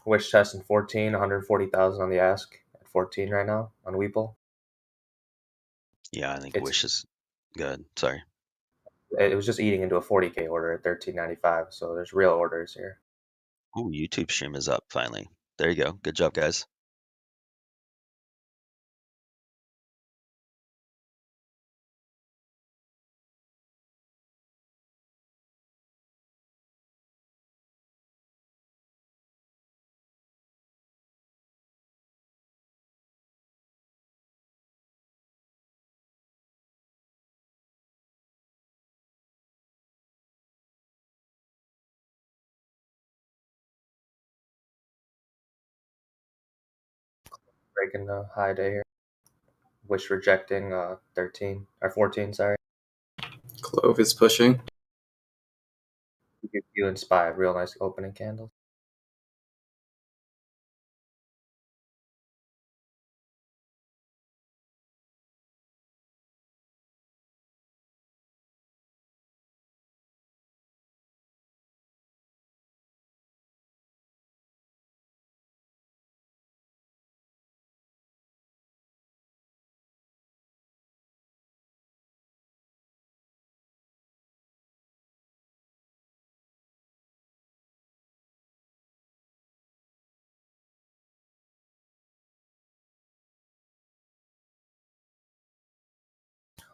Wish testing 14, 140,000 on the ask at 14 right now on Weeple. Yeah, I think It's Wish is good. Sorry. it was just eating into a 40K order at 13.95, so there's real orders here. Ooh, YouTube stream is up finally. There you go. Good job, guys. Breaking the high day here. Wish rejecting 13 or 14, sorry. Clove is pushing. You and Spy, real nice opening candles.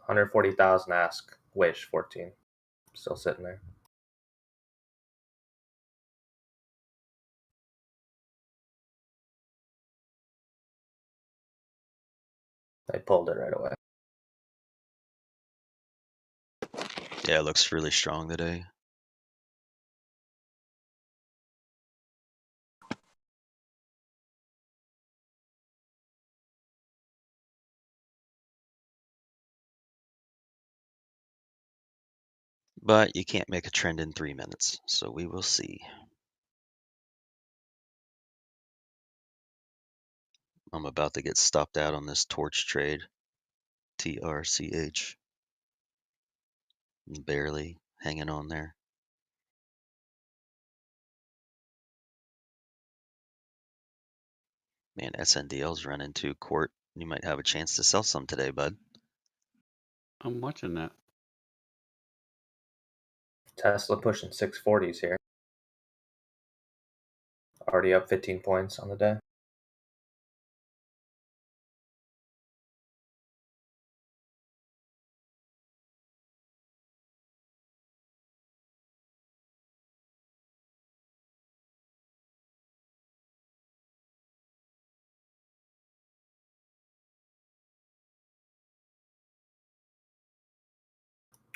$140,000 ask, Wish 14. Still sitting there. They pulled it right away. Yeah, it looks really strong today. But you can't make a trend in 3 minutes, so we will see. I'm about to get stopped out on this torch trade. TRCH. Barely hanging on there. Man, SNDL's running to court. You might have a chance to sell some today, bud. I'm watching that. Tesla pushing 640s here. Already up 15 points on the day.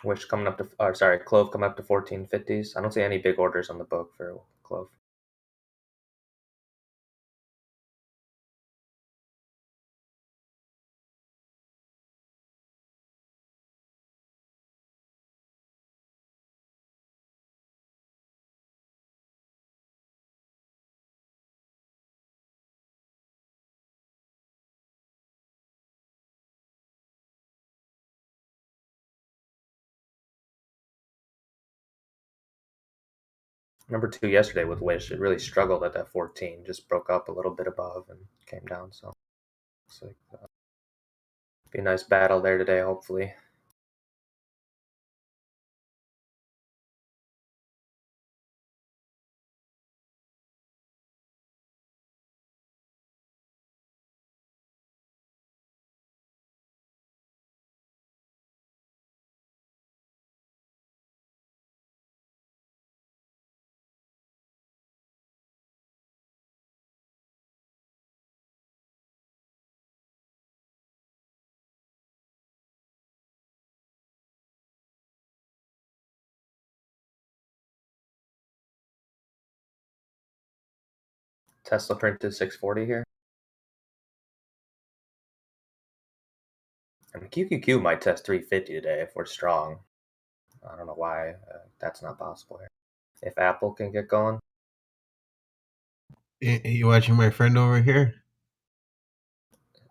Wish coming up to, Clove coming up to 1450s. I don't see any big orders on the book for Clove. Number 2 yesterday with Wish, it really struggled at that 14, just broke up a little bit above and came down. So looks like be a nice battle there today, hopefully. Tesla printed 640 here. And QQQ might test 350 today if we're strong. I don't know why that's not possible here. If Apple can get going. You watching my friend over here?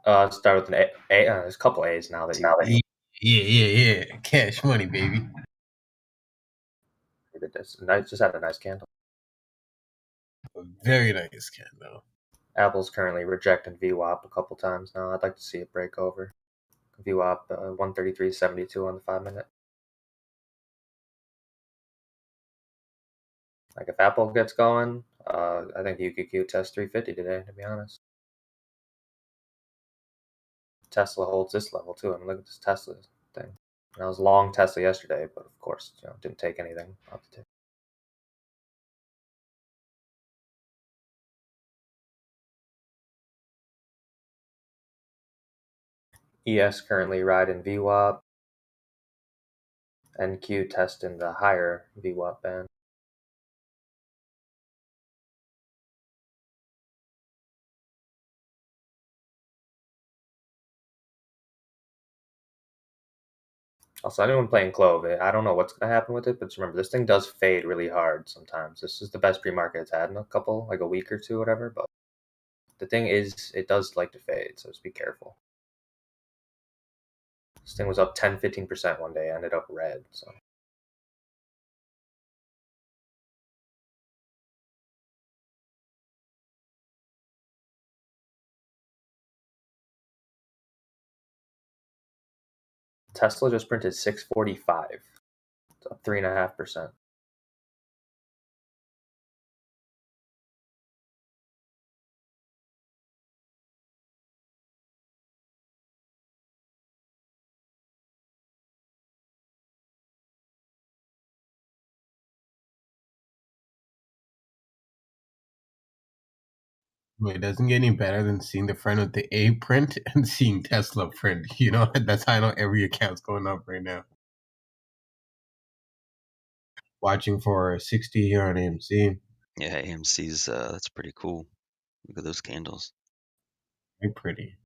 Start with an A. There's a couple A's now that you. Yeah. Cash money, baby. Nice, just had a nice candle. A very nice candle. Apple's currently rejecting VWAP a couple times now. I'd like to see it break over. VWAP 133.72 on the 5-minute. Like if Apple gets going, I think UQQ tests 350 today, to be honest. Tesla holds this level too. I mean, look at this Tesla thing. And I was long Tesla yesterday, but of course, didn't take anything off the tip. ES currently riding VWAP. NQ testing the higher VWAP band. Also, anyone playing Clove, I don't know what's going to happen with it, but just remember, this thing does fade really hard sometimes. This is the best pre-market it's had in like a week or two, whatever, but the thing is, it does like to fade, so just be careful. This thing was up 10-15% one day, ended up red, so. Tesla just printed 645. It's up 3.5%. It doesn't get any better than seeing the friend with the A print and seeing Tesla print. You know, that's how I know every account's going up right now. Watching for 60 here on AMC. Yeah, AMC's that's pretty cool. Look at those candles. Very pretty.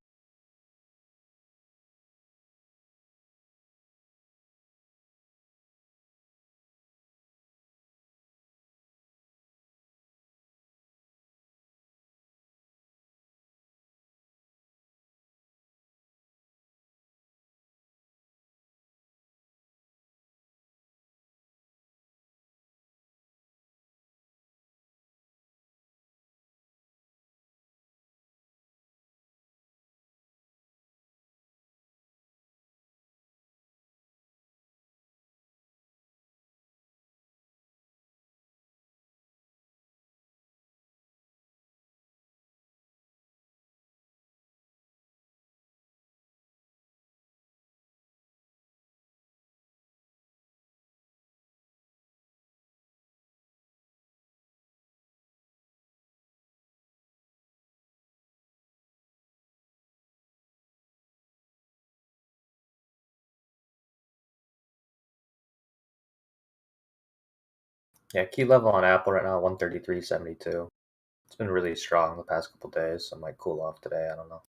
Yeah, key level on Apple right now, 133.72. It's been really strong the past couple days, so it might cool off today. I don't know.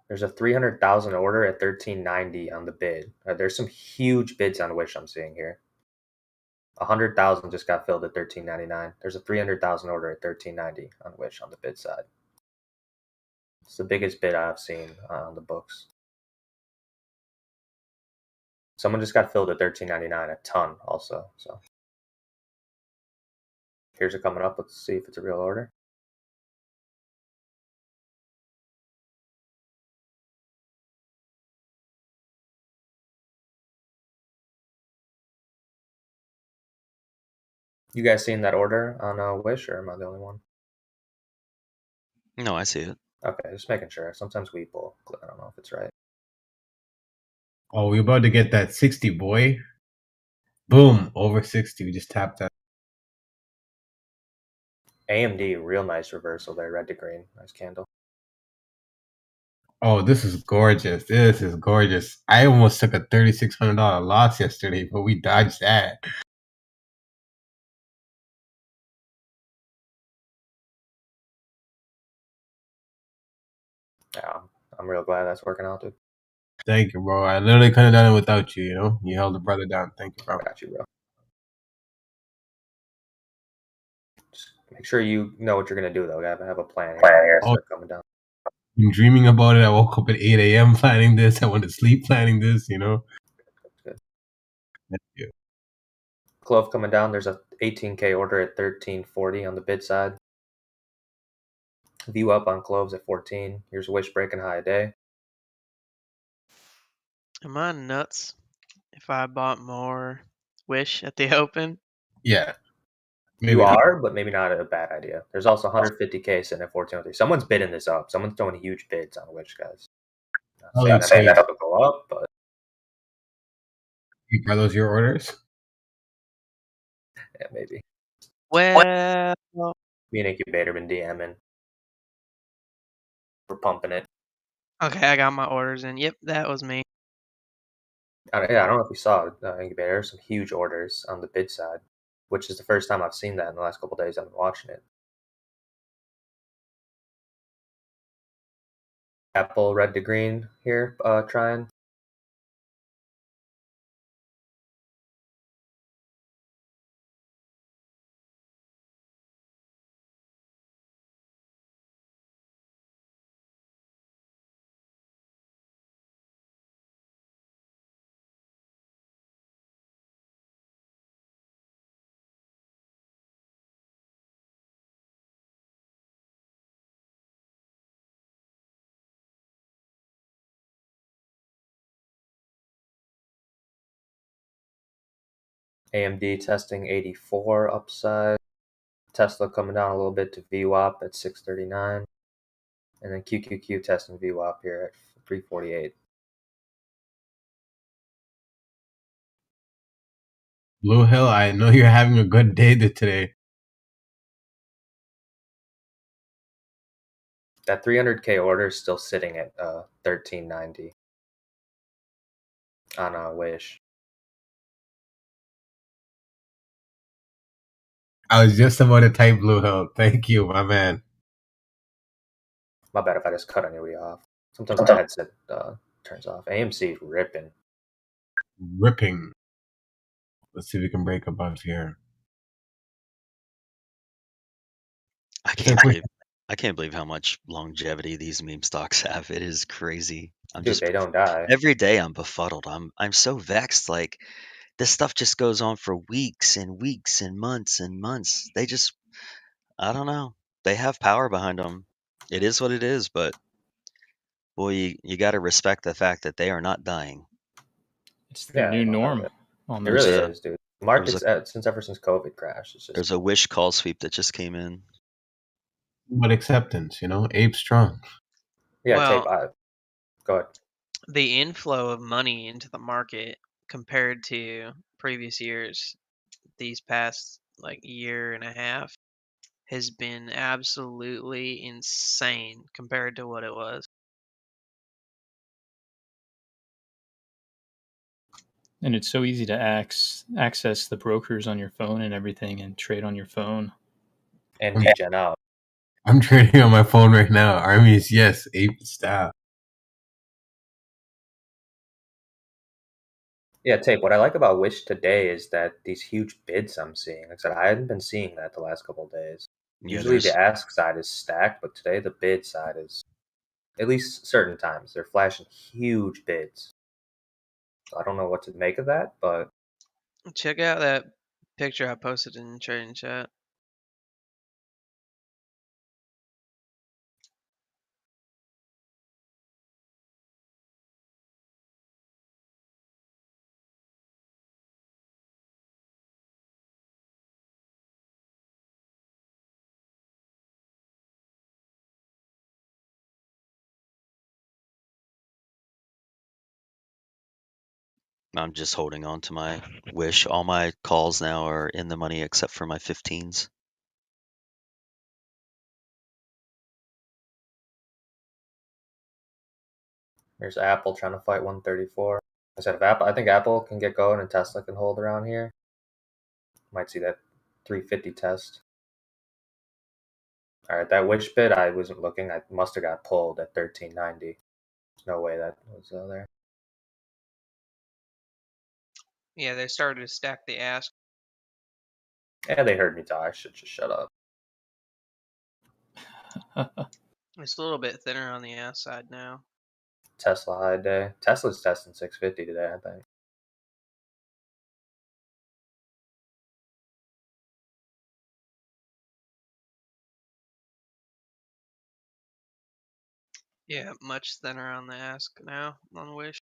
There's a 300,000 order at 1390 on the bid. There's some huge bids on Wish I'm seeing here. 100,000 just got filled at 1399. There's a 300,000 order at 1390 on Wish on the bid side. It's the biggest bid I've seen on the books. Someone just got filled at 1399, a ton also. So here's it coming up. Let's see if it's a real order. You guys seen that order on Wish, or am I the only one? No, I see it. Okay, just making sure. Sometimes we pull. I don't know if it's right. Oh, we're about to get that 60, boy. Boom, over 60. We just tapped that. AMD, real nice reversal there, red to green. Nice candle. Oh, this is gorgeous. This is gorgeous. I almost took a $3,600 loss yesterday, but we dodged that. Yeah, I'm real glad that's working out, dude. Thank you, bro. I literally couldn't have done it without you, you know? You held the brother down. Thank you, I bro. got you, bro. Just make sure you know what you're gonna do, though. Have a plan here. Oh. Start coming down. I'm dreaming about it. I woke up at 8 a.m. planning this. I went to sleep planning this, you know? Good. Clove coming down. There's a 18K order at 1340 on the bid side. View up on Cloves at 14. Here's Wish breaking high a day. Am I nuts if I bought more Wish at the open? Yeah. You not. are, but maybe not a bad idea. There's also 150K sitting at 1403. Someone's bidding this up. Someone's throwing huge bids on Wish, guys. Not saying that will go up, but Are those your orders? yeah, maybe. Well, Me and Incubator been DMing. We're pumping it. okay, I got my orders in. Yep, that was me. I don't know if you saw Incubator. There's some huge orders on the bid side, which is the first time I've seen that in the last couple of days. I've been watching it. Apple red to green here, trying. AMD testing 84 upside. Tesla coming down a little bit to VWAP at 639. And then QQQ testing VWAP here at 348. Blue Hill, I know you're having a good day today. That 300K order is still sitting at 1390 on a Wish. I was just about to type Blue Hill. Thank you, my man. My bad if I just cut anybody off. Sometimes my headset turns off. AMC ripping. Ripping. Let's see if we can break above here. I can't believe how much longevity these meme stocks have. It is crazy. Dude, they don't die. Every day I'm befuddled. I'm so vexed. Like, this stuff just goes on for weeks and weeks and months and months. They just, I don't know. They have power behind them. It is what it is, but boy, you got to respect the fact that they are not dying. It's the new norm. It Almost. really is, dude. The market's ever since COVID crashed. It's just, There's a Wish call sweep that just came in. But acceptance, Ape strong. yeah, Well, go ahead. the inflow of money into the market compared to previous years, these past year and a half, has been absolutely insane compared to what it was. And it's so easy to access the brokers on your phone and everything and trade on your phone. And degen out. I'm trading on my phone right now. Armies, yes. Ape style. Yeah, Tape, what I like about Wish today is that these huge bids I'm seeing. Like I said, I hadn't been seeing that the last couple of days. Yeah, Usually the ask side is stacked, but today the bid side is, at least certain times, they're flashing huge bids. So I don't know what to make of that, but Check out that picture I posted in the trading chat. I'm just holding on to my Wish. All my calls now are in the money except for my 15s. there's Apple trying to fight 134. I said, I think Apple can get going and Tesla can hold around here. Might see that 350 test. All right, that Wish bid, I wasn't looking. I must have got pulled at 1390. There's no way that was there. Yeah, they started to stack the ask. Yeah, they heard me talk. I should just shut up. It's a little bit thinner on the ask side now. Tesla high day. Tesla's testing 650 today, I think. Yeah, much thinner on the ask now on Wish.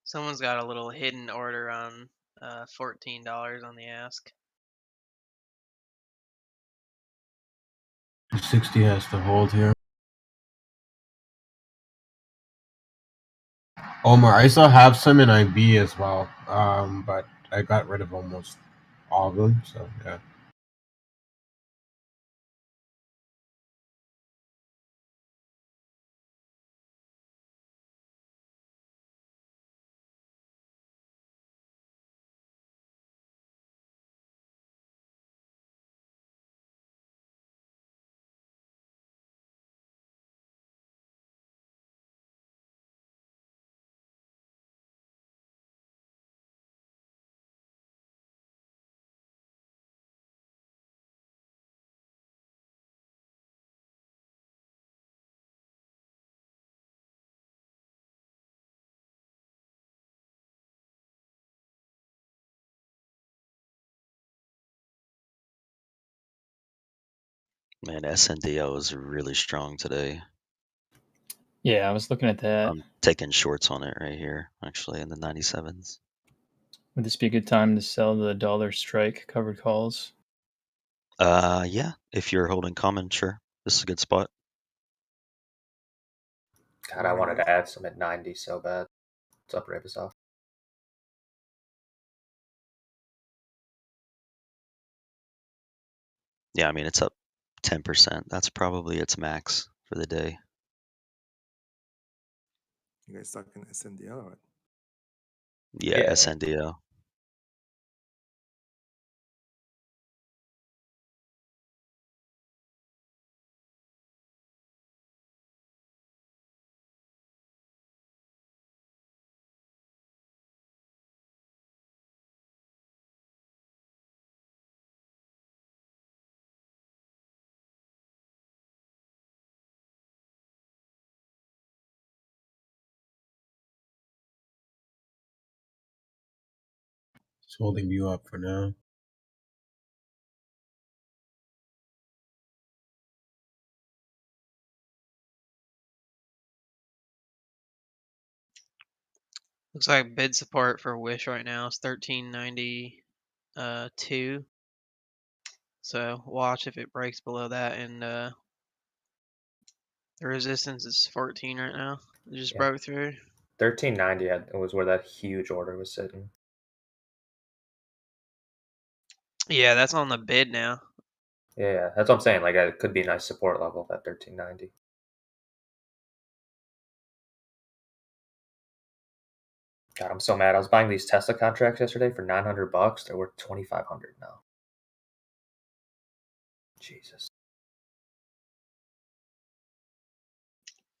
Someone's got a little hidden order on $14 on the ask. 60 has to hold here. Omar, I still have some in IB as well, but I got rid of almost all of them. So yeah. Man, SNDL is really strong today. Yeah, I was looking at that. I'm taking shorts on it right here, actually, in the 97s. Would this be a good time to sell the dollar strike covered calls? Yeah, if you're holding common, sure. This is a good spot. God, I wanted to add some at 90 so bad. What's up, Rabisoff? Yeah, I mean, it's up 10%. That's probably its max for the day. You guys stuck in SNDL or what? Yeah, Yeah. SNDL. It's holding you up for now. Looks like bid support for Wish right now is 1392. So watch if it breaks below that, and the resistance is 14 right now. It just Yeah. broke through. 1390 was where that huge order was sitting. Yeah, that's on the bid now. Yeah, that's what I'm saying. Like, it could be a nice support level at 1390. God, I'm so mad. I was buying these Tesla contracts yesterday for $900. They're worth $2,500 now. Jesus.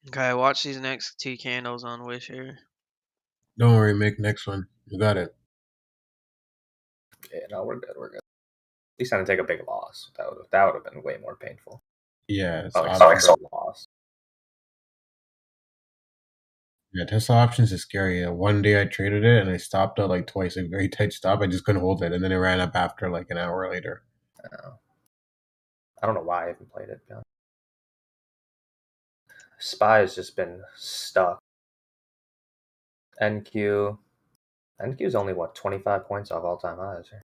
Okay, watch these next two candles on Wish here. Don't worry, Mick. Next one, you got it. Yeah, no, we're good. We're good. At least I didn't take a big loss. That would have been way more painful. Yeah, it's Like, options. sorry, loss. Yeah, Tesla options is scary. One day I traded it and I stopped out like twice, a very tight stop. I just couldn't hold it, and then it ran up after like an hour later. I don't know why I haven't played it. Yeah. SPY has just been stuck. NQ is only what 25 points off all-time highs here.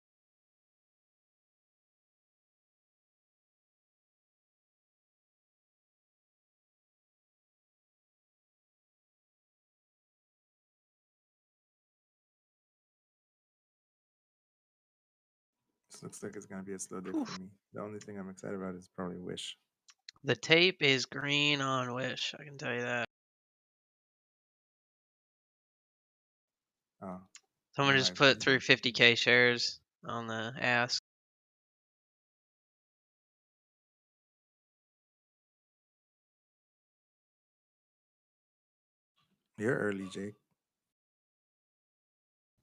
This looks like it's gonna be a slow day for me. The only thing I'm excited about is probably Wish. The tape is green on Wish, I can tell you that. Oh, Someone no, just I put bet. through 50k shares on the ask. You're early, Jake.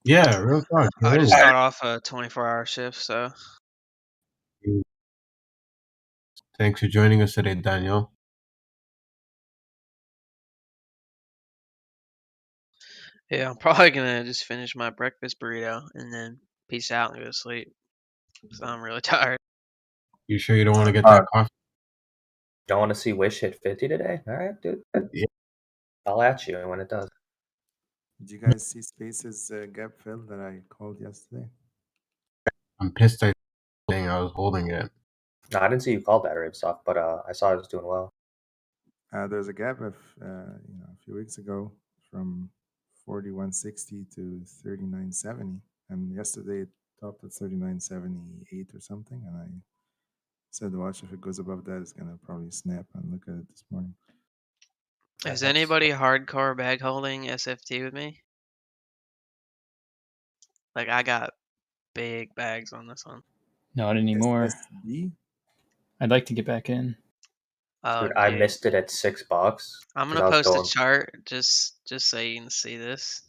Yeah, real talk. I just Yo. got off a 24-hour shift, so Thanks for joining us today, Daniel. Yeah, I'm probably gonna just finish my breakfast burrito and then peace out and go to sleep. So I'm really tired. You sure you don't want to get that coffee? Don't want to see Wish hit 50 today? All right, dude. Yeah. I'll at you when it does. Did you guys see Space's gap fill that I called yesterday? I'm pissed I was holding it. No, I didn't see you called that Ripsoft, but I saw it was doing well. There's a gap of a few weeks ago from 41.60 to 39.70, and yesterday it topped at 39.78 or something. And I said, "Watch, if it goes above that, it's gonna probably snap." And look at it this morning. Is That's- anybody hardcore bag holding SFT with me? Like I got big bags on this one. Not anymore. SSB? I'd like to get back in. Oh, Dude, I dude. missed it at $6. I'm 'cause gonna I was post going- a chart just so you can see this.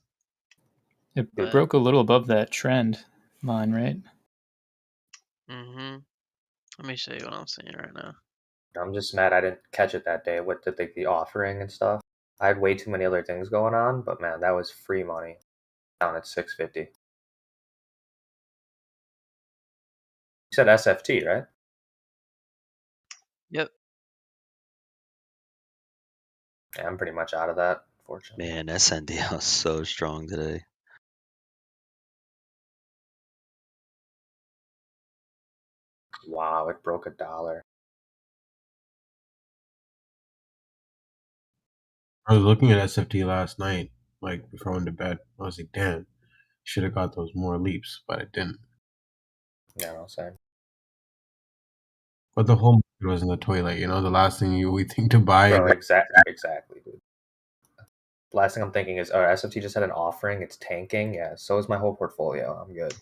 It But- broke a little above that trend line, right? Mm-hmm. Let me show you what I'm seeing right now. I'm just mad I didn't catch it that day with the offering and stuff. I had way too many other things going on, but man, that was free money. Down at 650. You said SFT, right? Yep. Yeah, I'm pretty much out of that, fortunately. Man, SNDL is so strong today. Wow, it broke $1. I was looking at SFT last night, like before I went to bed. I was like, damn, should have got those more leaps, but I didn't. Yeah, no, same. But the whole market was in the toilet, you know, the last thing you would think to buy. Bro, exactly, dude. The last thing I'm thinking is, SFT just had an offering. It's tanking. Yeah, so is my whole portfolio. I'm good.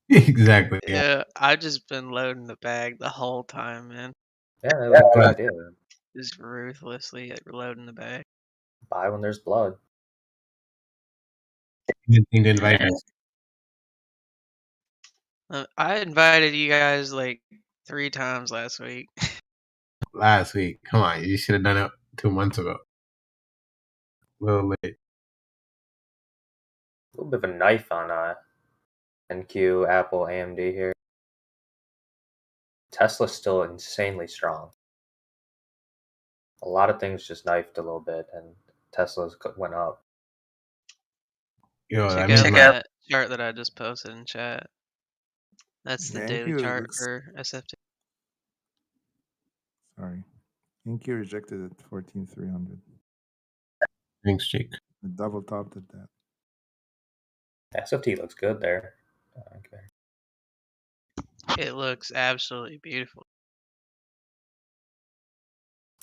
Exactly. Yeah. Yeah, I've just been loading the bag the whole time, man. Yeah, that was a good idea, man. Just ruthlessly loading the bag. Buy when there's blood. You didn't think to invite us. I invited you guys like 3 times last week. Last week. Come on, you should have done it 2 months ago. A little late. A little bit of a knife on NQ, Apple, AMD here. Tesla's still insanely strong. A lot of things just knifed a little bit, and Tesla's went up. Yo, Check that out means that chart that I just posted in chat. That's the Yeah, daily NQ chart looks- for SFT. Sorry, NQ rejected at 14,300. thanks, Jake. It double topped at that. SFT looks good there. Okay. It looks absolutely beautiful.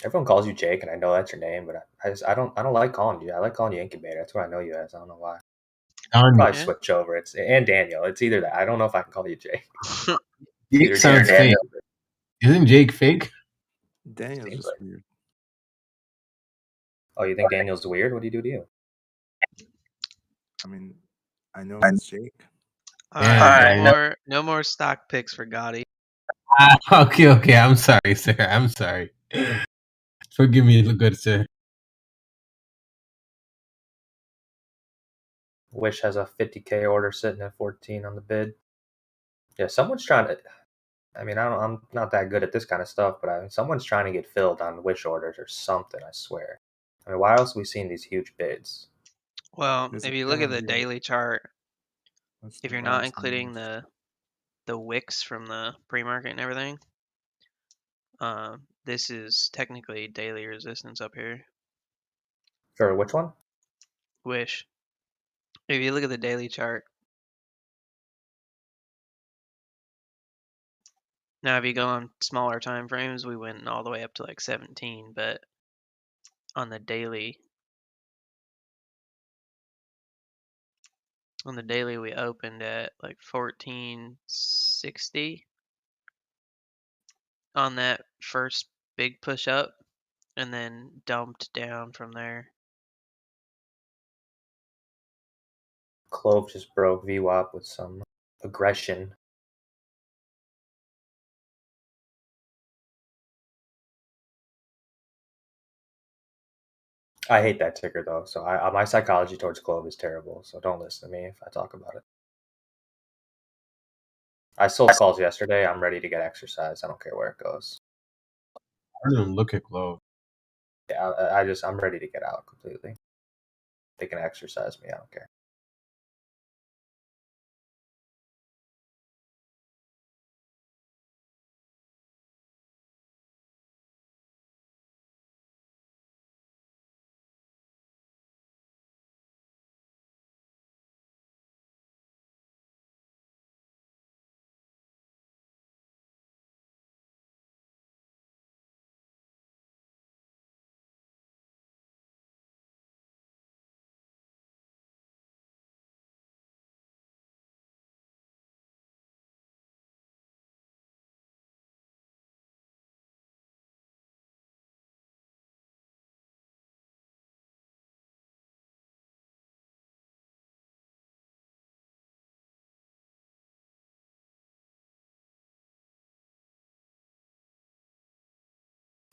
Everyone calls you Jake, and I know that's your name, but I don't like calling you. I like calling you Incubator. That's what I know you as. I don't know why. Darn Probably Yeah. switch over. It's and Daniel. It's either that. I don't know if I can call you Jake. Jake Either sounds Jake or fake. Daniel. Isn't Jake fake? Daniel's Seems just like- weird. Oh, you think Daniel's weird? What do you do to you? I mean, I know it's Jake. Yeah, Alright, no more stock picks for Gotti. Okay. I'm sorry, sir. I'm sorry. Forgive me, good sir. Wish has a 50K order sitting at 14 on the bid. Yeah, someone's trying to. I mean, I'm not that good at this kind of stuff, but I mean, someone's trying to get filled on Wish orders or something. I swear. I mean, why else have we seen these huge bids? Well, There's if a you look at the calendar. daily chart, What's if the you're not bias including numbers? the wicks from the pre-market and everything, this is technically daily resistance up here. For which one? Wish. If you look at the daily chart, now if you go on smaller time frames, we went all the way up to like 17, but on the daily we opened at like 1460 on that first big push up and then dumped down from there. Clove just broke VWAP with some aggression. I hate that ticker though. So my psychology towards Clove is terrible. So don't listen to me if I talk about it. I sold calls yesterday. I'm ready to get exercise. I don't care where it goes. I don't even look at Clove. Yeah, I'm ready to get out completely. They can exercise me. I don't care.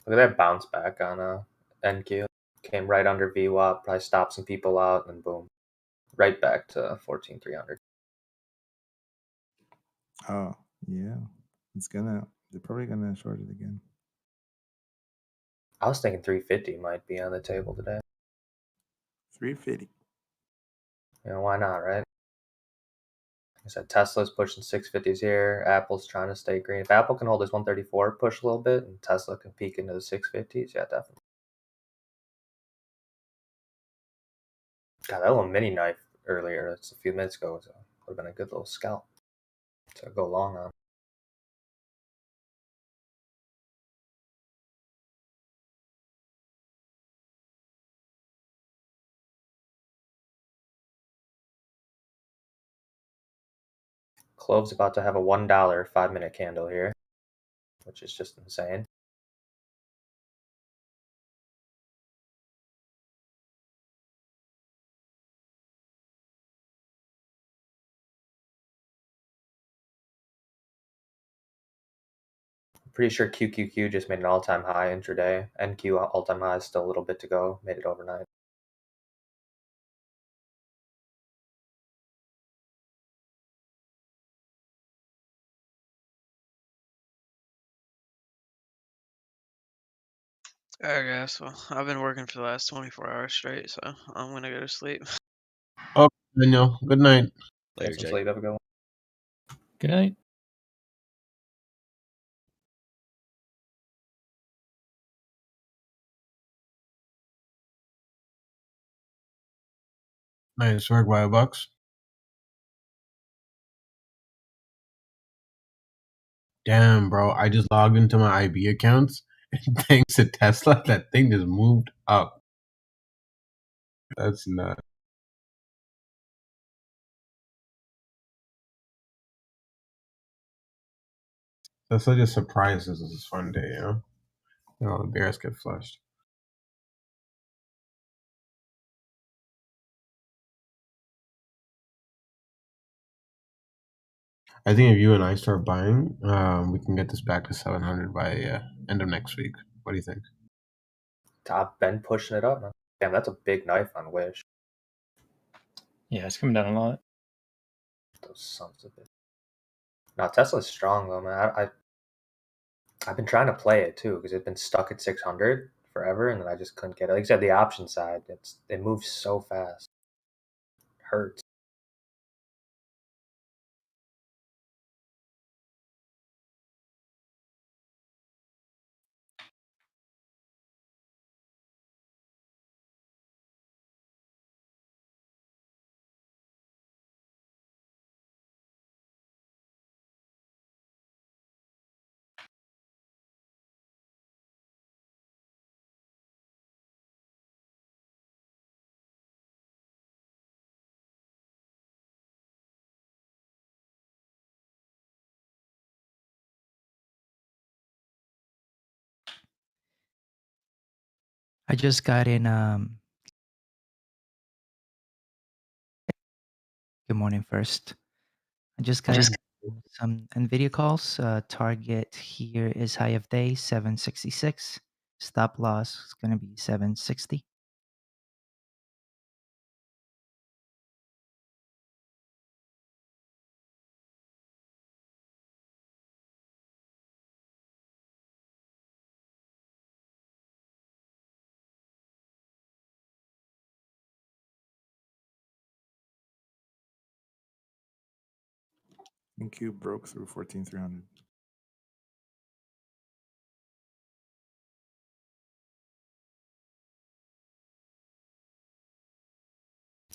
Look at that bounce back on NQ. Came right under VWAP, probably stopped some people out, and boom, right back to 14,300. Oh, yeah. They're probably gonna short it again. I was thinking 350 might be on the table today. 350. You know, why not, right? Like I said, Tesla's pushing 650s here. Apple's trying to stay green. If Apple can hold this 134 push a little bit and Tesla can peek into the 650s, yeah, definitely. God, that little mini knife earlier, that's a few minutes ago, would have been a good little scalp to go long on. Clove's about to have a $1 5-minute candle here, which is just insane. I'm pretty sure QQQ just made an all-time high intraday. NQ all-time high is still a little bit to go. Made it overnight. Alright, guys. Well, I've been working for the last 24 hours straight, so I'm gonna go to sleep. Oh, Daniel. Good night. Later, Get some Jake. sleep. Have a good one. Good night. Nice work, $5. Damn, bro. I just logged into my IB accounts, and thanks to Tesla, that thing just moved up. That's nuts. Tesla just surprises us this fun day, you know? The bears get flushed. I think if you and I start buying, we can get this back to 700 by end of next week. What do you think? Top been pushing it up, man. Damn, that's a big knife on Wish. Yeah, it's coming down a lot. Those sons of it. Now Tesla's strong though, man. I've been trying to play it too because it's been stuck at 600 forever, and then I just couldn't get it. Like I said, the option side, it moves so fast. It hurts. I just got in. Good morning. First, I just got in some Nvidia calls. Target here is high of day 766. Stop loss is going to be 760. InQ broke through 14,300.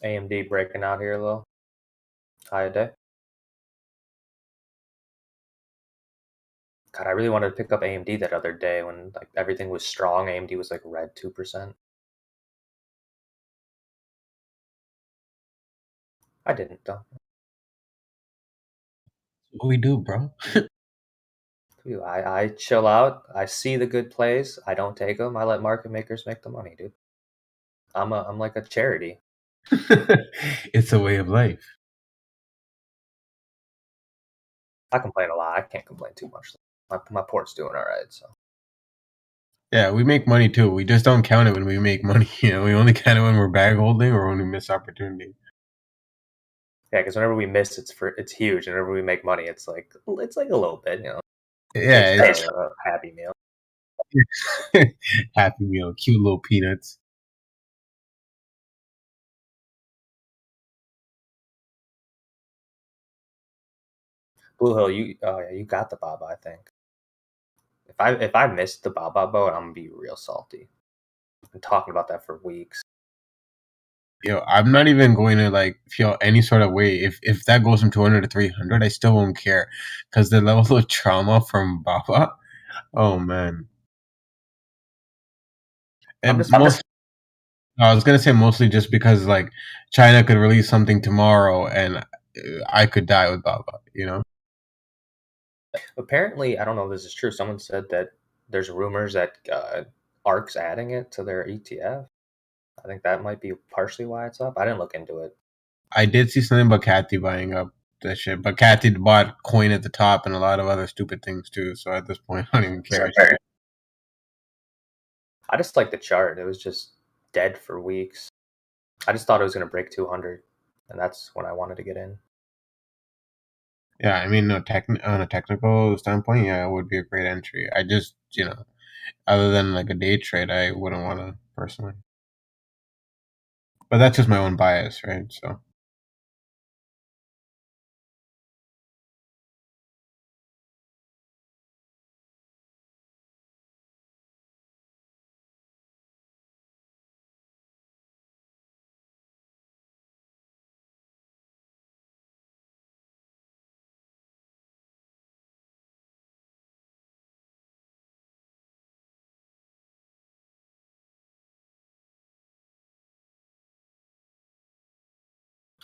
AMD breaking out here a little. High a day. God, I really wanted to pick up AMD that other day when like everything was strong. AMD was like red 2%. I didn't though. What we do, bro? I chill out. I see the good plays. I don't take them. I let market makers make the money, dude. I'm like a charity. It's a way of life. I complain a lot. I can't complain too much. My port's doing all right. So Yeah, we make money too. We just don't count it when we make money. You know, we only count it when we're bag holding or when we miss opportunity. yeah, because whenever we miss, it's huge. And whenever we make money, it's like a little bit. You know. Yeah, it's a Happy Meal. Happy Meal, cute little peanuts. Blue Hill, you got the Baba. I think. If I missed the Baba boat, I'm gonna be real salty. I've been talking about that for weeks. Yo, I'm not even going to like feel any sort of way if that goes from 200 to 300. I still won't care because the level of trauma from Baba. Oh man. And I was gonna say mostly just because like China could release something tomorrow and I could die with Baba. You know. Apparently, I don't know if this is true. Someone said that there's rumors that ARK's adding it to their ETF. I think that might be partially why it's up. I didn't look into it. I did see something about Cathy buying up that shit, but Cathy bought coin at the top and a lot of other stupid things too. So at this point, I don't even care. I just like the chart. It was just dead for weeks. I just thought it was going to break 200, and that's when I wanted to get in. Yeah, I mean, on a technical standpoint, yeah, it would be a great entry. I just, other than like a day trade, I wouldn't want to personally. But that's just my own bias, right? So.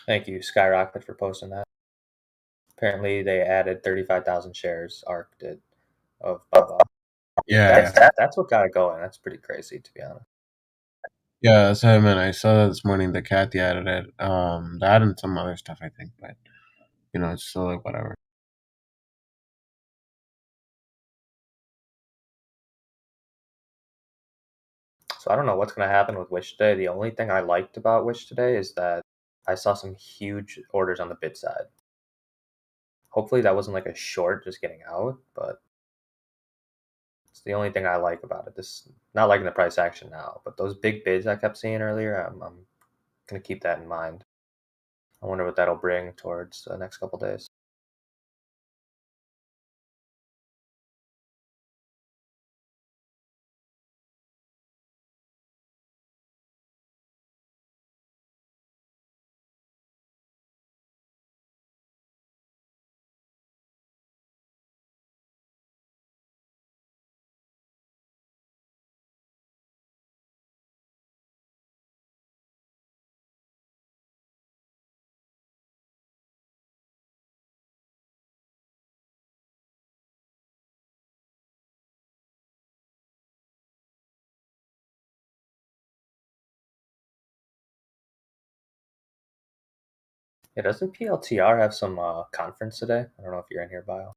Thank you, Skyrocket, for posting that. Apparently, they added 35,000 shares. ARK did of Baba. Yeah, that's what got it going. That's pretty crazy, to be honest. Yeah, that's what I meant. I saw that this morning. The Cathy added it. That and some other stuff, I think. But it's still like whatever. So I don't know what's going to happen with Wish today. The only thing I liked about Wish today is that I saw some huge orders on the bid side. Hopefully that wasn't like a short just getting out, but it's the only thing I like about it. This not liking the price action now, but those big bids I kept seeing earlier, I'm going to keep that in mind. I wonder what that'll bring towards the next couple days. Yeah, doesn't PLTR have some conference today? I don't know if you're in here, Bio.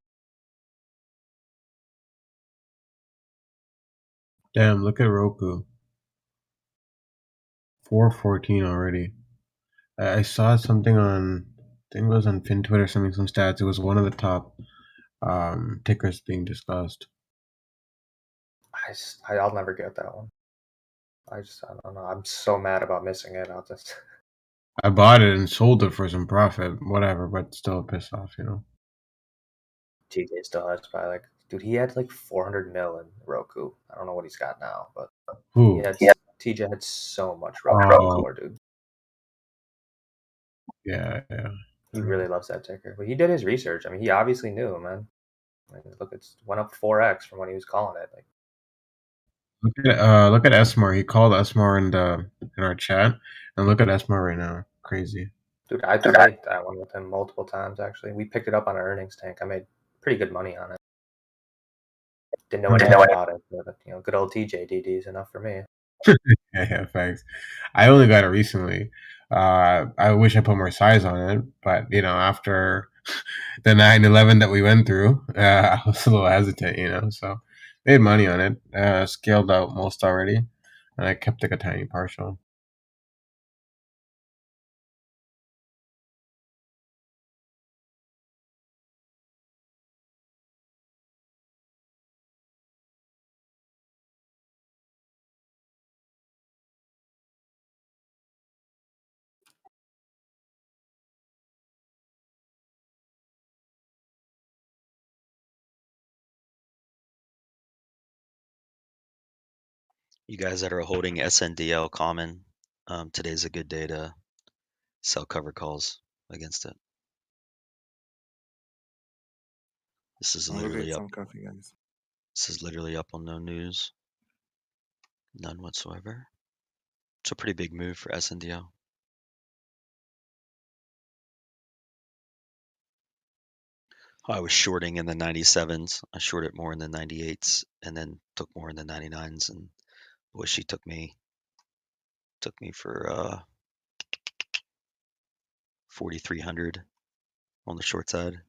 Damn, look at Roku. 414 already. I saw something on, I think it was on FinTwit or something, some stats. It was one of the top tickers being discussed. I'll never get that one. I don't know. I'm so mad about missing it. I bought it and sold it for some profit, whatever, but still pissed off, TJ still has probably like, dude, he had like 400 mil in Roku. I don't know what he's got now, but Who? TJ had so much Roku Oh. before, dude. Yeah. He really loves that ticker. But he did his research. I mean, he obviously knew, man. Like, look, it's went up 4x from when he was calling it. Like, Look at Esmar. He called Esmar in our chat, and look at Esmar right now. Crazy. dude, I played that one with him multiple times. Actually, we picked it up on an earnings tank. I made pretty good money on it. Didn't know anything about it, but good old TJ DD is enough for me. Yeah, thanks. I only got it recently. I wish I put more size on it, but after the 9/11 that we went through, I was a little hesitant, so made money on it, scaled out most already, and I kept like a tiny partial. You guys that are holding SNDL common, today's a good day to sell cover calls against it. This is I'll go literally get up. some coffee, guys. This is literally up on no news, none whatsoever. It's a pretty big move for SNDL. I was shorting in the 97s. I shorted more in the 98s, and then took more in the 99s. And boy, she took me for 4,300 on the short side.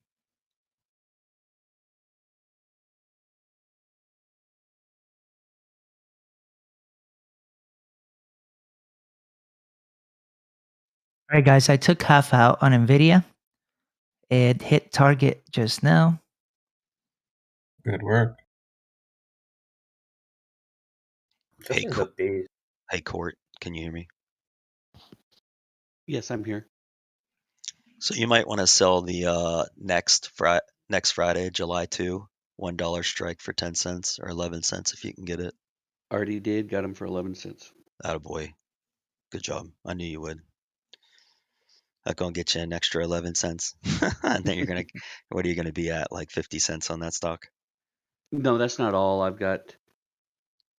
All right, guys, I took half out on NVIDIA. It hit target just now. Good work. This Hey, is a beast. Hey, Court, can you hear me? Yes, I'm here. So you might want to sell the next Friday, July 2, $1 strike for 10 cents or 11 cents if you can get it. Already did. Got him for 11 cents. Attaboy. Good job. I knew you would. I'm gonna get you an extra 11 cents. And then what are you gonna be at? Like 50 cents on that stock? No, that's not all. I've got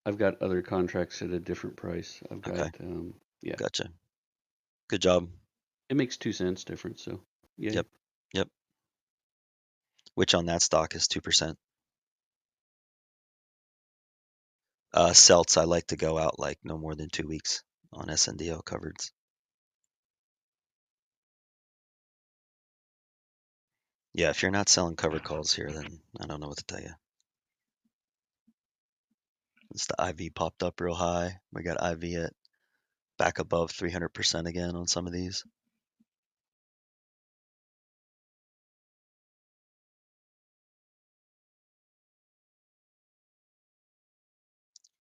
other contracts at a different price. I've got Okay. yeah. Gotcha. Good job. It makes 2 cents difference, so yeah. Yep. Which on that stock is 2%. Celts, I like to go out like no more than 2 weeks on SNDL covereds. Yeah, if you're not selling covered calls here, then I don't know what to tell you. It's the IV popped up real high. We got IV at back above 300% again on some of these.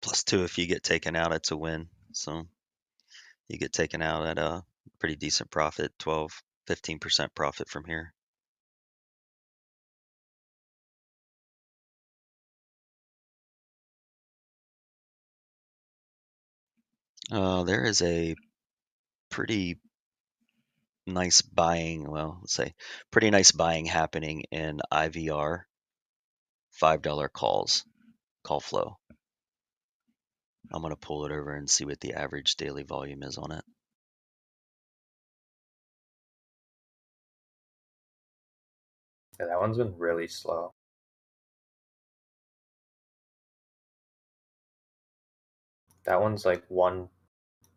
+2 if you get taken out, it's a win. So you get taken out at a pretty decent profit, 12, 15% profit from here. There is a pretty nice buying, let's say pretty nice buying happening in IVR, $5 call flow. I'm going to pull it over and see what the average daily volume is on it. Yeah, that one's been really slow. That one's like one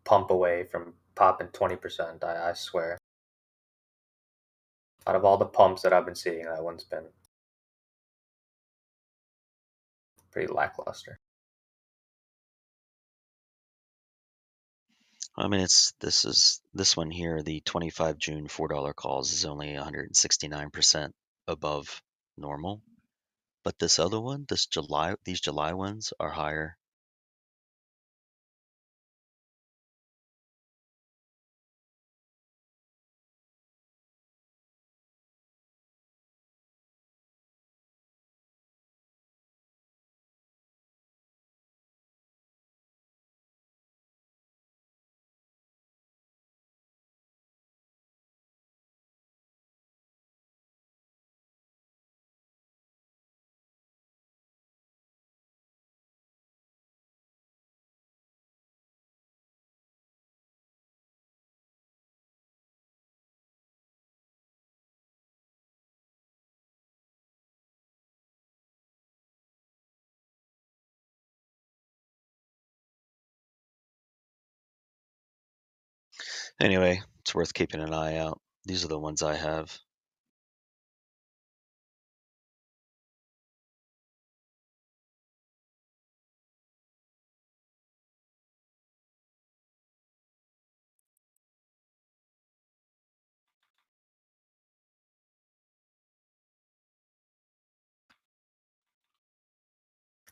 pump away from popping 20%. I swear. Out of all the pumps that I've been seeing, that one's been pretty lackluster. I mean, this one here, the 25 June $4 calls is only 169% above normal. But this other one, these July ones are higher. Anyway, it's worth keeping an eye out. These are the ones I have.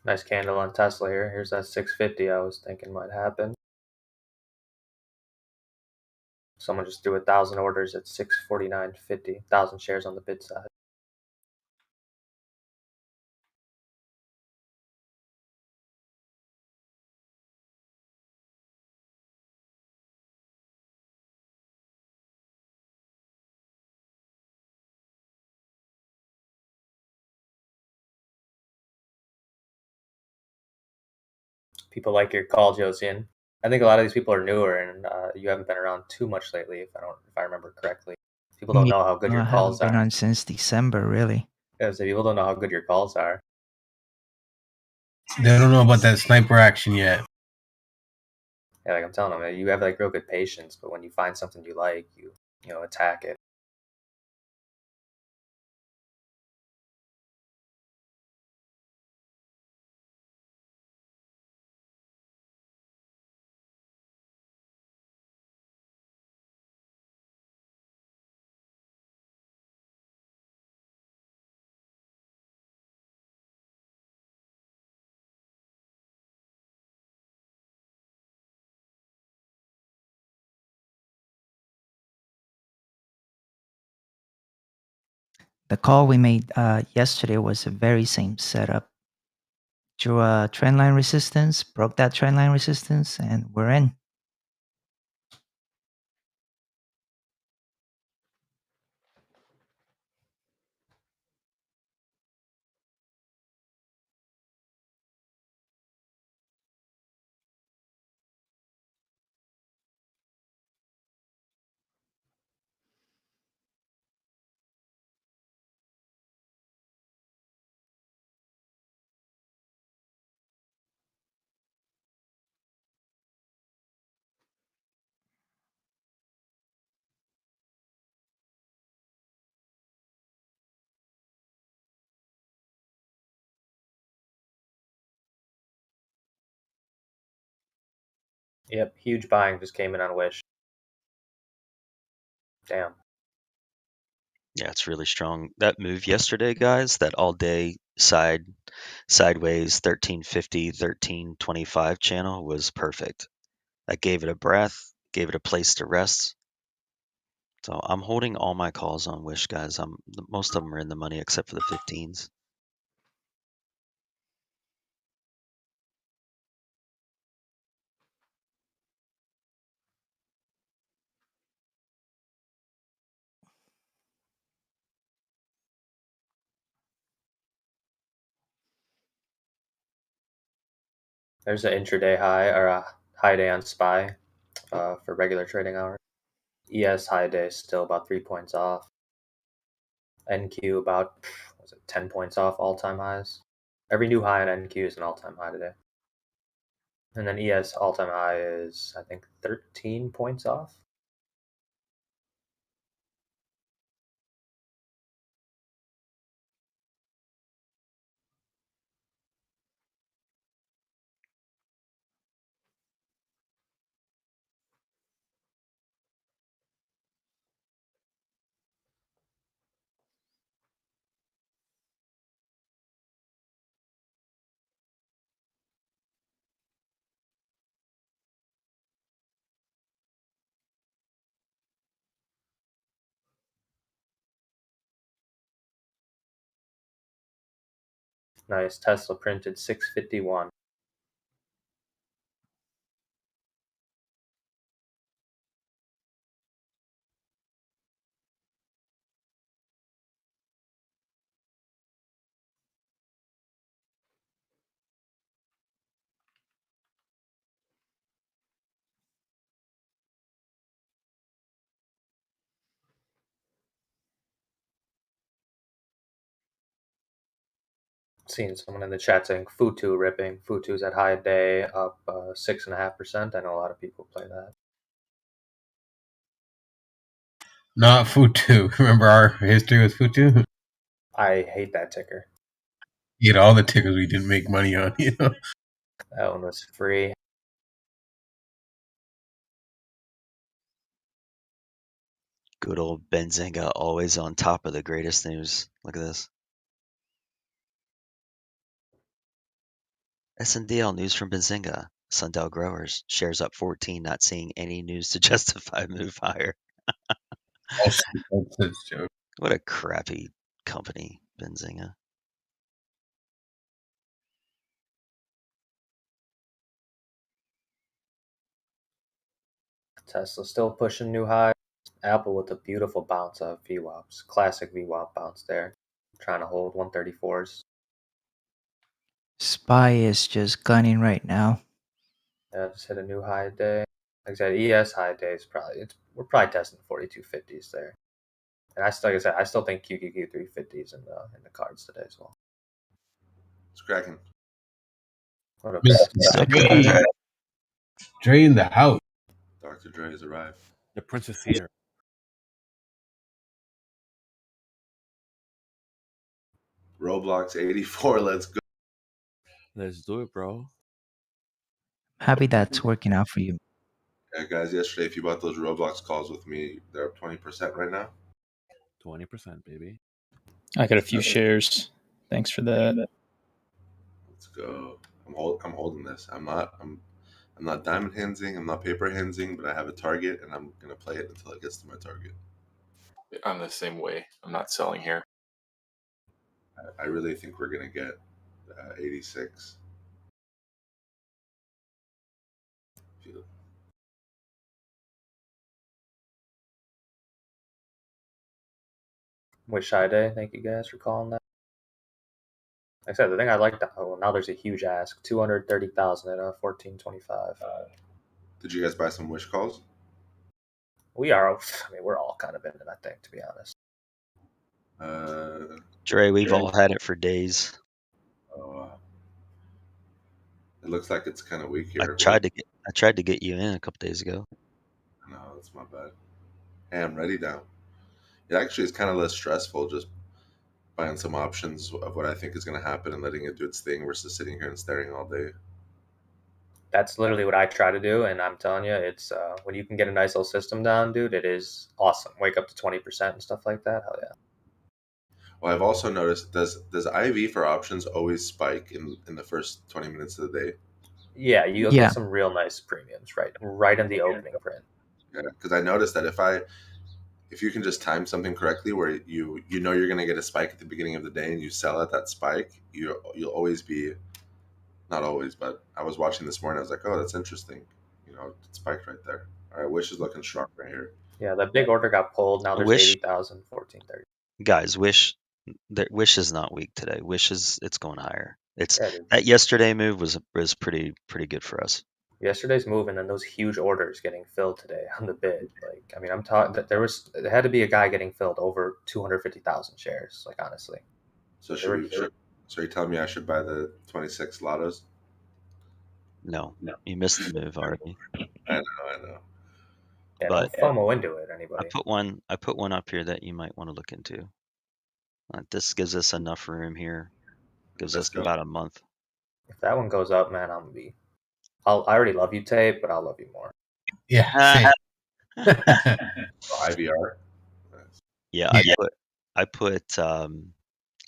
Nice candle on Tesla here. Here's that 650 I was thinking might happen. Someone just threw 1,000 orders at 649.50. 1,000 shares on the bid side. People like your call, Josian. I think a lot of these people are newer, and you haven't been around too much lately, if I remember correctly. People don't know how good your I calls haven't been are. on since December, really. Yeah, so people don't know how good your calls are. They don't know about that sniper action yet. Yeah, like I'm telling them, you have like real good patience, but when you find something you like, you attack it. The call we made yesterday was the very same setup. Drew a trendline resistance, broke that trendline resistance, and we're in. Yep, huge buying just came in on Wish. Damn. Yeah, it's really strong. That move yesterday, guys, that all day sideways 1350, 1325 channel was perfect. I gave it a breath, gave it a place to rest. So I'm holding all my calls on Wish, guys. Most of them are in the money except for the 15s. There's an intraday high or a high day on SPY for regular trading hours. ES high day still about 3 points off. NQ about 10 points off all-time highs. Every new high on NQ is an all-time high today. And then ES all-time high is, I think, 13 points off. Nice. Tesla printed 651. Seeing someone in the chat saying Futu ripping. Futu's at high day up 6.5%. I know a lot of people play that. Not Futu. Remember our history with Futu? I hate that ticker. You had all the tickers we didn't make money on, you know? That one was free. Good old Benzinga, always on top of the greatest news. Look at this. SNDL news from Benzinga. Sundell Growers shares up 14, not seeing any news to justify move higher. That's joke. What a crappy company, Benzinga. Tesla still pushing new highs. Apple with a beautiful bounce of VWAPs. Classic VWAP bounce there. Trying to hold 134s. SPY is just gunning right now. Yeah, just hit a new high day. Like I said, ES high day is we're probably testing 4250s there. And I still think QQQ 350s in the cards today as well. It's cracking. What a Mr. Dre in the house. Dr. Dre has arrived. The prince is here. Roblox 84, let's go. Let's do it, bro. Happy that's working out for you. Yeah, guys, yesterday, if you bought those Roblox calls with me, they're up 20% right now. 20%, baby. I got a few shares. Thanks for that. Let's go. I'm holding this. I'm not diamond handsing, I'm not paper handsing, but I have a target and I'm gonna play it until it gets to my target. I'm the same way. I'm not selling here. I really think we're gonna get 86. Wish I day. Thank you guys for calling that. Like I said, the thing I like now there's a huge ask. 230,000 at 1425. Did you guys buy some wish calls? We're all kind of in it, I think, to be honest. Dre, we've all had it for days. It looks like it's kind of weak here. I tried to get you in a couple days ago. No, that's my bad. Hey, I'm ready now. It actually is kind of less stressful just buying some options of what I think is going to happen and letting it do its thing versus sitting here and staring all day. That's literally what I try to do, and I'm telling you, it's when you can get a nice little system down, dude, it is awesome. Wake up to 20% and stuff like that. Hell yeah. Well, I've also noticed, does IV for options always spike in the first 20 minutes of the day? Yeah, you'll get some real nice premiums right in the opening print. Yeah, because I noticed that if you can just time something correctly where you know you're going to get a spike at the beginning of the day and you sell at that spike, you'll always be, not always, but I was watching this morning, I was like, oh, that's interesting. You know, it spiked right there. All right, Wish is looking strong right here. Yeah, that big order got pulled. Now there's 80,000, 1430. Guys, Wish is not weak today. It's going higher. That yesterday move was pretty good for us. Yesterday's move and then those huge orders getting filled today on the bid. Like, I mean, I'm talking that there had to be a guy getting filled over 250,000 shares. Like, honestly. So so you're telling me I should buy the 26 lottos? No, you missed the move already. I know. Yeah, but don't FOMO into it, anybody. I put one up here that you might want to look into. This gives us enough room here. Gives us about a month. If that one goes up, man, I already love you, Tape, but I'll love you more. Yeah. IVR. Yeah, I put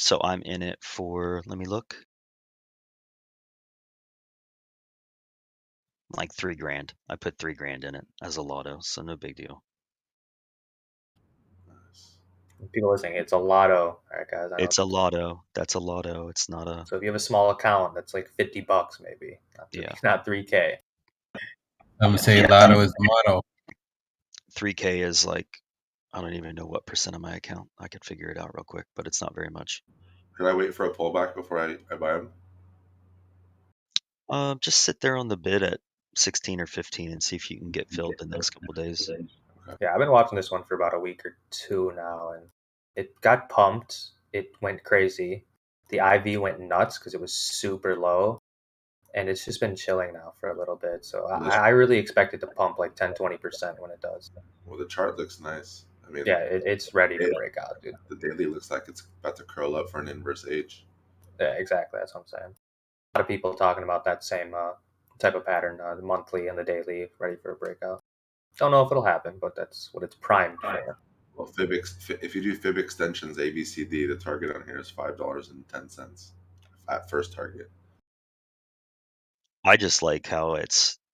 so I'm in it for, let me look. Like $3,000. I put $3,000 in it as a lotto, so no big deal. People listening, it's a lotto. All right, guys. It's a lotto. That's a lotto. It's not a. So if you have a small account, that's like $50 maybe. Not $3K. I'm saying lotto is the motto. 3K is like, I don't even know what percent of my account. I could figure it out real quick, but it's not very much. Should I wait for a pullback before I buy them? Just sit there on the bid at 16 or 15 and see if you can get filled the next couple days. Yeah, I've been watching this one for about a week or two now, and it got pumped. It went crazy. The IV went nuts because it was super low, and it's just been chilling now for a little bit. So I really expect it to pump like 10-20% when it does. Well, the chart looks nice. I mean, Yeah, it's ready to break out, dude. the daily looks like it's about to curl up for an inverse H. Yeah, exactly. That's what I'm saying. A lot of people talking about that same type of pattern, the monthly and the daily, ready for a breakout. Don't know if it'll happen, but that's what it's primed for. Well, if you do fib extensions ABCD, the target on here is $5.10 at first target. I just like how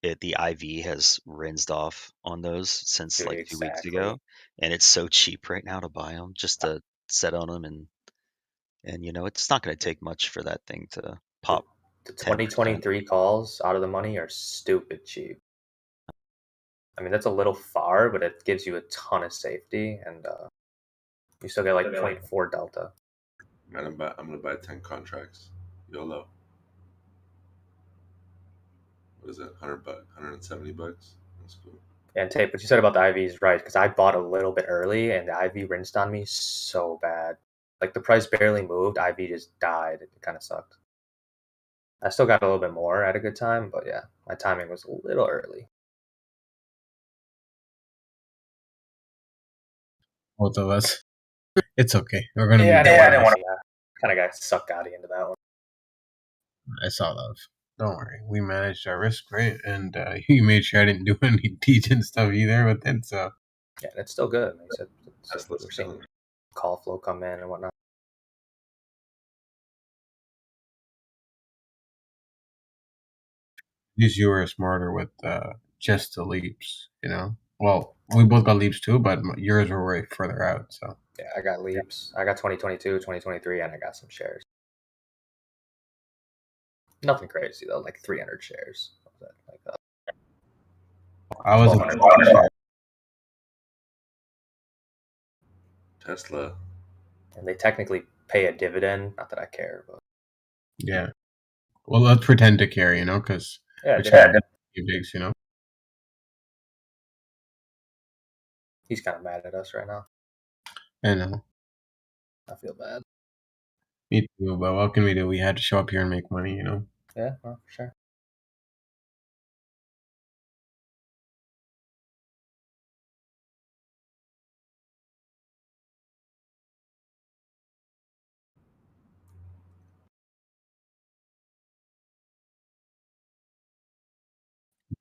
the IV has rinsed off on those since Dude, like 2 weeks exactly. ago, and it's so cheap right now to buy them, just to set on them, and you know it's not going to take much for that thing to pop. The 10%. 2023 calls out of the money are stupid cheap. I mean, that's a little far, but it gives you a ton of safety, and you still get like 0.4 delta. I'm gonna buy 10 contracts. YOLO. What is it? $100, $170. That's cool. And Tape, what you said about the IV is right, because I bought a little bit early, and the IV rinsed on me so bad. Like, the price barely moved, IV just died. It kind of sucked. I still got a little bit more at a good time, but yeah, my timing was a little early. Both of us. It's okay. We're gonna Yeah, I be didn't want to. Kind of got sucked out into that one. I saw those. Don't worry. We managed our risk, right? And you made sure I didn't do any teaching stuff either with it. So Yeah, and it's still good. Like I said, Tesla's we're seeing killing it. call flow come in and whatnot. at least you were smarter with just the leaps, you know? Well, we both got leaps too, but yours were way further out. So Yeah, I got leaps. I got 2022, 2023, and I got some shares. Nothing crazy though, like 300 shares. Like I was Tesla. and they technically pay a dividend. Not that I care, but yeah. Well, let's pretend to care, you know, because yeah, we're trying to be bigs, you know. he's kind of mad at us right now. I know. I feel bad. Me too. But what can we do? We had to show up here and make money, you know. Yeah, well, for sure.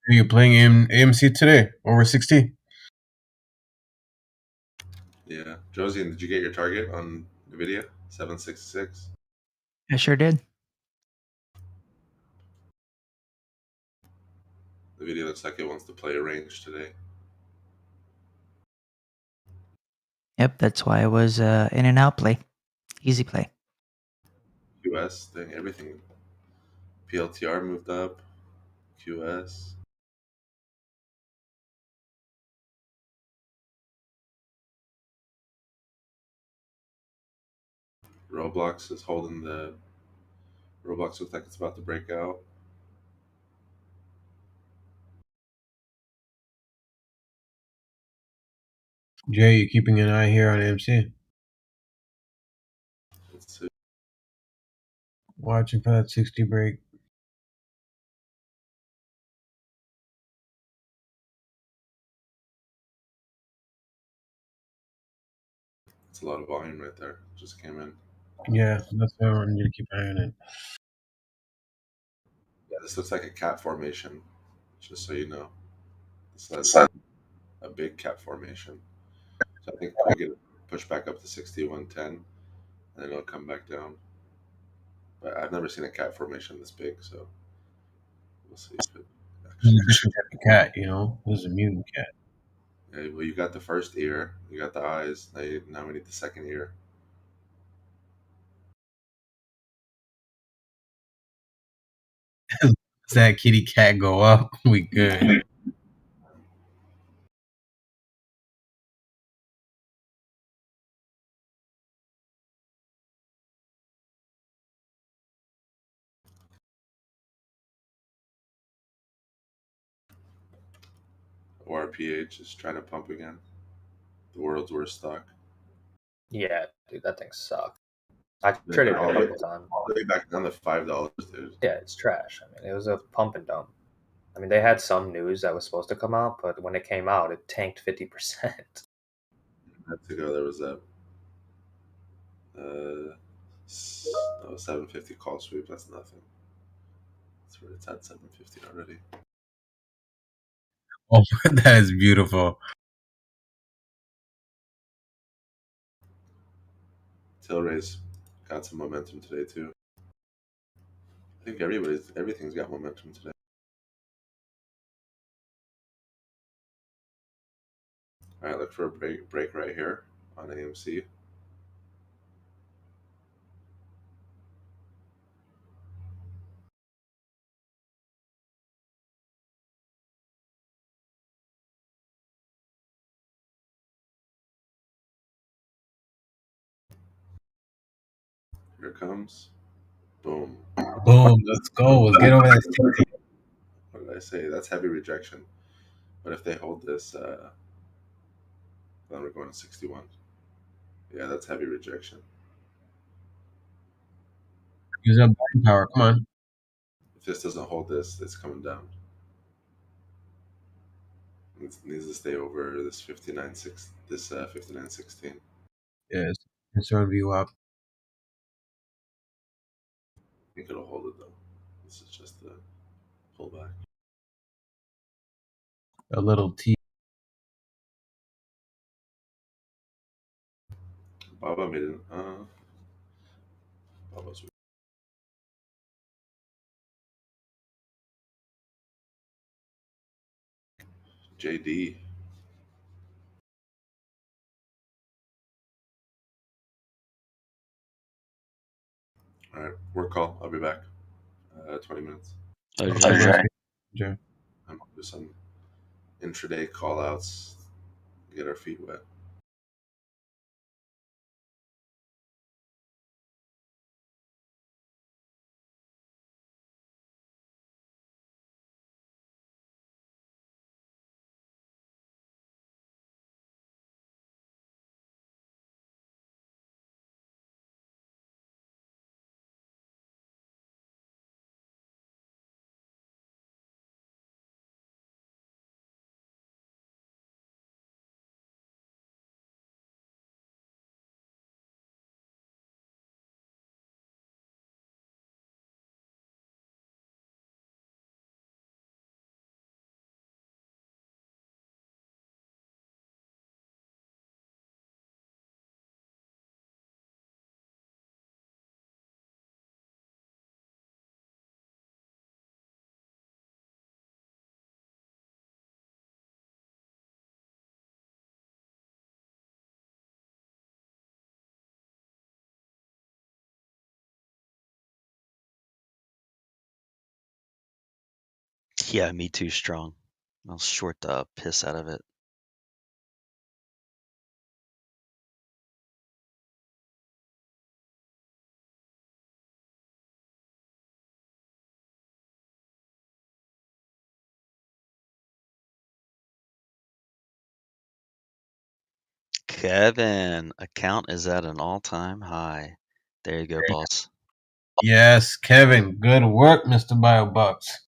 Are you playing AMC today? Over 60? Yeah. Josie, did you get your target on NVIDIA? 766? I sure did. The video looks like it wants to play a range today. Yep, that's why it was in and out play. Easy play. QS thing, everything. PLTR moved up. QS. Roblox is holding the. Roblox looks like it's about to break out. Jay, you keeping an eye here on AMC? Let's see. Watching for that 60 break. It's a lot of volume right there. Just came in. Yeah, that's why I wanted you to keep an eye on it. Yeah, this looks like a cat formation. Just so you know. This is a big cat formation. So I think we'll get pushed back up to 6110, and then it'll come back down. But I've never seen a cat formation this big, so we'll see if it This is actually. a different type of cat, you know? This is a mutant cat. Yeah, well, you got the first ear, you got the eyes. Now we need the second ear. Does that kitty cat go up? We good. ORPH is trying to pump again. The world's worst stock. Yeah, dude, that thing sucks. I traded it a couple times. All the way back down to $5, dude. Yeah, it's trash. I mean, it was a pump and dump. I mean, they had some news that was supposed to come out, but when it came out, it tanked 50%. minutes ago there was a 750 call sweep. That's nothing. That's where it's at 750 already. Oh, that is beautiful. Tilray's got some momentum today too. I think everything's got momentum today. All right, look for a break right here on AMC. Here it comes. Boom. Boom. Let's go. Let's get over that 60. What did I say? That's heavy rejection. But if they hold this, then we're going to 61. Yeah, that's heavy rejection. Use up buying power. Come on. If this doesn't hold this, it's coming down. It needs to stay over this 59.16. Yes. Concern view up. I think it'll hold it though. This is just a pullback. A little T. Baba made it. Baba's JD. All right, work call. I'll be back. 20 minutes. Okay. I'm gonna do some intraday call outs. Get our feet wet. Yeah, me too strong. I'll short the piss out of it. Kevin, account is at an all-time high. There you go, boss. Yes, Kevin. Good work, Mr. BioBucks.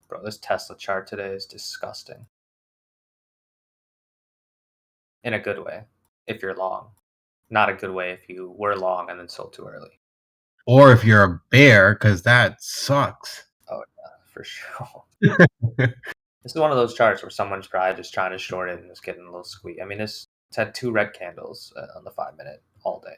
Bro, this Tesla chart today is disgusting. In a good way, if you're long. Not a good way if you were long and then sold too early. Or if you're a bear, because that sucks. Oh, yeah, for sure. This is one of those charts where someone's probably just trying to short it and is getting a little squeak. I mean, it's had 2 red candles on the 5-minute all day.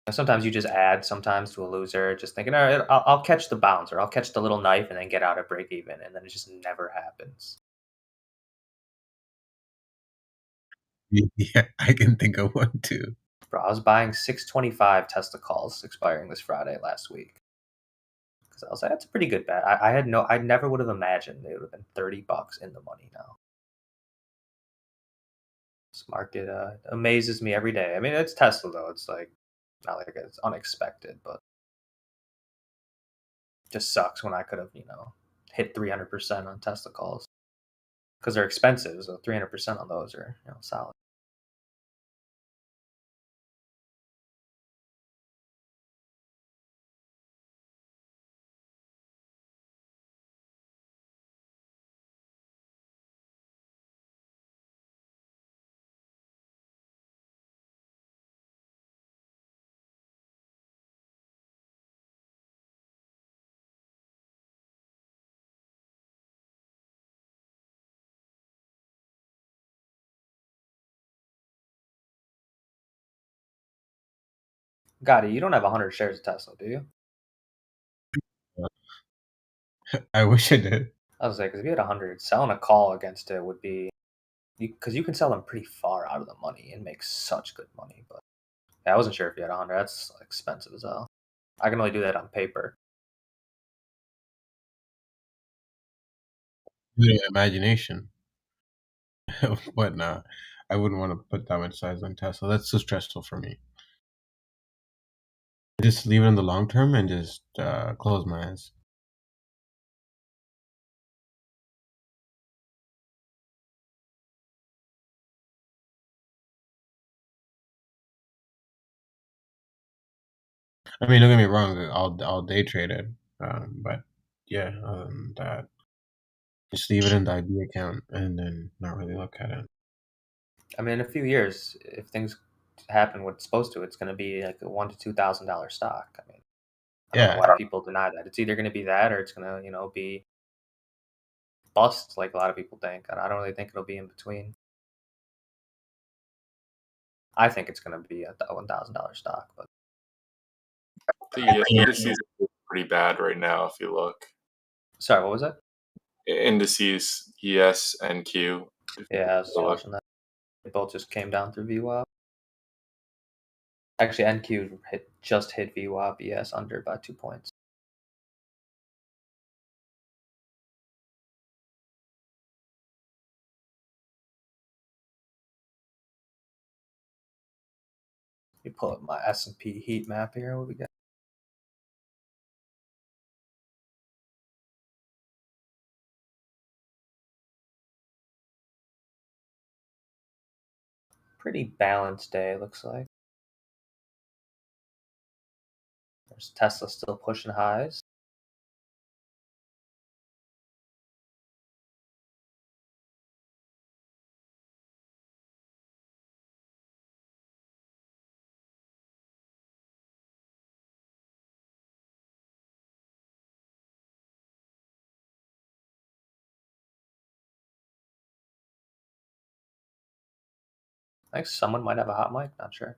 And sometimes you just add sometimes to a loser, just thinking, all right, I'll catch the bounce or I'll catch the little knife and then get out at break even. And then it just never happens. Yeah, I can think of one too. Bro, I was buying 625 Tesla calls expiring this Friday last week. Because I was like, that's a pretty good bet. I never would have imagined they would have been $30 in the money now. This market amazes me every day. I mean, it's Tesla though. It's like not like it's unexpected, but just sucks when I could have, hit 300% on Tesla calls because they're expensive. So 300% on those are, solid. Gotti, you don't have 100 shares of Tesla, do you? I wish I did. I was like, because if you had 100, selling a call against it would be, because you can sell them pretty far out of the money and make such good money. But yeah, I wasn't sure if you had 100. That's expensive as hell. I can only do that on paper. Imagination. But nah, I wouldn't want to put that much size on Tesla. That's too stressful for me. Just leave it in the long term and just close my eyes. I mean, don't get me wrong. I'll day trade it, but yeah, other than that, just leave it in the ID account and then not really look at it. I mean, in a few years, if things happen what's supposed to, it's going to be like a $1,000 to $2,000 stock. I mean, I don't know Yeah, why people deny that. It's either going to be that or it's going to, be bust like a lot of people think. And I don't really think it'll be in between. I think it's going to be a $1,000 stock, but The indices are pretty bad right now. If you look, sorry, what was that? indices ES and Q. Yeah, I was watching that. They both just came down through VWAP. Actually, NQ just hit VWAP ES under by 2 points. Let me pull up my S&P heat map here. What we got? Pretty balanced day, it looks like. There's Tesla still pushing highs. I think someone might have a hot mic, not sure.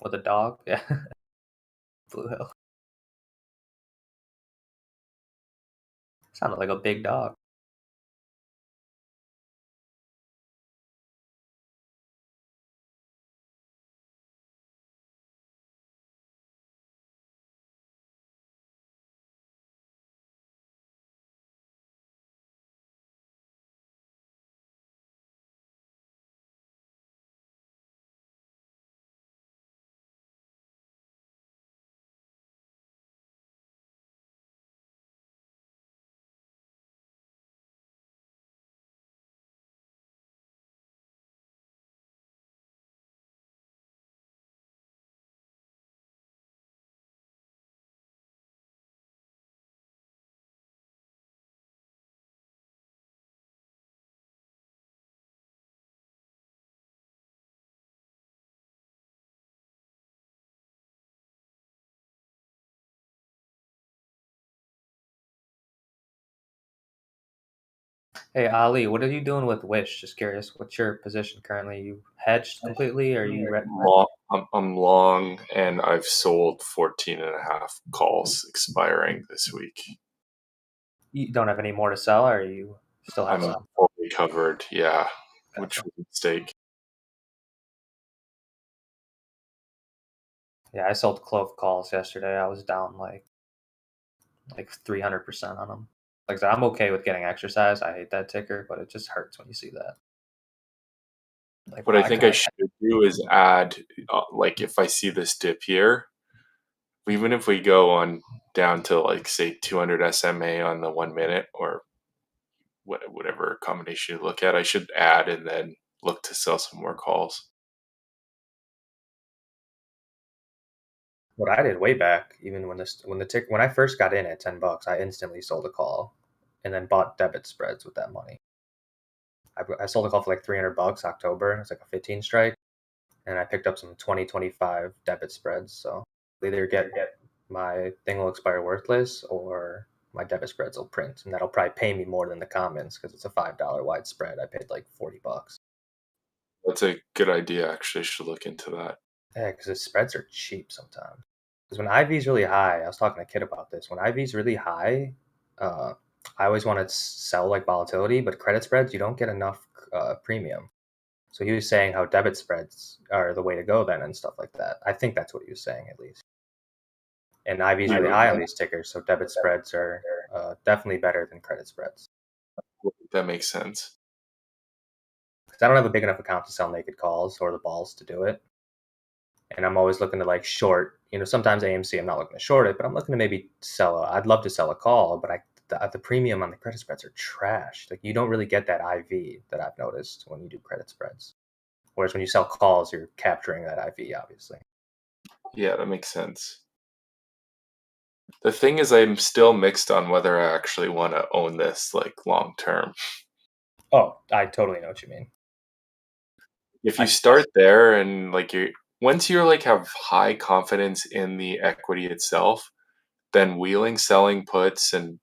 With a dog, yeah. Blue Hill. Sounded like a big dog. Hey Ali, what are you doing with Wish? Just curious. What's your position currently? You hedged completely, or you I'm long, and I've sold 14.5 calls expiring this week. You don't have any more to sell, or you still have I'm some? fully covered, yeah, which Gotcha. was a mistake. Yeah, I sold Clove calls yesterday. I was down like 300% on them. Like I said, I'm okay with getting exercise. I hate that ticker, but it just hurts when you see that. Like, What I why think can I should do is add, like, if I see this dip here, even if we go on down to like say 200 SMA on the 1 minute or whatever combination you look at, I should add and then look to sell some more calls. What I did way back, even when I first got in at $10, I instantly sold a call, and then bought debit spreads with that money. I sold a call for like $300 October. It's like a 15 strike, and I picked up some 2025 debit spreads. So either get my thing will expire worthless, or my debit spreads will print, and that'll probably pay me more than the commons because it's a $5 wide spread. I paid like $40. That's a good idea. Actually, I should look into that. Yeah, because the spreads are cheap sometimes. Because when IV is really high, I was talking to Kid about this. When IV is really high, I always want to sell like volatility, but credit spreads, you don't get enough premium. So he was saying how debit spreads are the way to go then and stuff like that. I think that's what he was saying at least. And IV is really high on these tickers, so debit spreads are definitely better than credit spreads. That makes sense. Because I don't have a big enough account to sell naked calls or the balls to do it. And I'm always looking to like short, sometimes AMC, I'm not looking to short it, but I'm looking to maybe I'd love to sell a call, but the premium on the credit spreads are trash. Like you don't really get that IV that I've noticed when you do credit spreads. Whereas when you sell calls, you're capturing that IV, obviously. Yeah, that makes sense. The thing is, I'm still mixed on whether I actually want to own this like long term. Oh, I totally know what you mean. If you start there and like once you're like have high confidence in the equity itself, then wheeling, selling puts and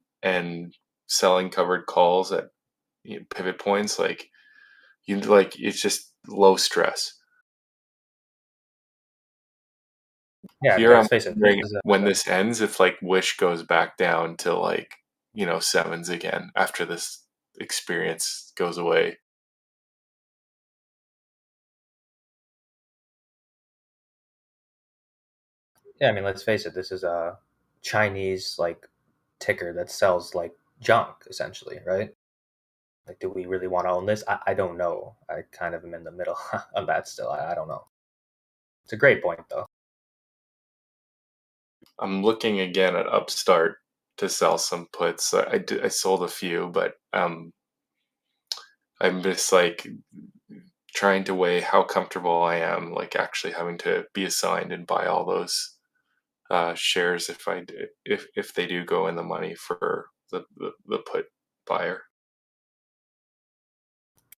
selling covered calls at pivot points, like it's just low stress. Yeah, Here I'm let's face it. wondering when this ends, if like Wish goes back down to like sevens again after this experience goes away. Yeah, I mean, let's face it. This is a Chinese like ticker that sells like junk, essentially, right? Like, do we really want to own this? I don't know. I kind of am in the middle on that still. I don't know. It's a great point, though. I'm looking again at Upstart to sell some puts. I sold a few, but I'm just like trying to weigh how comfortable I am, like actually having to be assigned and buy all those shares if they do go in the money for the put buyer.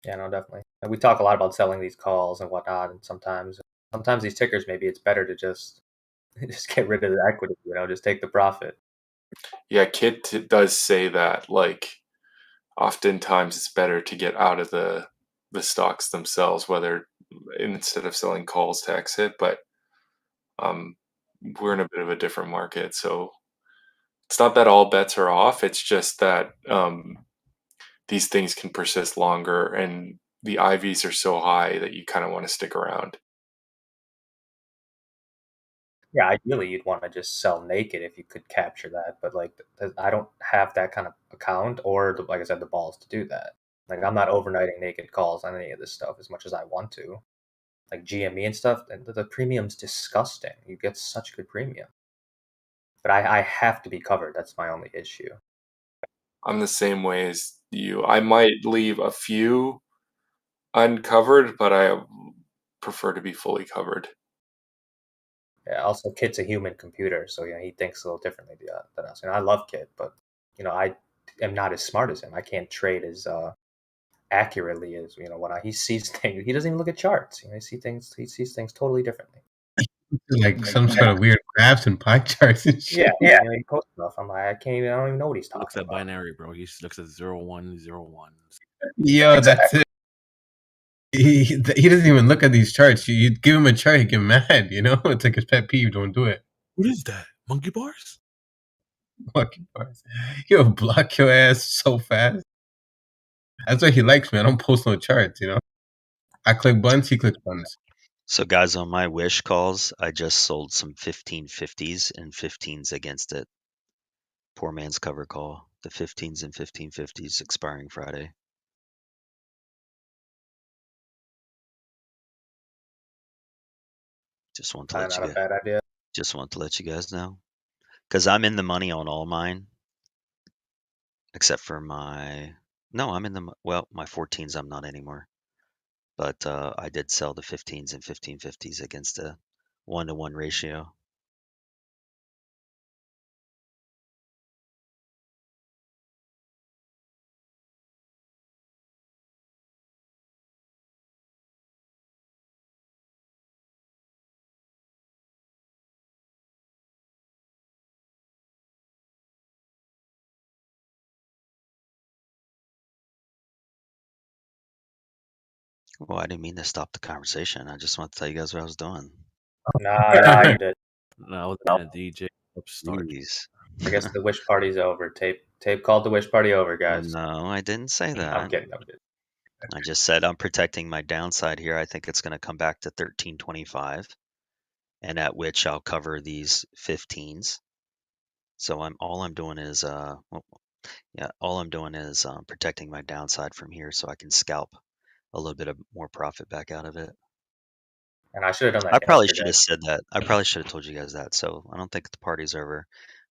Yeah, no, definitely. And we talk a lot about selling these calls and whatnot, and sometimes these tickers, maybe it's better to just get rid of the equity. Just take the profit. Yeah, Kit does say that like oftentimes it's better to get out of the stocks themselves, whether instead of selling calls to exit, but we're in a bit of a different market, so it's not that all bets are off. It's just that these things can persist longer, and the IVs are so high that you kind of want to stick around. Yeah, ideally you'd want to just sell naked if you could capture that, but like I don't have that kind of account or like I said, the balls to do that. Like I'm not overnighting naked calls on any of this stuff as much as I want to. Like GME and stuff, and the premium's disgusting. You get such good premium. But I have to be covered. That's my only issue. I'm the same way as you. I might leave a few uncovered, but I prefer to be fully covered. Yeah, also Kit's a human computer, so he thinks a little differently than us. And I love Kit, but I am not as smart as him. I can't trade as accurately as when he sees things. He doesn't even look at charts. He sees things totally differently. Like some sort of weird graphs and pie charts and shit. Yeah. He posts stuff. I'm like, I don't even know what he's talking Looks at about. binary, bro. He looks at 0-1-0-1. Yo, that's it. He doesn't even look at these charts. You give him a chart, he get mad. It's like his pet peeve. Don't do it. What is that? Monkey bars? Monkey bars. He'll block your ass so fast. That's what he likes, man. I don't post no charts. I click buttons, he clicks buttons. So, guys, on my Wish calls, I just sold some 1550s and 15s against it. Poor man's cover call. The 15s and 1550s expiring Friday. Just want to let you Not a bad idea. Just want to let you guys know, because I'm in the money on all mine, except for my 14s. I'm not anymore, but I did sell the 15s and 1550s against a 1-to-1 ratio. Well, I didn't mean to stop the conversation. I just want to tell you guys what I was doing. Nah, you did. No, I was in a DJ upstart. Jeez. I guess the wish party's over. Tape called the wish party over, guys. No, I didn't say I'm that. kidding. I'm kidding. I just said I'm protecting my downside here. I think it's going to come back to 13.25, and at which I'll cover these 15s. So all I'm doing is protecting my downside from here, so I can scalp a little bit of more profit back out of it. And I should have done I that probably should yesterday. have said that. I probably should have told you guys that. So I don't think the party's over.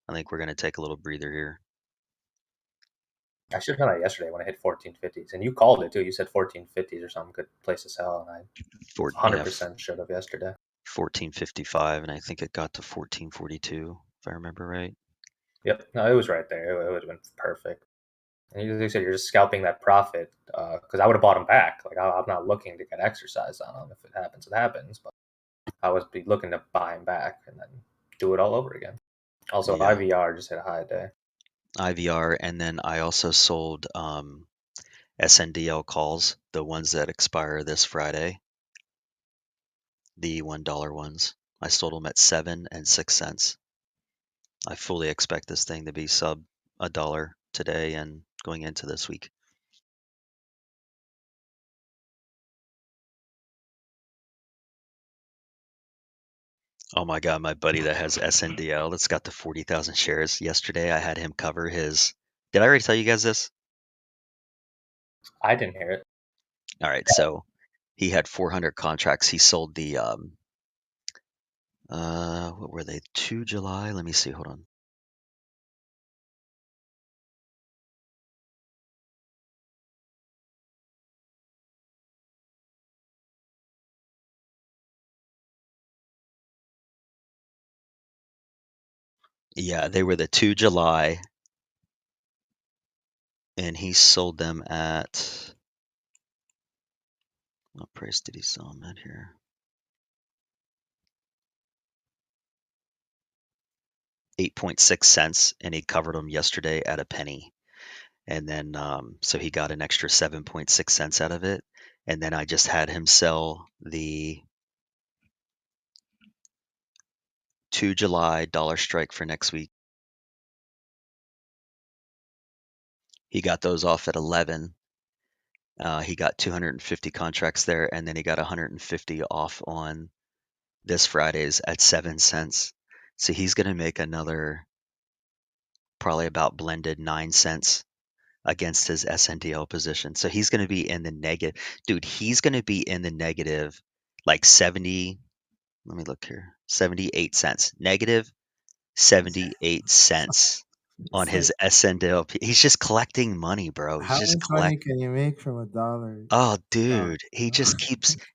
I think we're going to take a little breather here. I should have done that yesterday when I hit 1450s, and you called it too. You said 1450s or something, good place to sell, and I 100% should have yesterday. 1455, and I think it got to 1442, if I remember right. Yep, no, it was right there. It would have been perfect. And you said you're just scalping that profit because I would have bought them back. Like I'm not looking to get exercise on them. If it happens, it happens. But I was be looking to buy them back and then do it all over again. Also, Yeah. IVR just hit a high day. IVR, and then I also sold SNDL calls, the ones that expire this Friday, the $1 ones. I sold them at 7 and 6 cents. I fully expect this thing to be sub $1 today and going into this week. Oh my God, my buddy that has SNDL that's got the 40,000 shares. Yesterday I had him cover his. Did I already tell you guys this? I didn't hear it. All right, so he had 400 contracts. He sold the what were they? 2 July? Let me see. Hold on. Yeah, they were the 2 July, and he sold them at what price did he sell them at here? $0.086, and he covered them yesterday at a penny. And then so he got an extra 7.6 cents out of it. And then I just had him sell the 2 July dollar strike for next week. He got those off at 11. He got 250 contracts there, and then he got 150 off on this Friday's at 7 cents. So he's going to make another probably about blended 9 cents against his SNDL position. So he's going to be in the negative. Dude, he's going to be in the negative like 70. Let me look here. 78 cents. Negative 78 cents on his SNDL. He's just collecting money, bro. He's How just much money can you make from $1? Oh, dude, he just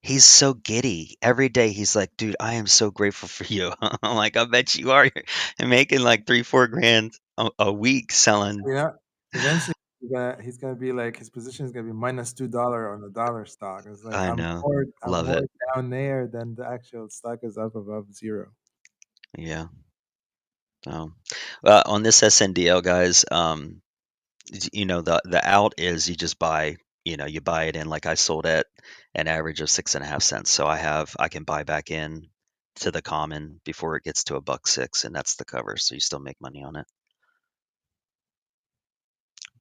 he's so giddy. Every day he's like, dude, I am so grateful for you. I'm like, I bet you are. You're making like 3-4 grand a week selling. Yeah, eventually he's gonna be like his position is gonna be minus $2 on the dollar stock. It's like I I'm know. more Love it. down there than the actual stock is up above zero. Yeah. On this SNDL, guys, you know, the out is you just buy, you buy it in, like I sold at an average of 6.5 cents. So I can buy back in to the common before it gets to $1.06, and that's the cover. So you still make money on it.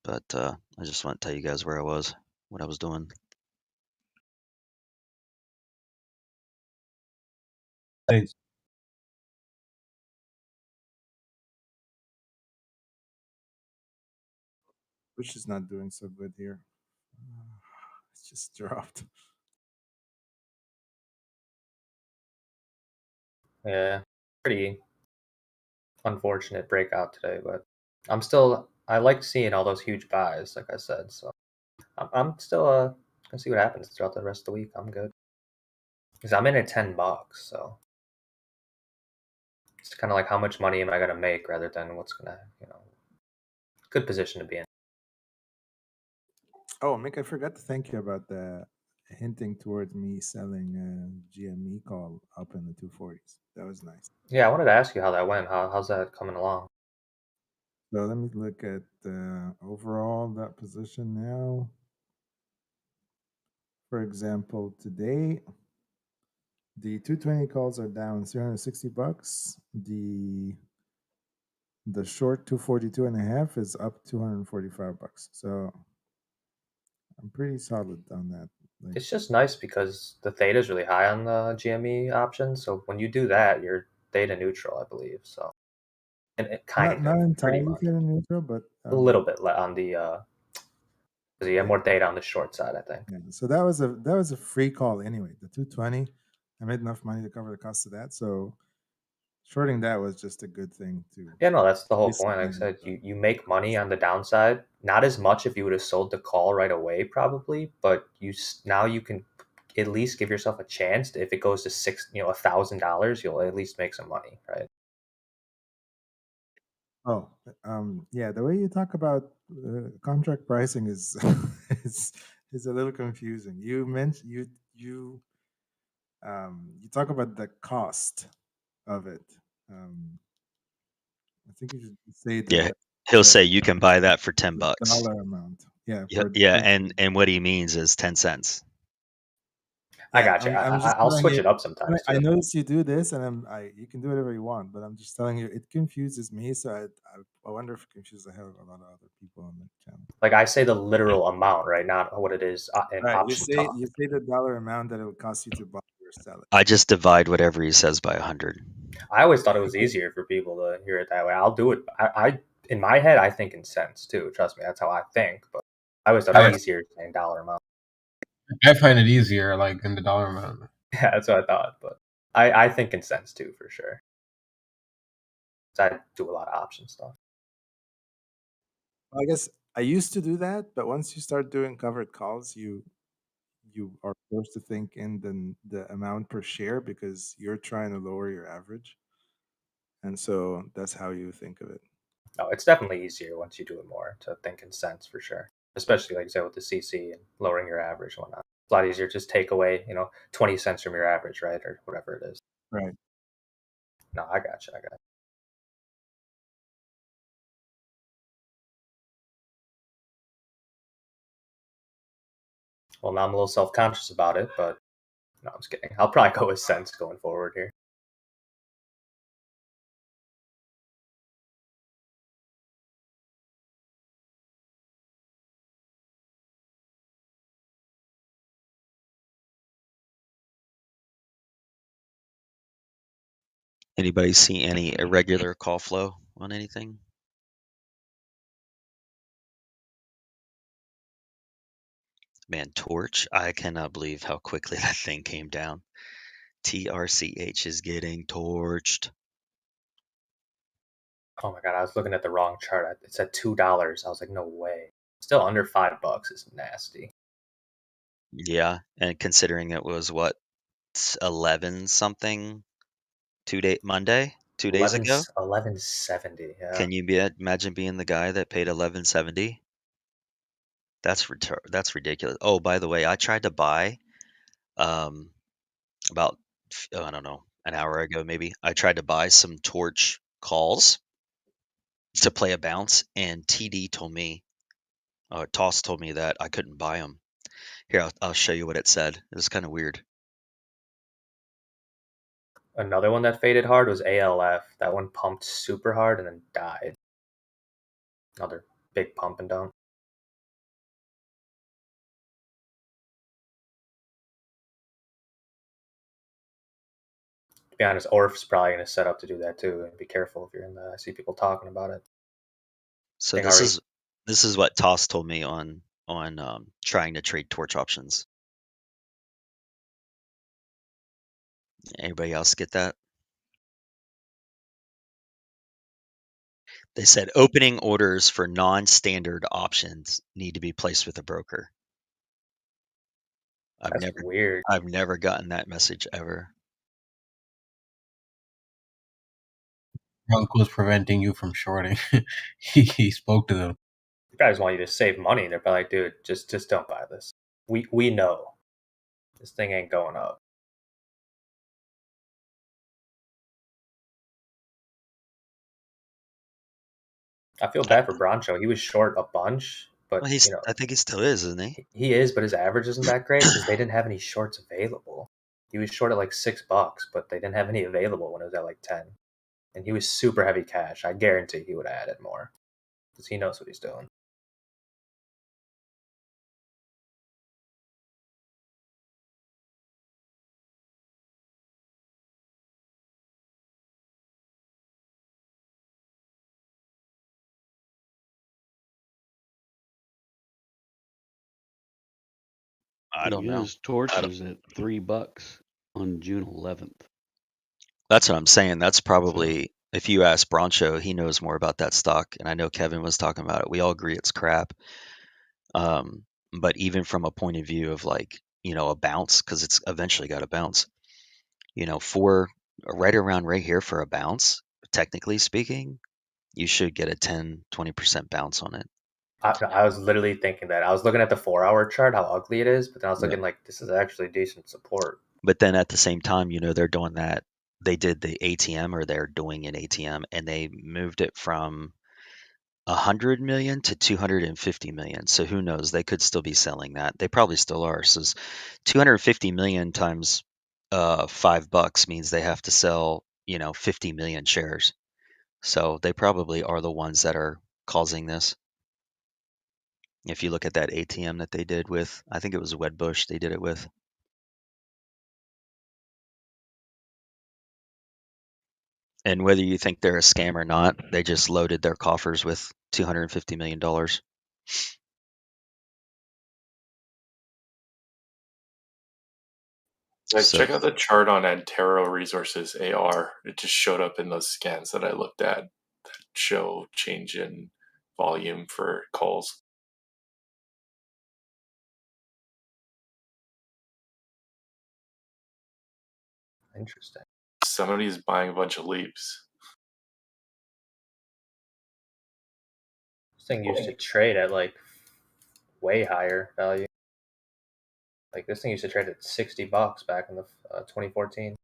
But I just want to tell you guys where I was, what I was doing. Thanks. Which is not doing so good here. It's just dropped. Yeah, pretty unfortunate breakout today, but I like seeing all those huge buys, like I said. So I'm still gonna see what happens throughout the rest of the week. I'm good because I'm in at $10, so it's kind of like how much money am I gonna make rather than what's gonna, good position to be in. Oh, Mick, I forgot to thank you about the hinting towards me selling GME call up in the 240s. That was nice. Yeah, I wanted to ask you how that went. How's that coming along? So let me look at overall that position now. For example, today The 220 calls are down $360. The short 242.5 is up $245. So I'm pretty solid on that. Like, It's just nice because the theta is really high on the GME option. So when you do that, you're theta neutral, I believe. So, and it kind not of pretty entirely much theta neutral, but a little bit on the because you have more data on the short side, I think. yeah. So that was a free call anyway. The 220, I made enough money to cover the cost of that. So shorting that was just a good thing too. Yeah, no, that's the whole point. Like I said, you make money on the downside. Not as much if you would have sold the call right away, probably, but now you can at least give yourself a chance. If it goes to $1,000, you'll at least make some money, right? Oh, yeah. The way you talk about contract pricing is is a little confusing. You mentioned you talk about the cost of it. I think you should say Yeah, the he'll say you can buy that for $10. dollar amount. Yeah. Yeah, and what he means is 10 cents. I got you. I'll switch it up sometimes I too. noticed you do this, and you can do whatever you want, but I'm just telling you, it confuses me. So I wonder if it confuses the hell of a lot of other people on the channel. Like I say the literal amount, right? Not what it is in Right. option cost. You say the dollar amount that it will cost you to buy or sell it. I just divide whatever he says by 100. I always thought it was easier for people to hear it that way. I'll do it. I in my head, I think in cents too. Trust me, that's how I think. But I always thought it was easier saying dollar amount. I find it easier, like in the dollar amount. Yeah, that's what I thought. But I think in cents too, for sure. So I do a lot of option stuff. I guess I used to do that, but once you start doing covered calls, you are forced to think in the amount per share because you're trying to lower your average, and so that's how you think of it. No, it's definitely easier once you do it more to think in cents for sure. Especially like I said with the CC and lowering your average and whatnot. It's a lot easier to just take away 20 cents from your average, right, or whatever it is. Right. No, I got you. Well, now I'm a little self-conscious about it, but no, I'm just kidding. I'll probably go with cents going forward here. Anybody see any irregular call flow on anything? Man, Torch, I cannot believe how quickly that thing came down. TRCH is getting torched. Oh my god, I was looking at the wrong chart. It said $2. I was like, no way. Still under $5 is nasty. Yeah, and considering it was what 11 something Monday, 2 days ago. 11.70. Yeah. Can you imagine being the guy that paid 11.70? That's ridiculous. Oh, by the way, I tried to buy about I don't know, an hour ago maybe. I tried to buy some Torch calls to play a bounce, and TD told me, Toss told me that I couldn't buy them. Here, I'll show you what it said. It was kind of weird. Another one that faded hard was ALF. That one pumped super hard and then died. Another big pump and dump. To be honest, Orf's probably going to set up to do that too. And be careful if you're in the. I see people talking about it. So this is what Toss told me on trying to trade Torch options. Anybody else get that? They said opening orders for non-standard options need to be placed with a broker. That's weird. I've never gotten that message ever. Drunk was preventing you from shorting. he spoke to them. You guys want you to save money. They're probably like, dude, just don't buy this. We know this thing ain't going up. I feel bad for Broncho. He was short a bunch, but Well, I think he still is, isn't he? He is, but his average isn't that great because they didn't have any shorts available. He was short at like $6, but they didn't have any available when it was at like 10. And he was super heavy cash. I guarantee he would have added more because he knows what he's doing. I don't know. His torch was at $3 on June 11th. That's what I'm saying. That's probably, if you ask Broncho, he knows more about that stock. And I know Kevin was talking about it. We all agree it's crap. But even from a point of view of like, a bounce, because it's eventually got to bounce, for right around right here for a bounce, technically speaking, you should get a 10, 20% bounce on it. I was literally thinking that. I was looking at the 4-hour chart, how ugly it is, but then I was looking like, this is actually decent support. But then at the same time, they're doing that. They did the ATM, or they're doing an ATM, and they moved it from 100 million to 250 million. So who knows? They could still be selling that. They probably still are. So 250 million times $5 means they have to sell, 50 million shares. So they probably are the ones that are causing this. If you look at that ATM that they did with, I think it was Wedbush they did it with. And whether you think they're a scam or not, they just loaded their coffers with $250 million. Guys, check out the chart on Antero Resources AR. It just showed up in those scans that I looked at that show change in volume for calls. Interesting. Somebody's buying a bunch of leaps. This thing used to trade at like way higher value. Like this thing used to trade at $60 back in the 2014.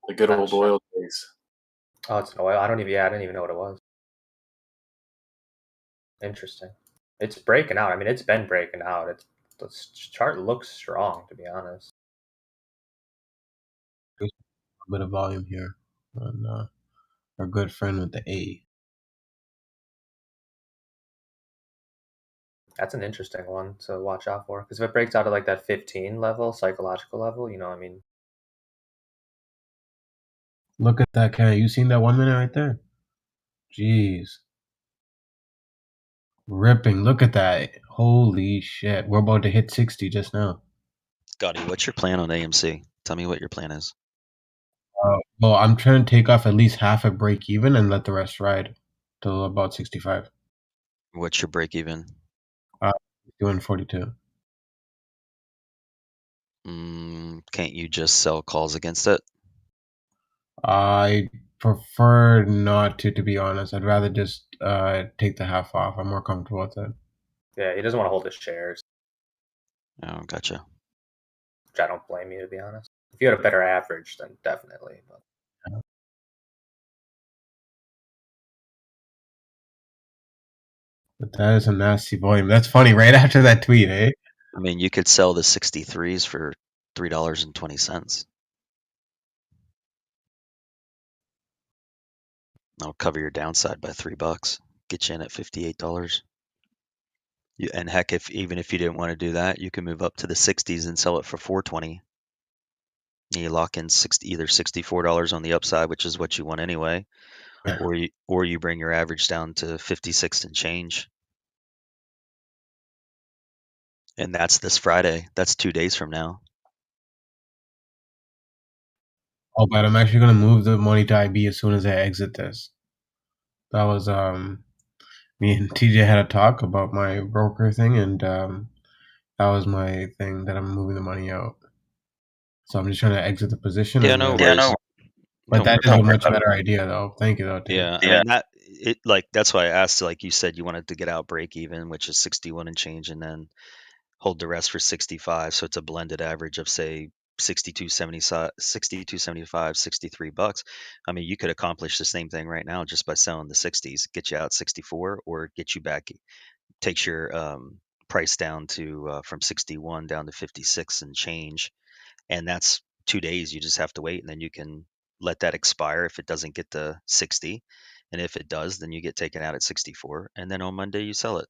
The good old oil days. Oh, it's an oil. I didn't even know what it was. Interesting. It's breaking out. I mean, it's been breaking out. The chart looks strong, to be honest. There's a bit of volume here on our good friend with the A. That's an interesting one to watch out for, because if it breaks out at like that 15 level, psychological level, I mean. Look at that, Ken. You seen that 1 minute right there? Jeez. Ripping. Look at that. Holy shit. We're about to hit 60 just now. Gotti, what's your plan on AMC? Tell me what your plan is. Well, I'm trying to take off at least half a break even and let the rest ride till about 65. What's your break even? Doing 42. Can't you just sell calls against it? I prefer not to be honest. I'd rather just take the half off. I'm more comfortable with it. Yeah, he doesn't want to hold his shares. Oh, gotcha. Which I don't blame you, to be honest. If you had a better average, then definitely. But that is a nasty volume. That's funny. Right after that tweet, eh? I mean, you could sell the 63s for $3.20. I'll cover your downside by $3. Get you in at $58. And heck, even if you didn't want to do that, you can move up to the 60s and sell it for $4.20. You lock in either $64 on the upside, which is what you want anyway, or you bring your average down to 56 and change. And that's this Friday. That's 2 days from now. Oh, but I'm actually gonna move the money to IB as soon as I exit this. That was me and TJ had a talk about my broker thing, and that was my thing that I'm moving the money out. So I'm just trying to exit the position. Yeah, no worries. But that is a much better idea, though. Thank you, though. Tim. Yeah, I mean that's why I asked. Like you said, you wanted to get out break even, which is 61 and change, and then hold the rest for 65. So it's a blended average of say 62.75, $63. I mean, you could accomplish the same thing right now just by selling the 60s, get you out 64, or get you back, takes your price down to from 61 down to 56 and change. and that's 2 days. You just have to wait, and then you can let that expire if it doesn't get to 60, and if it does, then you get taken out at 64, and then on Monday you sell it.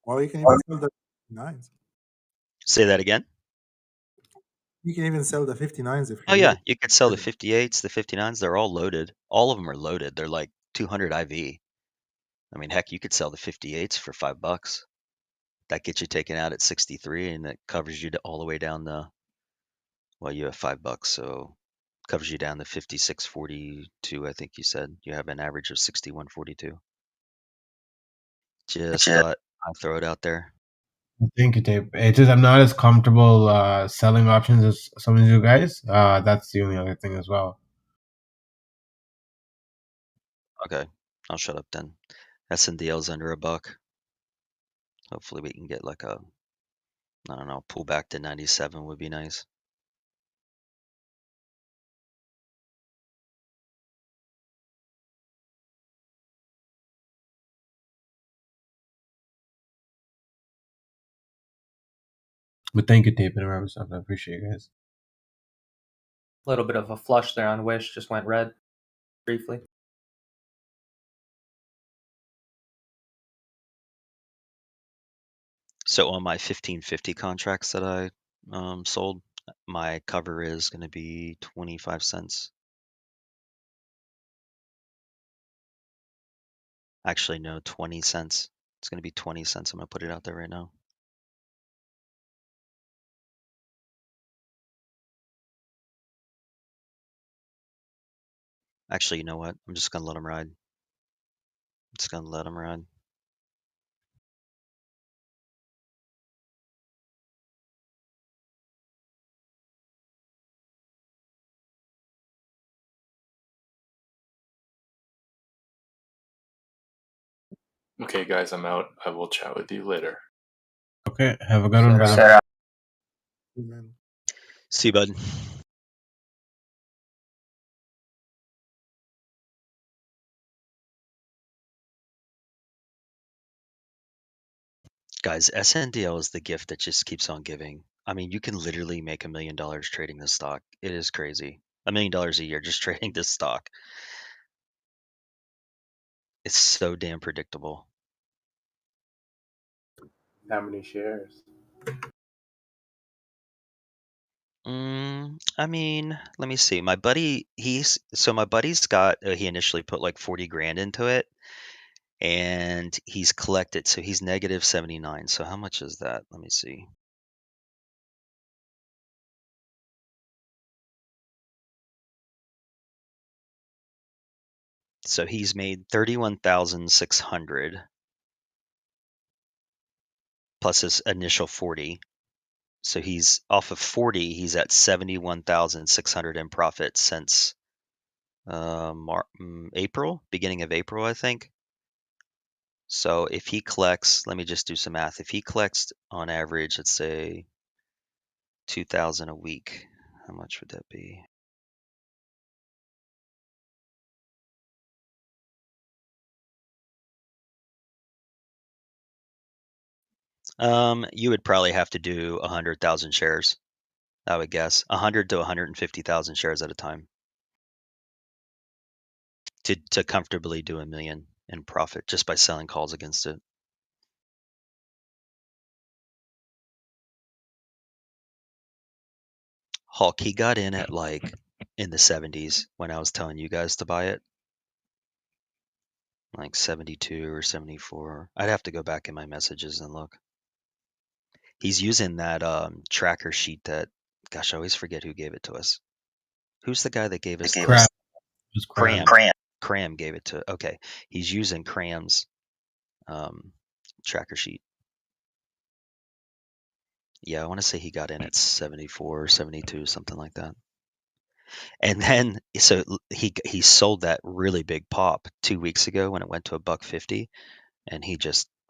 Well, you can even sell the 59s. Say that again. You can even sell the 59s if you Oh yeah, really you could sell the wanted. 58s, the 59s. They're all loaded. All of them are loaded. They're like 200 IV. I mean, heck, you could sell the 58s for $5. That gets you taken out at 63, and it covers you all the way down the. Well, you have $5, so covers you down to 56.42. I think you said you have an average of 61.42. Just thought I'd throw it out there. Thank you, Tape. It's just I'm not as comfortable selling options as some of you guys. That's the only other thing as well. Okay, I'll shut up then. SNDL's under $1. Hopefully we can get like a, I don't know, pull back to 97 would be nice. But thank you, Tape and Robert stuff. I appreciate you guys. A little bit of a flush there on Wish, just went red briefly. So on my 1550 contracts that I sold, my cover is going to be 25 cents. Actually, no, 20 cents. It's going to be 20 cents. I'm going to put it out there right now. Actually, you know what? I'm just going to let them ride. I'm just going to let them ride. Okay, guys, I'm out. I will chat with you later. Okay, have a good one, brother. Amen. See you, bud. Guys, SNDL is the gift that just keeps on giving. I mean, you can literally make $1 million trading this stock. It is crazy. $1 million a year just trading this stock. It's so damn predictable. How many shares? I mean, let me see. My buddy, my buddy's got, he initially put like 40 grand into it, and he's collected, so he's negative 79. So how much is that? Let me see. So he's made 31,600 plus his initial 40. So he's off of 40, he's at 71,600 in profit since April, beginning of April, I think. So if he collects, let me just do some math. If he collects on average, let's say 2,000 a week, how much would that be? You would probably have to do 100,000 shares, I would guess, 100 to 150,000 shares at a time to comfortably do $1 million in profit just by selling calls against it. Hulk, he got in at like in the 70s when I was telling you guys to buy it, like 72 or 74. I'd have to go back in my messages and look. He's using that tracker sheet that, gosh, I always forget who gave it to us. Who's the guy that gave us Cram. Cram. Cram gave it to. Okay, he's using Cram's tracker sheet. Yeah, I want to say he got in at 74 or 72, something like that. And then so he sold that really big pop 2 weeks ago when it went to $1.50, and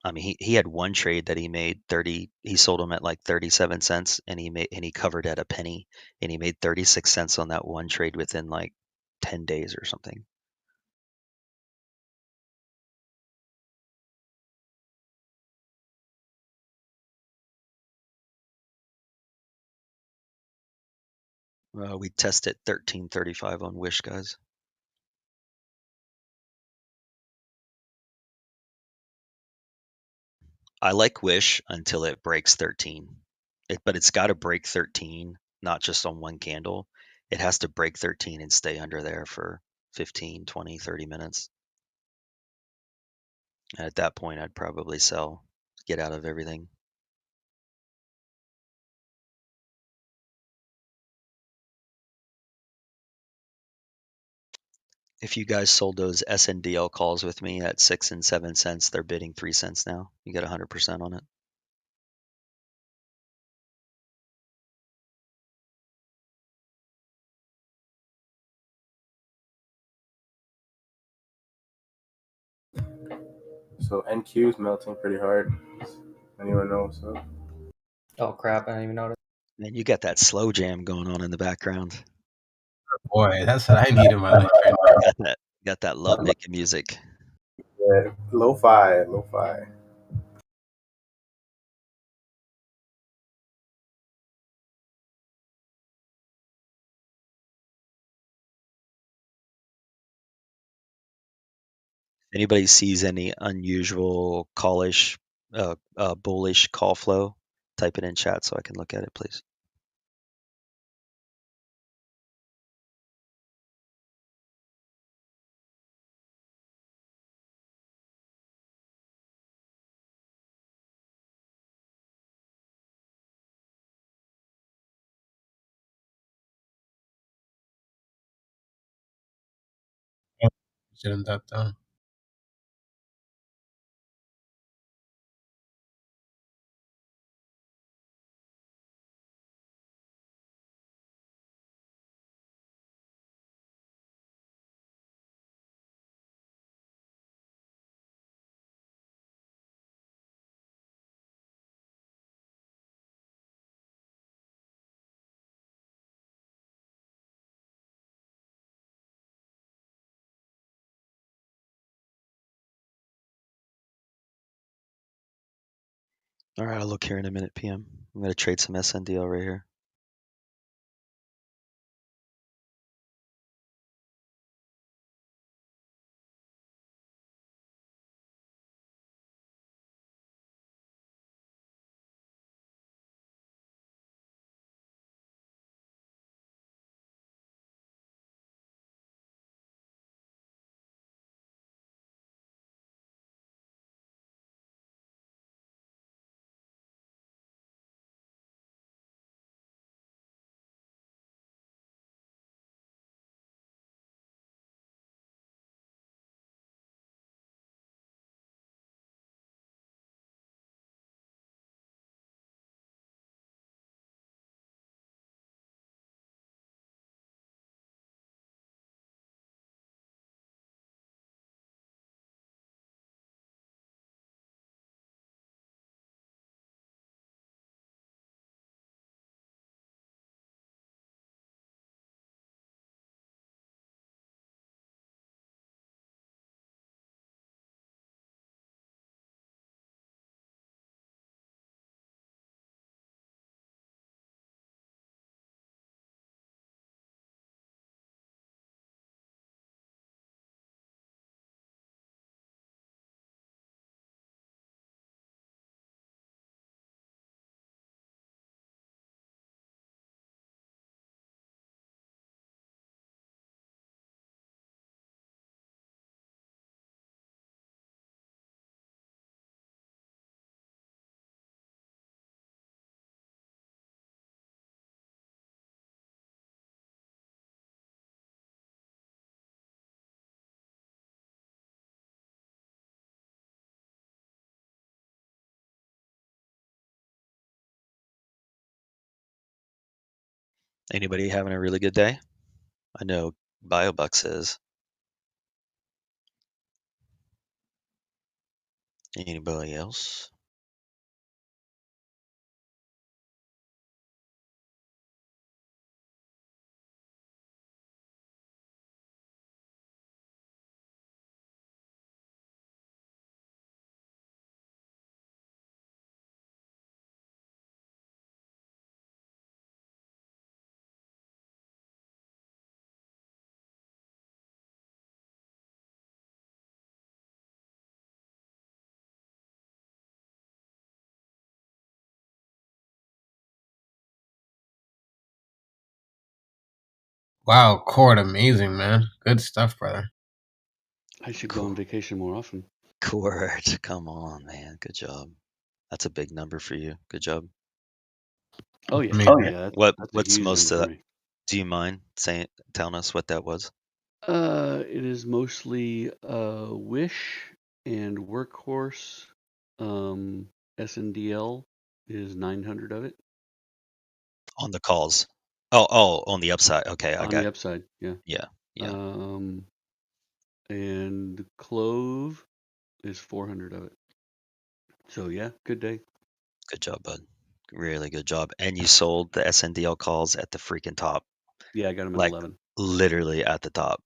I mean he had one trade that he made 30, he sold them at like 37 cents, and he covered at a penny, and he made 36 cents on that one trade within like 10 days or something. We tested 1335 on Wish, guys. I like Wish until it breaks 13. But it's got to break 13, not just on one candle. It has to break 13 and stay under there for 15, 20, 30 minutes. And at that point, I'd probably sell, get out of everything. If you guys sold those SNDL calls with me at 6 and 7 cents, they're bidding 3 cents now. You get 100% on it. So NQ is melting pretty hard. Anyone know what's up? Oh crap! I didn't even notice. Man, you got that slow jam going on in the background. Boy, that's what I need in my life right now. Got that love making music. Yeah, lo-fi, lo-fi. Anybody sees any unusual bullish call flow, type it in chat so I can look at it, please. Shouldn't that down. All right, I'll look here in a minute, PM. I'm going to trade some SNDL right here. Anybody having a really good day? I know BioBucks is. Anybody else? Wow, Cord, amazing, man. Good stuff, brother. I should go on vacation more often. Court, come on, man. Good job. That's a big number for you. Good job. Oh yeah, Amazing. yeah. What That's a what's huge most number of for that? me. Do you mind telling us what that was? It is mostly Wish and Workhorse. SNDL is 900 of it On the calls. Oh, on the upside. Okay, I on got the it. upside. Yeah. Yeah. And Clove is 400 of it. So yeah, good day. Good job, bud. Really good job. And you sold the SNDL calls at the freaking top. Yeah, I got them at Like 11. literally at the top.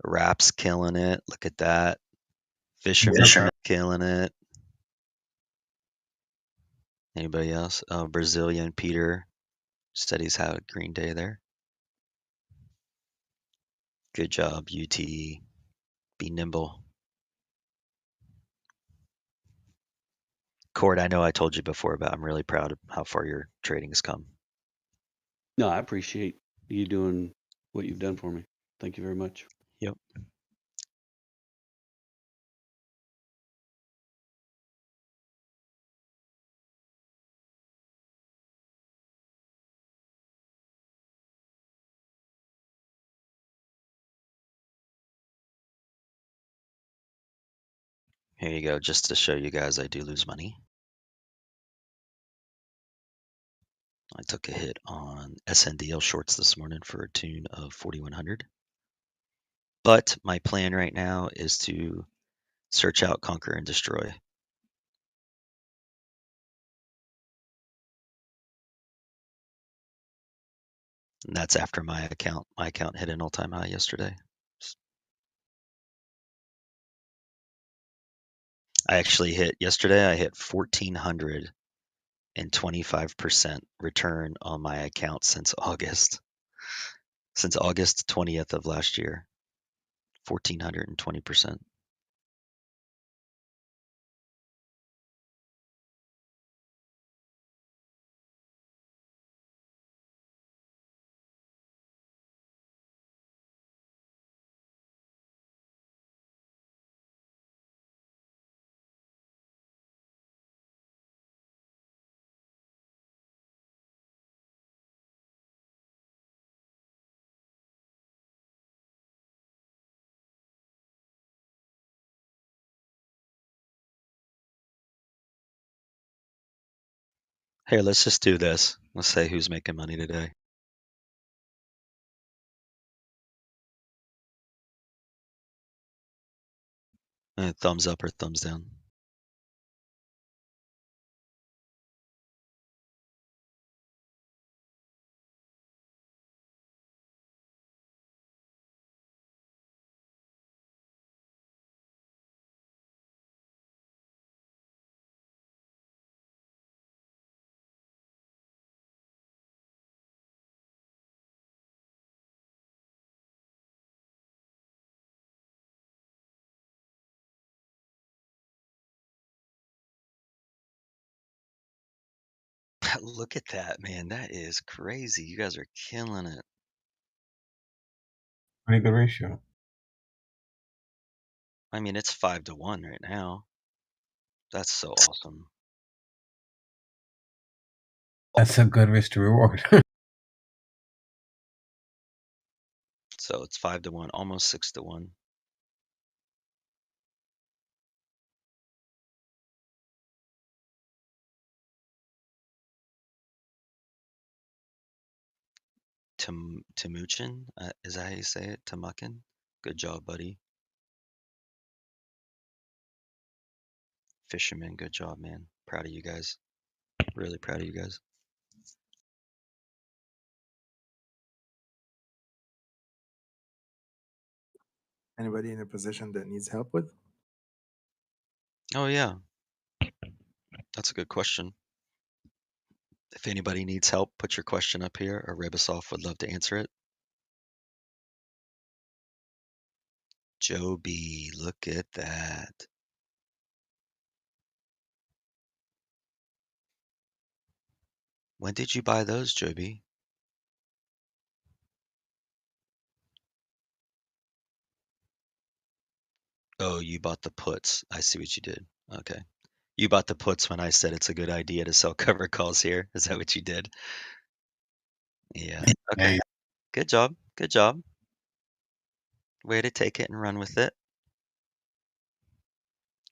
Rap's killing it. Look at that. Fisherman killing it. Anybody else? Brazilian Peter said he's had a green day there. Good job, UTE. Be nimble. Cord, I know I told you before, but I'm really proud of how far your trading has come. No, I appreciate you doing what you've done for me. Thank you very much. Yep. Here you go, just to show you guys I do lose money. I took a hit on SNDL shorts this morning for a tune of 4,100. But my plan right now is to search out, conquer, and destroy. And that's after my account. My account hit an all-time high yesterday. I actually hit yesterday. I hit 1,425% return on my account since August 20th of last year. 1,420%. Hey, let's just do this. Let's say who's making money today. Thumbs up or thumbs down. Look at that, man. That is crazy. You guys are killing it. Pretty good ratio. I mean, it's 5-1 right now. That's so awesome. That's a good risk to reward. So it's 5-1, almost 6-1. Timuchin, is that how you say it? Timuchin? Good job, buddy. Fisherman, good job, man. Proud of you guys. Really proud of you guys. Anybody in a position that needs help with? Oh, yeah. That's a good question. If anybody needs help, put your question up here, or Rebasov would love to answer it. Joby, look at that. When did you buy those, Joby? Oh, you bought the puts. I see what you did. Okay. You bought the puts when I said it's a good idea to sell cover calls here. Is that what you did? Yeah. Okay. Hey, Good job. Good job. Way to take it and run with it.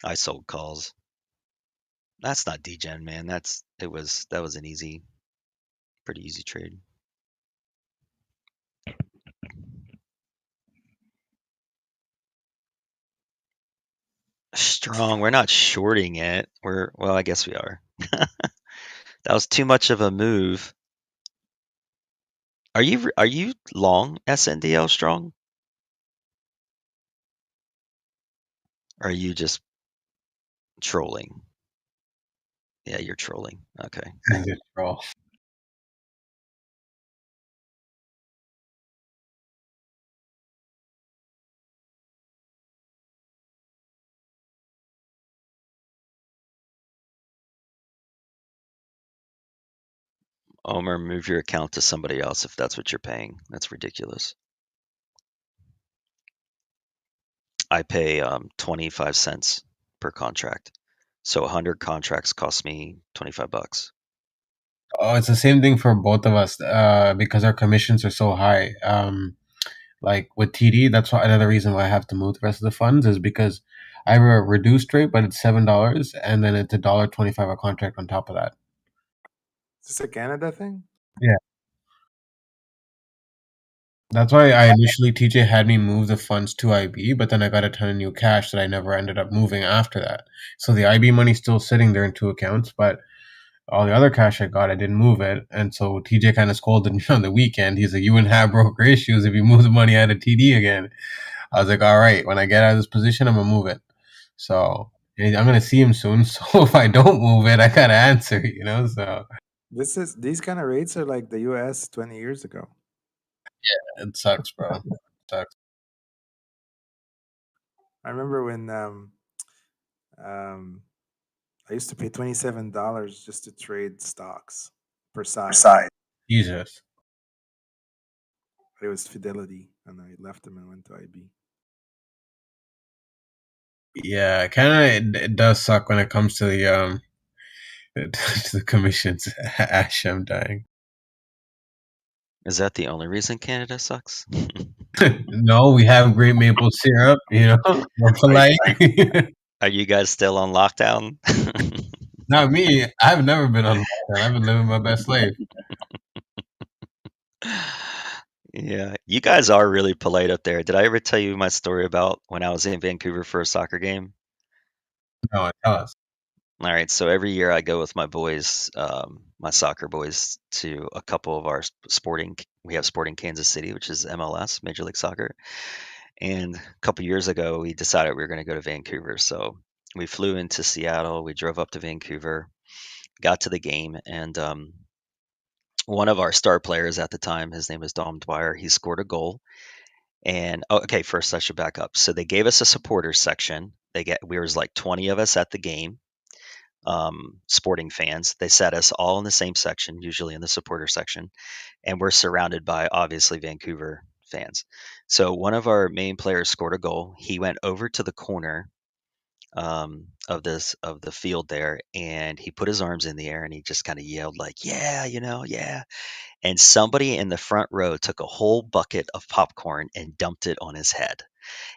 I sold calls. That's not degen, man. That was an pretty easy trade. Strong. We're not shorting it. Well, I guess we are. That was too much of a move. Are you long SNDL strong? Or are you just trolling? Yeah, you're trolling. Okay. good troll. Omer, move your account to somebody else if that's what you're paying. That's ridiculous. I pay 25 cents per contract. So 100 contracts cost me $25. Oh, it's the same thing for both of us because our commissions are so high. Like with TD, that's why another reason why I have to move the rest of the funds is because I have a reduced rate, but it's $7, and then it's $1.25 a contract on top of that. Is this a Canada thing? Yeah. That's why I initially TJ had me move the funds to IB, but then I got a ton of new cash that I never ended up moving after that. So the IB money's still sitting there in two accounts, but all the other cash I got, I didn't move it. And so TJ kind of scolded me on the weekend. He's like, you wouldn't have broker issues if you move the money out of TD again. I was like, all right, when I get out of this position, I'm going to move it. So I'm going to see him soon. So if I don't move it, I got to answer, so. These kind of rates are like the US 20 years ago. Yeah, it sucks, bro. It sucks. I remember when I used to pay $27 just to trade stocks per side. Jesus. It was Fidelity, and I left them and went to IB. Yeah, kind of it does suck when it comes to the to the commissions. Ash, I'm dying. Is that the only reason Canada sucks? No, we have great maple syrup, we're polite. Are you guys still on lockdown? Not me. I've never been on lockdown. I've been living my best life. Yeah, you guys are really polite up there. Did I ever tell you my story about when I was in Vancouver for a soccer game? No, tell us. All right, so every year I go with my boys, my soccer boys, to a couple of our sporting. We have Sporting Kansas City, which is MLS, Major League Soccer. And a couple years ago, we decided we were going to go to Vancouver. So we flew into Seattle. We drove up to Vancouver, got to the game, and one of our star players at the time, his name was Dom Dwyer, he scored a goal. And okay, first I should back up. So they gave us a supporters section. We was like 20 of us at the game, sporting fans. They sat us all in the same section, usually in the supporter section, and we're surrounded by obviously Vancouver fans. So one of our main players scored a goal. He went over to the corner of the field there, and he put his arms in the air and he just kind of yelled like, "Yeah, yeah." And somebody in the front row took a whole bucket of popcorn and dumped it on his head.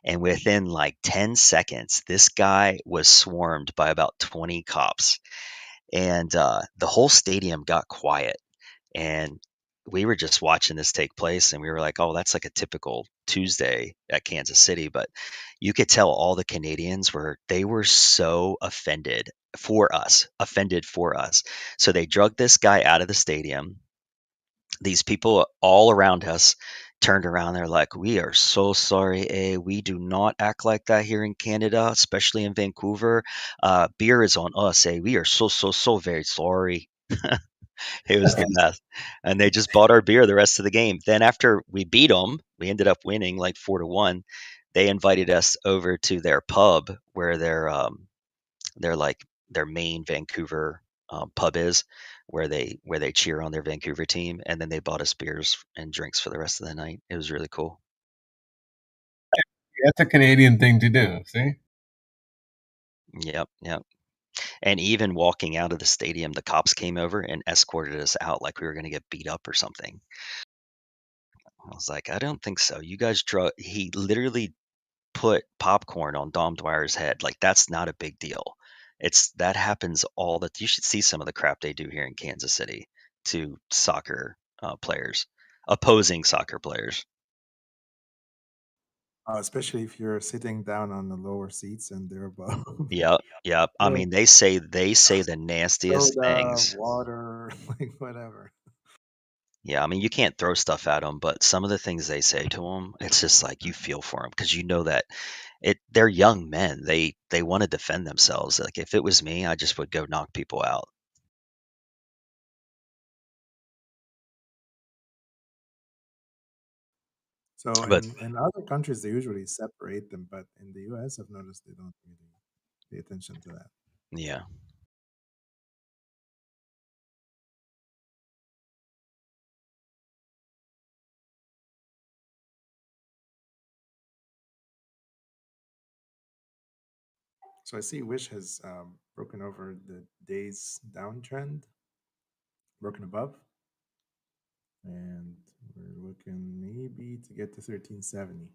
And within like 10 seconds, this guy was swarmed by about 20 cops. And the whole stadium got quiet. And we were just watching this take place, and we were like, oh, that's like a typical Tuesday at Kansas City. But you could tell all the Canadians they were so offended for us. So they drugged this guy out of the stadium. These people all around us turned around. They're like, we are so sorry. We do not act like that here in Canada, especially in Vancouver. Beer is on us. We are so very sorry. It was the best. And they just bought our beer the rest of the game. Then after we beat them, we ended up winning like 4-1. They invited us over to their pub where their main Vancouver pub is, where they cheer on their Vancouver team, and then they bought us beers and drinks for the rest of the night. It was really cool. That's a Canadian thing to do. See? Yep, yep. And even walking out of the stadium, the cops came over and escorted us out like we were going to get beat up or something. I was like, I don't think so. You guys he literally put popcorn on Dom Dwyer's head. Like, that's not a big deal. That happens all you should see some of the crap they do here in Kansas City to soccer players, opposing soccer players. Especially if you're sitting down on the lower seats and they're above. Yep, yep. I So, mean, they say the nastiest soda, things. water, like whatever. Yeah, I mean, you can't throw stuff at them, but some of the things they say to them, it's just like you feel for them because you know that they're young men. They want to defend themselves. Like if it was me, I just would go knock people out. So But in other countries, they usually separate them, but in the US, I've noticed they don't really pay attention to that. yeah, So I see Wish has broken over the days downtrend, broken above, and we're looking maybe to get to 1370.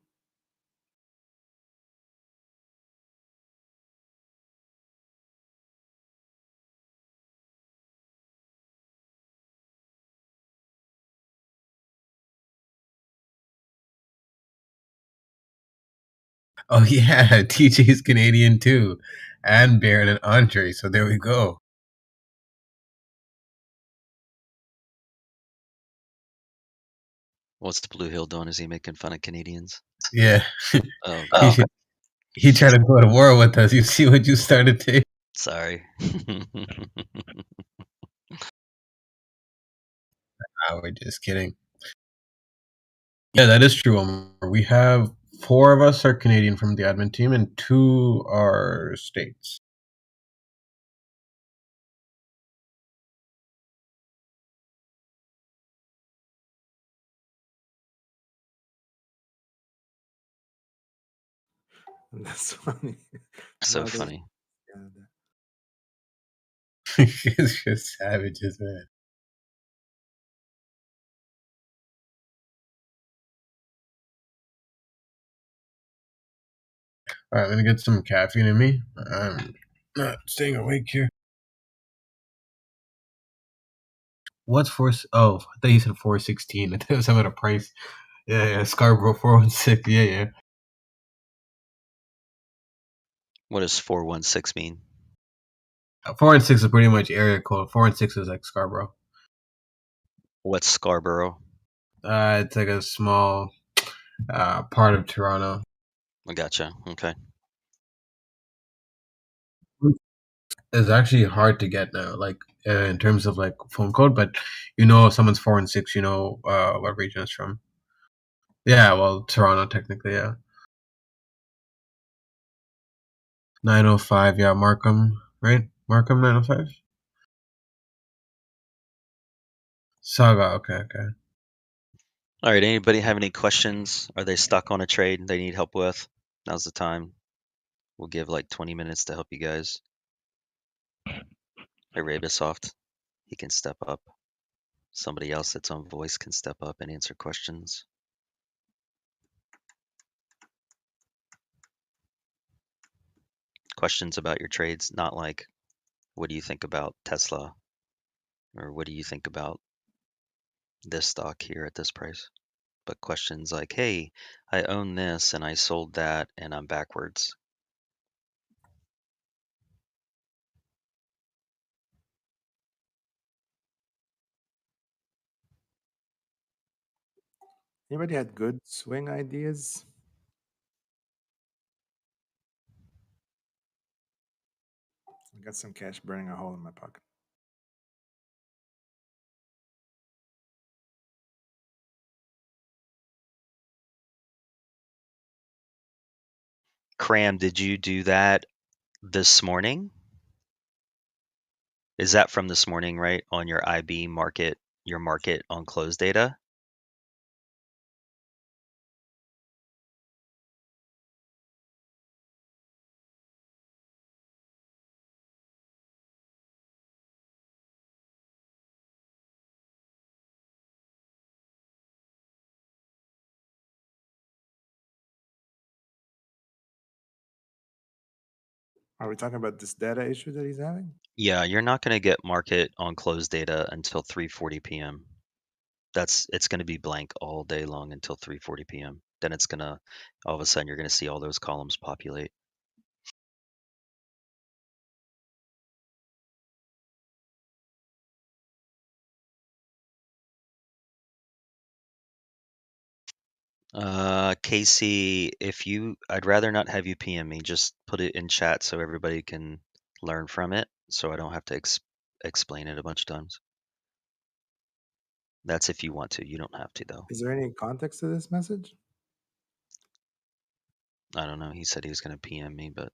Oh yeah, TJ's Canadian too, and Baron and Andre. So there we go. what's the Blue Hill doing? Is he making fun of Canadians? Yeah, Oh, he, God. he tried to go to war with us. You see what you started to. Sorry. We're just kidding. Yeah, that is true. We have 4 of us are Canadian from the admin team, and 2 are states. And that's funny. So Now they- funny. yeah, It's just savages, man. All right, I'm gonna get some caffeine in me. I'm not staying awake here. What's 4? Oh, I thought you said 416. I thought it was some other price. Yeah, Scarborough 416. Yeah. What does 416 mean? 4 and 6 is pretty much area code. 4 and 6 is like Scarborough. What's Scarborough? It's like a small part of Toronto. I gotcha. Okay. It's actually hard to get now, like in terms of like phone code. But if someone's 4 and 6, what region it's from. Yeah, well, Toronto technically, yeah. 905, yeah, Markham, right? Markham 905. Saga, okay. All right. Anybody have any questions? Are they stuck on a trade they need help with? Now's the time. We'll give like 20 minutes to help you guys. Hey, Rabisoft, he can step up. Somebody else that's on voice can step up and answer questions. Questions about your trades, not like, what do you think about Tesla? Or what do you think about this stock here at this price? But questions like, hey, I own this and I sold that and I'm backwards. Anybody had good swing ideas? I got some cash burning a hole in my pocket. Cram, did you do that this morning? Is that from this morning, right? On your IB market, your market on close data? Are we talking about this data issue that he's having? Yeah, you're not going to get market on close data until 3:40 p.m. It's going to be blank all day long until 3:40 p.m. Then it's going to all of a sudden you're going to see all those columns populate. Casey, I'd rather not have you PM me. Just put it in chat so everybody can learn from it, so I don't have to explain it a bunch of times. That's if you want to. You don't have to, though. Is there any context to this message? I don't know. He said he was going to PM me, but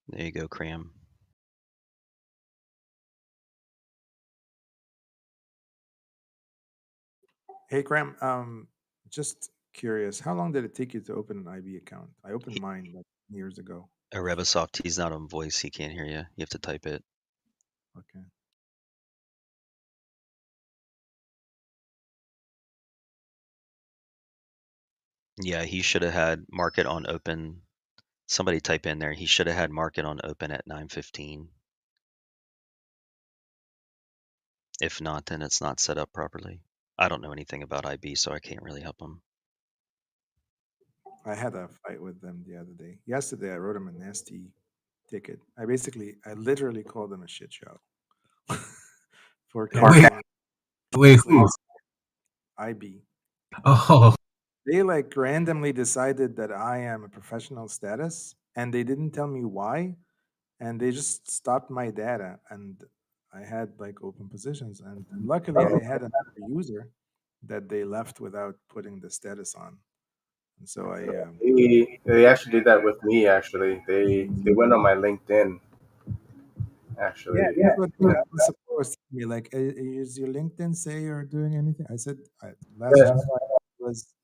there you go, Cram. Hey, Graham. Just curious, how long did it take you to open an IB account? I opened mine like years ago. Rebasoft, he's not on voice. He can't hear you. You have to type it. Okay. Yeah, he should have had market on open. Somebody type in there. He should have had market on open at 9:15. If not, then it's not set up properly. I don't know anything about IB, so I can't really help him. I had a fight with them the other day. Yesterday, I wrote them a nasty ticket. I literally called them a shit show. For Wait, who? IB. Oh, They like randomly decided that I am a professional status, and they didn't tell me why, and they just stopped my data, and I had like open positions, and luckily I had another user that they left without putting the status on, and so They actually did that with me. Actually, they went on my LinkedIn. Actually, that's what the support was telling me. Like, is your LinkedIn say you're doing anything? I said last time was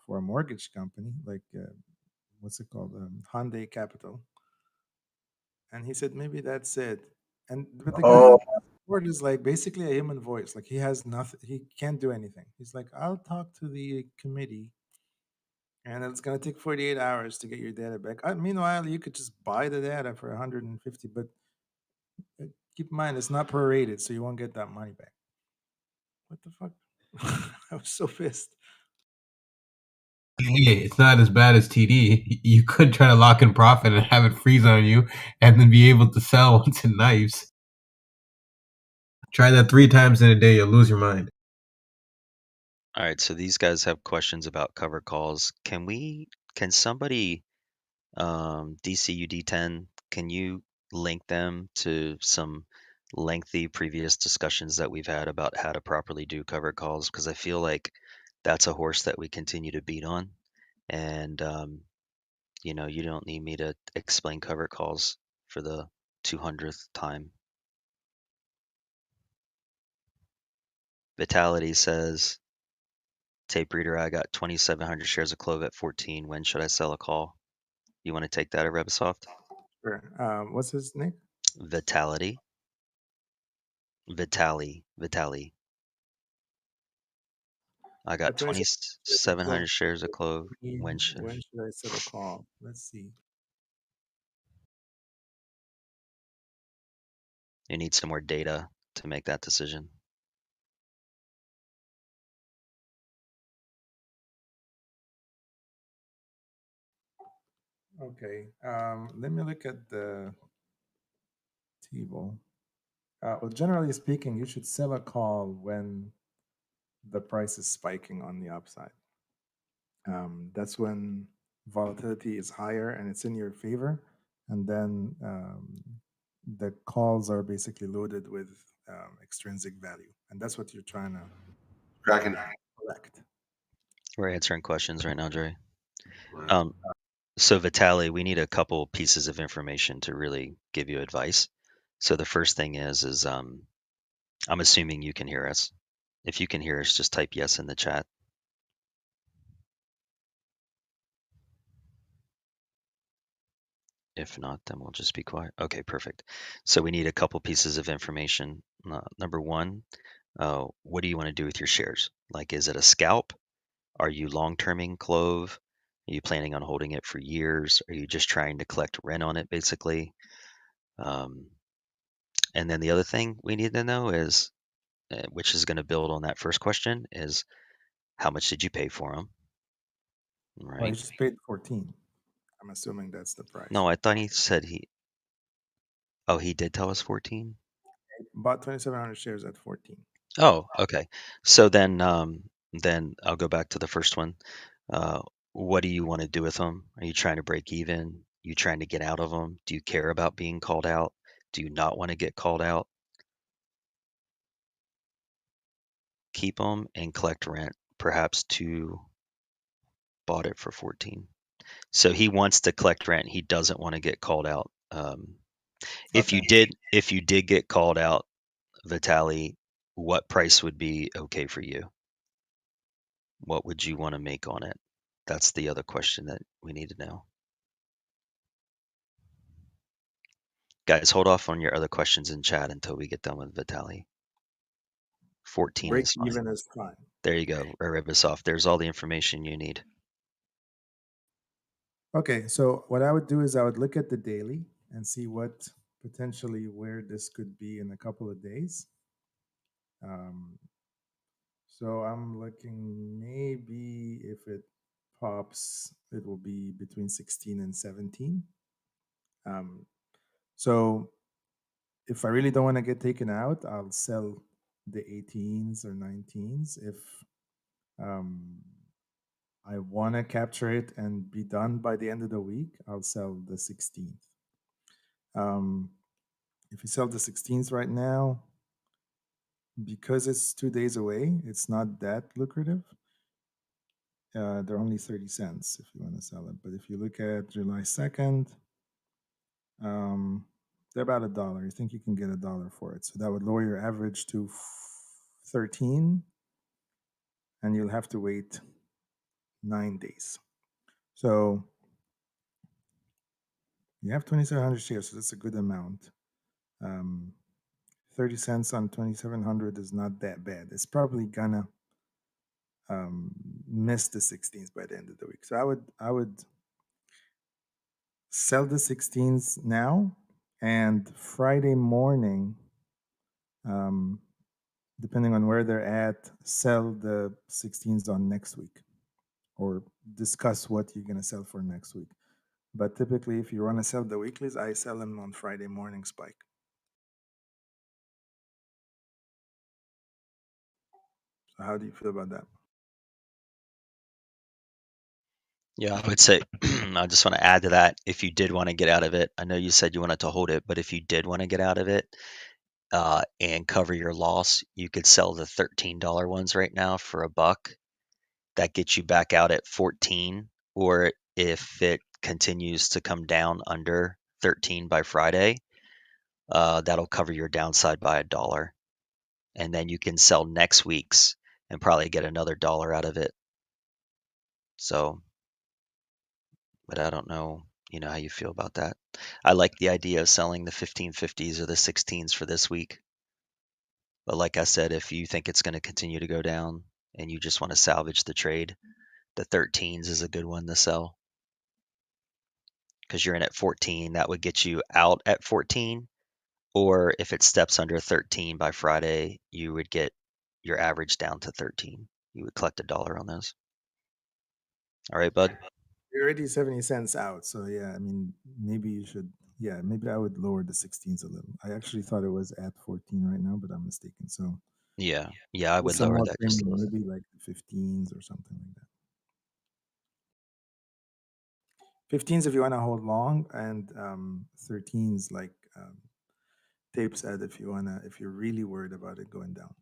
for a mortgage company, like what's it called, Hyundai Capital, and he said maybe that's it. But the guy support is like basically a human voice. Like he has nothing. He can't do anything. He's like, I'll talk to the committee, and it's gonna take 48 hours to get your data back. Meanwhile, you could just buy the data for 150, but keep in mind it's not prorated, so you won't get that money back. What the fuck? I was so pissed. hey, it's not as bad as TD. You could try to lock in profit and have it freeze on you, and then be able to sell once it knifes. Try that 3 times in a day, you'll lose your mind. All right, so these guys have questions about cover calls. Can somebody, DCUD10, can you link them to some lengthy previous discussions that we've had about how to properly do cover calls? Because I feel like that's a horse that we continue to beat on. And, you don't need me to explain cover calls for the 200th time. Vitality says, Tape Reader, I got 2,700 shares of Clove at 14. When should I sell a call? You want to take that at Rebasoft? Sure. What's his name? Vitality. I got 2,700 shares of Clove. When should I set a call? Let's see. you need some more data to make that decision? Okay. Let me look at the table. Well, generally speaking, you should sell a call when the price is spiking on the upside. That's when volatility is higher and it's in your favor, and then the calls are basically loaded with extrinsic value, and that's what you're trying to collect. We're answering questions right now, Jerry. So Vitaly, we need a couple pieces of information to really give you advice. So the first thing is I'm assuming you can hear us. If you can hear us, just type yes in the chat. If not, then we'll just be quiet. Okay, perfect. So we need a couple pieces of information. Number one, what do you want to do with your shares? Like, is it a scalp? Are you long-terming Clove? Are you planning on holding it for years? Are you just trying to collect rent on it, basically? And then the other thing we need to know is, which is going to build on that first question, is how much did you pay for them? Well, Right? he just paid 14. I'm assuming that's the price. No, I thought he said Oh, he did tell us 14? He bought 2,700 shares at 14. Oh, okay. So then I'll go back to the first one. What do you want to do with them? Are you trying to break even? Are you trying to get out of them? Do you care about being called out? Do you not want to get called out? Keep them and collect rent. Perhaps 2 bought it for 14. So he wants to collect rent. He doesn't want to get called out. If you did get called out, Vitali, what price would be okay for you? What would you want to make on it? That's the other question that we need to know. Guys, hold off on your other questions in chat until we get done with Vitali. 14 Break is fine. even is fine. There you go, Ribisov. There's all the information you need. Okay, so what I would do is I would look at the daily and see what potentially where this could be in a couple of days. So I'm looking maybe if it pops, it will be between 16 and 17. So if I really don't want to get taken out, I'll sell the 18s or 19s. If I want to capture it and be done by the end of the week, I'll sell the 16th. If you sell the 16th right now, because it's 2 days away, it's not that lucrative. They're only 30 cents if you want to sell it. But if you look at July 2nd, they're about $1. You think you can get $1 for it. So that would lower your average to 13, and you'll have to wait 9 days. So you have 2,700 shares, so that's a good amount. 30 cents on 2,700 is not that bad. It's probably gonna miss the 16th by the end of the week. So I would sell the 16s now, and Friday morning, depending on where they're at, sell the 16s on next week, or discuss what you're gonna sell for next week. But typically, if you want to sell the weeklies, I sell them on Friday morning spike. So how do you feel about that? Yeah, I would say, I just want to add to that. If you did want to get out of it, I know you said you wanted to hold it, but if you did want to get out of it and cover your loss, you could sell the $13 ones right now for $1. That gets you back out at 14. Or if it continues to come down under 13 by Friday, that'll cover your downside by $1. And then you can sell next week's and probably get another $1 out of it. So, but I don't know, how you feel about that. I like the idea of selling the 1550s or the 16s for this week. But like I said, if you think it's going to continue to go down and you just want to salvage the trade, the 13s is a good one to sell. Because you're in at 14, that would get you out at 14. Or if it steps under 13 by Friday, you would get your average down to 13. You would collect $1 on those. All right, bud. You're already 70 cents out. So yeah, I mean, maybe you should. Yeah, maybe I would lower the 16s a little. I actually thought it was at 14 right now, but I'm mistaken. So Yeah, I would some lower more that just a premium, little. maybe like the 15s or something like that. 15s if you want to hold long, and 13s like Tape said if you're really worried about it going down.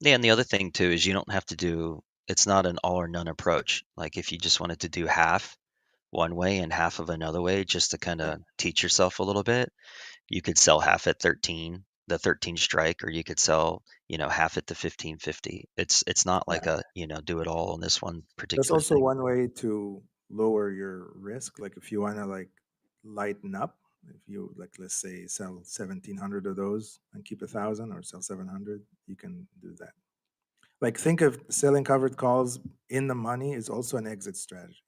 Yeah, and the other thing too is you don't have to do. It's not an all or none approach. Like if you just wanted to do half one way and half of another way, just to kind of teach yourself a little bit, you could sell half at 13, the 13 strike, or you could sell, half at the 1550. It's not like a do it all on this one That's particular also thing. one way to lower your risk. Like if you want to lighten up. If you like, let's say, sell 1,700 of those and keep 1,000, or sell 700, you can do that. Like, think of selling covered calls in the money is also an exit strategy.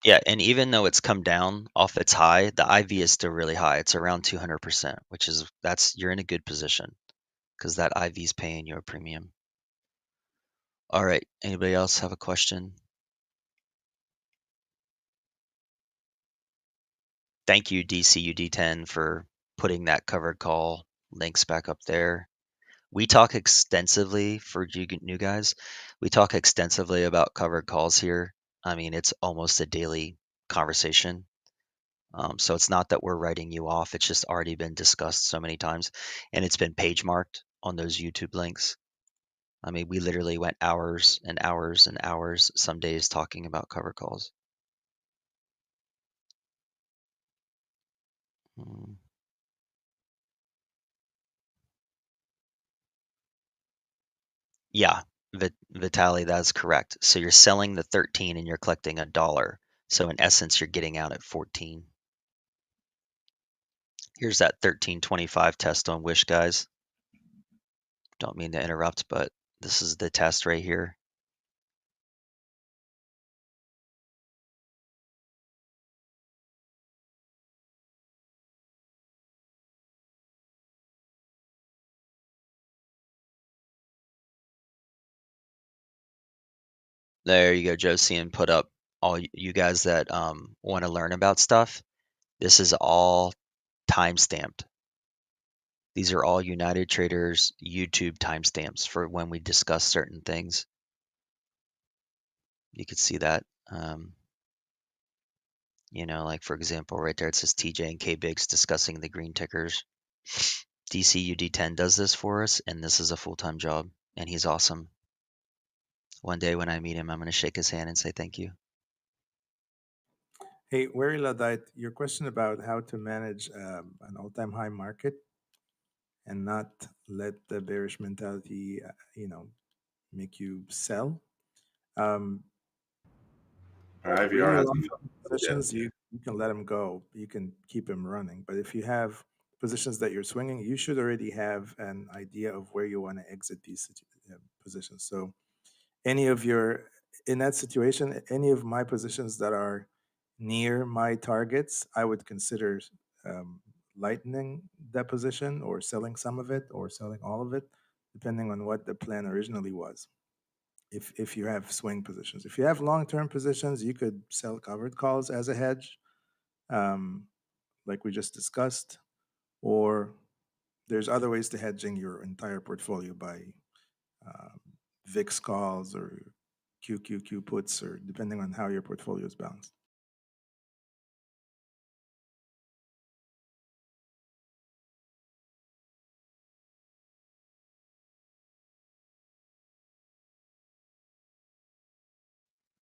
Yeah, and even though it's come down off its high, the IV is still really high. It's around 200%, which is you're in a good position because that IV is paying you a premium. All right, anybody else have a question? Thank you, DCUD10, for putting that covered call links back up there. We talk extensively for you new guys. We talk extensively about covered calls here. I mean, it's almost a daily conversation. So it's not that we're writing you off. It's just already been discussed so many times, and it's been page marked on those YouTube links. I mean, we literally went hours and hours and hours some days talking about covered calls. Yeah, Vitaly, that's correct. So you're selling the 13 and you're collecting $1. So in essence, you're getting out at 14. Here's that 1325 test on Wish, guys. Don't mean to interrupt, but this is the test right here. There you go, Josian put up all you guys that want to learn about stuff. This is all time-stamped. These are all United Traders YouTube timestamps for when we discuss certain things. You could see that. You know, like for example, right there it says TJ and K Biggs discussing the green tickers. DCUD10 does this for us, and this is a full-time job, and he's awesome. One day when I meet him, I'm going to shake his hand and say thank you. Hey, Wary Luddite, your question about how to manage an all-time high market and not let the bearish mentality, make you sell. Really IVR long hasn't positions, you can let them go. You can keep them running. But if you have positions that you're swinging, you should already have an idea of where you want to exit these positions. So in that situation, any of my positions that are near my targets, I would consider lightening that position or selling some of it or selling all of it, depending on what the plan originally was. If you have swing positions, if you have long-term positions, you could sell covered calls as a hedge, like we just discussed, or there's other ways to hedging your entire portfolio by VIX calls or QQQ puts, or depending on how your portfolio is balanced.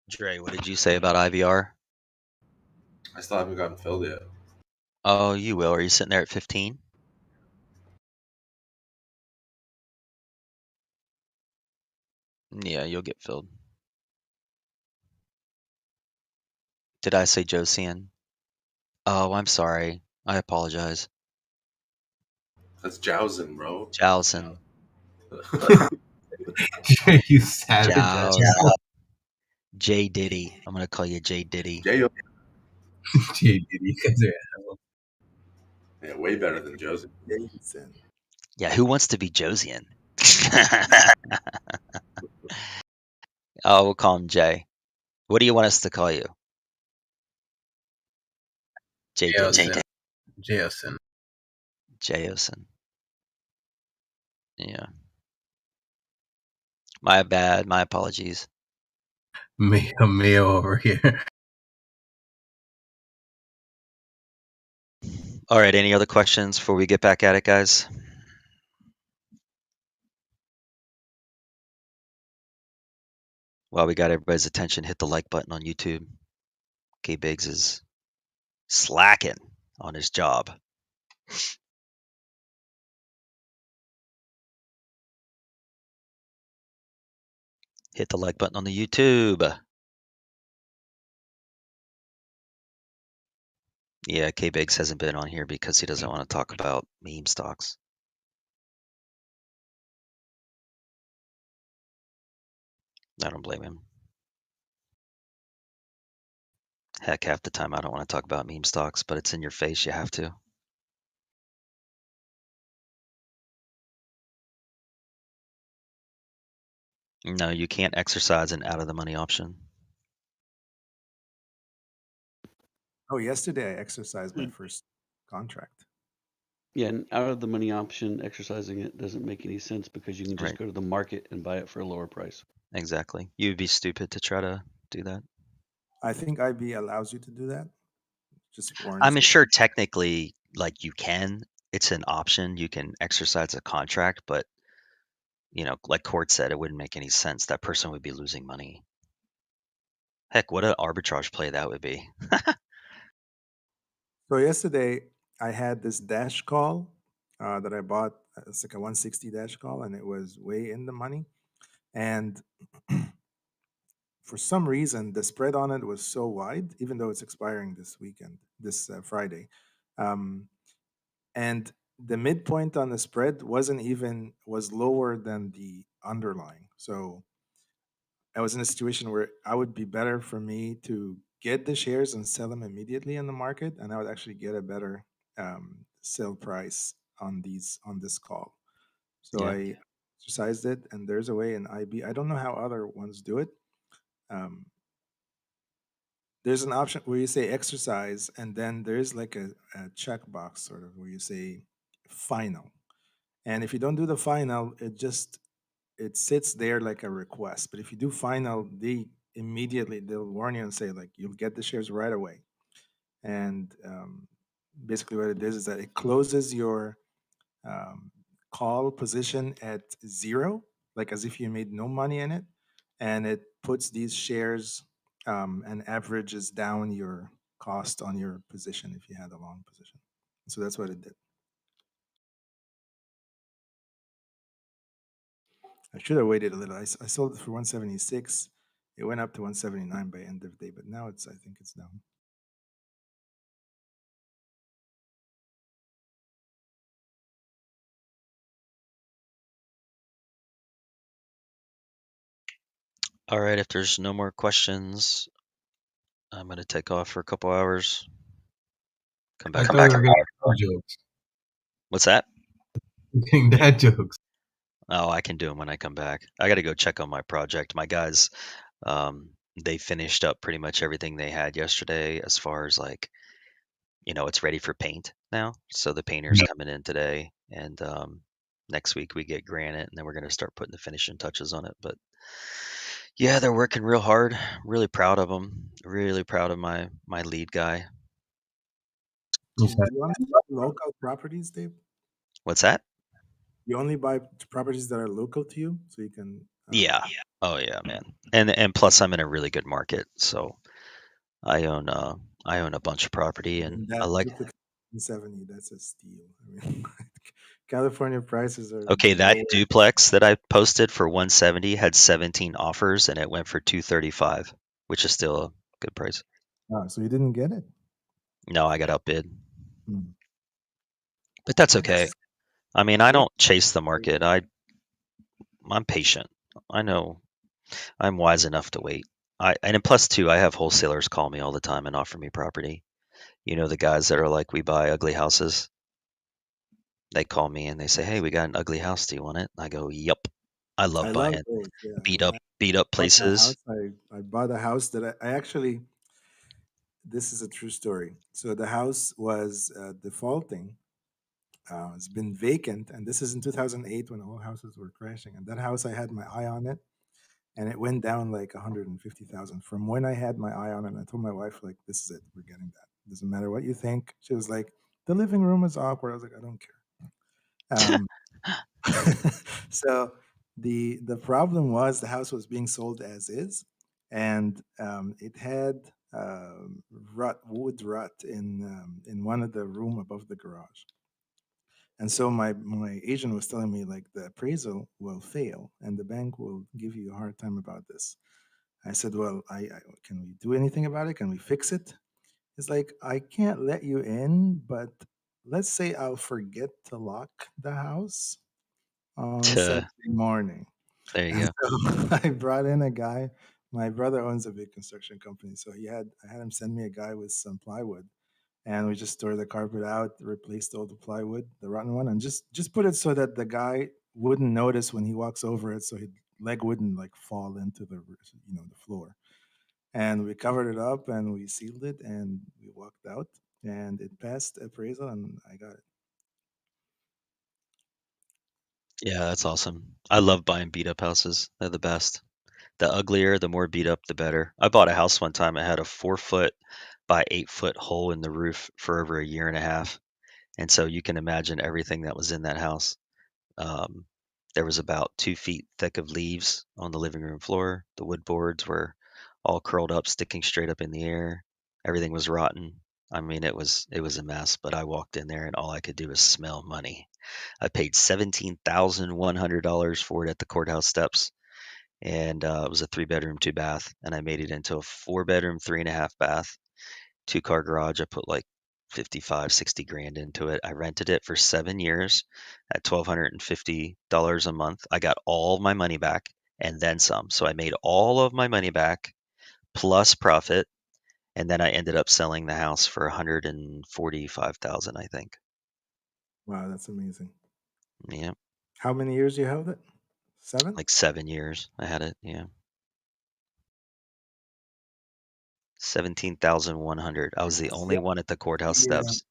Dre, what did you say about IVR? I still haven't gotten filled yet. Oh, you will. Are you sitting there at 15? Yeah, you'll get filled. Did I say Josian? Oh, I'm sorry. I apologize. That's Jowsin, bro. Jowsin. You savage. Jowsin. J Diddy. I'm gonna call you J Diddy. J Diddy, you guys are assholes. Yeah, way better than Joseph. Yeah, who wants to be Josian? Oh, we'll call him Jay. What do you want us to call you? J Diddy. Jason. Jason. Yeah. My bad. My apologies. Mayo over here. All right. Any other questions before we get back at it, guys? While we got everybody's attention, hit the like button on YouTube. K Biggs is slacking on his job. Hit the like button on the YouTube. Yeah, K Biggs hasn't been on here because he doesn't want to talk about meme stocks. I don't blame him. Heck, half the time I don't want to talk about meme stocks, but it's in your face. You have to. No, you can't exercise an out of the money option. Oh, yesterday I exercised my first contract. Yeah, and out of the money option, exercising it doesn't make any sense because you can just Right. go to the market and buy it for a lower price. Exactly. You'd be stupid to try to do that. I think IB allows you to do that. Just warns I'm you. sure technically, like you can. It's an option. You can exercise a contract, but like Court said, it wouldn't make any sense. That person would be losing money. Heck, what an arbitrage play that would be. So yesterday I had this dash call that I bought. It's like a 160 dash call, and it was way in the money. And for some reason, the spread on it was so wide, even though it's expiring this weekend, this Friday. And the midpoint on the spread was lower than the underlying. So I was in a situation where I would be better for me to get the shares and sell them immediately in the market, and I would actually get a better sell price on this call. So Yeah. I exercised it, and there's a way in IB. I don't know how other ones do it. There's an option where you say exercise, and then there's like a checkbox sort of where you say final. And if you don't do the final, it sits there like a request. But if you do final, they'll warn you and say like you'll get the shares right away. And basically, what it is that it closes your call position at zero, like as if you made no money in it, and it puts these shares and averages down your cost on your position if you had a long position. So that's what it did. I should have waited a little. I sold it for 176. It went up to 179 by end of day, but now I think it's down. All right. If there's no more questions, I'm going to take off for a couple hours. Come I back. thought we were getting dad jokes. What's that? Getting dad jokes. Oh, I can do them when I come back. I got to go check on my project. My guys, they finished up pretty much everything they had yesterday as far as like, it's ready for paint now. So the painter's coming in today, and next week we get granite, and then we're going to start putting the finishing touches on it. But yeah, they're working real hard. Really proud of them. Really proud of my lead guy. Do you only buy local properties, Dave? What's that? You only buy properties that are local to you, so you can. Yeah. Oh yeah, man. And plus I'm in a really good market, so I own a bunch of property, and I like. 70. That's a steal. I mean, California prices are. Okay, that lower. duplex that I posted for 170 had 17 offers, and it went for 235, which is still a good price. Oh, so you didn't get it? No, I got outbid. Hmm. But that's okay. I mean, I don't chase the market. I'm patient. I know I'm wise enough to wait. And plus two, I have wholesalers call me all the time and offer me property. The guys that are like, we buy ugly houses. They call me and they say, "Hey, we got an ugly house. Do you want it?" I go, "Yup." I love buying those, yeah. beat When up I bought my places. house, I bought a house that I actually. This is a true story. So the house was defaulting. It's been vacant, and this is in 2008 when all houses were crashing. And that house, I had my eye on it, and it went down like 150,000 from when I had my eye on it. And I told my wife, like, "This is it. We're getting that. Doesn't matter what you think." She was like, "The living room is awkward." I was like, "I don't care." So the problem was the house was being sold as is, and it had wood rot in one of the room above the garage. And so my agent was telling me like the appraisal will fail and the bank will give you a hard time about this. I said, well, I can we do anything about it? Can we fix it? It's like I can't let you in, but let's say I'll forget to lock the house on Saturday morning. There you And go. so I brought in a guy. My brother owns a big construction company, so I had him send me a guy with some plywood, and we just tore the carpet out, replaced all the plywood, the rotten one, and just put it so that the guy wouldn't notice when he walks over it, so his leg wouldn't like fall into the the floor. And we covered it up and we sealed it and we walked out and it passed appraisal and I got it. Yeah, that's awesome. I love buying beat up houses. They're the best. The uglier, the more beat up, the better. I bought a house one time. It had a 4 foot by 8 foot hole in the roof for over a year and a half. And so you can imagine everything that was in that house. Um, there was about 2 feet thick of leaves on the living room floor. The wood boards were all curled up, sticking straight up in the air. Everything was rotten. I mean, it was a mess. But I walked in there, and all I could do was smell money. I paid $17,100 for it at the courthouse steps, and it was a 3 bedroom, 2 bath, and I made it into a 4 bedroom, 3.5 bath, 2 car garage. I put like 55, 60 grand into it. I rented it for 7 years at $1,250 a month. I got all my money back and then some. So I made all of my money back plus profit. And then I ended up selling the house for 145,000, I think. Wow, that's amazing. Yeah, How many years you held it? 7? like 7 years I had it. Yeah. 17,100. I was the only Yeah. one at the courthouse The, steps.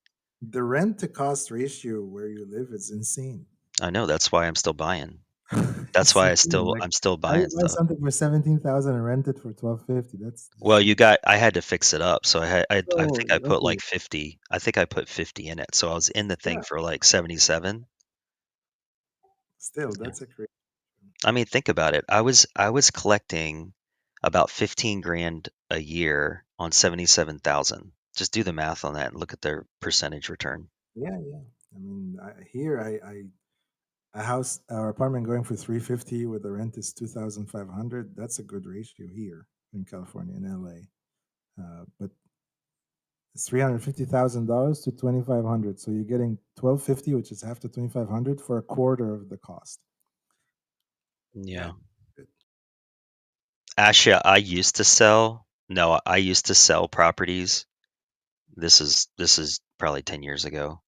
the rent to cost ratio where you live is insane. I know, that's why I'm still buying. That's It's why insane. Like, I'm still how do you buying buy stuff. something for 17,000 and rent it for 1250? That's Well, just I had to fix it up. So I so think I put okay. like 50. I think I put 50 in it. So I was in the thing Yeah, for like 77. still Yeah. that's a great. I mean, think about it. I was collecting about 15 grand a year on 77,000. Just do the math on that and look at their percentage return. Yeah, yeah. I mean, here a house or apartment going for 350 with the rent is 2,500. That's a good ratio here in California, in LA. But it's $350,000 to 2,500. So you're getting 1,250, which is half the 2,500 for a quarter of the cost. Yeah. Good. Actually, I used to sell properties. This is probably 10 years ago.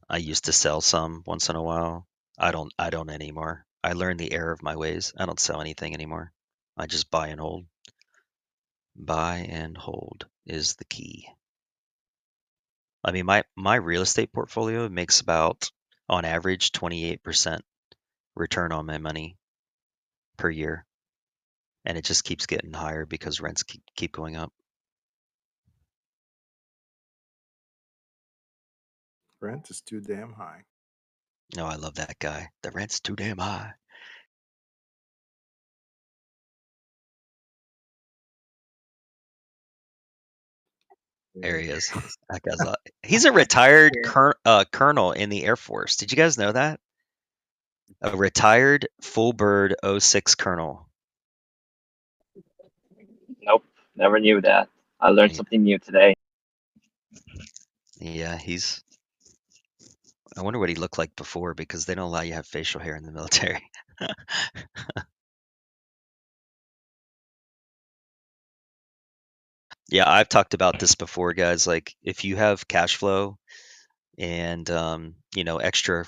I used to sell some once in a while. I don't anymore. I learned the error of my ways. I don't sell anything anymore. I just buy and hold. Buy and hold is the key. I mean, my real estate portfolio makes about, on average, 28% return on my money per year, and it just keeps getting higher because rents keep going up. Rent is too damn high. No, I love that guy. The rent's too damn high. There he is. That guy's he's a retired colonel in the Air Force. Did you guys know that? A retired full bird 06 colonel. Nope, never knew that. I learned Yeah. something new today. Yeah, I wonder what he looked like before, because they don't allow you to have facial hair in the military. Yeah, I've talked about this before, guys. Like, if you have cash flow and extra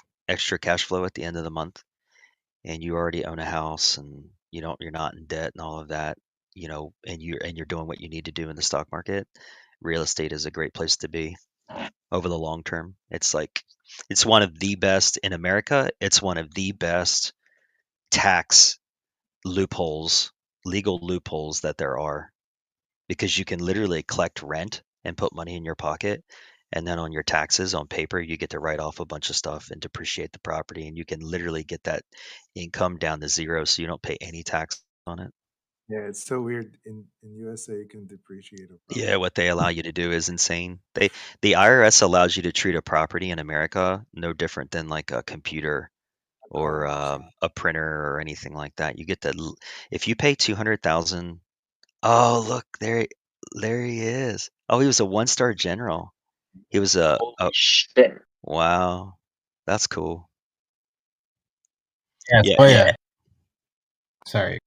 cash flow at the end of the month, and you already own a house and you're not in debt and all of that, and you're doing what you need to do in the stock market, real estate is a great place to be over the long term. It's one of the best in America. It's one of the best tax loopholes, legal loopholes that there are, because you can literally collect rent and put money in your pocket, and then on your taxes on paper you get to write off a bunch of stuff and depreciate the property, and you can literally get that income down to zero, so you don't pay any tax on it. Yeah, it's so weird. In USA, you can depreciate a property. Yeah, what they allow you to do is insane. The IRS allows you to treat a property in America no different than like a computer or a printer or anything like that. You get if you pay 200,000. Oh, look there. There he is. Oh, he was a 1-star general. He was a Holy shit. wow. That's cool. Yeah. Yeah, Oh yeah. yeah. Sorry.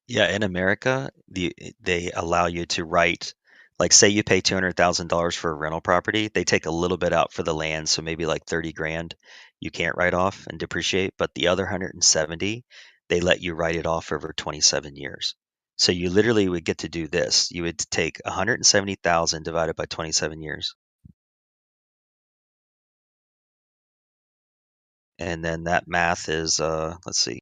Yeah, in America, they allow you to write, like, say you pay $200,000 for a rental property, they take a little bit out for the land, so maybe like 30 grand you can't write off and depreciate, but the other 170, they let you write it off over 27 years. So you literally would get to do this. You would take 170,000 divided by 27 years. And then that math is let's see.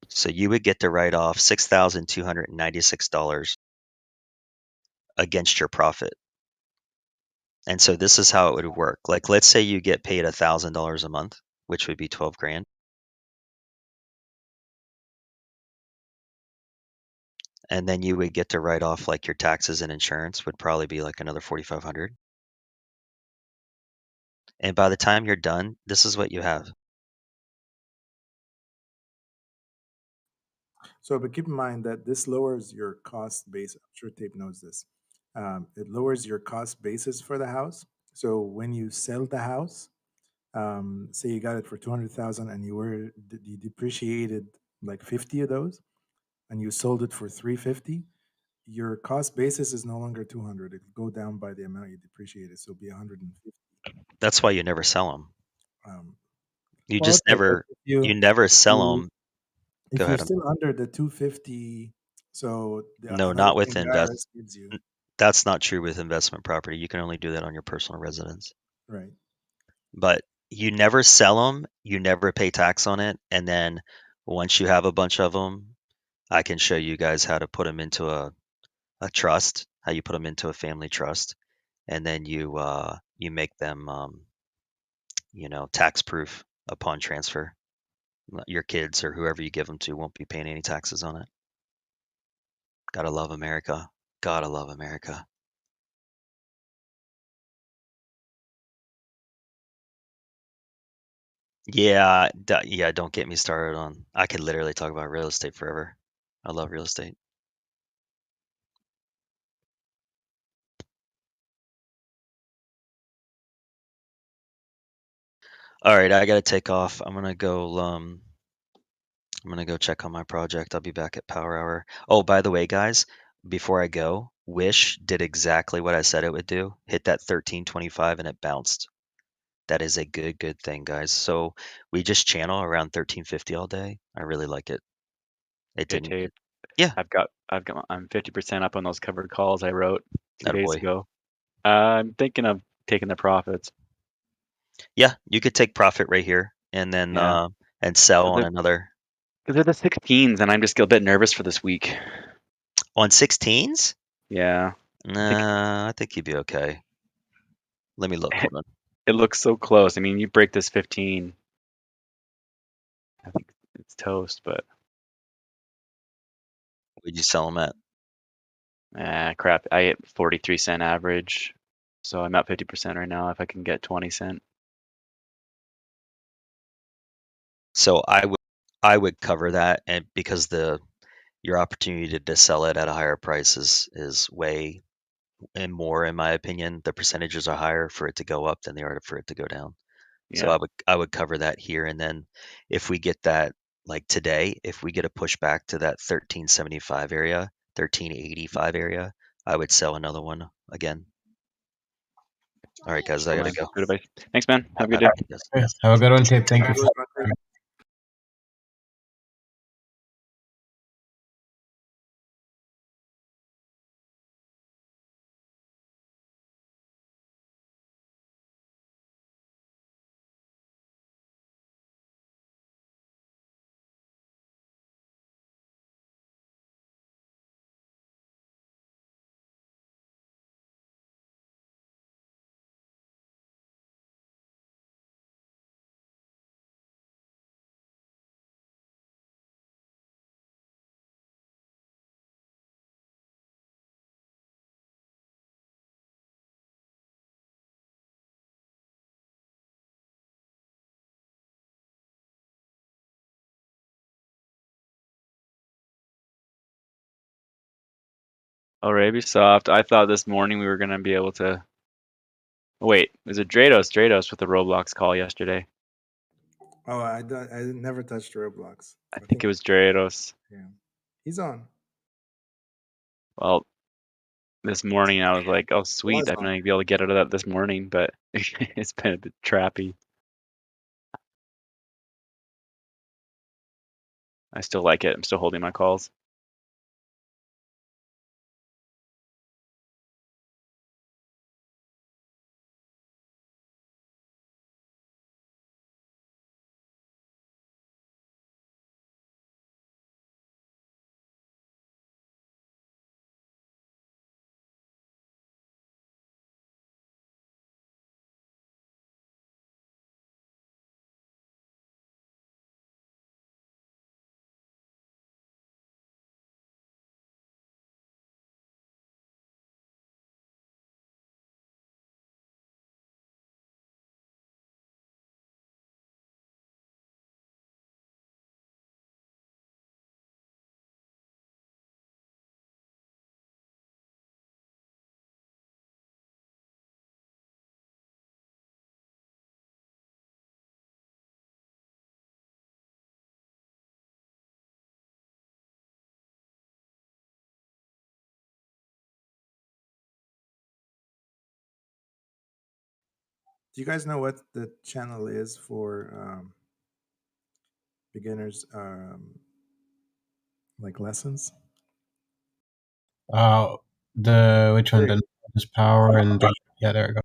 So you would get to write off $6,296 against your profit. And so this is how it would work. Like, let's say you get paid $1,000 a month, which would be 12 grand. And then you would get to write off like your taxes and insurance would probably be like another 4,500. And by the time you're done, this is what you have. So, but keep in mind that this lowers your cost base. I'm sure Tape knows this. It lowers your cost basis for the house. So when you sell the house, say you got it for 200,000 and you depreciated like 50 of those, and you sold it for 350. Your cost basis is no longer 200. It'll go down by the amount you depreciated. So it'll be 150. That's why you never sell them. Um, You well, just okay, but never, you never sell them. Go if you're ahead. still under the 250, so No, another not with thing the IRS gives you, That's not true with investment property. You can only do that on your personal residence. right? But you never sell them, you never pay tax on it, and then once you have a bunch of them, I can show you guys how to put them into a trust, how you put them into a family trust, and then you make them tax proof upon transfer. Your kids or whoever you give them to won't be paying any taxes on it. Gotta love America. Gotta love America. Yeah, yeah, don't get me started on. I could literally talk about real estate forever. I love real estate. All right, I gotta take off. I'm gonna go check on my project. I'll be back at Power Hour. Oh, by the way, guys, before I go, Wish did exactly what I said it would do. Hit that 1325 and it bounced. That is a good thing, guys. So we just channel around 1350 all day. I really like it. It Hey, didn't. Tape. Yeah. I'm 50% up on those covered calls I wrote 2 days Attaboy. ago. I'm thinking of taking the profits. Yeah, you could take profit right here and then Yeah. and sell on Because another. they're the 16s, and I'm just a bit nervous for this week. On 16s? Yeah. Nah, I think you'd be okay. Let me look. Hold on. It looks so close. I mean, you break this 15, I think it's toast, but What'd you sell them at? crap. I hit 43-cent average, so I'm at 50% right now if I can get 20-cent. So I would cover that, and because your opportunity to sell it at a higher price is way and more, in my opinion. The percentages are higher for it to go up than they are for it to go down. So Yeah. I would cover that here, and then if we get that, like today, if we get a pushback to that 1375 area, 1385 area, I would sell another one again. All right, guys, I Cool, gotta man. go. Good advice. Thanks, man. Have a good day. Yes. Have a good one, Tape. Thank Have you. a good one, Tape. Ubisoft. I thought this morning we were gonna be able to. Wait, was it Drados? Drados with the Roblox call yesterday. Oh, I never touched Roblox. I think it was Drados. Yeah, he's on. Well, this morning I was like, oh sweet, Was I'm gonna be able to get out of that this morning, but it's been a bit trappy. I still like it. I'm still holding my calls. Do you guys know what the channel is for beginners, like lessons? The which one? The power and yeah, there we go.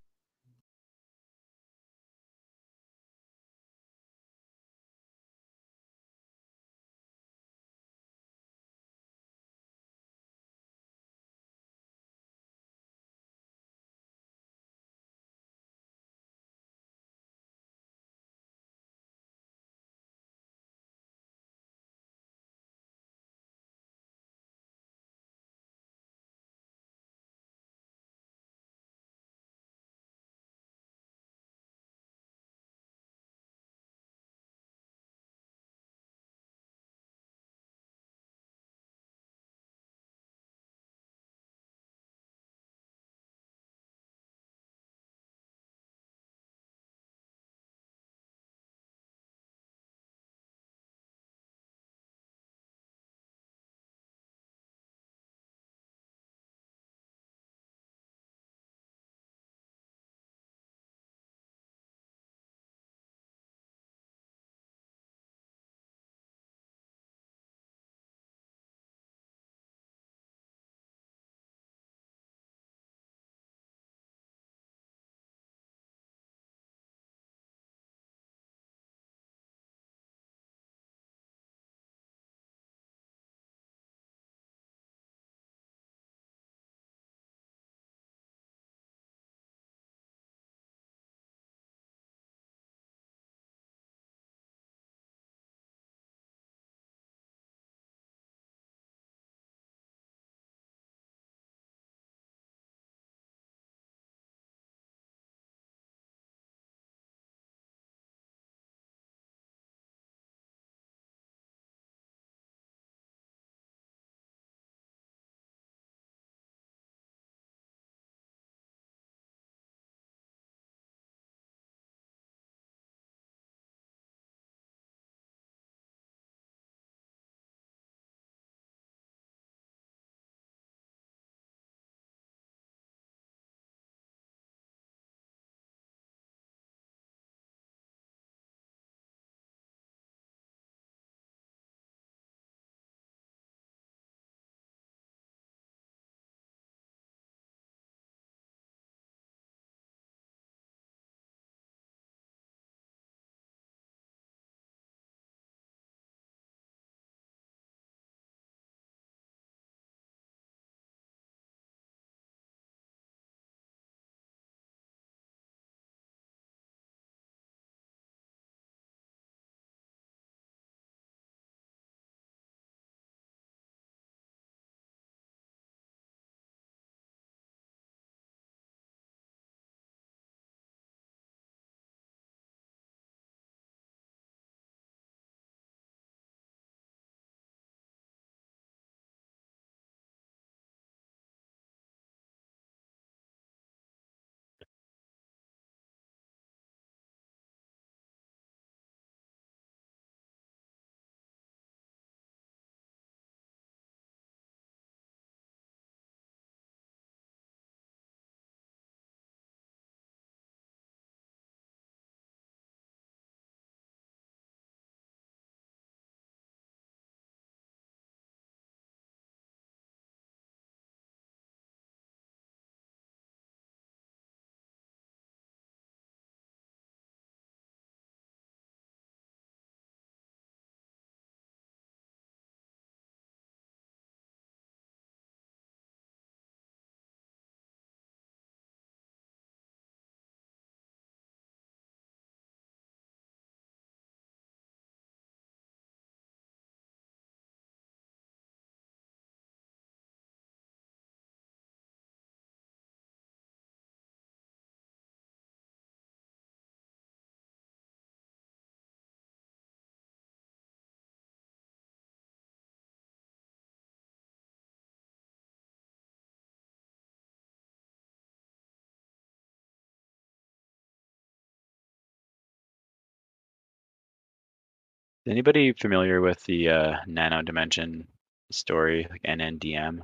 Anybody familiar with the Nano Dimension story, like NNDM?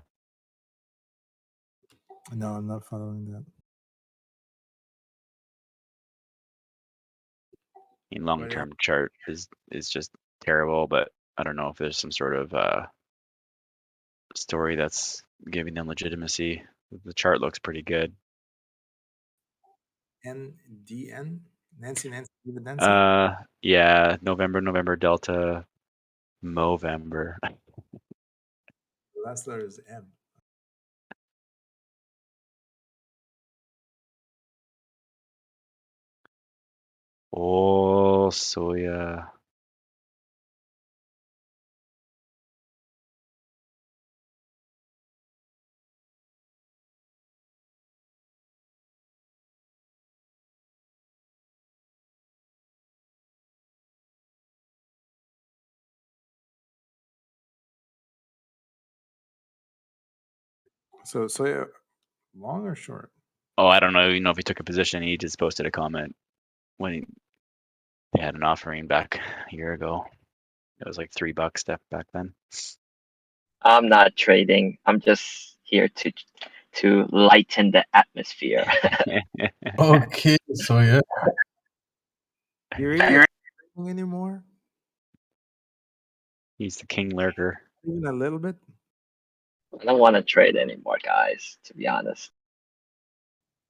No, I'm not following that. I mean, long-term chart is just terrible, but I don't know if there's some sort of story that's giving them legitimacy. The chart looks pretty good. NDN? Nancy, David Nancy? Yeah, November, Delta, Movember. The last letter is M. Oh, soya. So long or short? Oh, I don't know. You know, if he took a position, he just posted a comment when they had an offering back a year ago. It was like $3 step back then. I'm not trading. I'm just here to lighten the atmosphere. Okay, so yeah. You really not trading anymore? He's the king lurker. Even a little bit? I don't want to trade anymore, guys, to be honest.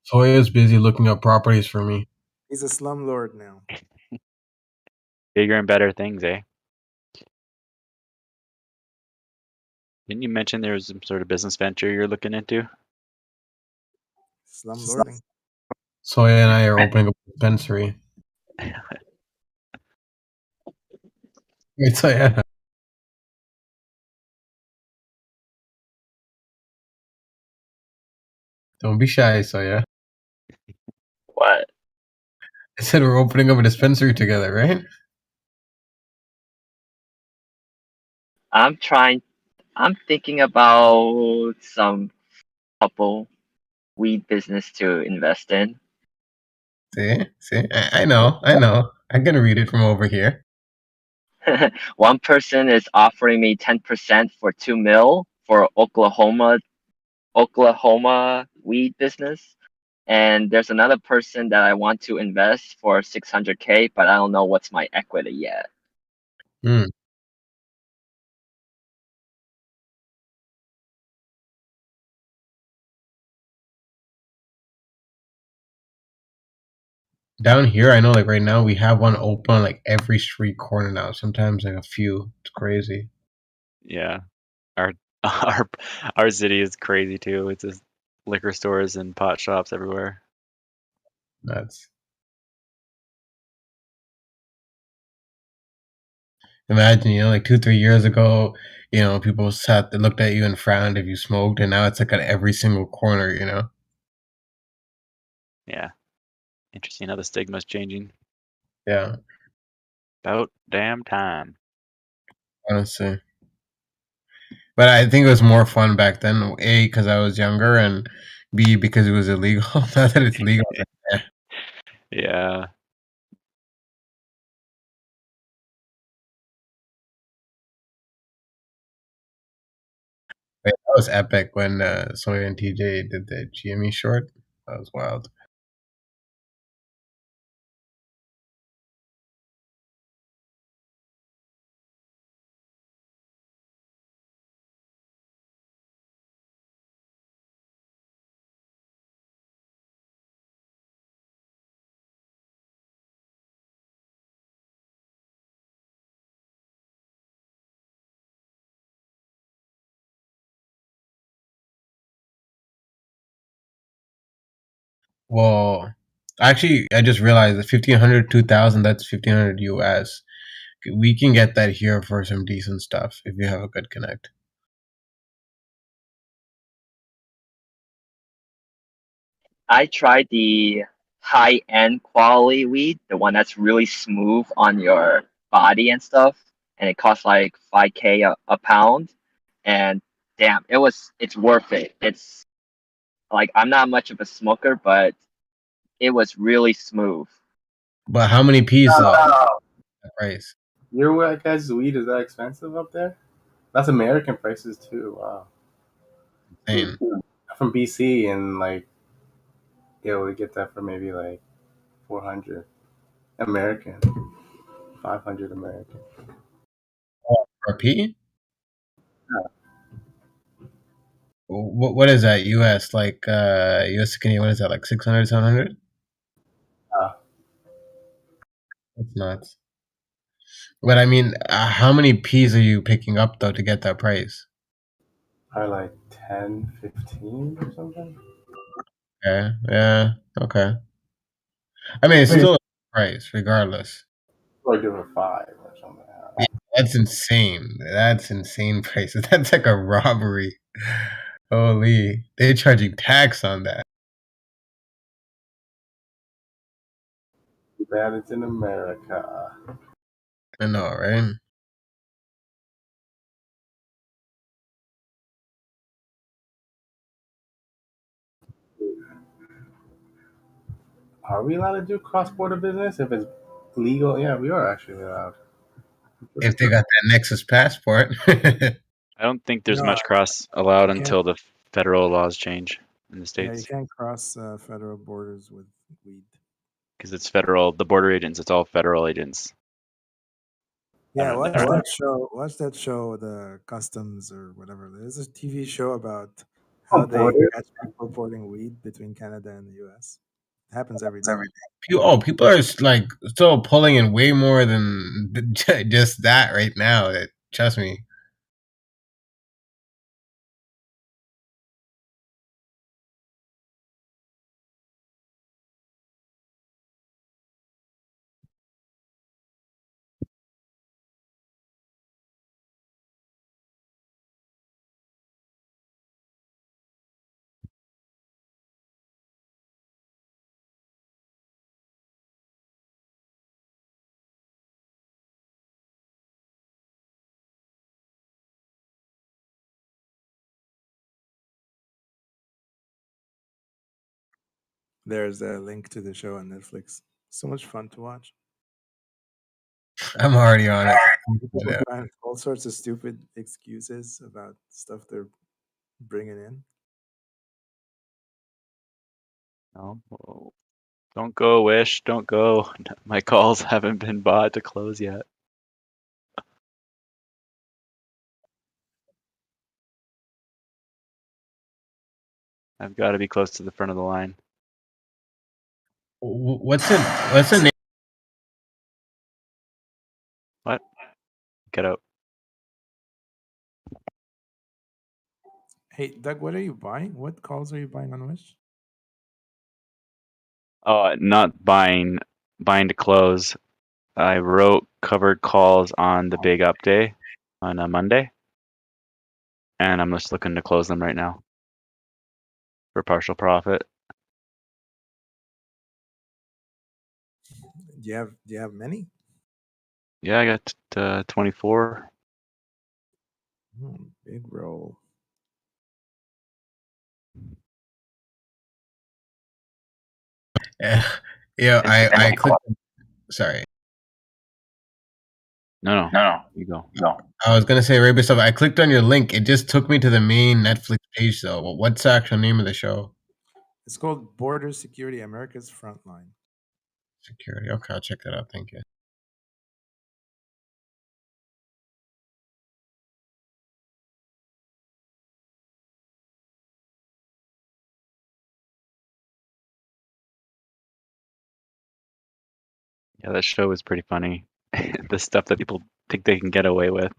Soya's busy looking up properties for me. He's a slumlord now. Bigger and better things, eh? Didn't you mention there was some sort of business venture you're looking into? Slumlording. Soya and I are opening up a dispensary. Wait, Soya. Don't be shy, Soya. What? I said we're opening up a dispensary together, right? I'm thinking about some couple weed business to invest in. See? I know. I can read it from over here. One person is offering me 10% for $2 million for Oklahoma weed business. And there's another person that I want to invest for $600K, but I don't know what's my equity yet. Hmm. Down here, I know, like right now, we have one open on like every street corner now. Sometimes like a few. It's crazy. Yeah. Our city is crazy too. It's just liquor stores and pot shops everywhere. Nuts. Imagine, like 2-3 years ago, people they looked at you and frowned if you smoked, and now it's like at every single corner, Yeah. Interesting how the stigma's changing. Yeah, About damn time. honestly. But I think it was more fun back then. A, because I was younger, and B, because it was illegal. Now that it's legal, it's like, eh. Yeah. That was epic when Sawyer and TJ did the GME short. That was wild. Well, actually, I just realized that 1,500, 2,000, that's 1,500 US. We can get that here for some decent stuff if you have a good connect. I tried the high-end quality weed, the one that's really smooth on your body and stuff, and it costs like 5K a pound. And damn, it's worth it. It's like I'm not much of a smoker, but it was really smooth. But how many P's though? That price. Your guys' weed is that expensive up there? That's American prices too. Wow. Insane. I'm from BC and like, we get that for maybe like 400 American, 500 American. For a P? What is that? US like US to Canadian? What is that like 600, 700? That's nuts. But I mean, how many P's are you picking up though to get that price? Probably like 10, 15 or something. Okay, yeah, okay. I mean, it's still a price regardless. Or do it 5 or something. Yeah, that's insane. That's insane prices. That's like a robbery. Holy, they're charging tax on that. Too bad it's in America. I know, right? Are we allowed to do cross-border business if it's legal? Yeah, we are actually allowed. If they got that Nexus passport. I don't think there's No, much cross allowed you can't. until the federal laws change in the Yeah, you states can't cross federal borders with weed. because it's federal. The border agents, it's all federal agents. Yeah, They're watch not- that show. Watch that show, the Customs or whatever. There's a TV show about how they border? catch people importing weed between Canada and the U.S. It happens every day. People are like still pulling in way more than just that right now. Trust me. There's a link to the show on Netflix. So much fun to watch. I'm already on it. People find all sorts of stupid excuses about stuff they're bringing in. No, whoa. Don't go, Wish. Don't go. My calls haven't been bought to close yet. I've got to be close to the front of the line. What's the name? What? Get out. Hey, Doug, what are you buying? What calls are you buying on Wish? Oh, not buying to close. I wrote covered calls on the big up day on a Monday, and I'm just looking to close them right now for partial profit. Do you have many? Yeah, I got 24. Big roll. Yeah, I clicked. Sorry. No. You go. I was gonna say Arabian stuff. I clicked on your link. It just took me to the main Netflix page though. What's the actual name of the show? It's called Border Security: America's Frontline. Security. Okay, I'll check that out. Thank you. Yeah, that show is pretty funny. The stuff that people think they can get away with.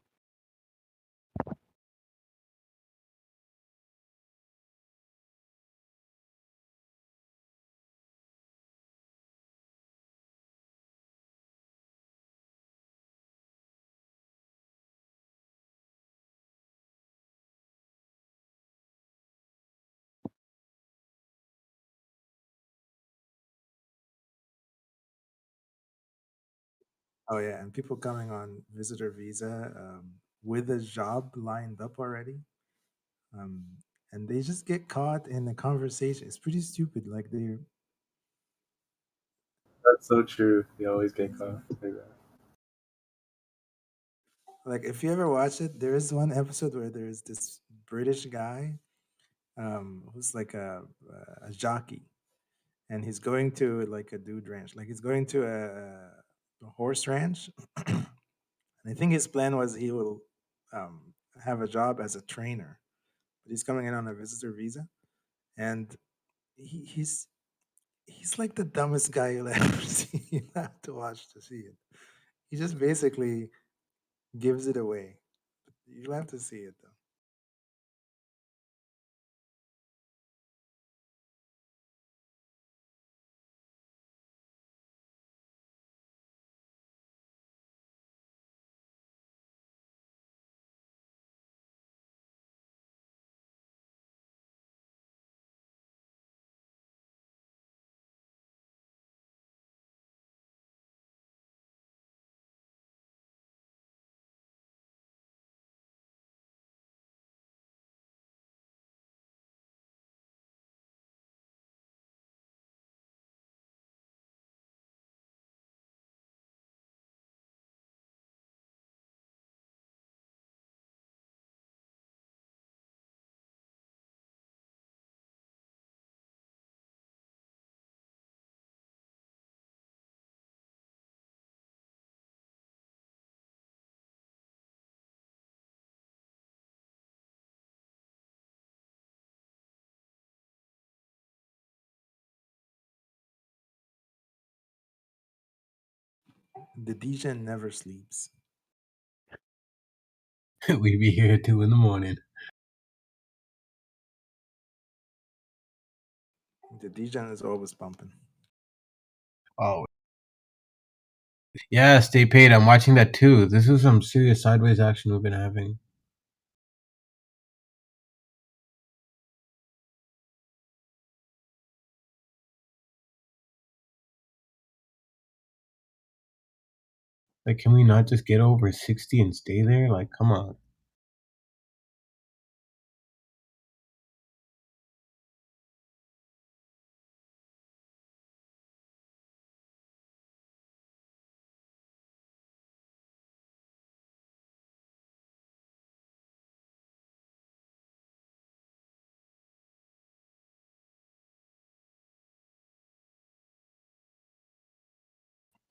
Oh yeah, and people coming on visitor visa with a job lined up already, and they just get caught in a conversation. It's pretty stupid. Like they. That's so true. You always get caught like that. Like if you ever watch it, there is one episode where there is this British guy who's like a jockey, and he's going to like a dude ranch, like he's going to a horse ranch. And I think his plan was he will um, have a job as a trainer, but he's coming in on a visitor visa, and he's like the dumbest guy you'll ever see. You have to watch to see it. He just basically gives it away. You'll have to see it though. The DJ never sleeps. We be here at 2 in the morning. The DJ is always bumping. Oh, yeah, Stay Paid. I'm watching that too. This is some serious sideways action we've been having. Like, can we not just get over 60 and stay there? Like, come on.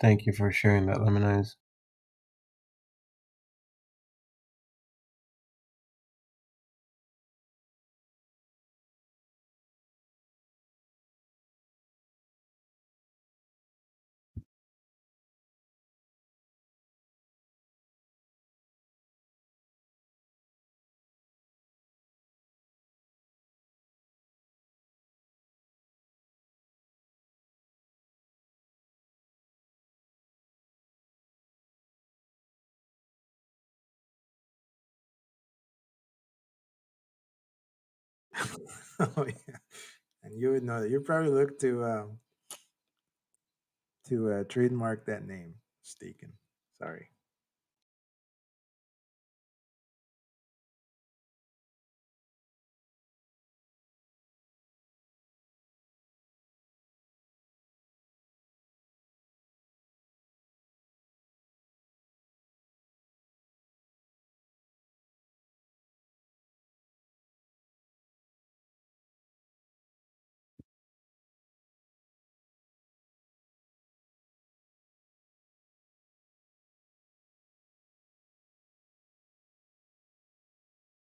Thank you for sharing that, Lemonize. Oh yeah, and you would know that. You probably look to trademark that name, Steakin. Sorry.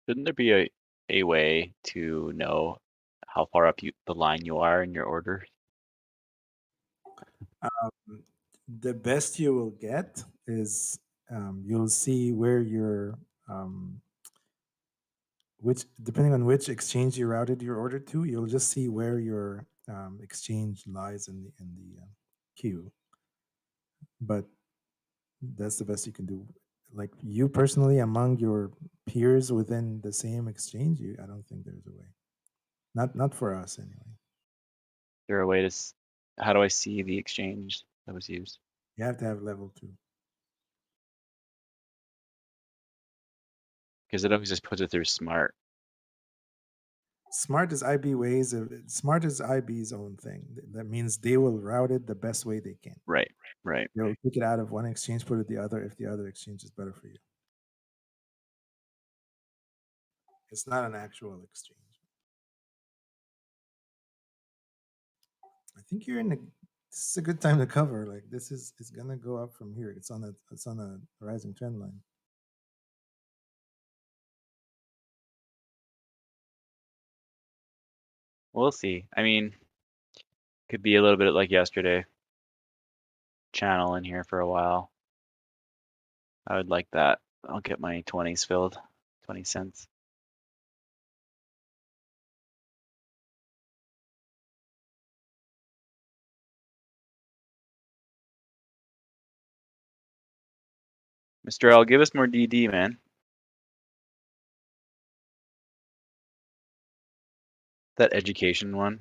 Shouldn't there be a way to know how far up the line you are in your order? The best you will get is you'll see where your which depending on which exchange you routed your order to, you'll just see where your exchange lies in the queue. But that's the best you can do. Like you personally, among your peers within the same exchange, I don't think there's a way. Not for us anyway. Is there a way to? How do I see the exchange that was used? You have to have level 2. Because it always just puts it through Smart. Smart is Smart is IB's own thing. That means they will route it the best way they can. Right. They'll pick it out of one exchange, put it the other if the other exchange is better for you. It's not an actual exchange. I think you're in a. This is a good time to cover. Like this is it's gonna go up from here. It's on a rising trend line. We'll see. I mean, could be a little bit like yesterday. Channel in here for a while. I would like that. I'll get my 20s filled. 20 cents. Mr. L, give us more DD, man. That education one.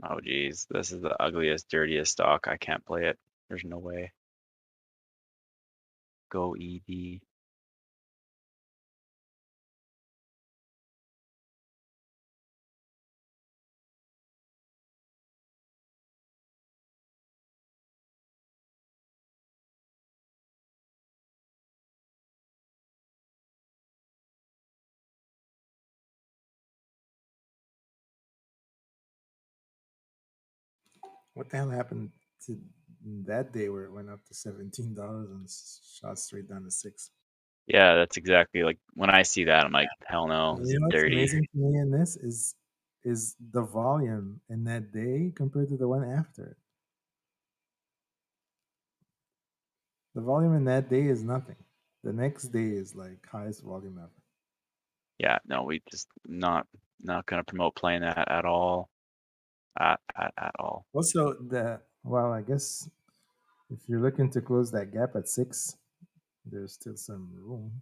Oh geez, this is the ugliest, dirtiest stock. I can't play it. There's no way. Go ED. What the hell happened to that day where it went up to $17 and shot straight down to 6? Yeah, that's exactly like when I see that, I'm like, hell no, this is You know what's dirty. amazing to me in this is the volume in that day compared to the one after it. The volume in that day is nothing. The next day is like highest volume ever. Yeah, no, we just not gonna promote playing that at all. At all. Also, I guess if you're looking to close that gap at 6, there's still some room.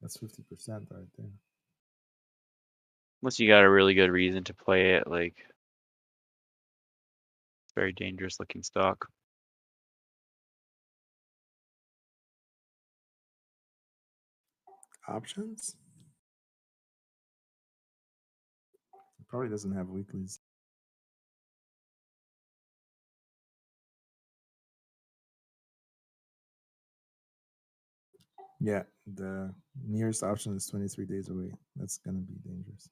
That's 50% right there. Unless you got a really good reason to play it, like very dangerous looking stock. Options? It probably doesn't have weeklies. Yeah, the nearest option is 23 days away. That's going to be dangerous.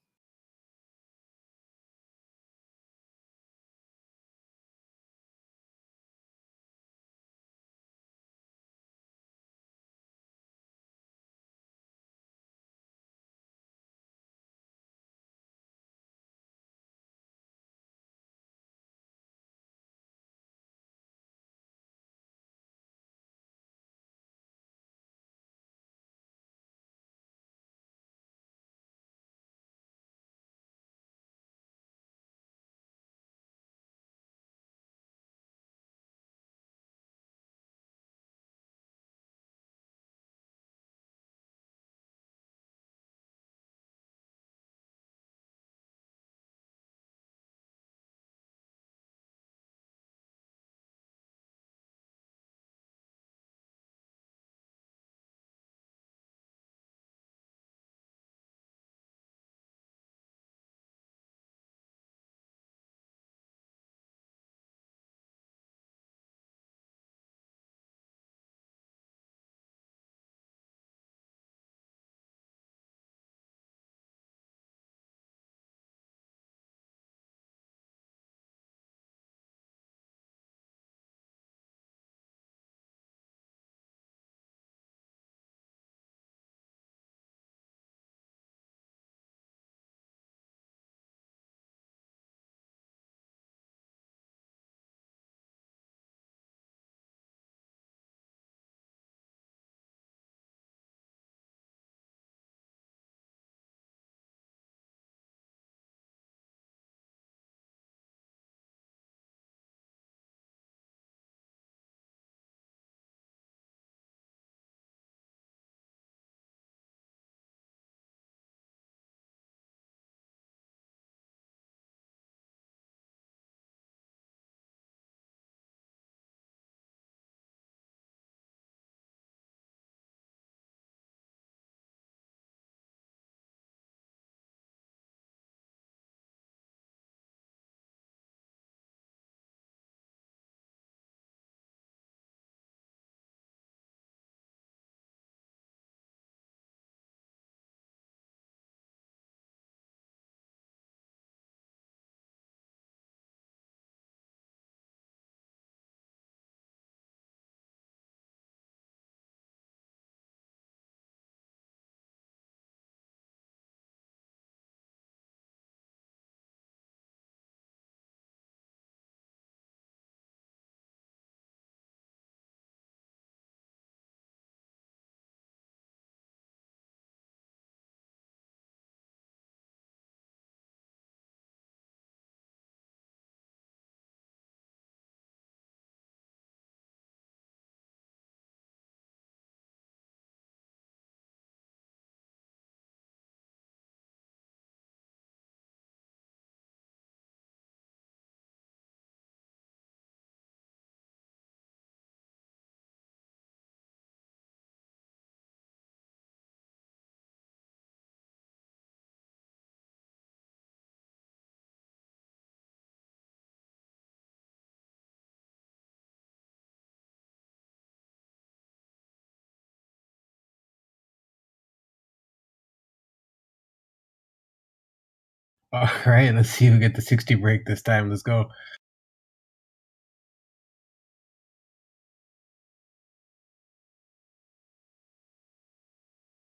All right, let's see who get the 60 break this time. Let's go.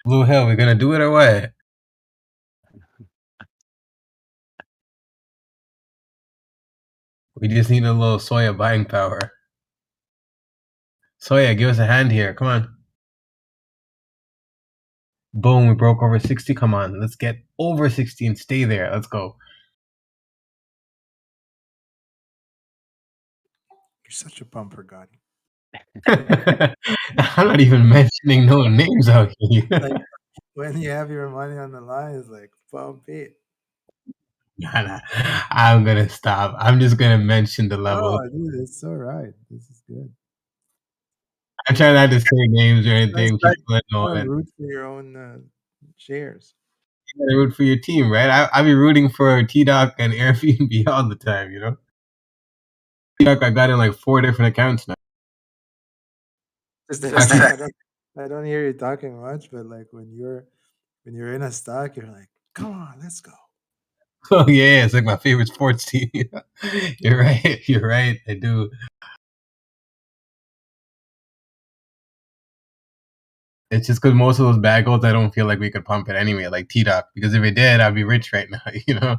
Blue Hill, we're gonna do it or what? We just need a little Soya buying power. Soya, give us a hand here. Come on. Boom, we broke over 60. Come on, let's get over 60 and stay there. Let's go. You're such a bumper, Gotti. I'm not even mentioning no names out here. Like when you have your money on the line, it's like pump it. Nah, I'm gonna stop. I'm just gonna mention the level. Oh, dude, it's all right. This is good. I try not to say names or Nice anything. that People that you know wanna that. root for your own shares. You gotta root for your team, right? I be rooting for T-Doc and Airbnb all the time, you know? T-Doc, I got in like 4 different accounts now. Just that I don't hear you talking much, but like when you're in a stock, you're like, come on, let's go. Oh yeah, it's like my favorite sports team. You're right. You're right. I do. It's just because most of those bagels, I don't feel like we could pump it anyway, like T-Doc. Because if it did, I'd be rich right now, you know?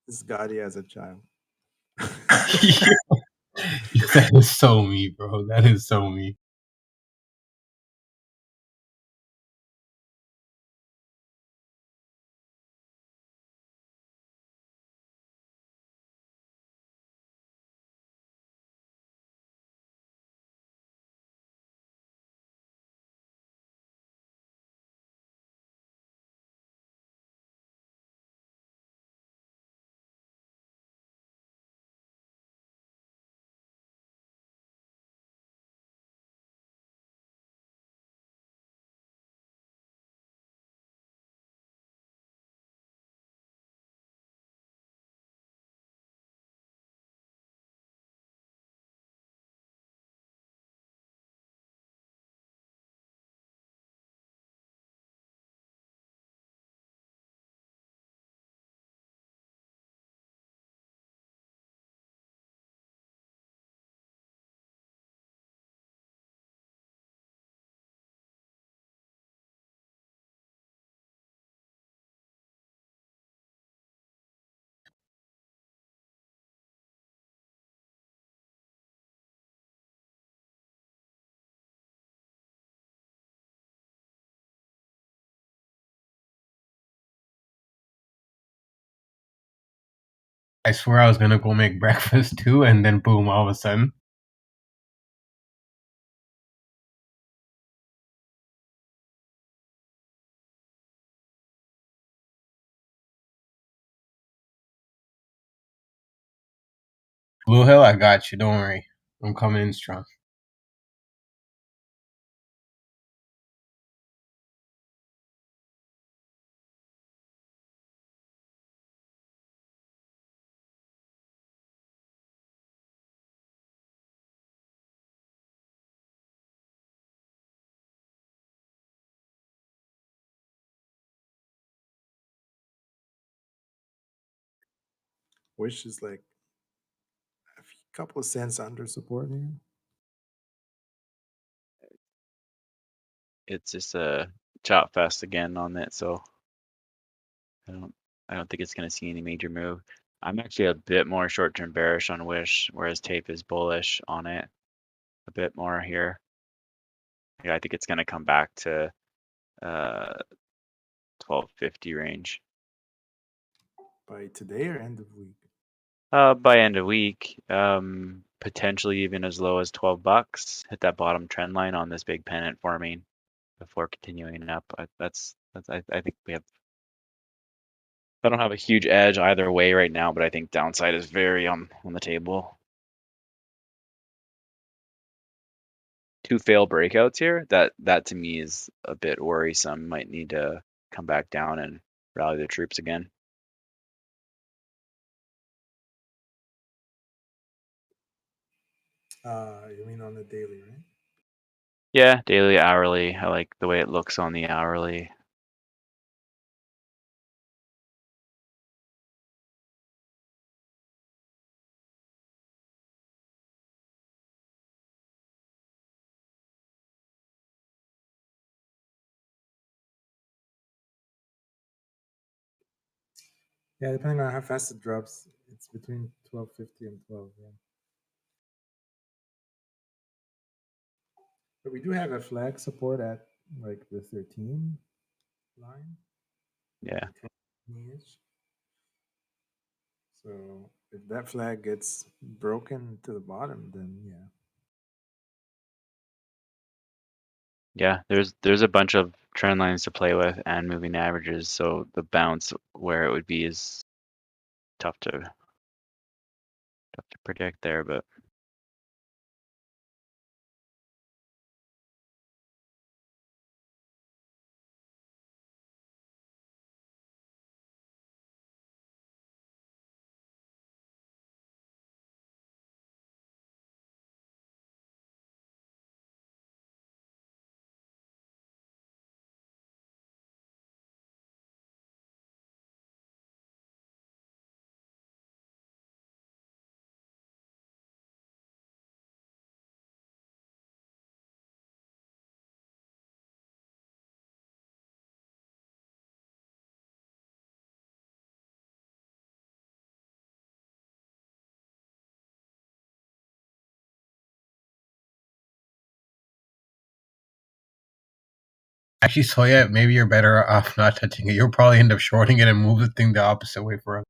This Gotti as a child. That is so me, bro. That is so me. I swear I was gonna go make breakfast too, and then boom, all of a sudden. Blue Hill, I got you. Don't worry. I'm coming in strong. Wish is like a couple of cents under support here. It's just a chop fest again on it, so I don't think it's going to see any major move. I'm actually a bit more short-term bearish on Wish, whereas Tape is bullish on it a bit more here. Yeah, I think it's going to come back to 1250 range. By today or end of week? By end of week, potentially even as low as $12. Hit that bottom trend line on this big pennant forming before continuing up. I think we have. I don't have a huge edge either way right now, but I think downside is very on the table. 2 fail breakouts here. That to me is a bit worrisome. Might need to come back down and rally the troops again. You mean on the daily, right? Yeah, daily, hourly. I like the way it looks on the hourly. Yeah, depending on how fast it drops, it's between 12.50 and 12. Yeah. But we do have a flag support at like the 13 line. Yeah. Ish. So if that flag gets broken to the bottom, then yeah. Yeah, there's a bunch of trend lines to play with and moving averages, so the bounce where it would be is tough to predict there, but Actually, Soya, maybe you're better off not touching it. You'll probably end up shorting it and move the thing the opposite way for us.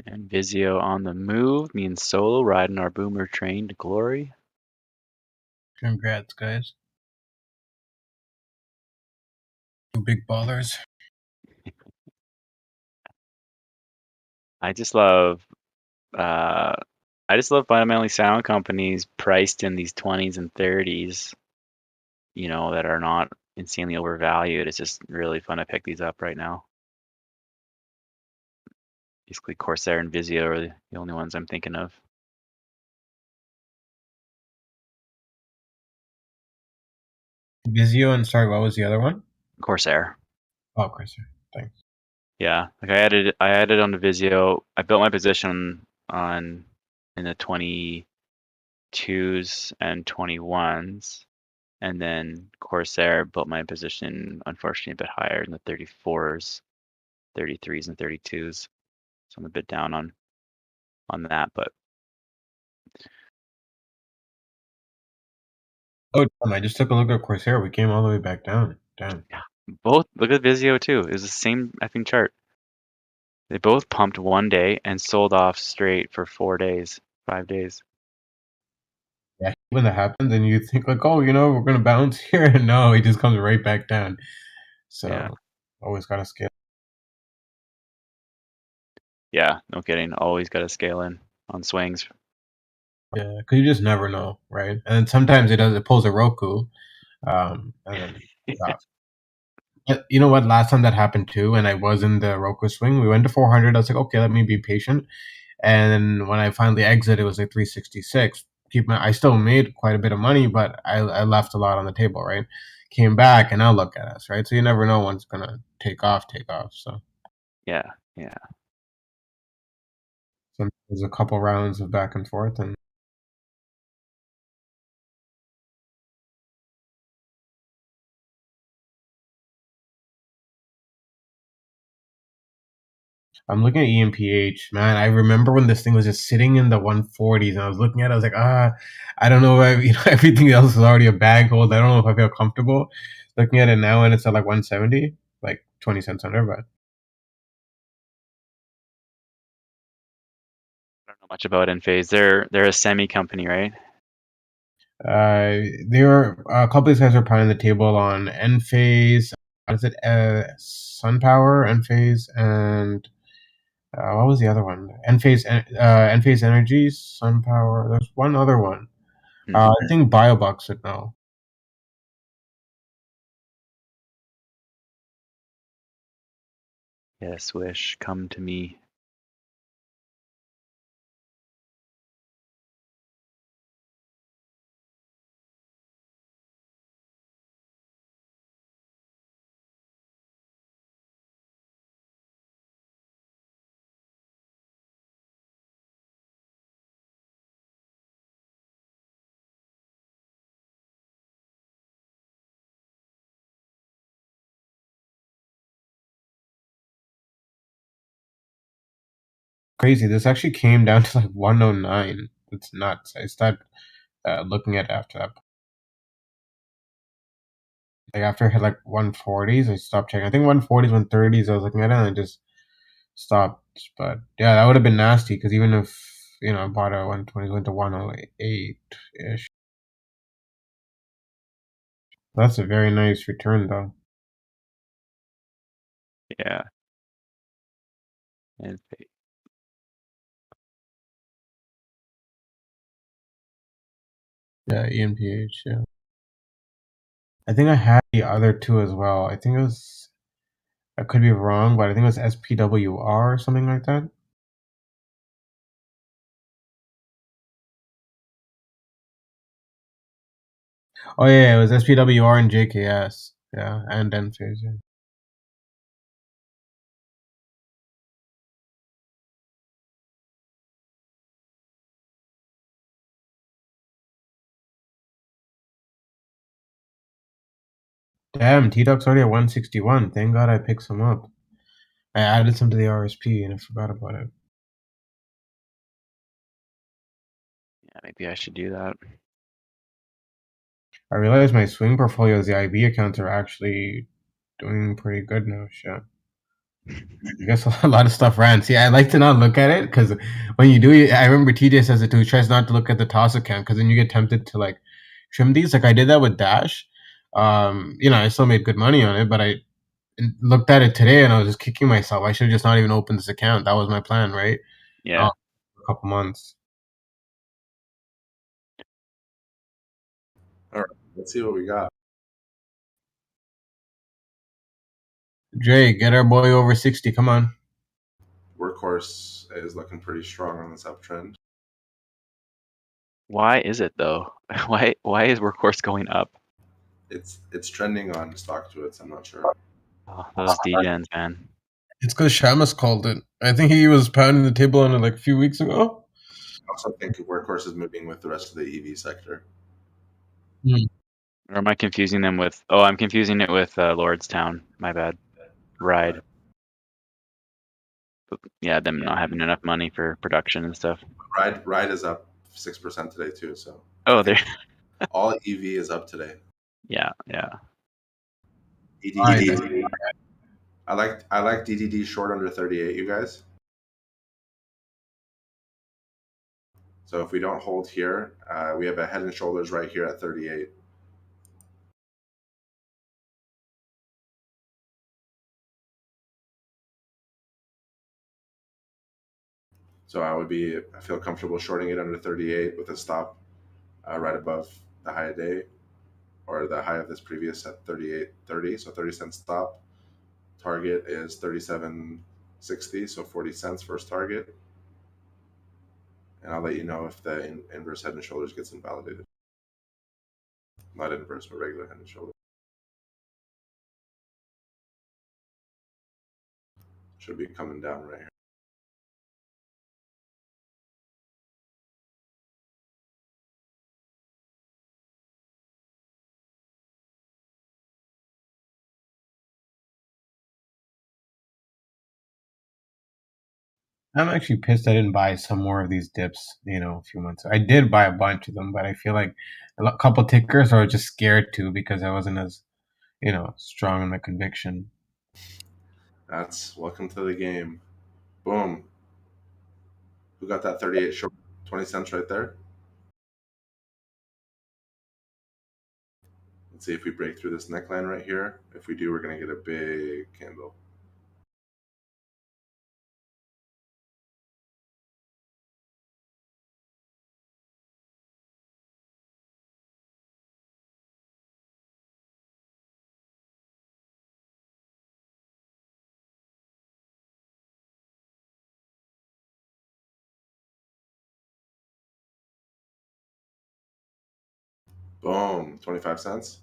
and Vizio on the move means solo riding our boomer train to glory. Congrats, guys. You big ballers. I just love fundamentally sound companies priced in these 20s and 30s, that are not insanely overvalued. It's just really fun to pick these up right now. Basically, Corsair and Vizio are the only ones I'm thinking of. Vizio and sorry, what was the other one? Corsair. Oh, Corsair. Thanks. Yeah, like I added on the Vizio. I built my position in the 22s and 21s, and then Corsair built my position unfortunately a bit higher in the 34s, 33s, and 32s. So I'm a bit down on that, but Oh, damn, I just took a look at Corsair. We came all the way back down. Damn. yeah, both look at Vizio too. It was the same chart. They both pumped one day and sold off straight for 4 days, 5 days. Yeah, when that happens, and you think like, oh, we're gonna bounce here, and no, it just comes right back down. So Yeah. always gotta scale. Yeah, no kidding. Always got to scale in on swings. Yeah, because you just never know, right? And then sometimes it pulls a Roku, and then You know what? Last time that happened too, and I was in the Roku swing, we went to 400. I was like, okay, let me be patient. And when I finally exited, it was like 366. I still made quite a bit of money, but I left a lot on the table, right? Came back, and now look at us, right? So you never know when it's gonna take off. So Yeah, yeah. there's a couple rounds of back and forth, and I'm looking at EMPH, man. I remember when this thing was just sitting in the 140s, and I was looking at it. I was like, I don't know. Everything else is already a bag hold. I don't know if I feel comfortable looking at it now, and it's at like 170, like 20 cents under. But I don't know much about Enphase. They're a semi company, right? a couple of these guys are pounding the table on Enphase. What is it? SunPower, Enphase, and what was the other one? Enphase Energies, SunPower. There's one other one. I think BioBox would know. Yes, Wish, come to me. Crazy. This actually came down to like 109. It's nuts. I started looking at it after that. Like after it hit like 140s, I stopped checking. I think 140s, 130s, I was looking at it and I just stopped. But yeah, that would have been nasty because even if I bought a 120, went to 108 ish. That's a very nice return though. Yeah. Enphase. Yeah, EMPH. Yeah. I think I had the other two as well. I think it was. I could be wrong, but I think it was SPWR or something like that. Oh yeah, it was SPWR and JKS. Yeah, and Enphase. Yeah. Damn, T-Duck's already at 161. Thank God I picked some up. I added some to the RSP and I forgot about it. Yeah, maybe I should do that. I realized my swing portfolios, the IB accounts, are actually doing pretty good now. Shit. I guess a lot of stuff ran. See, I like to not look at it because when you do, I remember TJ says it too. He tries not to look at the toss account because then you get tempted to like trim these. Like I did that with Dash. I still made good money on it, but I looked at it today and I was just kicking myself. I should have just not even opened this account. That was my plan, right? Yeah. A couple months. All right, let's see what we got. Jay, get our boy over 60. Come on. Workhorse is looking pretty strong on this uptrend. Why is it though? Why is Workhorse going up? It's trending on StockTwits. I'm not sure. Oh, those degens, man. It's because Shamus called it. I think he was pounding the table on it like a few weeks ago. I also think Workhorse is moving with the rest of the EV sector. Or am I confusing them with? Oh, I'm confusing it with Lordstown. My bad. Ride. But, yeah, them not having enough money for production and stuff. Ride is up 6% today too. So. Oh, there. All EV is up today. Yeah. DDD. I like DDD short under 38. You guys. So if we don't hold here, we have a Head and Shoulders right here at 38. So I feel comfortable shorting it under 38 with a stop right above the high day. or the high of this previous at 38.30, so 30 cents stop. Target is 37.60, so 40 cents first target. And I'll let you know if the inverse head and shoulders gets invalidated. Not inverse, but regular head and shoulder. Should be coming down right here. I'm actually pissed I didn't buy some more of these dips, a few months ago. I did buy a bunch of them, but I feel like a couple tickers I was just scared to because I wasn't as, strong in my conviction. That's welcome to the game. Boom. Who got that 38 short? 20 cents right there. Let's see if we break through this neckline right here. If we do, we're going to get a big candle. Boom, 25 cents.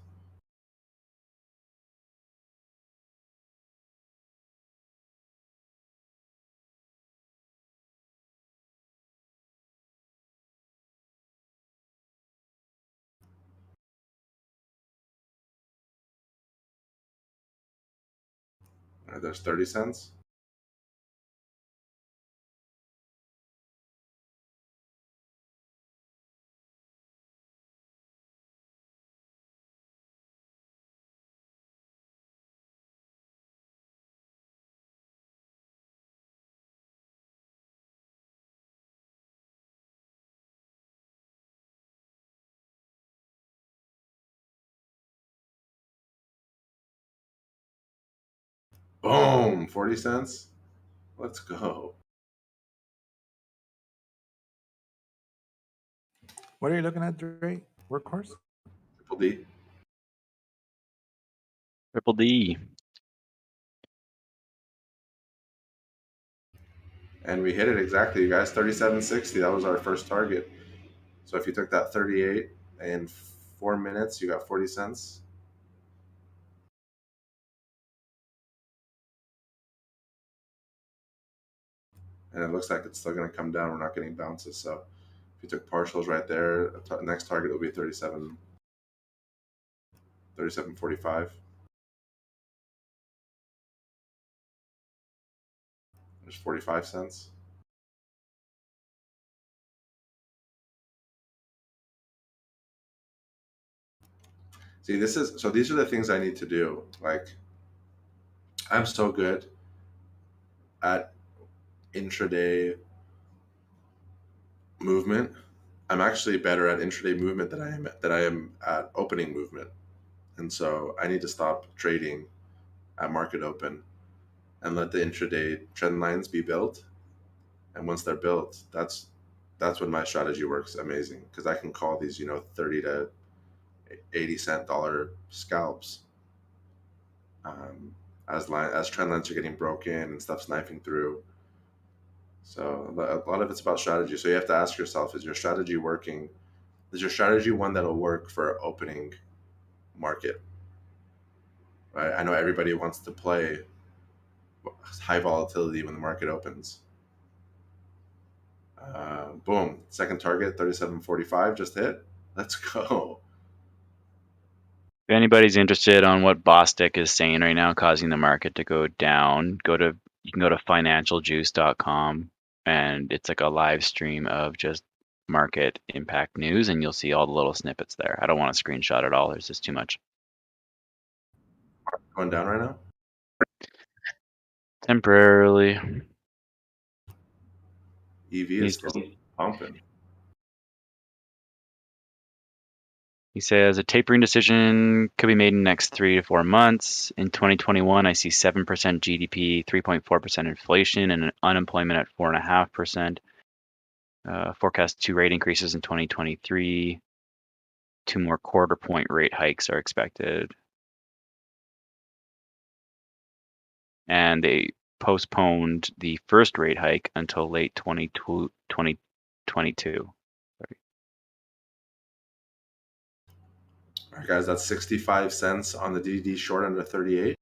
All right, there's 30 cents. Boom, 40 cents. Let's go. What are you looking at, Dre? Workhorse? Triple D. Triple D. And we hit it exactly, you guys. 37.60. That was our first target. So if you took that 38 in 4 minutes, you got 40 cents. And it looks like it's still going to come down. We're not getting bounces. So if you took partials right there, next target will be 37.45. There's 45 cents. See, these are the things I need to do. Like, I'm so good at intraday movement. I'm actually better at intraday movement than I am at opening movement. And so I need to stop trading at market open and let the intraday trend lines be built. And once they're built, that's when my strategy works amazing, because I can call these 30 to 80 cent dollar scalps as trend lines are getting broken and stuff's knifing through. So a lot of it's about strategy. So you have to ask yourself, is your strategy working? Is your strategy one that'll work for opening market? Right? I know everybody wants to play high volatility when the market opens. Boom, second target, 37.45 just hit. Let's go. If anybody's interested on what Bostic is saying right now, causing the market to go down, you can go to financialjuice.com, and it's like a live stream of just market impact news, and you'll see all the little snippets there. I don't want to screenshot it all. There's just too much. Going down right now? Temporarily. EV is still pumping. He says a tapering decision could be made in the next 3 to 4 months. In 2021, I see 7% GDP, 3.4% inflation, and unemployment at 4.5%. Forecast 2 rate increases in 2023. 2 more quarter point rate hikes are expected. And they postponed the first rate hike until late 2022. All right, guys, that's 65 cents on the DD short under 38.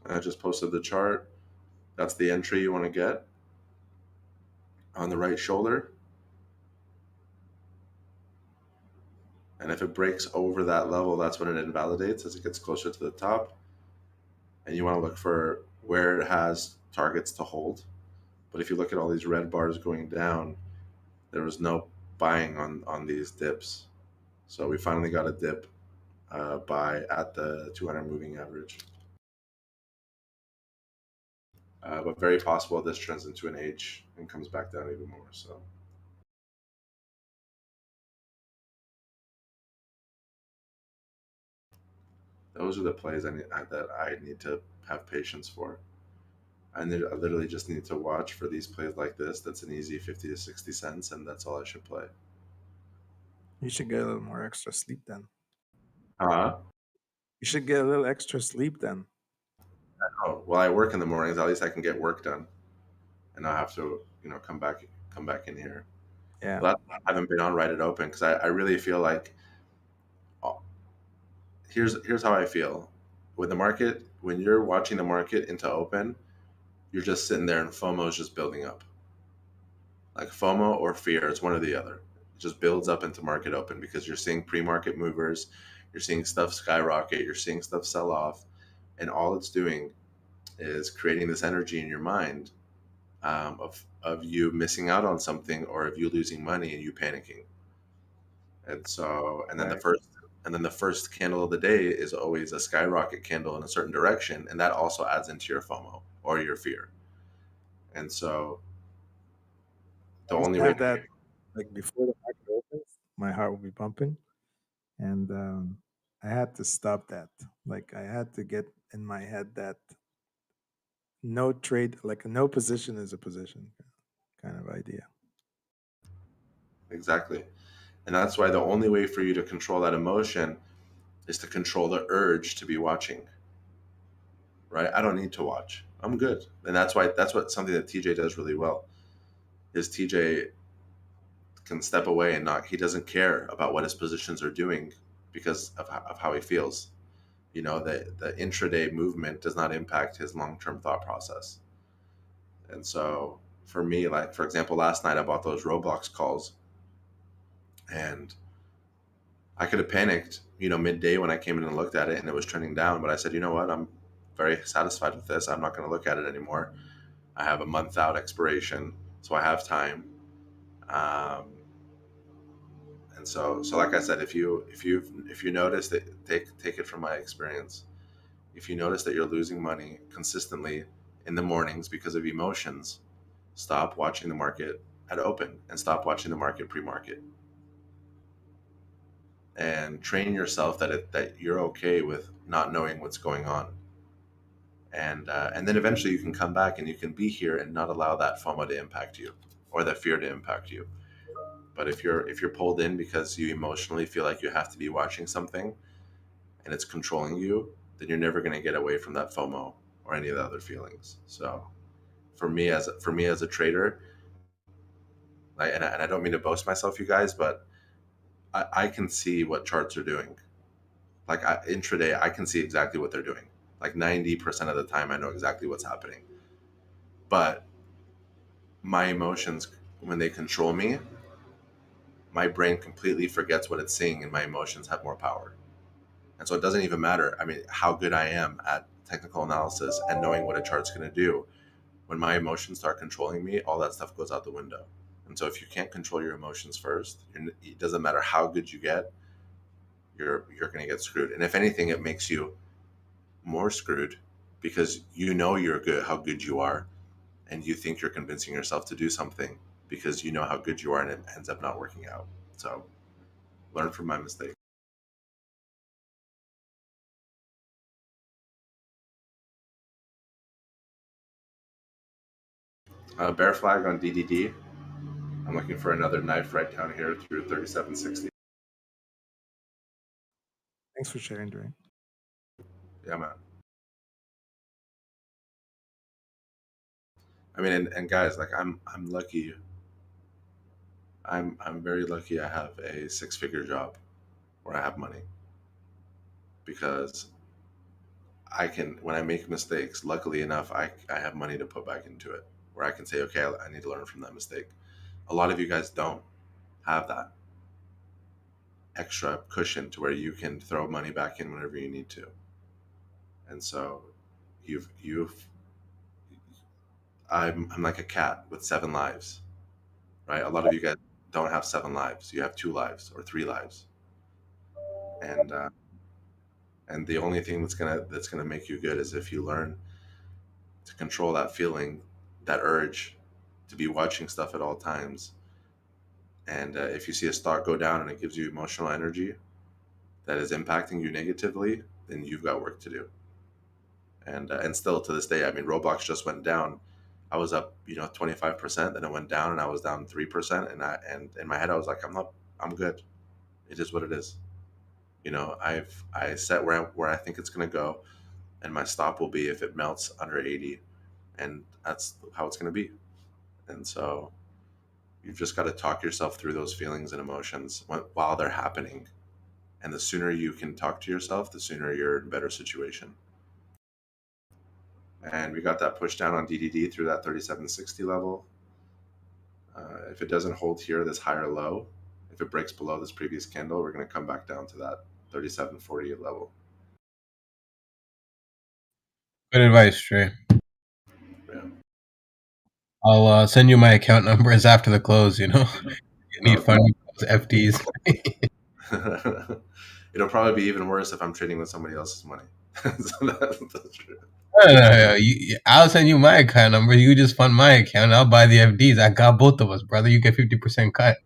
I just posted the chart. That's the entry you want to get on the right shoulder. And if it breaks over that level, that's when it invalidates as it gets closer to the top. And you want to look for where it has targets to hold. But if you look at all these red bars going down, there was no buying on these dips. So we finally got a dip buy at the 200 moving average. But very possible this turns into an H and comes back down even more. So those are the plays that I need to have patience for. I literally just need to watch for these plays like this. That's an easy 50 to 60 cents, and that's all I should play. You should get a little more extra sleep then. Uh-huh. You should get a little extra sleep then. Oh, well, I work in the mornings. At least I can get work done, and I have to, come back in here. Yeah. But I haven't been on Right at Open because I really feel like here's how I feel with the market. When you're watching the market into open, you're just sitting there and FOMO is just building up. Like FOMO or fear, it's one or the other. It just builds up into market open because you're seeing pre-market movers, you're seeing stuff skyrocket, you're seeing stuff sell off, and all it's doing is creating this energy in your mind of you missing out on something or of you losing money and you panicking. And so, and then the first candle of the day is always a skyrocket candle in a certain direction, and that also adds into your FOMO or your fear. And so, the only way that, like before the market opens, my heart will be pumping, and I had to stop that. Like I had to get in my head that no trade, like no position is a position, kind of idea. Exactly. And that's why the only way for you to control that emotion is to control the urge to be watching. Right? I don't need to watch. I'm good. And that's what something that TJ does really well. Is TJ can step away and he doesn't care about what his positions are doing because of how he feels. The intraday movement does not impact his long-term thought process. And so for me, like for example, last night I bought those Roblox calls and I could have panicked, midday when I came in and looked at it and it was trending down. But I said, you know what? I'm very satisfied with this. I'm not going to look at it anymore. I have a month out expiration, so I have time. And so like I said, if you notice that, take it from my experience. If you notice that you're losing money consistently in the mornings because of emotions, stop watching the market at open and stop watching the market pre-market. And train yourself that you're okay with not knowing what's going on. And then eventually you can come back and you can be here and not allow that FOMO to impact you or that fear to impact you. But if you're pulled in because you emotionally feel like you have to be watching something and it's controlling you, then you're never going to get away from that FOMO or any of the other feelings. So for me as a trader, and I don't mean to boast myself, you guys, but I can see what charts are doing. Like intraday, I can see exactly what they're doing. Like 90% of the time, I know exactly what's happening. But my emotions, when they control me, my brain completely forgets what it's seeing and my emotions have more power. And so it doesn't even matter, how good I am at technical analysis and knowing what a chart's going to do. When my emotions start controlling me, all that stuff goes out the window. And so if you can't control your emotions first, it doesn't matter how good you get, you're going to get screwed. And if anything, it makes you more screwed because you're good, how good you are, and you think you're convincing yourself to do something, because you know how good you are and it ends up not working out. So learn from my mistake. Bear flag on DDD. I'm looking for another knife right down here through 3760. Thanks for sharing, Dre. Yeah, man. I mean, and guys, like I'm lucky. I'm very lucky. I have a 6-figure job where I have money because I can, when I make mistakes, luckily enough, I have money to put back into it where I can say, okay, I need to learn from that mistake. A lot of you guys don't have that extra cushion to where you can throw money back in whenever you need to. And so I'm like a cat with 7 lives, right? A lot of you guys don't have 7 lives. You have 2 lives or 3 lives. And the only thing that's gonna make you good is if you learn to control that feeling, that urge to be watching stuff at all times. And if you see a stock go down and it gives you emotional energy that is impacting you negatively, then you've got work to do. And still to this day, I mean, Roblox just went down. I was up, 25%, then it went down, and I was down 3%. And in my head, I was like, I'm good. It is what it is. I set where I think it's gonna go, and my stop will be if it melts under 80, and that's how it's gonna be. And so you've just got to talk yourself through those feelings and emotions while they're happening. And the sooner you can talk to yourself, the sooner you're in a better situation. And we got that push down on DDD through that 3760 level. If it doesn't hold here, this higher low, if it breaks below this previous candle, we're going to come back down to that 3740 level. Good advice, Trey. Yeah. I'll send you my account numbers after the close. You need funding those FDs. It'll probably be even worse if I'm trading with somebody else's money. So that's true. No. I'll send you my account number. You just fund my account. I'll buy the FDs. I got both of us, brother. You get 50% cut.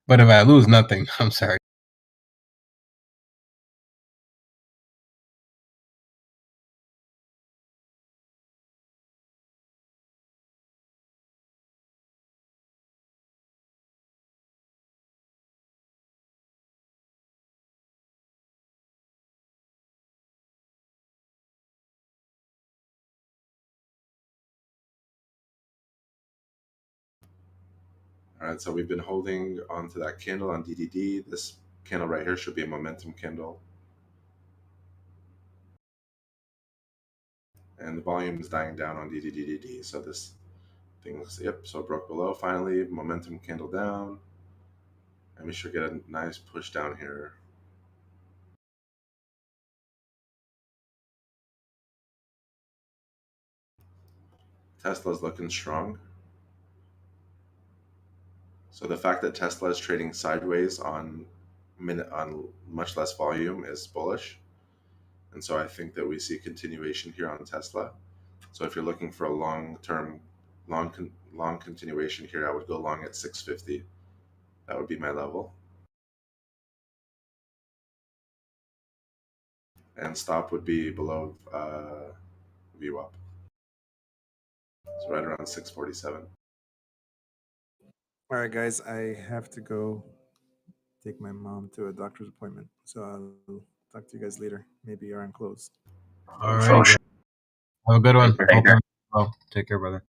But if I lose, nothing. I'm sorry. All right, so we've been holding onto that candle on DDD. This candle right here should be a momentum candle. And the volume is dying down on DDDD. So this thing's, so it broke below finally, momentum candle down. And we should get a nice push down here. Tesla's looking strong. So the fact that Tesla is trading sideways on much less volume is bullish. And so I think that we see continuation here on Tesla. So if you're looking for a long continuation here, I would go long at 650. That would be my level. And stop would be below VWAP. So right around 647. All right, guys, I have to go take my mom to a doctor's appointment. So I'll talk to you guys later. Maybe you're on close. All right. Have a good one. Take care, brother.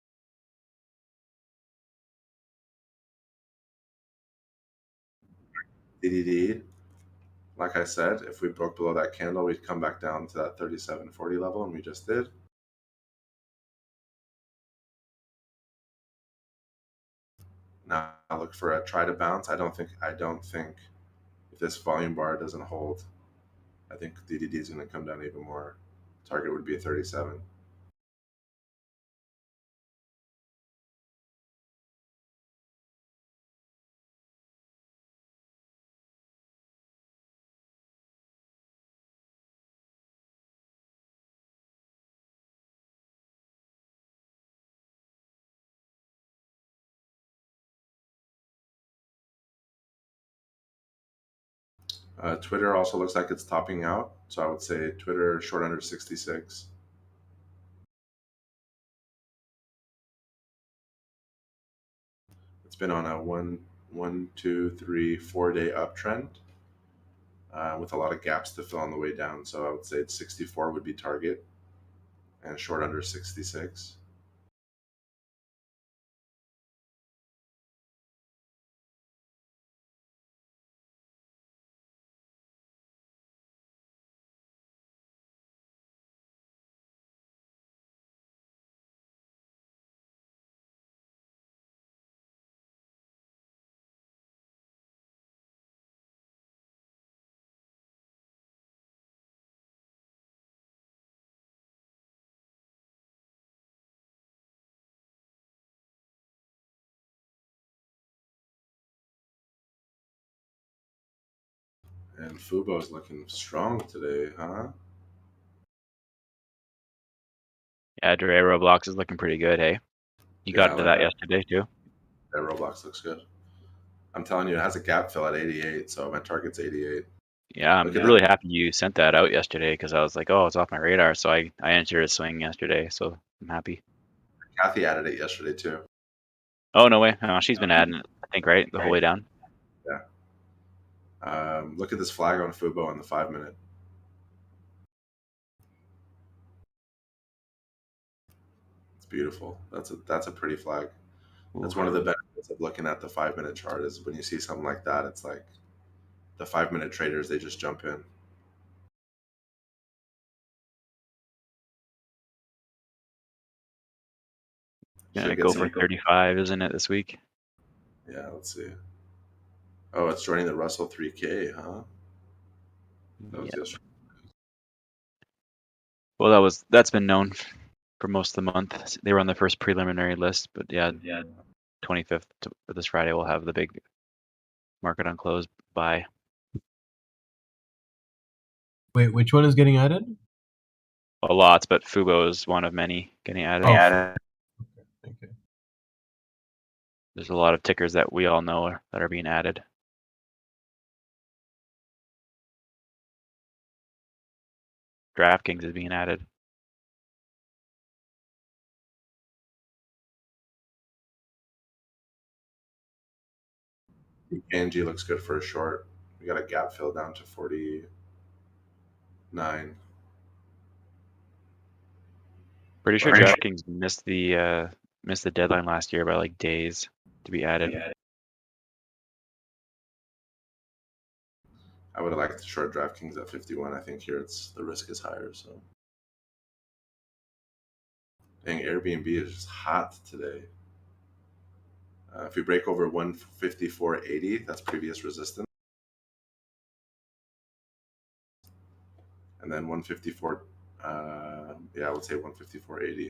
DDD, like I said, if we broke below that candle, we'd come back down to that 3740 level, and we just did. Now I look for a try to bounce. I don't think if this volume bar doesn't hold, I think DDD is going to come down even more. Target would be a 37. Twitter also looks like it's topping out, so I would say Twitter short under 66. It's been on a 4 day uptrend with a lot of gaps to fill on the way down. So I would say 64 would be target and short under 66. And Fubo's looking strong today, huh? Yeah, Dre Roblox is looking pretty good, hey? You got into that yesterday too? That Roblox looks good. I'm telling you, it has a gap fill at 88, so my target's 88. Yeah, I'm really happy you sent that out yesterday because I was like, oh, it's off my radar. So I entered a swing yesterday, so I'm happy. Kathy added it yesterday too. Oh, no way. No, she's been adding it, I think, right? The whole way down. Yeah. Look at this flag on Fubo on the 5 minute. It's beautiful. That's a pretty flag. That's one of the benefits of looking at the 5 minute chart is when you see something like that, it's like the 5 minute traders, they just jump in. Gonna go for 35, isn't it, this week? Yeah, let's see. Oh, it's joining the Russell 3K, huh? That was yesterday. Well, that's been known for most of the month. They were on the first preliminary list, but yeah, 25th for this Friday we'll have the big market on close buy. Wait, which one is getting added? A lot, but Fubo is one of many getting added. Okay. There's a lot of tickers that we all know that are being added. DraftKings is being added. KNG looks good for a short. We got a gap fill down to 49. Pretty sure DraftKings missed the deadline last year by like days to be added. I would have liked to short DraftKings at 51. I think here the risk is higher. So, dang, Airbnb is just hot today. If we break over 154.80, that's previous resistance. And then 154, I would say 154.80.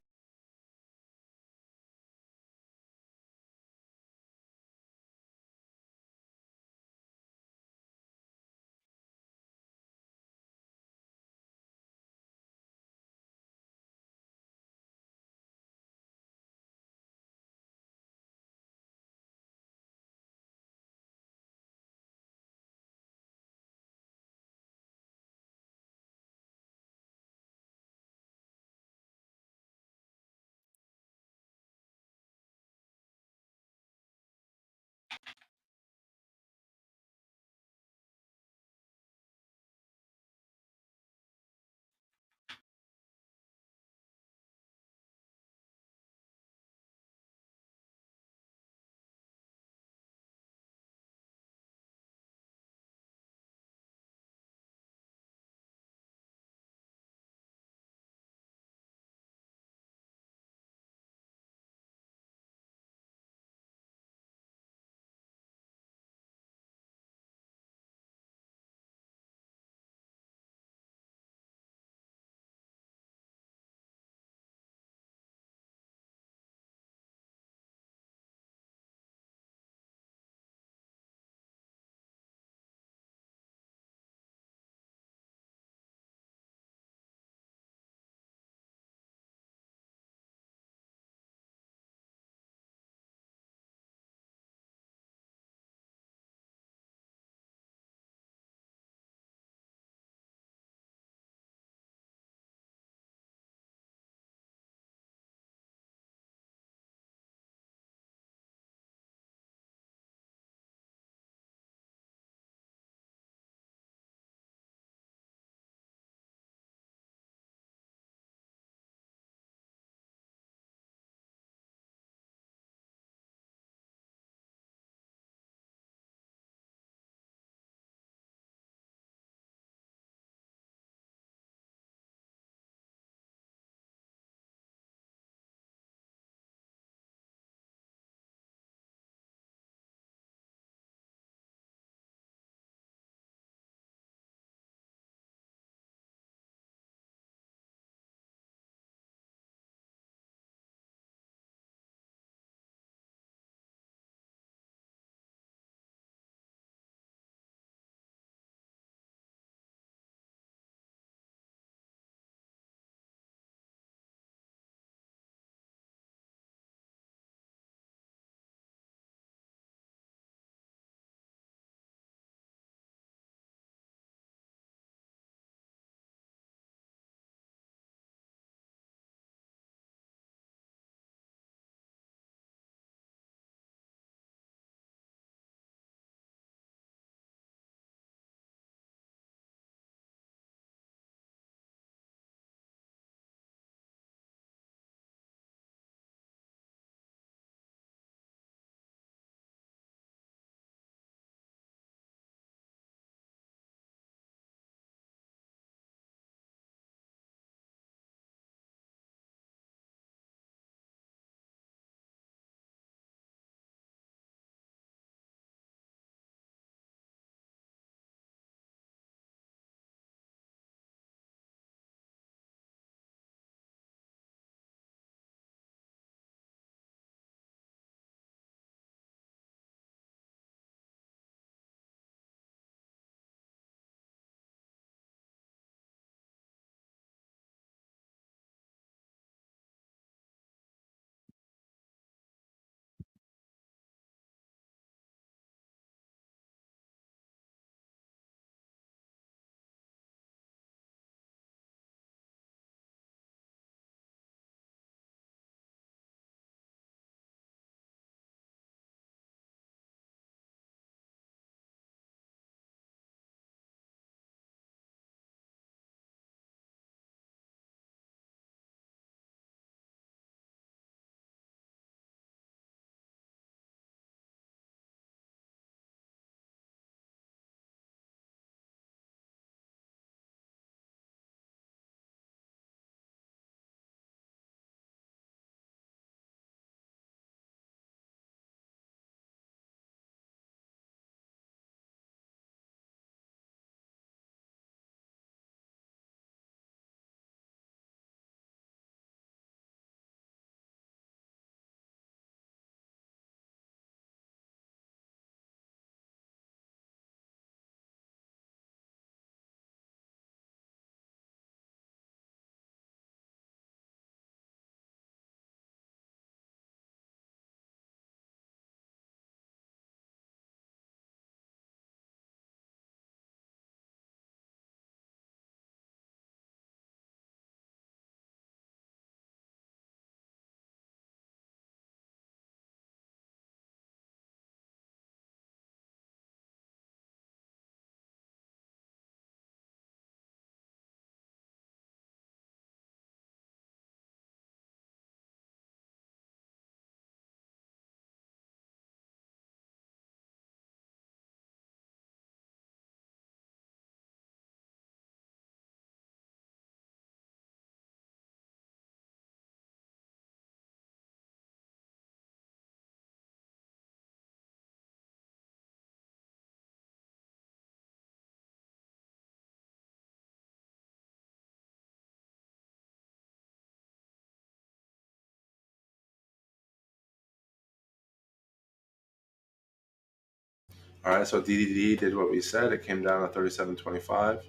All right, so DDD did what we said. It came down to 37.25.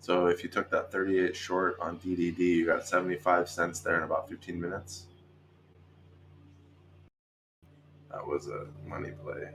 So if you took that 38 short on DDD, you got 75 cents there in about 15 minutes. That was a money play.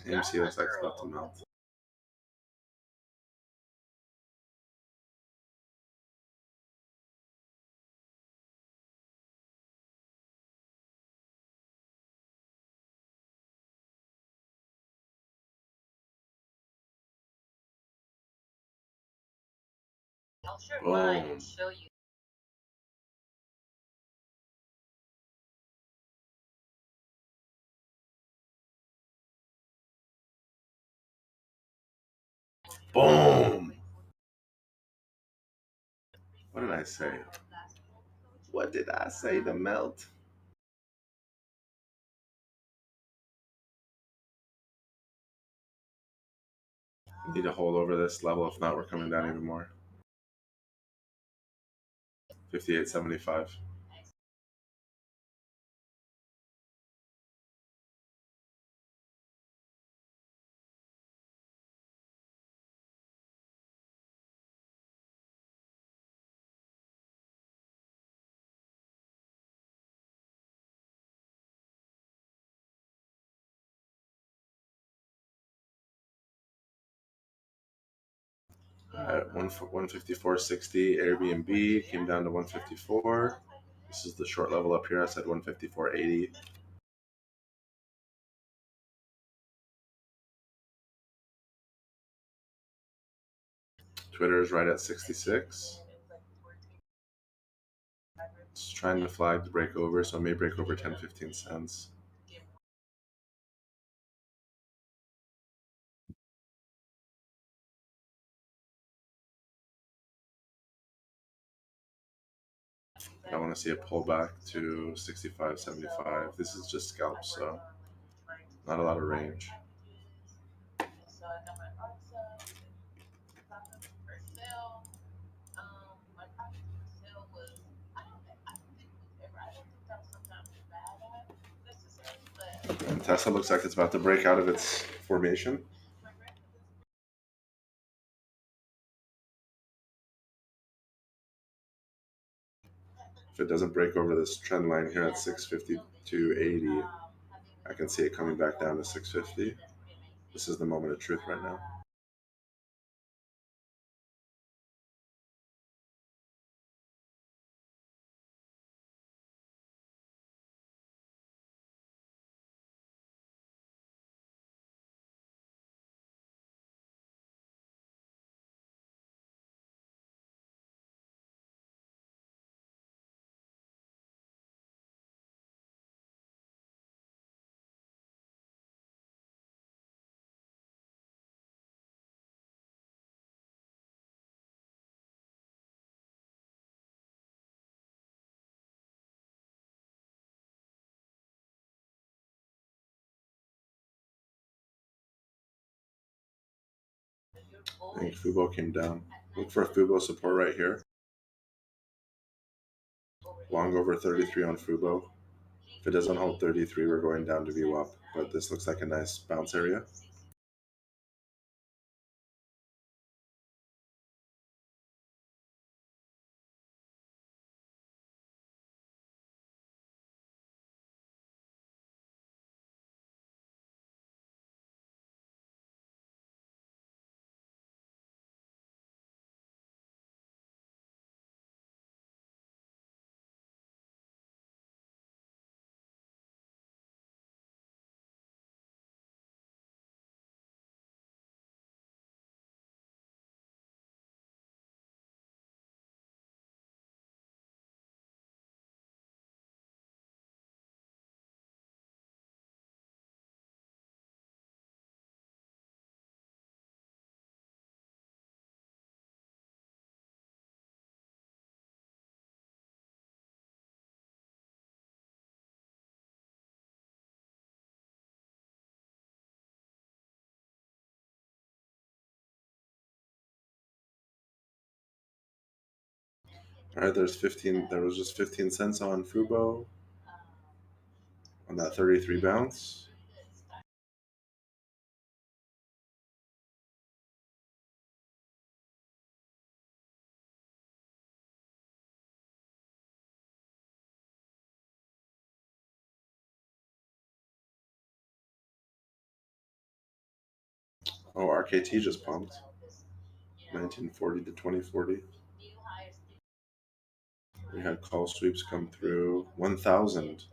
AMC looks like it's about to melt. Boom. Boom. What did I say? What did I say to melt? We need to hold over this level. If not, we're coming down even more. 58.75. At 154.60, Airbnb came down to 154. This is the short level up here. I said 154.80. Twitter is right at 66. It's trying to flag to break over, so it may break over 10-15 cents. I want to see a pullback to 65.75. This is just scalps, so not a lot of range. And Tesla looks like it's about to break out of its formation. If it doesn't break over this trend line here at 652.80, I can see it coming back down to 650. This is the moment of truth right now. I think Fubo came down. Look for a Fubo support right here. Long over 33 on Fubo. If it doesn't hold 33, we're going down to VWAP. But this looks like a nice bounce area. All right, there's 15. There was just 15 cents on Fubo on that 33 bounce. Oh, RKT just pumped. 1940 to 2040. We had call sweeps come through. 1,000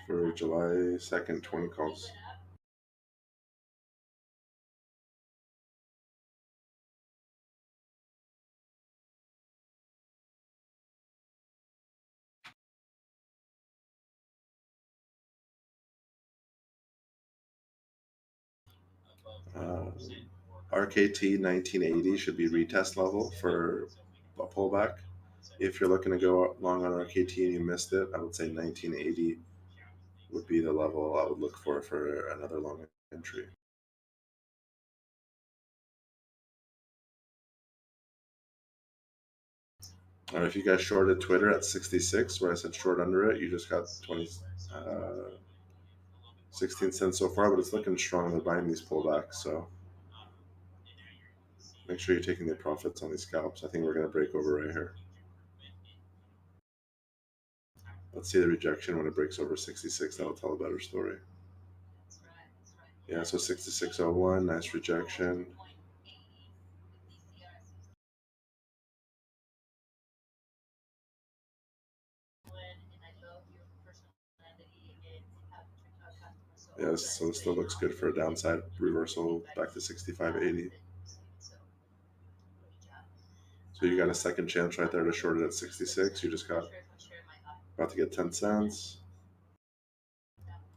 for July 2nd, 20 calls. RKT 1980 should be retest level for a pullback. If you're looking to go long on RKT and you missed it, I would say 1980 would be the level I would look for another long entry. All right, if you guys shorted Twitter at 66, where I said short under it, you just got 16 cents so far, but it's looking strong. They're buying these pullbacks, so make sure you're taking the profits on these scalps. I think we're going to break over right here. Let's see the rejection when it breaks over 66. That'll tell a better story. Yeah, so 66.01, nice rejection. Yeah, so it still looks good for a downside reversal back to 65.80. So you got a second chance right there to short it at 66. You just got about to get 10 cents.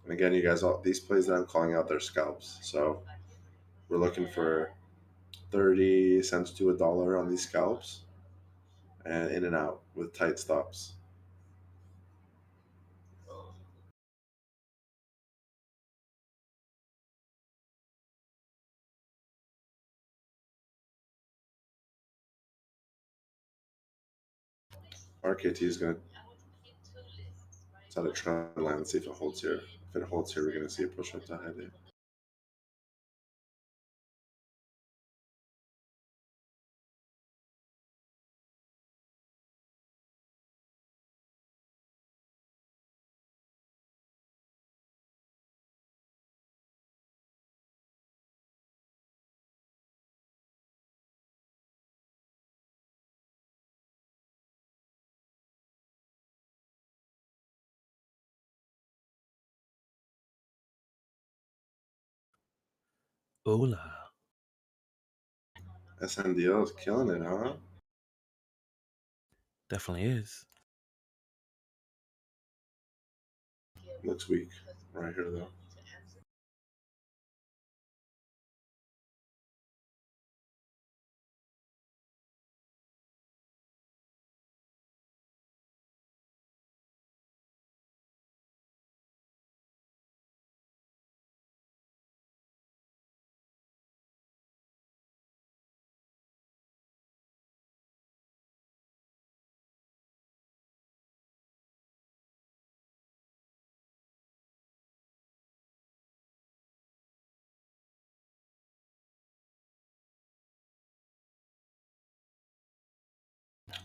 And again, you guys, all these plays that I'm calling out, they're scalps. So we're looking for 30 cents to $1 on these scalps and in and out with tight stops. RKT is going to set a trend line and see if it holds here. If it holds here, we're going to see a push up to high day. Hola. SNDL is killing it, huh? Definitely is. Looks weak right here, though.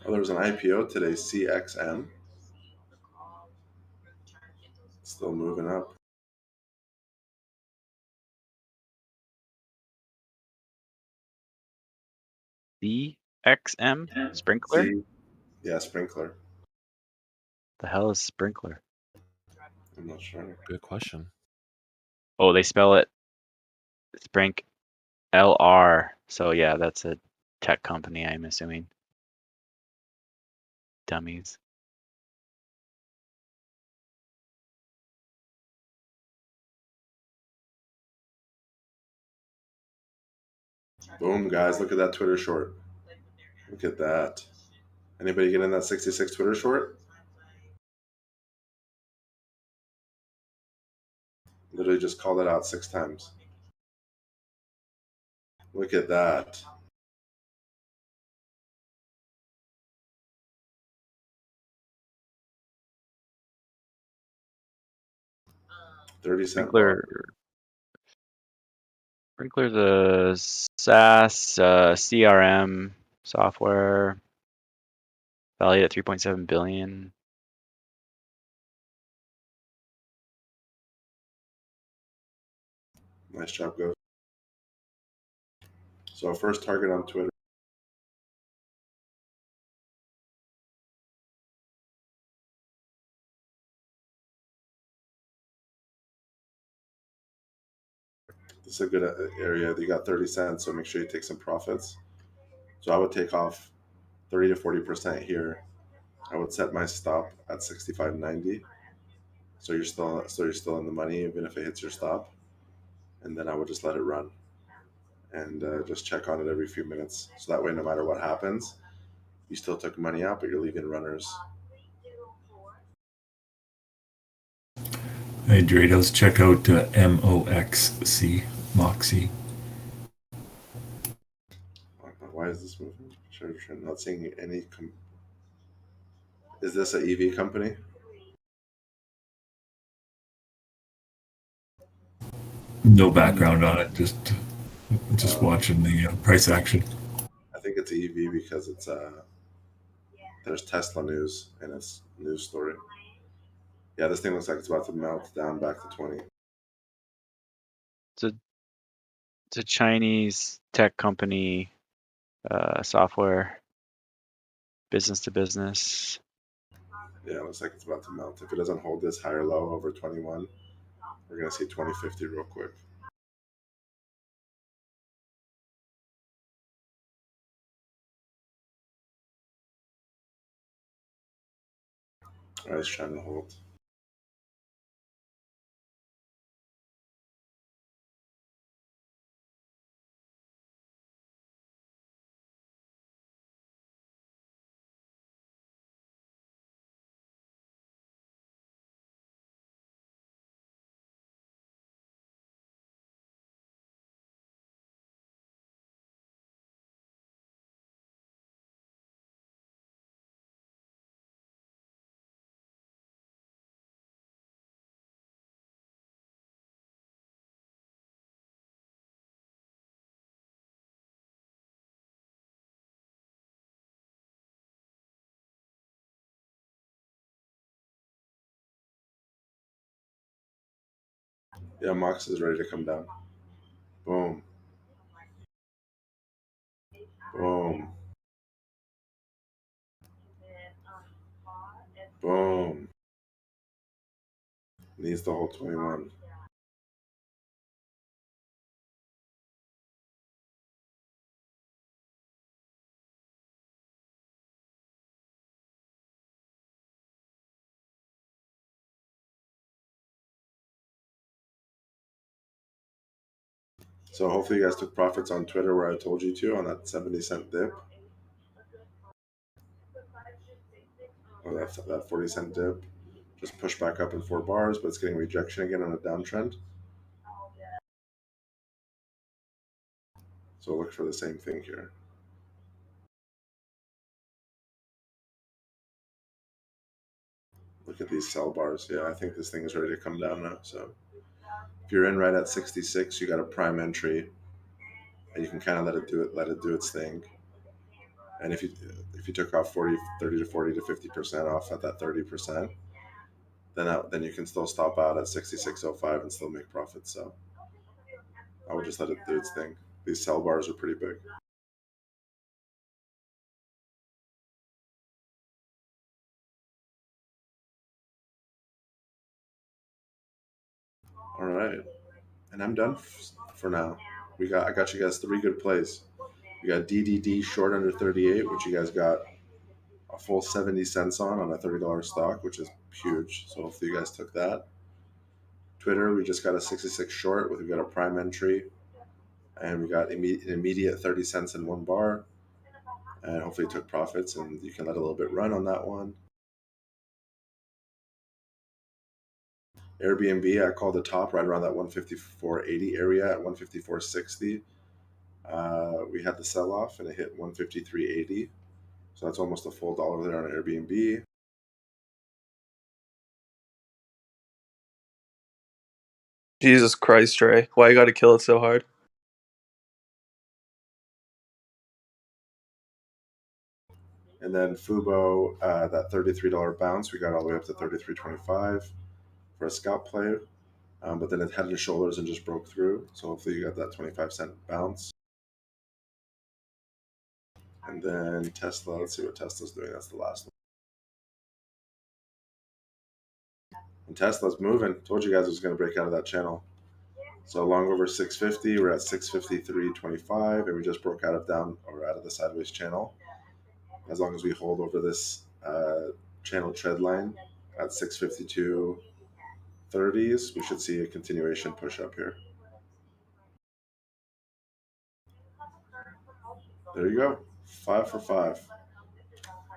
Oh, there was an IPO today, CXM. Still moving up. CXM Sprinkler? Yeah, Sprinkler. The hell is Sprinkler? I'm not sure. Good question. Oh, they spell it Sprink LR. So yeah, that's a tech company, I'm assuming. Dummies. Boom, guys, look at that Twitter short. Look at that. Anybody get in that 66 Twitter short? Literally just called it out 6 times. Look at that. $0.30 Sprinkler's a SaaS CRM software valued at $3.7 billion. Nice job, Ghost. So first target on Twitter. This is a good area. You got 30 cents, so make sure you take some profits. So I would take off 30 to 40% here. I would set my stop at 65.90. So you're still in the money even if it hits your stop. And then I would just let it run and just check on it every few minutes. So that way, no matter what happens, you still took money out, but you're leaving runners. Hey, Drados, check out MOXC, Moxie. Why is this moving? I'm not seeing any. Is this an EV company? No background on it, just watching the price action. I think it's EV because it's there's Tesla news in its news story. Yeah, this thing looks like it's about to melt down back to 20. It's a Chinese tech company, software, business to business. Yeah, it looks like it's about to melt. If it doesn't hold this higher low over 21, we're going to see 2050 real quick. I was trying to hold. Yeah, Mox is ready to come down. Boom. Boom. Boom. Needs the whole 21. So hopefully you guys took profits on Twitter where I told you to on that 70-cent dip. Or that 40-cent dip. Just push back up in 4 bars, but it's getting rejection again on a downtrend. So look for the same thing here. Look at these sell bars. Yeah, I think this thing is ready to come down now. So if you're in right at 66, you got a prime entry, and you can kind of let it do its thing. And if you took off 30 to 40 to 50% off at that 30%, then you can still stop out at 66.05 and still make profit. So I would just let it do its thing. These sell bars are pretty big. All right, and I'm done for now. I got you guys 3 good plays. You got DDD short under 38, which you guys got a full 70 cents on a $30 stock, which is huge. So hopefully you guys took that. Twitter, we just got a 66 short with we got a prime entry, and we got an immediate 30 cents in 1 bar, and hopefully took profits, and you can let a little bit run on that one. Airbnb, I called the top right around that 154.80 area at 154.60. We had the sell off and it hit 153.80. So that's almost a full dollar there on Airbnb. Jesus Christ, Trey. Why you gotta kill it so hard? And then Fubo, that $33 bounce, we got all the way up to $33.25 for a scalp play. But then it head and shoulders and just broke through. So hopefully you got that 25-cent bounce. And then Tesla, let's see what Tesla's doing. That's the last one. And Tesla's moving. Told you guys it was going to break out of that channel. So long over 650, we're at 653.25, and we just broke out of the sideways channel. As long as we hold over this channel trend line at 652.30s, we should see a continuation push up here. There you go. 5 for 5.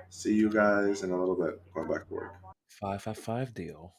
See you guys in a little bit. Going back to work. 5 deal.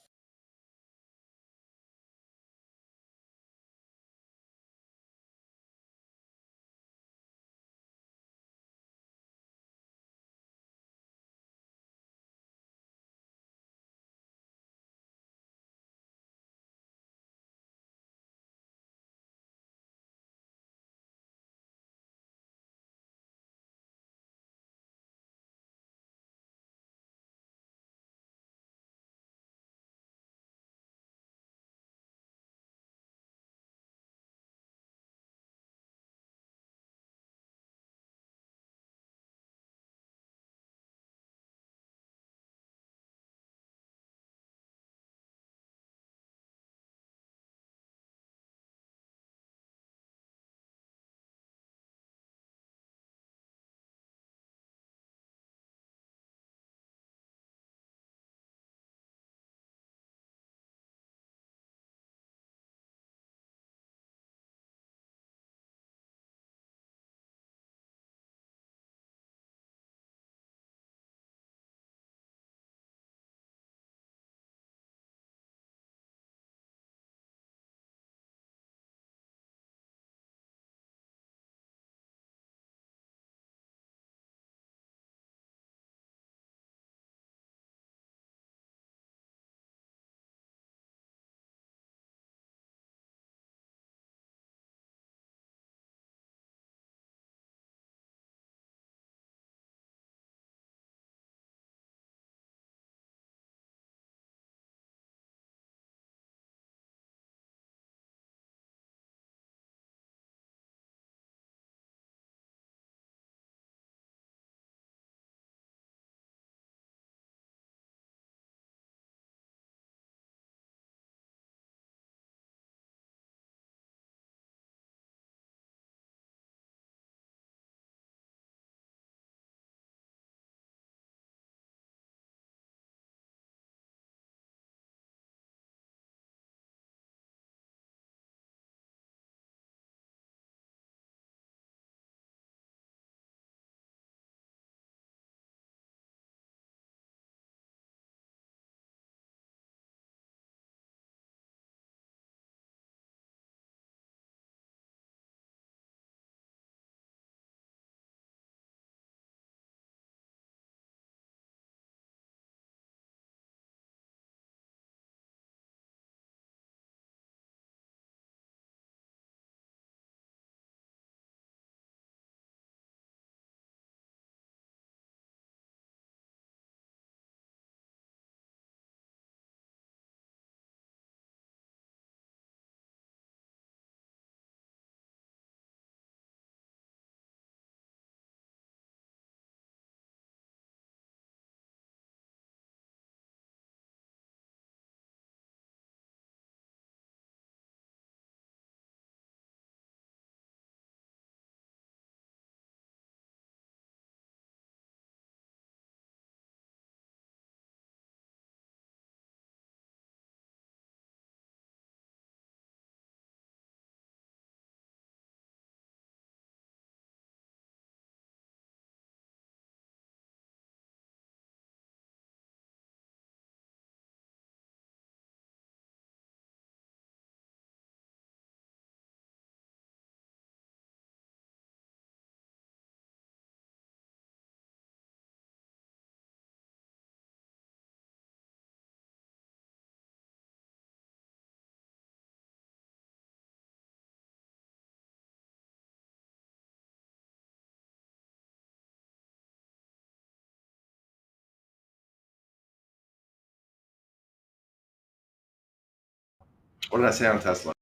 What did I say on Tesla?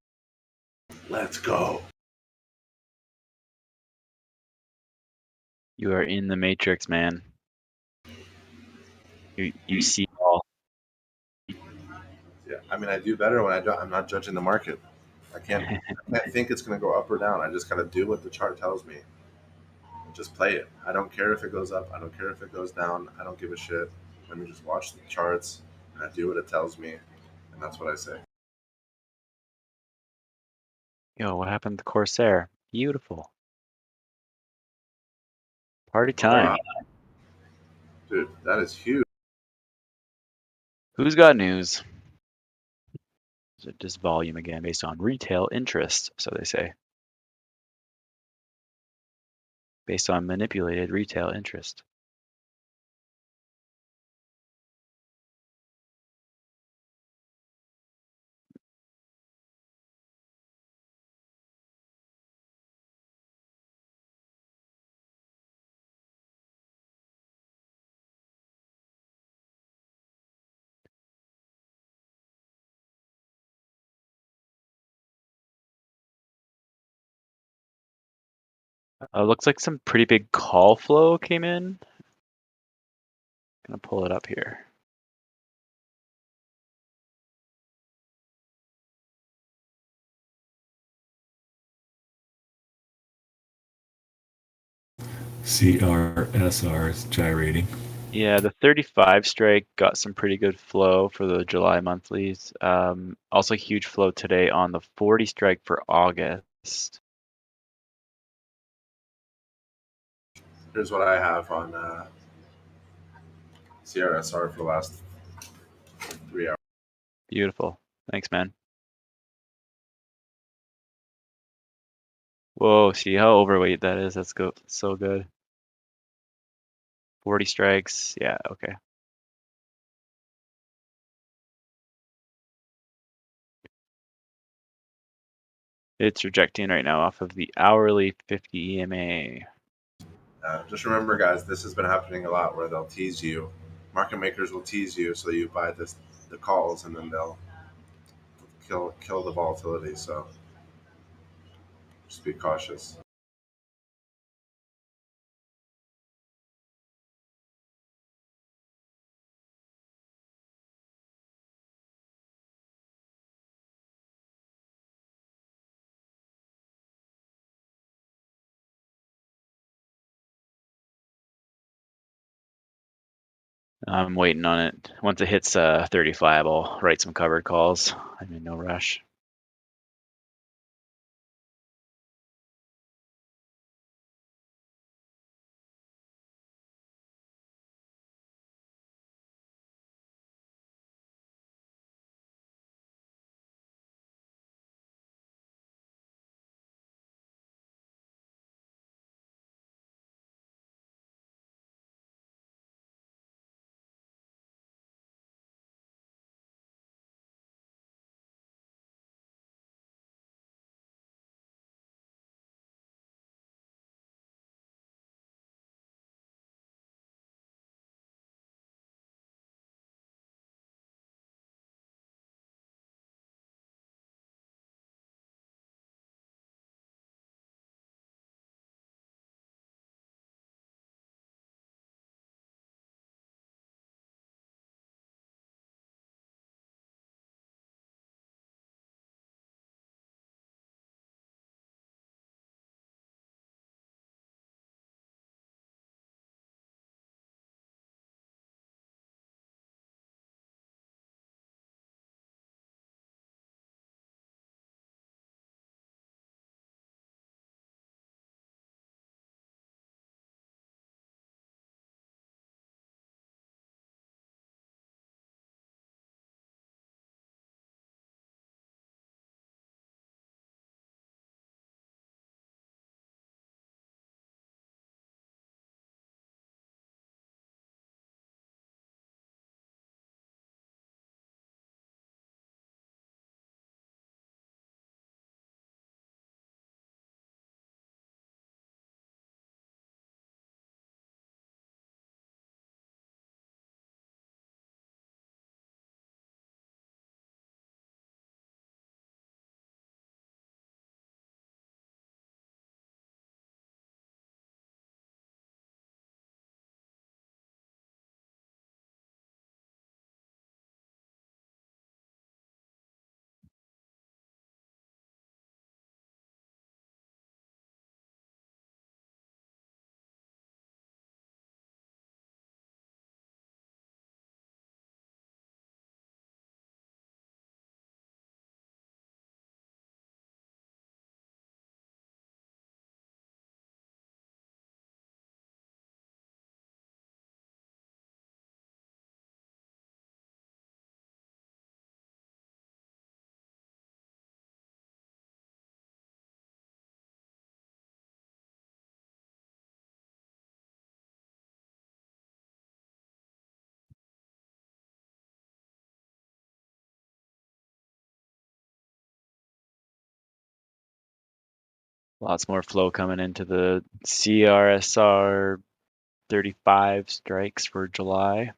Let's go. You are in the matrix, man. You see all. Yeah, I mean, I do better when I don't. I'm not judging the market. I can't think it's going to go up or down. I just got to do what the chart tells me. Just play it. I don't care if it goes up. I don't care if it goes down. I don't give a shit. Let me just watch the charts and I do what it tells me, and that's what I say. Yo, what happened to Corsair? Beautiful. Party time. Wow. Dude, that is huge. Who's got news? Is it just volume again based on retail interest, so they say. Based on manipulated retail interest. Looks like some pretty big call flow came in. Gonna pull it up here. CRSR is gyrating. Yeah, the 35 strike got some pretty good flow for the July monthlies. Also huge flow today on the 40 strike for August. Here's what I have on CRSR for the last 3 hours. Beautiful. Thanks, man. Whoa, see how overweight that is? That's so good. 40 strikes. Yeah, okay. It's rejecting right now off of the hourly 50 EMA. Just remember, guys, this has been happening a lot where they'll tease you. Market makers will tease you so you buy the calls, and then they'll kill the volatility. So just be cautious. I'm waiting on it. Once it hits 35, I'll write some covered calls. I'm in no rush. Lots more flow coming into the CRSR 35 strikes for July.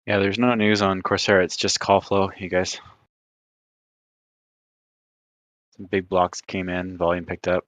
Yeah, there's no news on Coursera. It's just call flow, you guys. Some big blocks came in, volume picked up.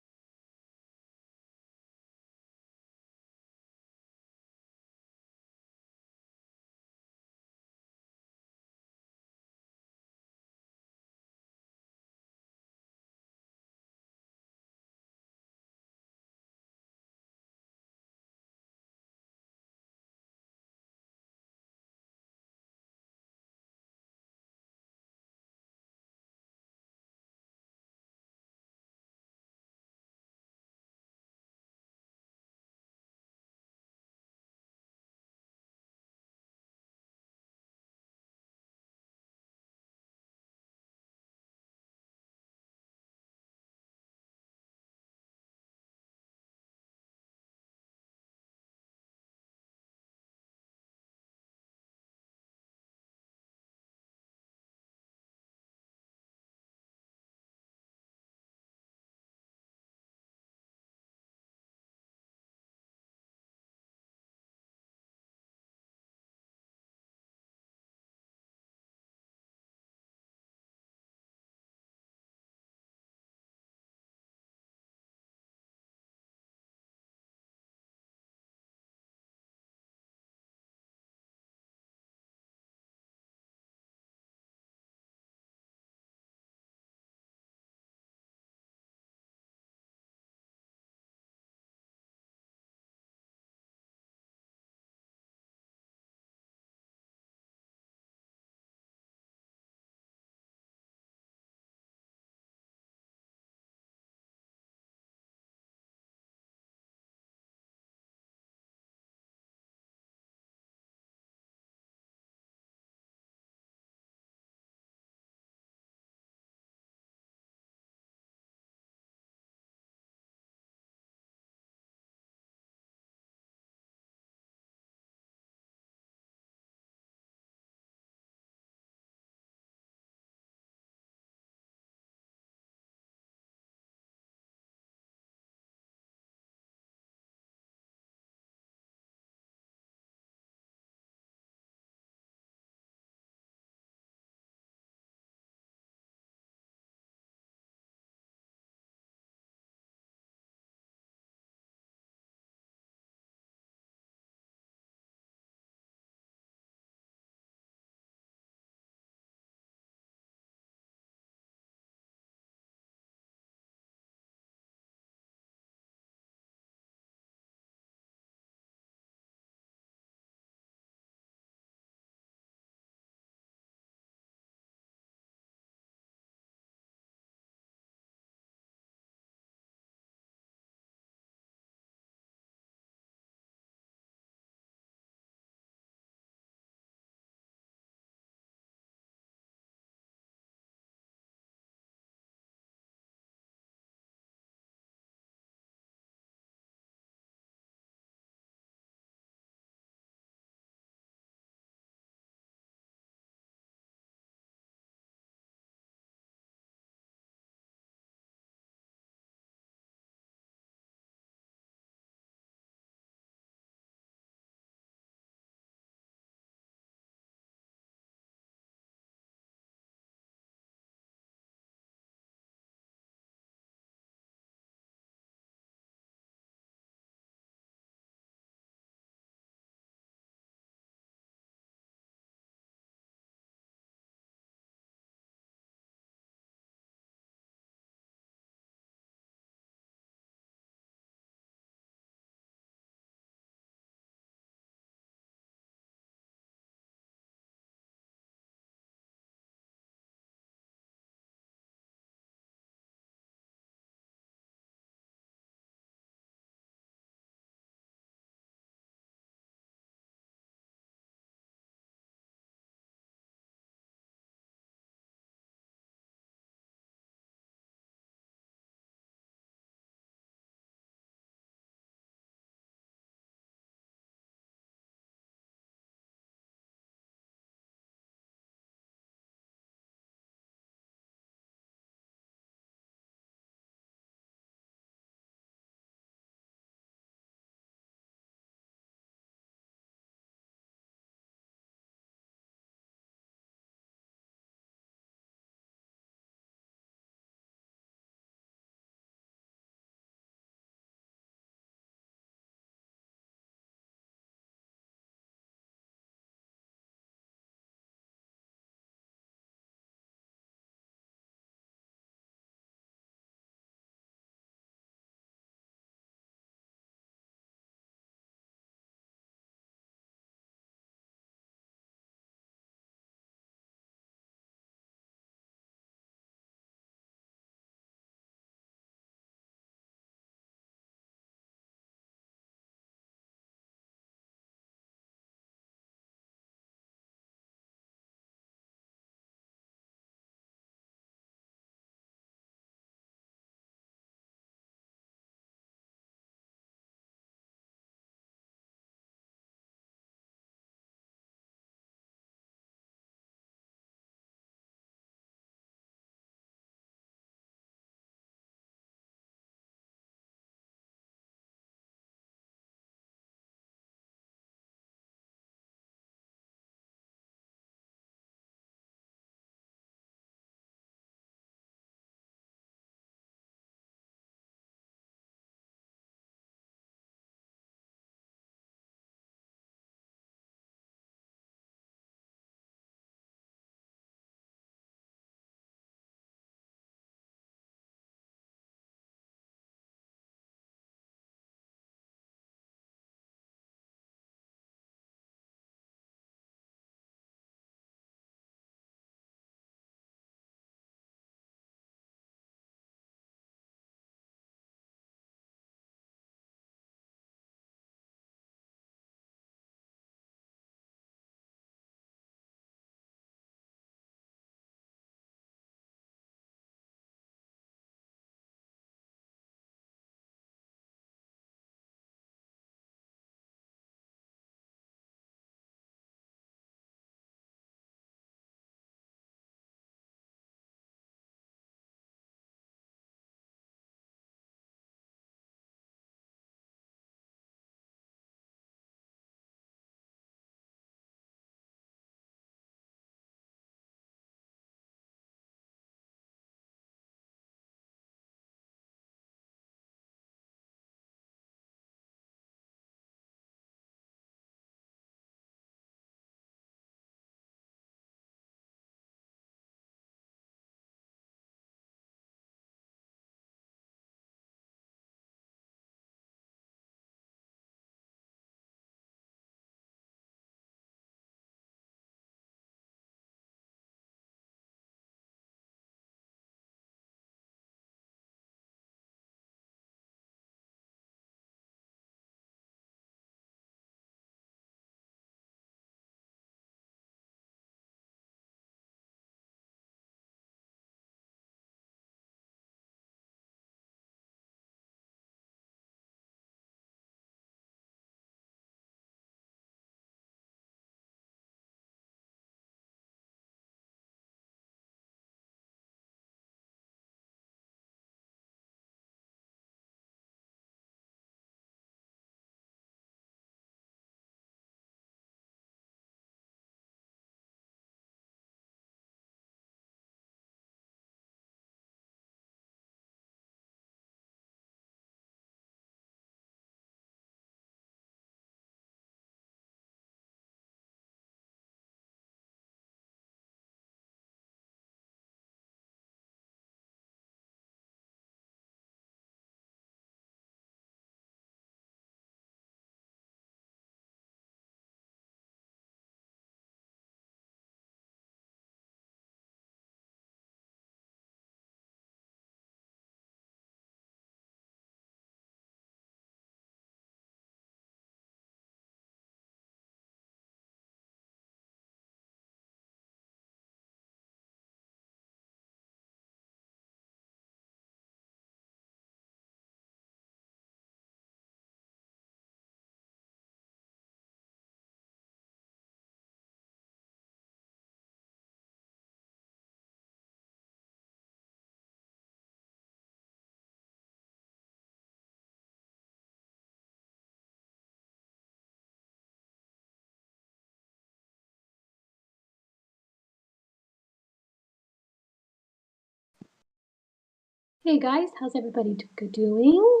Hey guys, how's everybody doing?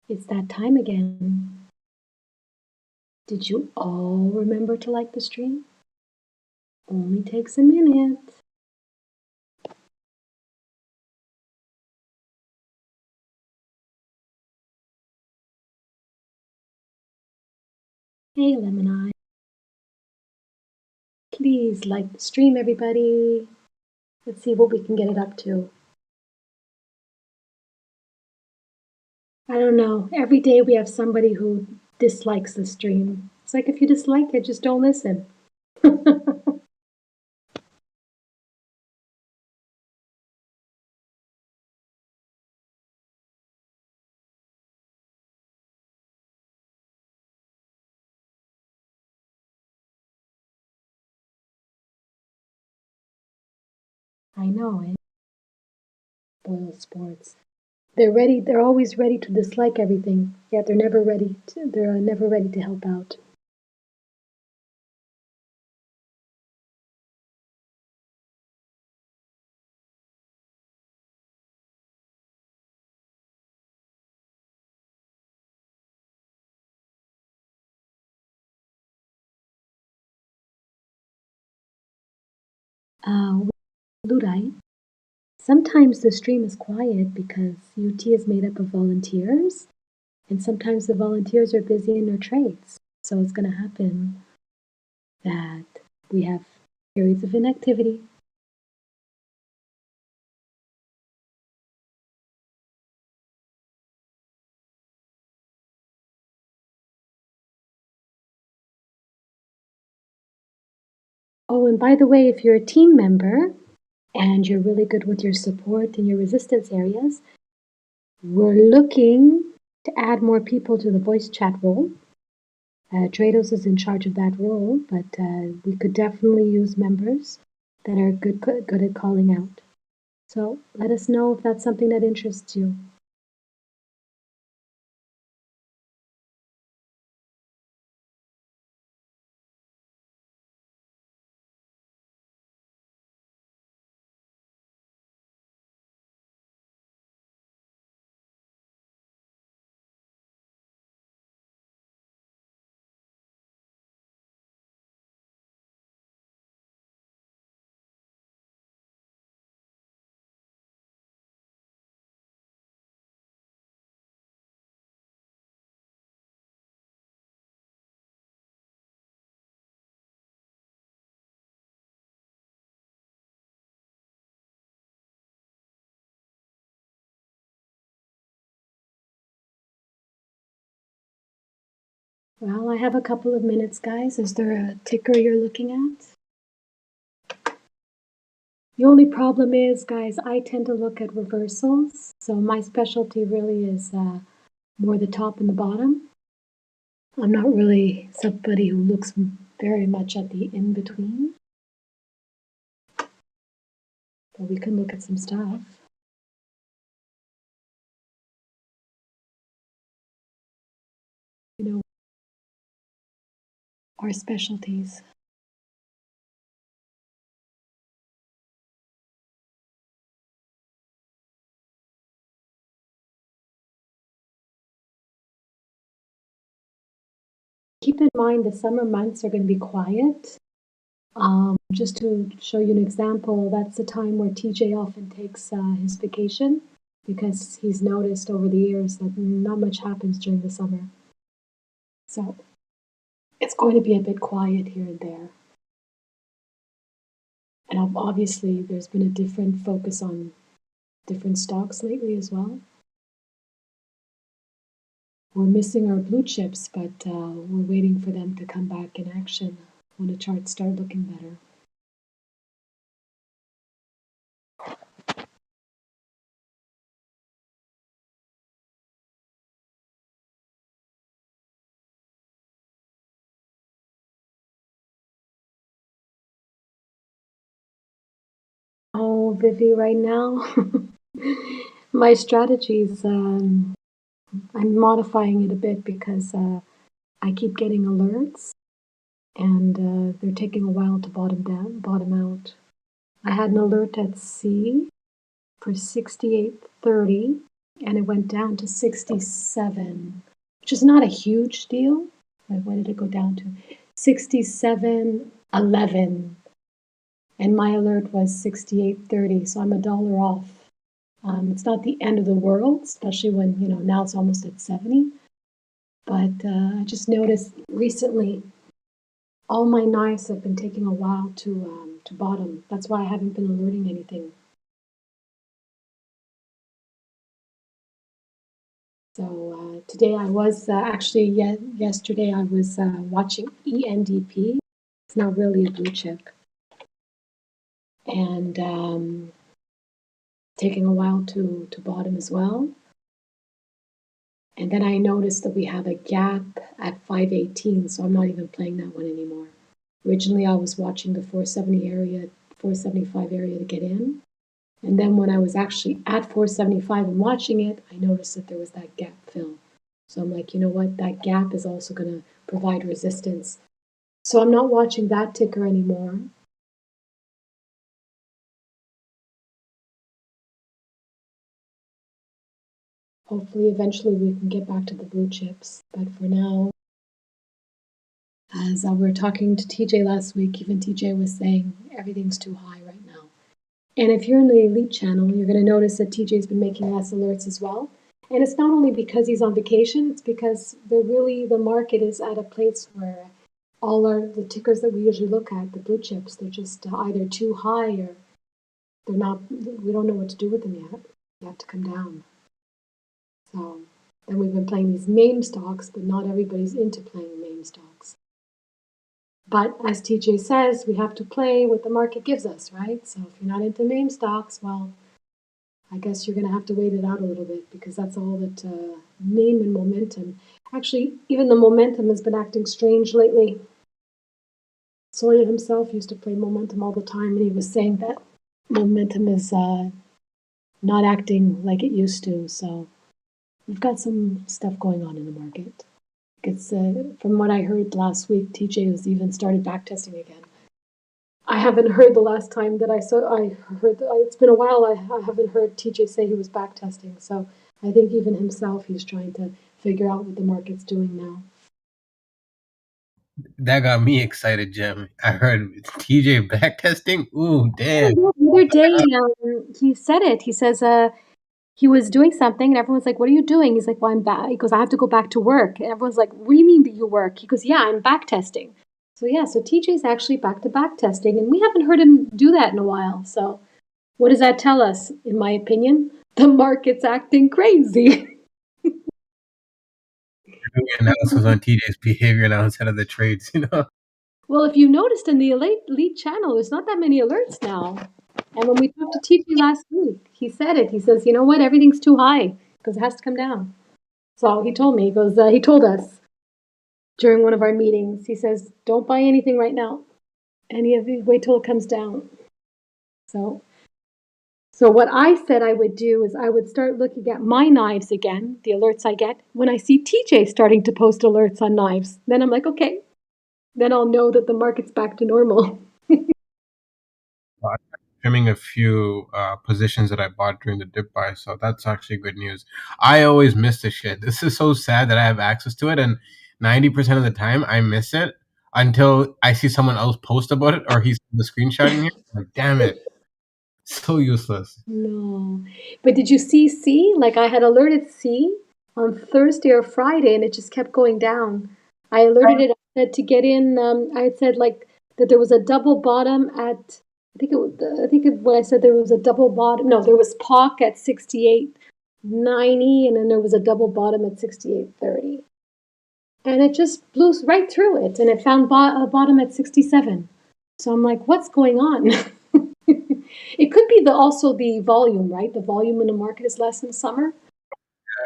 It's that time again. Did you all remember to like the stream? Only takes a minute. Hey Lemon Eye. Please like the stream, everybody. Let's see what we can get it up to. I don't know. Every day we have somebody who dislikes the stream. It's like if you dislike it, just don't listen. I know, eh? Spoiled sports. They're always ready to dislike everything, yet they're never ready to help out. Ludite, sometimes the stream is quiet because UT is made up of volunteers, and sometimes the volunteers are busy in their trades. So it's going to happen that we have periods of inactivity. Oh, and by the way, if you're a team member and you're really good with your support in your resistance areas, we're looking to add more people to the voice chat role. Drados is in charge of that role, but we could definitely use members that are good at calling out. So let us know if that's something that interests you. Well, I have a couple of minutes, guys. Is there a ticker you're looking at? The only problem is, guys, I tend to look at reversals. So my specialty really is more the top and the bottom. I'm not really somebody who looks very much at the in-between. But we can look at some stuff. You know, our specialties. Keep in mind the summer months are going to be quiet. Just to show you an example, that's the time where TJ often takes his vacation because he's noticed over the years that not much happens during the summer. So it's going to be a bit quiet here and there. And obviously there's been a different focus on different stocks lately as well. We're missing our blue chips, but we're waiting for them to come back in action when the charts start looking better. Oh, Vivi, right now, my strategies, I'm modifying it a bit because I keep getting alerts and they're taking a while to bottom out. I had an alert at C for 68.30, and it went down to 67, which is not a huge deal. What did it go down to? 67.11, and my alert was 68.30, so I'm $1 off. It's not the end of the world, especially when, now it's almost at 70. But I just noticed recently all my knives have been taking a while to bottom. That's why I haven't been alerting anything. So today I was yesterday I was watching ENDP. It's not really a blue chip, and taking a while to bottom as well. And then I noticed that we have a gap at 518, so I'm not even playing that one anymore. Originally, I was watching the 475 area to get in. And then when I was actually at 475 and watching it, I noticed that there was that gap fill. So I'm like, you know what? That gap is also going to provide resistance. So I'm not watching that ticker anymore. Hopefully, eventually we can get back to the blue chips. But for now, as we were talking to TJ last week, even TJ was saying everything's too high right now. And if you're in the elite channel, you're going to notice that TJ's been making less alerts as well. And it's not only because he's on vacation, it's because the market is at a place where all the tickers that we usually look at, the blue chips, they're just either too high or they're not, we don't know what to do with them yet. They have to come down. So then we've been playing these meme stocks, but not everybody's into playing meme stocks. But as TJ says, we have to play what the market gives us, right? So if you're not into meme stocks, well, I guess you're going to have to wait it out a little bit because that's all that meme and momentum. Actually, even the momentum has been acting strange lately. Soya himself used to play momentum all the time, and he was saying that momentum is not acting like it used to. So we've got some stuff going on in the market. It's from what I heard last week, TJ has even started backtesting again. I haven't heard the last time that I heard. It's been a while. I haven't heard TJ say he was backtesting. So I think even himself, he's trying to figure out what the market's doing now. That got me excited, Jim. I heard TJ backtesting. Ooh, damn. The other day, he said it. He says he was doing something, and everyone's like, "What are you doing?" He's like, "Well, I'm back." He goes, "I have to go back to work." And everyone's like, "What do you mean that you work?" He goes, "Yeah, I'm backtesting." So TJ's actually back to backtesting, and we haven't heard him do that in a while. So what does that tell us? In my opinion, the market's acting crazy. Doing analysis on TJ's behavior now instead of the trades, Well, if you noticed in the elite channel, there's not that many alerts now. And when we talked to TJ last week, he said it. He says, "You know what? Everything's too high because it has to come down." So he told me, he told us during one of our meetings, he says, "Don't buy anything right now. Wait till it comes down." So what I said I would do is I would start looking at my knives again, the alerts I get, when I see TJ starting to post alerts on knives. Then I'm like, okay, then I'll know that the market's back to normal. Trimming a few positions that I bought during the dip buy, so that's actually good news. I always miss this shit. This is so sad that I have access to it, and 90% of the time I miss it until I see someone else post about it or he's the screenshot in here. Like, damn it. So useless. No. But did you see C? Like I had alerted C on Thursday or Friday and it just kept going down. I alerted it, I said to get in, I had said like that there was a double bottom at, what I said there was a double bottom, no, there was POC at 68.90 and then there was a double bottom at 68.30. And it just blew right through it and it found a bottom at 67. So I'm like, what's going on? It could be also the volume, right? The volume in the market is less in summer.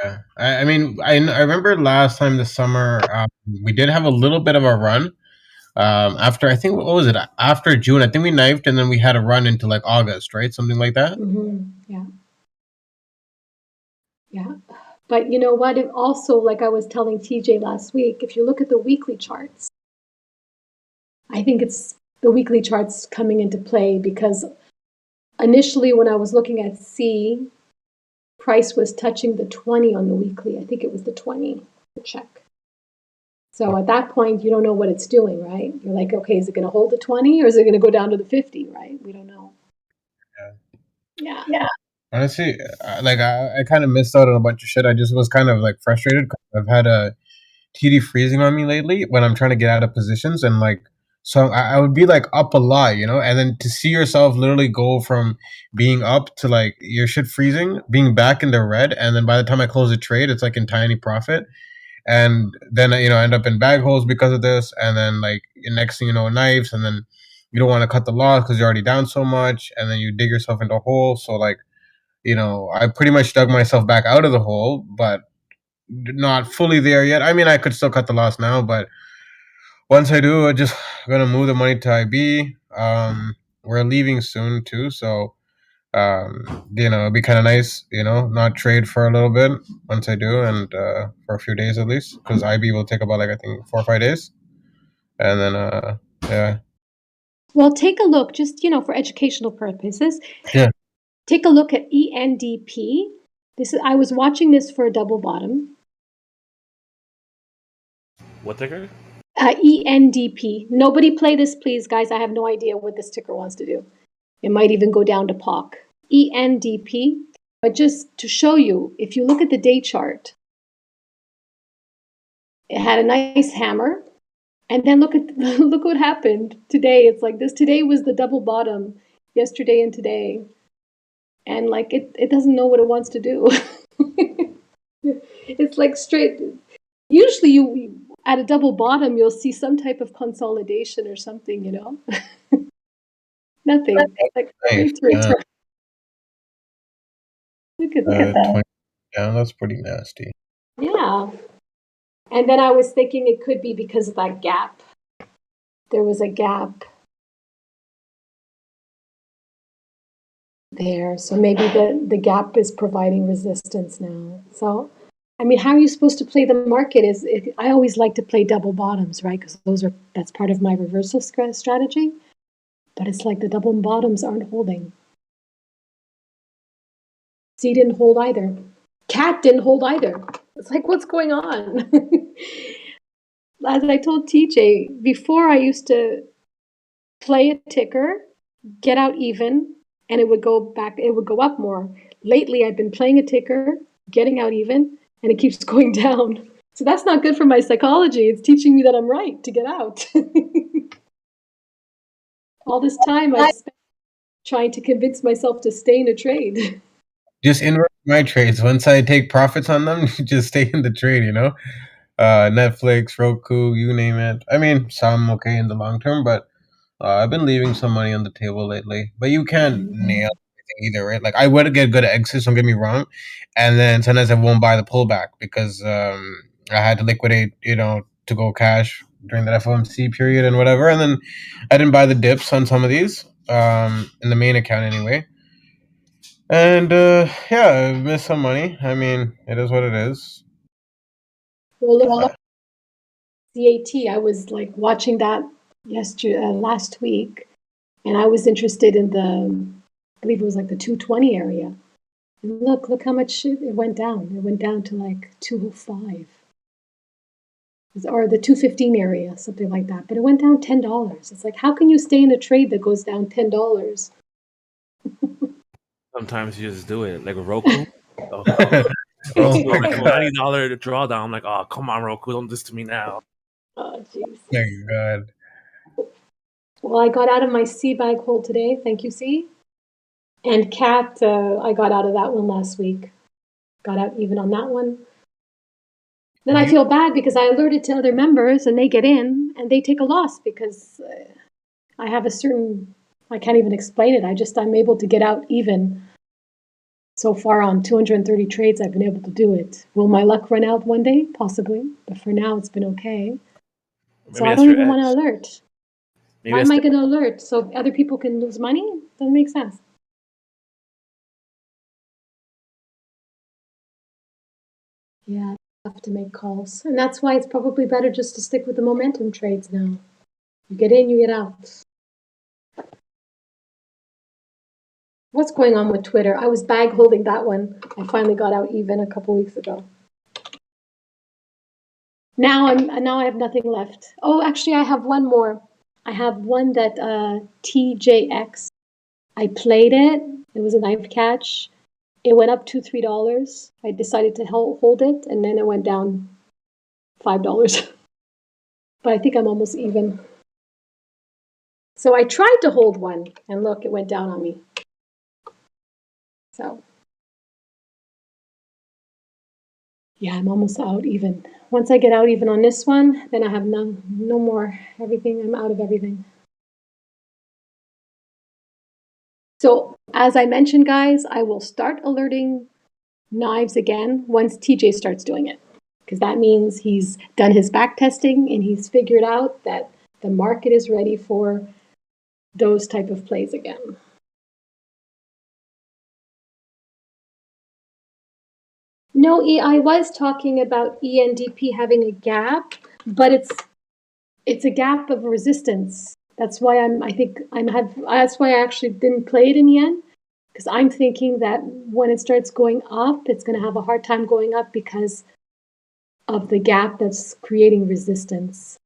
Yeah, I mean, I remember last time this summer, we did have a little bit of a run. After, I think, what was it? After June, I think we knifed and then we had a run into like August, right? Something like that. Mm-hmm. Yeah. But you know what? It also, like I was telling TJ last week, if you look at the weekly charts, I think it's the weekly charts coming into play because initially when I was looking at C, price was touching the 20 on the weekly. I think it was the 20 check. So at that point, you don't know what it's doing, right? You're like, okay, is it going to hold the 20 or is it going to go down to the 50, right? We don't know. Yeah. Honestly, like I kind of missed out on a bunch of shit. I just was kind of like frustrated 'cause I've had a TD freezing on me lately when I'm trying to get out of positions, and like so I would be like up a lot, you know, and then to see yourself literally go from being up to like your shit freezing, being back in the red, and then by the time I close the trade, it's like in tiny profit, and then you know I end up in bag holes because of this, and then like next thing you know, knives, and then you don't want to cut the loss because you're already down so much, and then you dig yourself into a hole. So like you know, I pretty much dug myself back out of the hole, but not fully there yet. I mean, I could still cut the loss now, but once I do, I'm just gonna move the money to IB. We're leaving soon too, so you know, it'd be kind of nice, you know, not trade for a little bit once I do, and for a few days at least, because IB will take about like I think 4 or 5 days, and then yeah, Well, take a look, just, you know, for educational purposes. yeah. Take a look at ENDP. I was watching this for a double bottom. What ticker? ENDP. Nobody play this, please, guys. I have no idea what this ticker wants to do. It might even go down to POC. ENDP. But just to show you, if you look at the day chart, it had a nice hammer. And then look what happened today. It's like this. Today was the double bottom, yesterday and today. And like it doesn't know what it wants to do. It's like straight. Usually you at a double bottom you'll see some type of consolidation or something, you know. Nothing. It's like Nice. straight through. Look at that. 20 down. That's pretty nasty. Yeah. And then I was thinking it could be because of that gap. There was a gap there. So maybe the gap is providing resistance now. So, I mean, how are you supposed to play the market? I always like to play double bottoms, right? Because that's part of my reversal strategy. But it's like the double bottoms aren't holding. C didn't hold either. Cat didn't hold either. It's like, what's going on? As I told TJ, before I used to play a ticker, get out even, and it would go back, it would go up more. Lately, I've been playing a ticker, getting out even, and it keeps going down. So that's not good for my psychology. It's teaching me that I'm right to get out. All this time I've spent trying to convince myself to stay in a trade. Just invert my trades. Once I take profits on them, just stay in the trade, you know? Netflix, Roku, you name it. I mean, some okay in the long term, but I've been leaving some money on the table lately. But you can't nail everything either, right? Like, I would get good exits, don't get me wrong. And then sometimes I won't buy the pullback because I had to liquidate, you know, to go cash during that FOMC period and whatever. And then I didn't buy the dips on some of these, in the main account anyway. And yeah, I missed some money. I mean, it is what it is. Well, look, CAT, I was like watching that last week, and I was interested in I believe it was like the 220 area. And look how much it went down. It went down to like 205. Or the 215 area, something like that. But it went down $10. It's like, how can you stay in a trade that goes down $10? Sometimes you just do it, like a Roku. Like $90 drawdown. I'm like, oh, come on, Roku, don't do this to me now. Oh, jeez. Thank God. Well, I got out of my C bag hold today. Thank you, C. And Cat, I got out of that one last week. Got out even on that one. Then I feel bad because I alerted to other members and they get in and they take a loss because I have I can't even explain it. I'm able to get out even. So far on 230 trades, I've been able to do it. Will my luck run out one day? Possibly. But for now, it's been okay. So I don't even want to alert. Why am I going to alert? So other people can lose money? Doesn't make sense. Yeah, I have to make calls. And that's why it's probably better just to stick with the momentum trades now. You get in, you get out. What's going on with Twitter? I was bag holding that one. I finally got out even a couple weeks ago. Now I have nothing left. Oh, actually, I have one more. I have one that TJX. I played it. It was a knife catch. It went up $2-3. I decided to hold it, and then it went down $5. But I think I'm almost even. So I tried to hold one, and look, it went down on me. So yeah, I'm almost out even. Once I get out even on this one, then I have no more everything. I'm out of everything. So as I mentioned, guys, I will start alerting knives again once TJ starts doing it, because that means he's done his back testing and he's figured out that the market is ready for those type of plays again. No, I was talking about ENDP having a gap, but it's a gap of resistance. That's why that's why I actually didn't play it in the end, because I'm thinking that when it starts going up, it's going to have a hard time going up because of the gap that's creating resistance.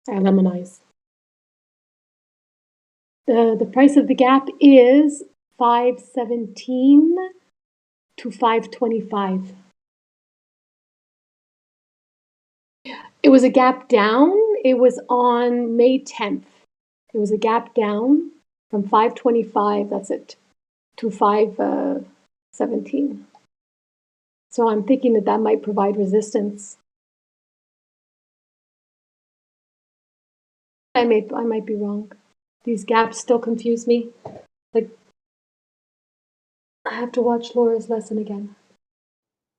I lemonize. The price of the gap is 517 to 525. It was a gap down. It was on May 10th. It was a gap down from 525, that's it, to 517. So I'm thinking that might provide resistance. I might be wrong. These gaps still confuse me. Like, I have to watch Laura's lesson again.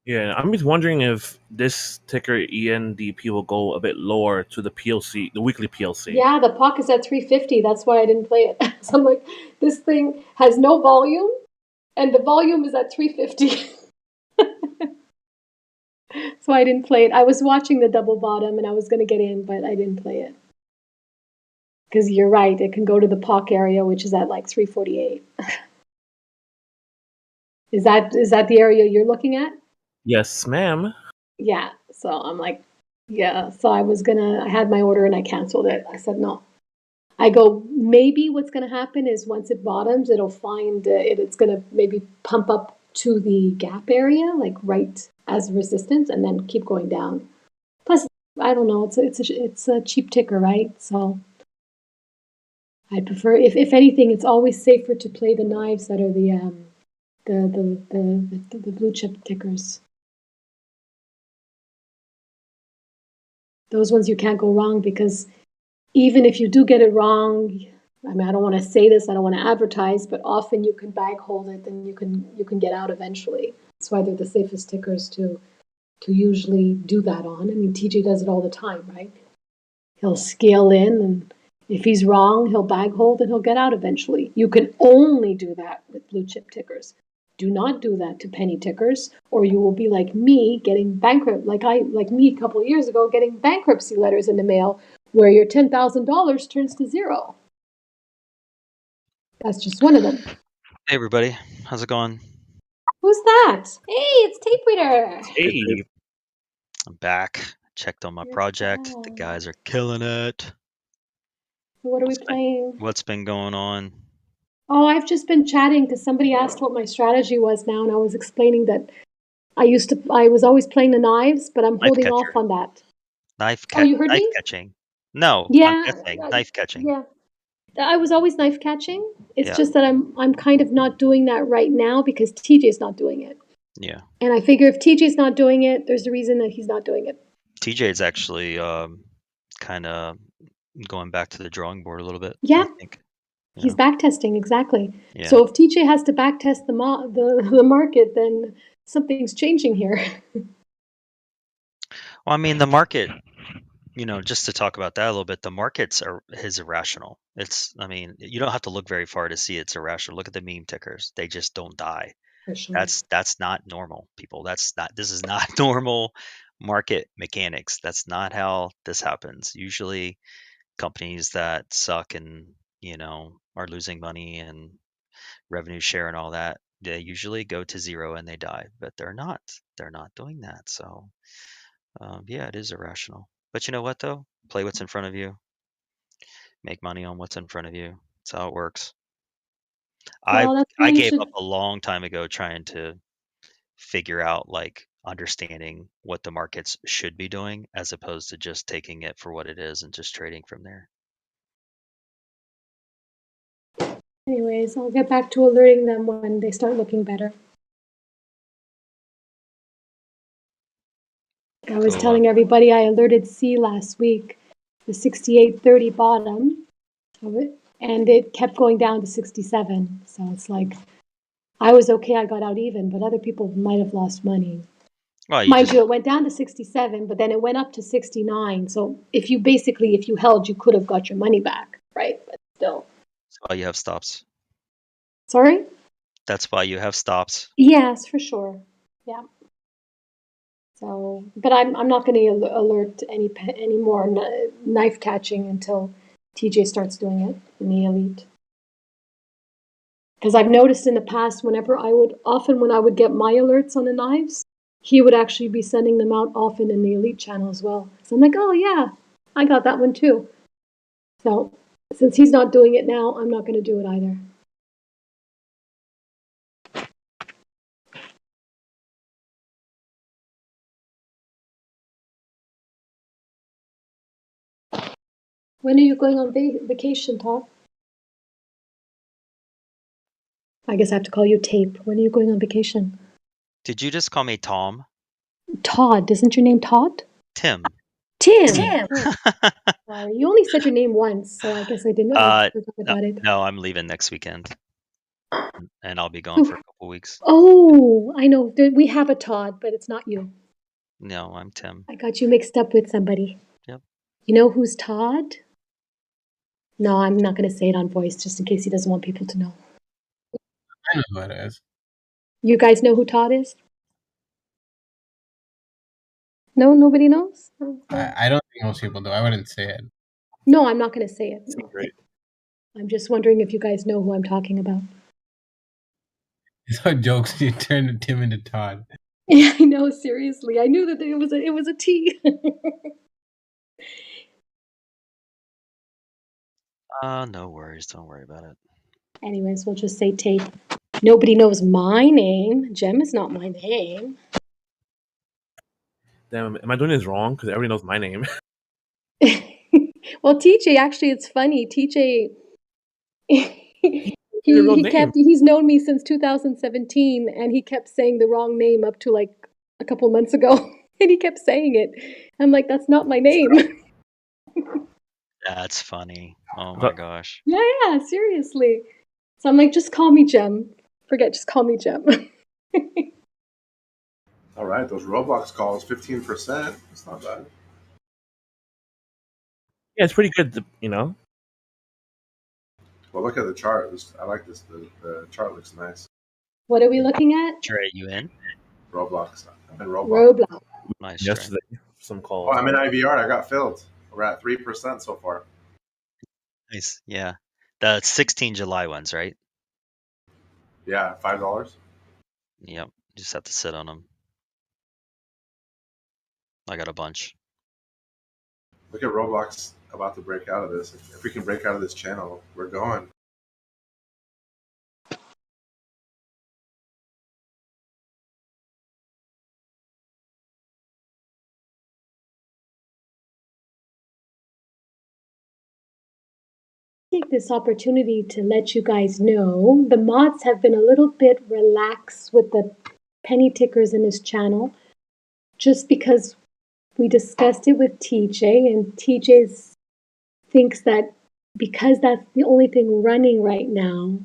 Yeah, I'm just wondering if this ticker ENDP will go a bit lower to the PLC, the weekly PLC. Yeah, the POC is at 350. That's why I didn't play it. So I'm like, this thing has no volume, and the volume is at 350. So I didn't play it. I was watching the double bottom, and I was going to get in, but I didn't play it. Because you're right, it can go to the POC area, which is at like 348. Is that the area you're looking at? Yes, ma'am. Yeah. So I'm like, yeah. So I had my order and I canceled it. I said no. I go, maybe what's going to happen is once it bottoms, it'll find it's going to maybe pump up to the gap area, like right as resistance, and then keep going down. Plus, I don't know. It's a cheap ticker, right? So I prefer, if anything, it's always safer to play the knives that are the blue chip tickers. Those ones you can't go wrong, because even if you do get it wrong, I mean, I don't want to say this, I don't want to advertise, but often you can bag hold it and you can get out eventually. That's why they're the safest tickers to usually do that on. I mean, TJ does it all the time, right? He'll scale in, and if he's wrong, he'll bag hold and he'll get out eventually. You can only do that with blue chip tickers. Do not do that to penny tickers, or you will be like me, getting bankrupt, like me a couple of years ago, getting bankruptcy letters in the mail where your $10,000 turns to zero. That's just one of them. Hey everybody, how's it going? Who's that? Hey, it's Tape Reader. Hey. I'm back. Checked on my project. The guys are killing it. What are we playing? What's been going on? Oh, I've just been chatting because somebody asked what my strategy was now, and I was explaining that I was always playing the knives, but I'm holding off on that. Knife you heard me? catching. No, Yeah, I'm guessing. Knife catching. Yeah, I was always knife catching. It's Yeah. just that I'm kind of not doing that right now because TJ's not doing it. Yeah. And I figure if TJ's not doing it, there's a reason that he's not doing it. TJ's actually kind of going back to the drawing board a little bit. Yeah. I think. He's back testing, exactly. Yeah. So if TJ has to back test the market, then something's changing here. Well, I mean, the market, just to talk about that a little bit, the markets is irrational. I mean, you don't have to look very far to see it's irrational. Look at the meme tickers; they just don't die. For sure. That's not normal, people. This is not normal market mechanics. That's not how this happens. Usually, companies that suck and are losing money and revenue share and all that, they usually go to zero and they die. But they're not. They're not doing that. So yeah, it is irrational. But you know what though? Play what's in front of you. Make money on what's in front of you. That's how it works. Well, that's why I you gave should. up a long time ago trying to figure out understanding what the markets should be doing as opposed to just taking it for what it is and just trading from there. Anyways, I'll get back to alerting them when they start looking better. I was Cool. telling everybody I alerted C last week, the 68.30 bottom of it, and it kept going down to 67. So it's like I was okay, I got out even, but other people might have lost money. Well, Mind you, it went down to 67, but then it went up to 69. So if you held, you could have got your money back, right? But still. That's why you have stops. Sorry? That's why you have stops. Yes, for sure. Yeah. So, but I'm not going to alert any more knife catching until TJ starts doing it in the elite. Because I've noticed in the past, when I would get my alerts on the knives, he would actually be sending them out often in the elite channel as well. So I'm like, oh yeah, I got that one too. So since he's not doing it now, I'm not going to do it either. When are you going on vacation, Todd? I guess I have to call you Tape. When are you going on vacation? Did you just call me Tom? Todd. Isn't your name Todd? Tim. Tim. Oh, sorry. You only said your name once, so I guess I didn't forgot about it. No, I'm leaving next weekend. And I'll be gone for a couple weeks. Oh, I know. We have a Todd, but it's not you. No, I'm Tim. I got you mixed up with somebody. Yep. You know who's Todd? No, I'm not going to say it on voice just in case he doesn't want people to know. I know who it is. You guys know who Todd is? No, nobody knows? Oh, I don't think most people do. I wouldn't say it. no, I'm not going to say it. No. Great. I'm just wondering if you guys know who I'm talking about. It's how jokes you turned Tim into Todd. Yeah, I know. Seriously, I knew that it was a T. No worries. Don't worry about it. Anyways, we'll just say Tape. Nobody knows my name. Jem is not my name. Damn, am I doing this wrong? Because everybody knows my name. Well, TJ, actually, it's funny. TJ, Your real name. he's known me since 2017, and he kept saying the wrong name up to like a couple months ago, and he kept saying it. I'm like, that's not my name. That's funny. Oh my gosh. Yeah, seriously. So I'm like, just call me Jem. Just call me Jem. All right, those Roblox calls, 15%. It's not bad. Yeah, it's pretty good, you know. Well, look at the chart. I like this. The chart looks nice. What are we looking at? Trey, you in? Roblox. I'm in Roblox. Roblox. Nice. Yesterday, some calls. Oh, I'm in IVR. I got filled. We're at 3% so far. Nice. Yeah. The 16 July ones, right? Yeah, $5. Yep. Just have to sit on them. I got a bunch. Look at Roblox about to break out of this. If we can break out of this channel, we're going. Take this opportunity to let you guys know the mods have been a little bit relaxed with the penny tickers in his channel just because we discussed it with TJ, and TJ thinks that because that's the only thing running right now,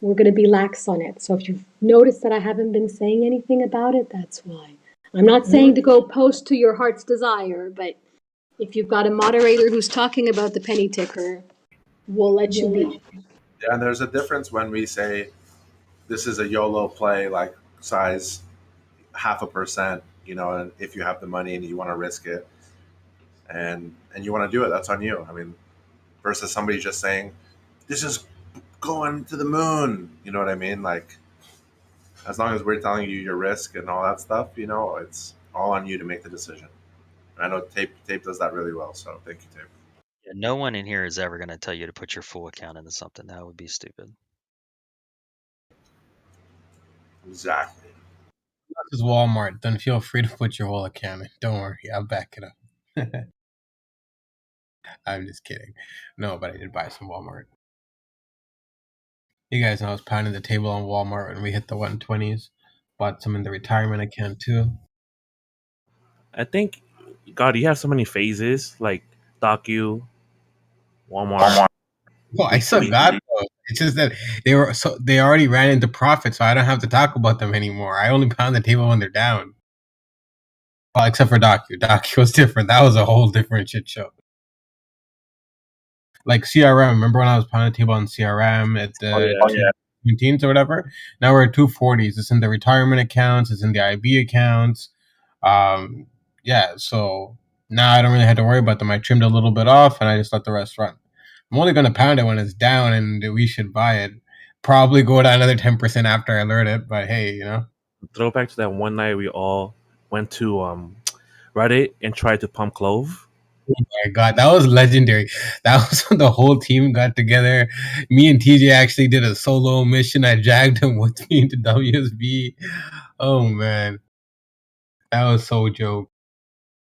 we're going to be lax on it. So if you've noticed that I haven't been saying anything about it, that's why. I'm not saying to go post to your heart's desire, but if you've got a moderator who's talking about the penny ticker, we'll let you be. Yeah, and there's a difference when we say this is a YOLO play, like size 0.5%, you know, and if you have the money and you want to risk it and you want to do it, that's on you. I mean, versus somebody just saying, this is going to the moon. You know what I mean? Like, as long as we're telling you your risk and all that stuff, it's all on you to make the decision. And I know Tape does that really well. So thank you, Tape. Yeah, no one in here is ever going to tell you to put your full account into something. That would be stupid. Exactly. This is Walmart. Then feel free to put your whole account in. Don't worry, I'll back it up. I'm just kidding. No, but I did buy some Walmart. You guys know I was pounding the table on Walmart when we hit the 120s. Bought some in the retirement account too. I think, God, you have so many phases like DocU, Walmart. Well, I still got those. It's just that they already ran into profit, so I don't have to talk about them anymore. I only pound the table when they're down. Well, except for DocU. DocU was different. That was a whole different shit show. Like CRM. Remember when I was pounding the table on CRM at the 17s or whatever? Now we're at 240s. It's in the retirement accounts. It's in the IB accounts. Yeah, so now I don't really have to worry about them. I trimmed a little bit off, and I just let the rest run. I'm only going to pound it when it's down, and we should buy it. Probably go down another 10% after I learn it, but hey, Throw back to that one night we all went to Reddit and tried to pump Clove. Oh my god, that was legendary. That was when the whole team got together. Me and TJ actually did a solo mission. I dragged him with me into WSB. Oh man, that was so joke.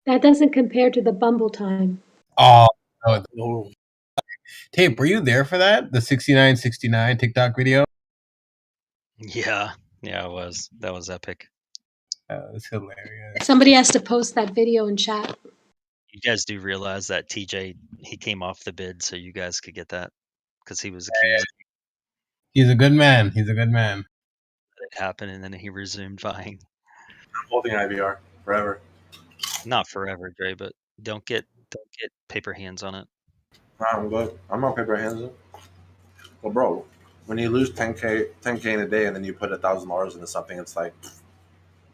That doesn't compare to the Bumble time. Oh, no. Tape, were you there for that? The 6969 TikTok video? Yeah, it was. That was epic. That was hilarious. Somebody has to post that video in chat. You guys do realize that TJ, he came off the bid so you guys could get that because he was accused. He's a good man. He's a good man. It happened and then he resumed buying. I'm holding IVR forever. Not forever, Dre, but don't get paper hands on it. I'm good. I'm on paper hands. Well, bro, when you lose 10K in a day and then you put $1,000 into something, it's like,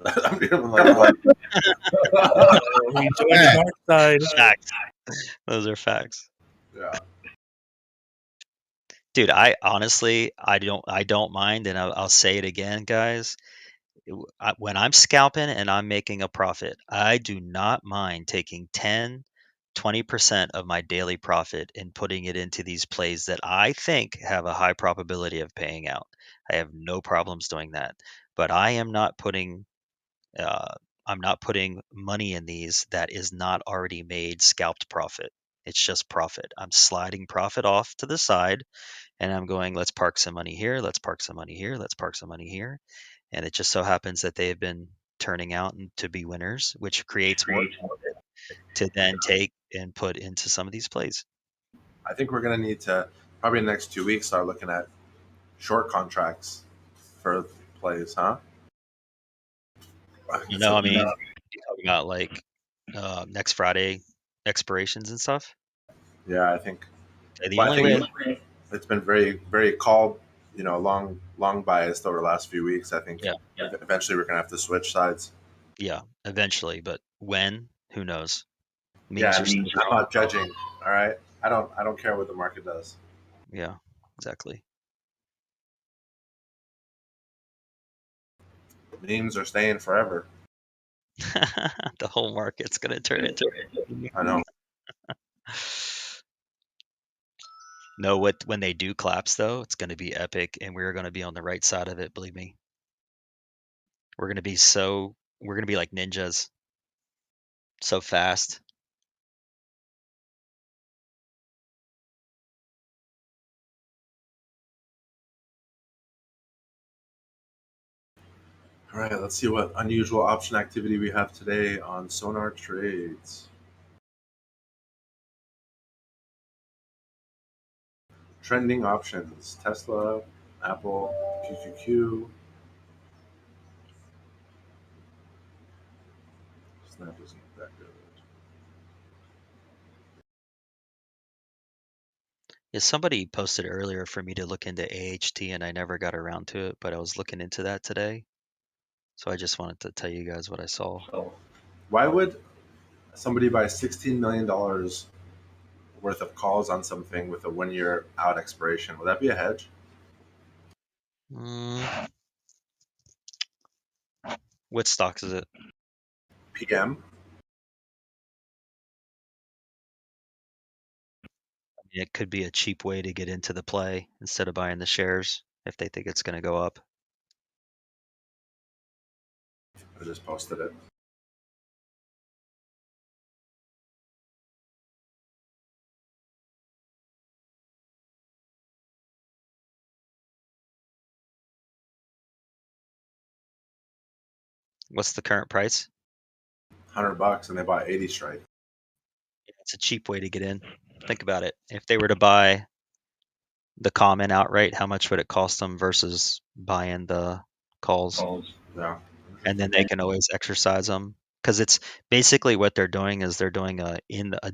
I'm like, what? Facts. Those are facts. Yeah. Dude, I honestly, I don't mind, and I'll say it again, guys. When I'm scalping and I'm making a profit, I do not mind taking 10, 20% of my daily profit and putting it into these plays that I think have a high probability of paying out. I have no problems doing that. But I am not putting I'm not putting money in these that is not already made scalped profit. It's just profit. I'm sliding profit off to the side and I'm going, let's park some money here, let's park some money here, let's park some money here. And it just so happens that they have been turning out to be winners, which creates more profit to then take and put into some of these plays. I think we're going to need to, probably in the next 2 weeks, start looking at short contracts for plays, huh? I mean, you're talking about like next Friday expirations and stuff. Yeah, I think. I think it's been very, very called, long biased over the last few weeks. I think eventually we're gonna have to switch sides. Yeah, eventually, but when? Who knows? I'm not judging. All right, I don't care what the market does. Yeah, exactly. Memes are staying forever. The whole market's gonna turn into. I know. No, when they do collapse though, it's going to be epic, and we're going to be on the right side of it. Believe me. We're going to be like ninjas, so fast. All right, let's see what unusual option activity we have today on Sonar Trades. Trending options: Tesla, Apple, QQQ. Snap isn't that good. Yeah, somebody posted earlier for me to look into AHT, and I never got around to it, but I was looking into that today. So I just wanted to tell you guys what I saw. Why would somebody buy $16 million worth of calls on something with a 1 year out expiration. Would that be a hedge? What stocks is it? PM. It could be a cheap way to get into the play instead of buying the shares if they think it's going to go up. I just posted it. What's the current price? $100, and they bought 80 strike. It's a cheap way to get in. Think about it. If they were to buy the common outright, how much would it cost them versus buying the calls? Yeah. And then they can always exercise them because it's basically what they're doing is they're doing a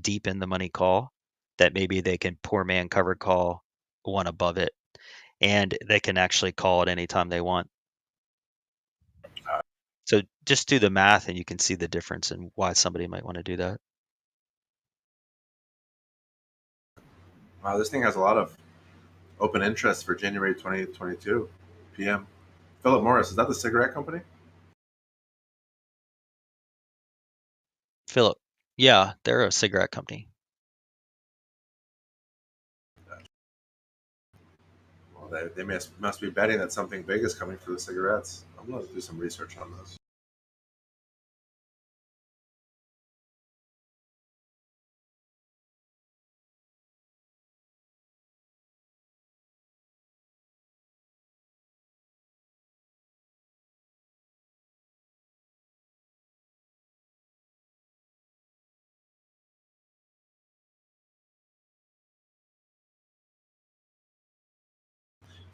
deep in the money call that maybe they can poor man covered call one above it, and they can actually call it anytime they want. So just do the math and you can see the difference in why somebody might want to do that. Wow, this thing has a lot of open interest for January 2022 PM. Philip Morris, is that the cigarette company? Philip, yeah, they're a cigarette company. Well, they must be betting that something big is coming for the cigarettes. I'm going to do some research on this.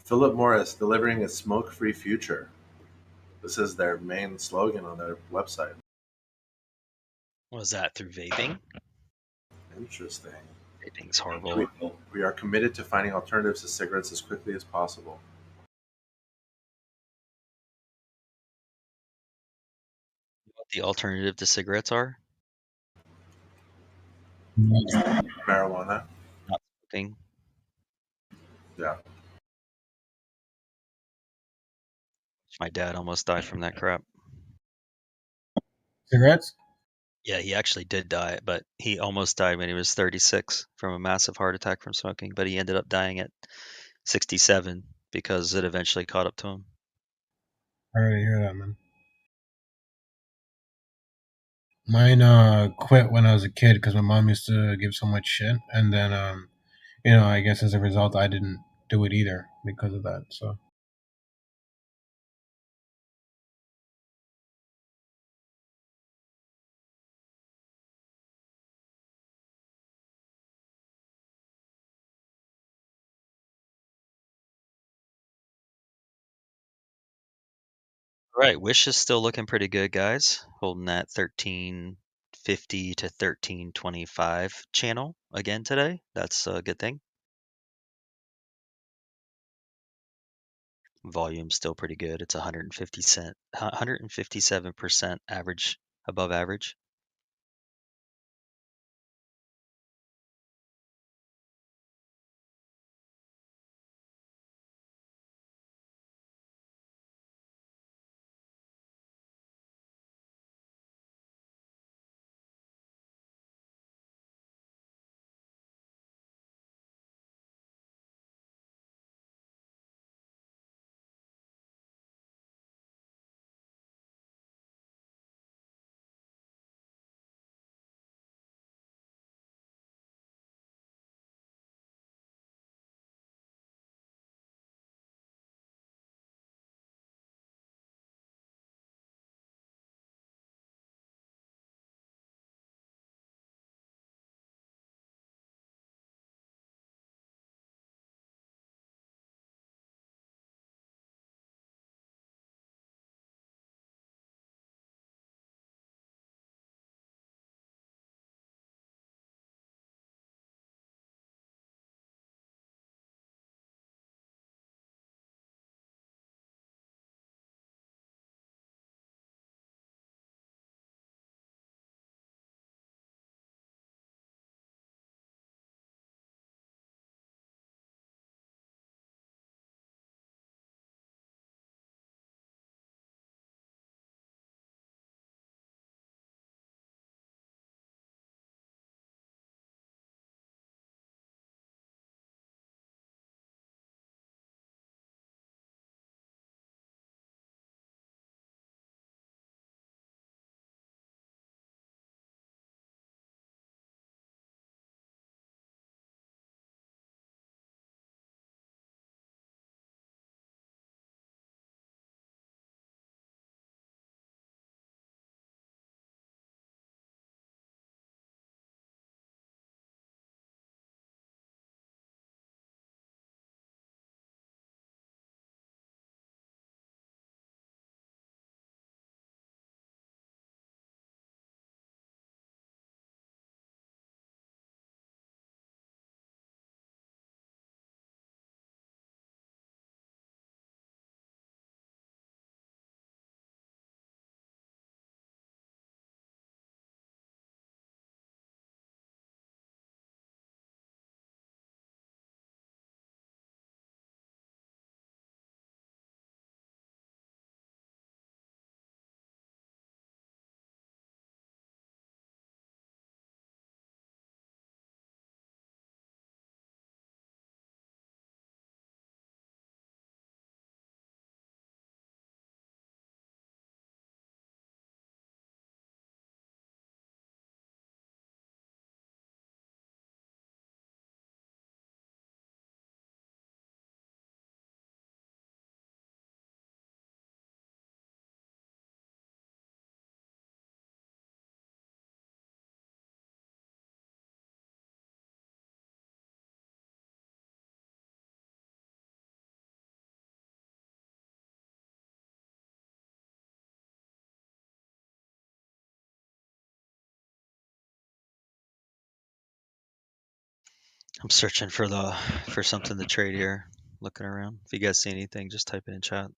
Philip Morris, delivering a smoke-free future. This is their main slogan on their website. Was that through vaping? Interesting. Vaping's horrible. We are committed to finding alternatives to cigarettes as quickly as possible. What the alternative to cigarettes are? Marijuana. Not smoking. Yeah. My dad almost died from that crap. Cigarettes? Yeah, he actually did die, but he almost died when he was 36 from a massive heart attack from smoking, but he ended up dying at 67 because it eventually caught up to him. I already hear that, man. Mine quit when I was a kid because my mom used to give so much shit, and then I guess as a result, I didn't do it either because of that. So. Right, Wish is still looking pretty good, guys. Holding that 1350 to 1325 channel again today. That's a good thing. Volume's still pretty good. It's 157% average, above average. I'm searching for something to trade here. Looking around. If you guys see anything, just type it in chat.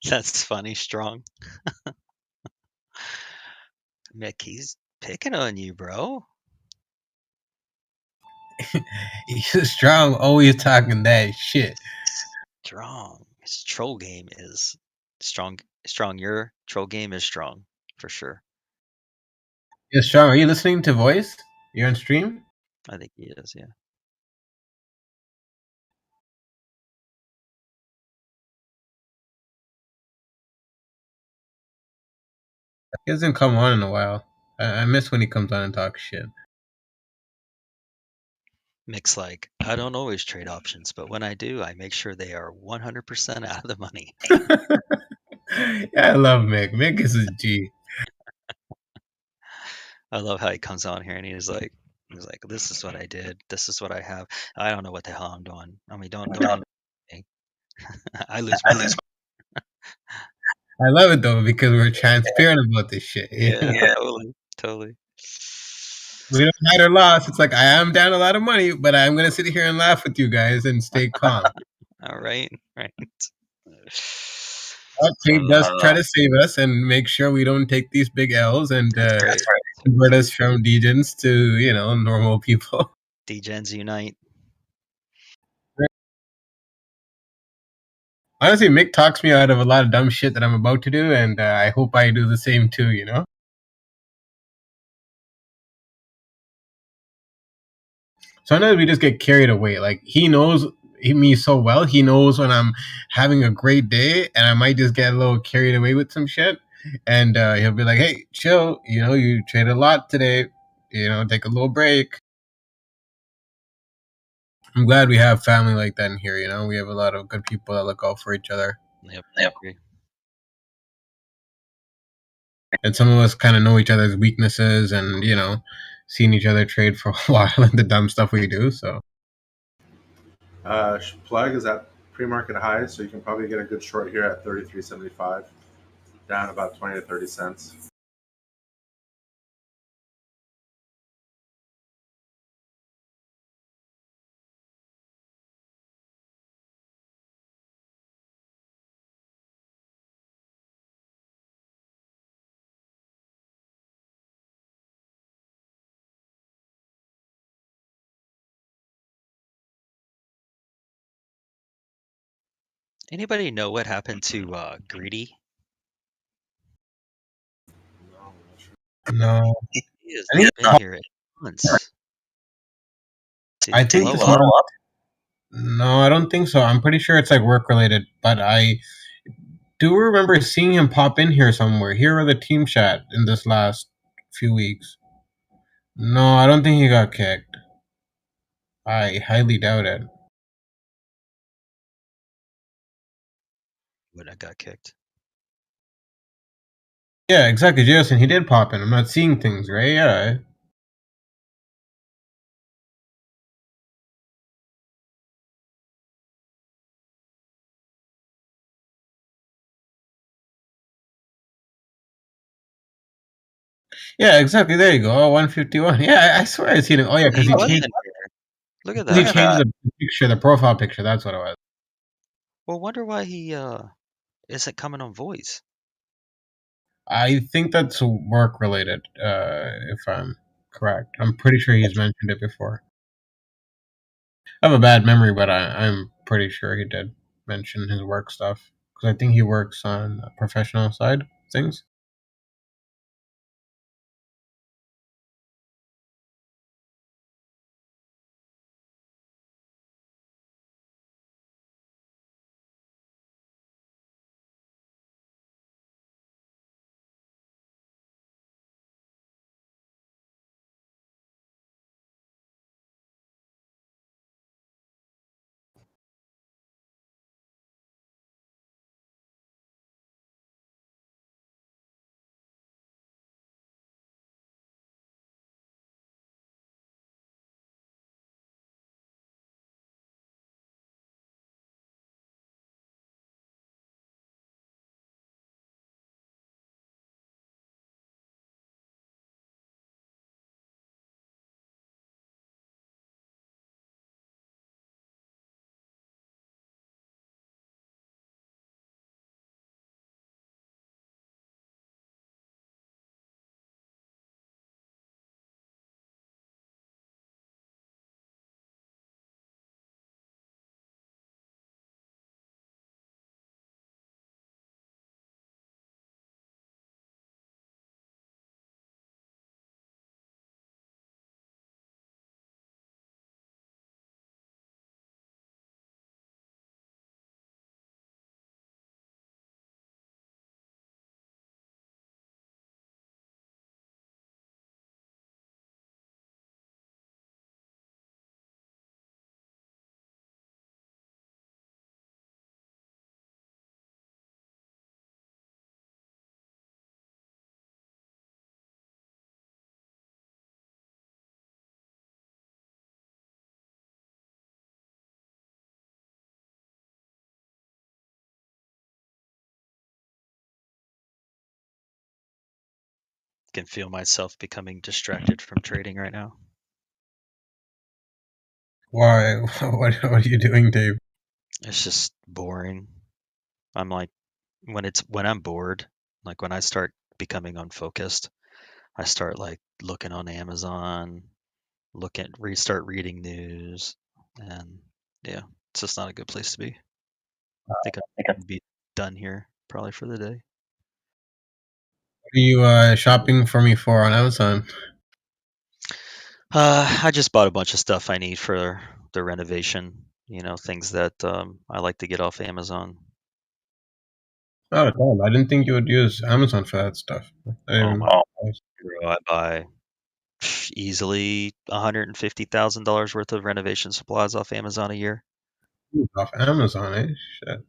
That's funny, Strong. Mick, he's picking on you, bro. He's Strong, always talking that shit. Strong. His troll game is strong. Strong, your troll game is strong for sure. Yeah, Strong, are you listening to voice? You're on stream? I think he is, yeah. He hasn't come on in a while. I miss when he comes on and talks shit. Mick's like, I don't always trade options, but when I do, I make sure they are 100% out of the money. Yeah, I love Mick. Mick is a G. I love how he comes on here and he's like, this is what I did. This is what I have. I don't know what the hell I'm doing. I mean, don't I lose money. I love it though because we're transparent about this shit. Yeah, totally. We don't hide our loss. It's like I am down a lot of money, but I'm gonna sit here and laugh with you guys and stay calm. All right. But Kate does try to save us and make sure we don't take these big L's and convert us from degens to normal people. Degens unite. Honestly, Mick talks me out of a lot of dumb shit that I'm about to do, and I hope I do the same too. Sometimes we just get carried away. Like he knows me so well. He knows when I'm having a great day, and I might just get a little carried away with some shit. And he'll be like, "Hey, chill. You traded a lot today. Take a little break." I'm glad we have family like that in here. We have a lot of good people that look out for each other. Yep. And some of us kind of know each other's weaknesses, and seen each other trade for a while and the dumb stuff we do. So. Plug is at pre-market high, so you can probably get a good short here at 33.75, down about 20 to 30 cents. Anybody know what happened to Greedy? No. He has not been here in months. I think it's no, I don't think so. I'm pretty sure it's like work related, but I do remember seeing him pop in here somewhere. Here are the team chat in this last few weeks. No, I don't think he got kicked. I highly doubt it. When I got kicked. Yeah, exactly, Jason. He did pop in. I'm not seeing things, right? Yeah. Yeah, exactly. There you go. Oh, 151. Yeah, I swear I seen it. Oh yeah, because He he was changed. in here. Look at He that. changed the picture, the profile picture. That's what it was. Well, wonder why he isn't coming on voice. I think that's work related. If I'm correct, I'm pretty sure he's mentioned it before. I have a bad memory, but I'm pretty sure he did mention his work stuff because I think he works on the professional side of things. Can feel myself becoming distracted from trading right now. Why? What are you doing, Dave? It's just boring. I'm like, when I'm bored, like when I start becoming unfocused, I start like looking on Amazon, restart reading news, and yeah, it's just not a good place to be. I think I'd be done here probably for the day. What are you shopping for me for on Amazon? I just bought a bunch of stuff I need for the renovation. You know, things that I like to get off Amazon. Oh, damn. I didn't think you would use Amazon for that stuff. Oh my bro, I buy easily $150,000 worth of renovation supplies off Amazon a year. Off Amazon, eh? Shit.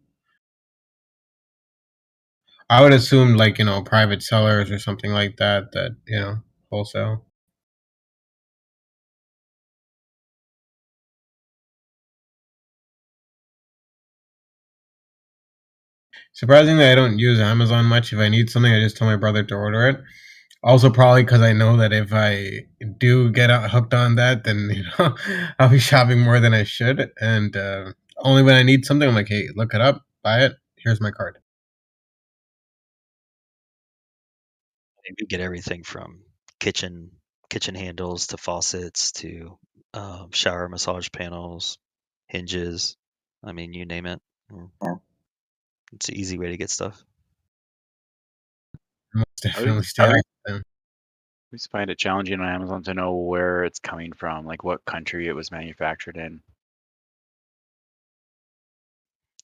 I would assume like, private sellers or something like that, wholesale. Surprisingly, I don't use Amazon much. If I need something, I just tell my brother to order it. Also, probably because I know that if I do get hooked on that, then I'll be shopping more than I should. And only when I need something, I'm like, hey, look it up, buy it. Here's my card. You get everything from kitchen handles to faucets to shower massage panels, hinges. I mean, you name it. It's an easy way to get stuff. Most definitely stay I active then. just find it challenging on Amazon to know where it's coming from, like what country it was manufactured in.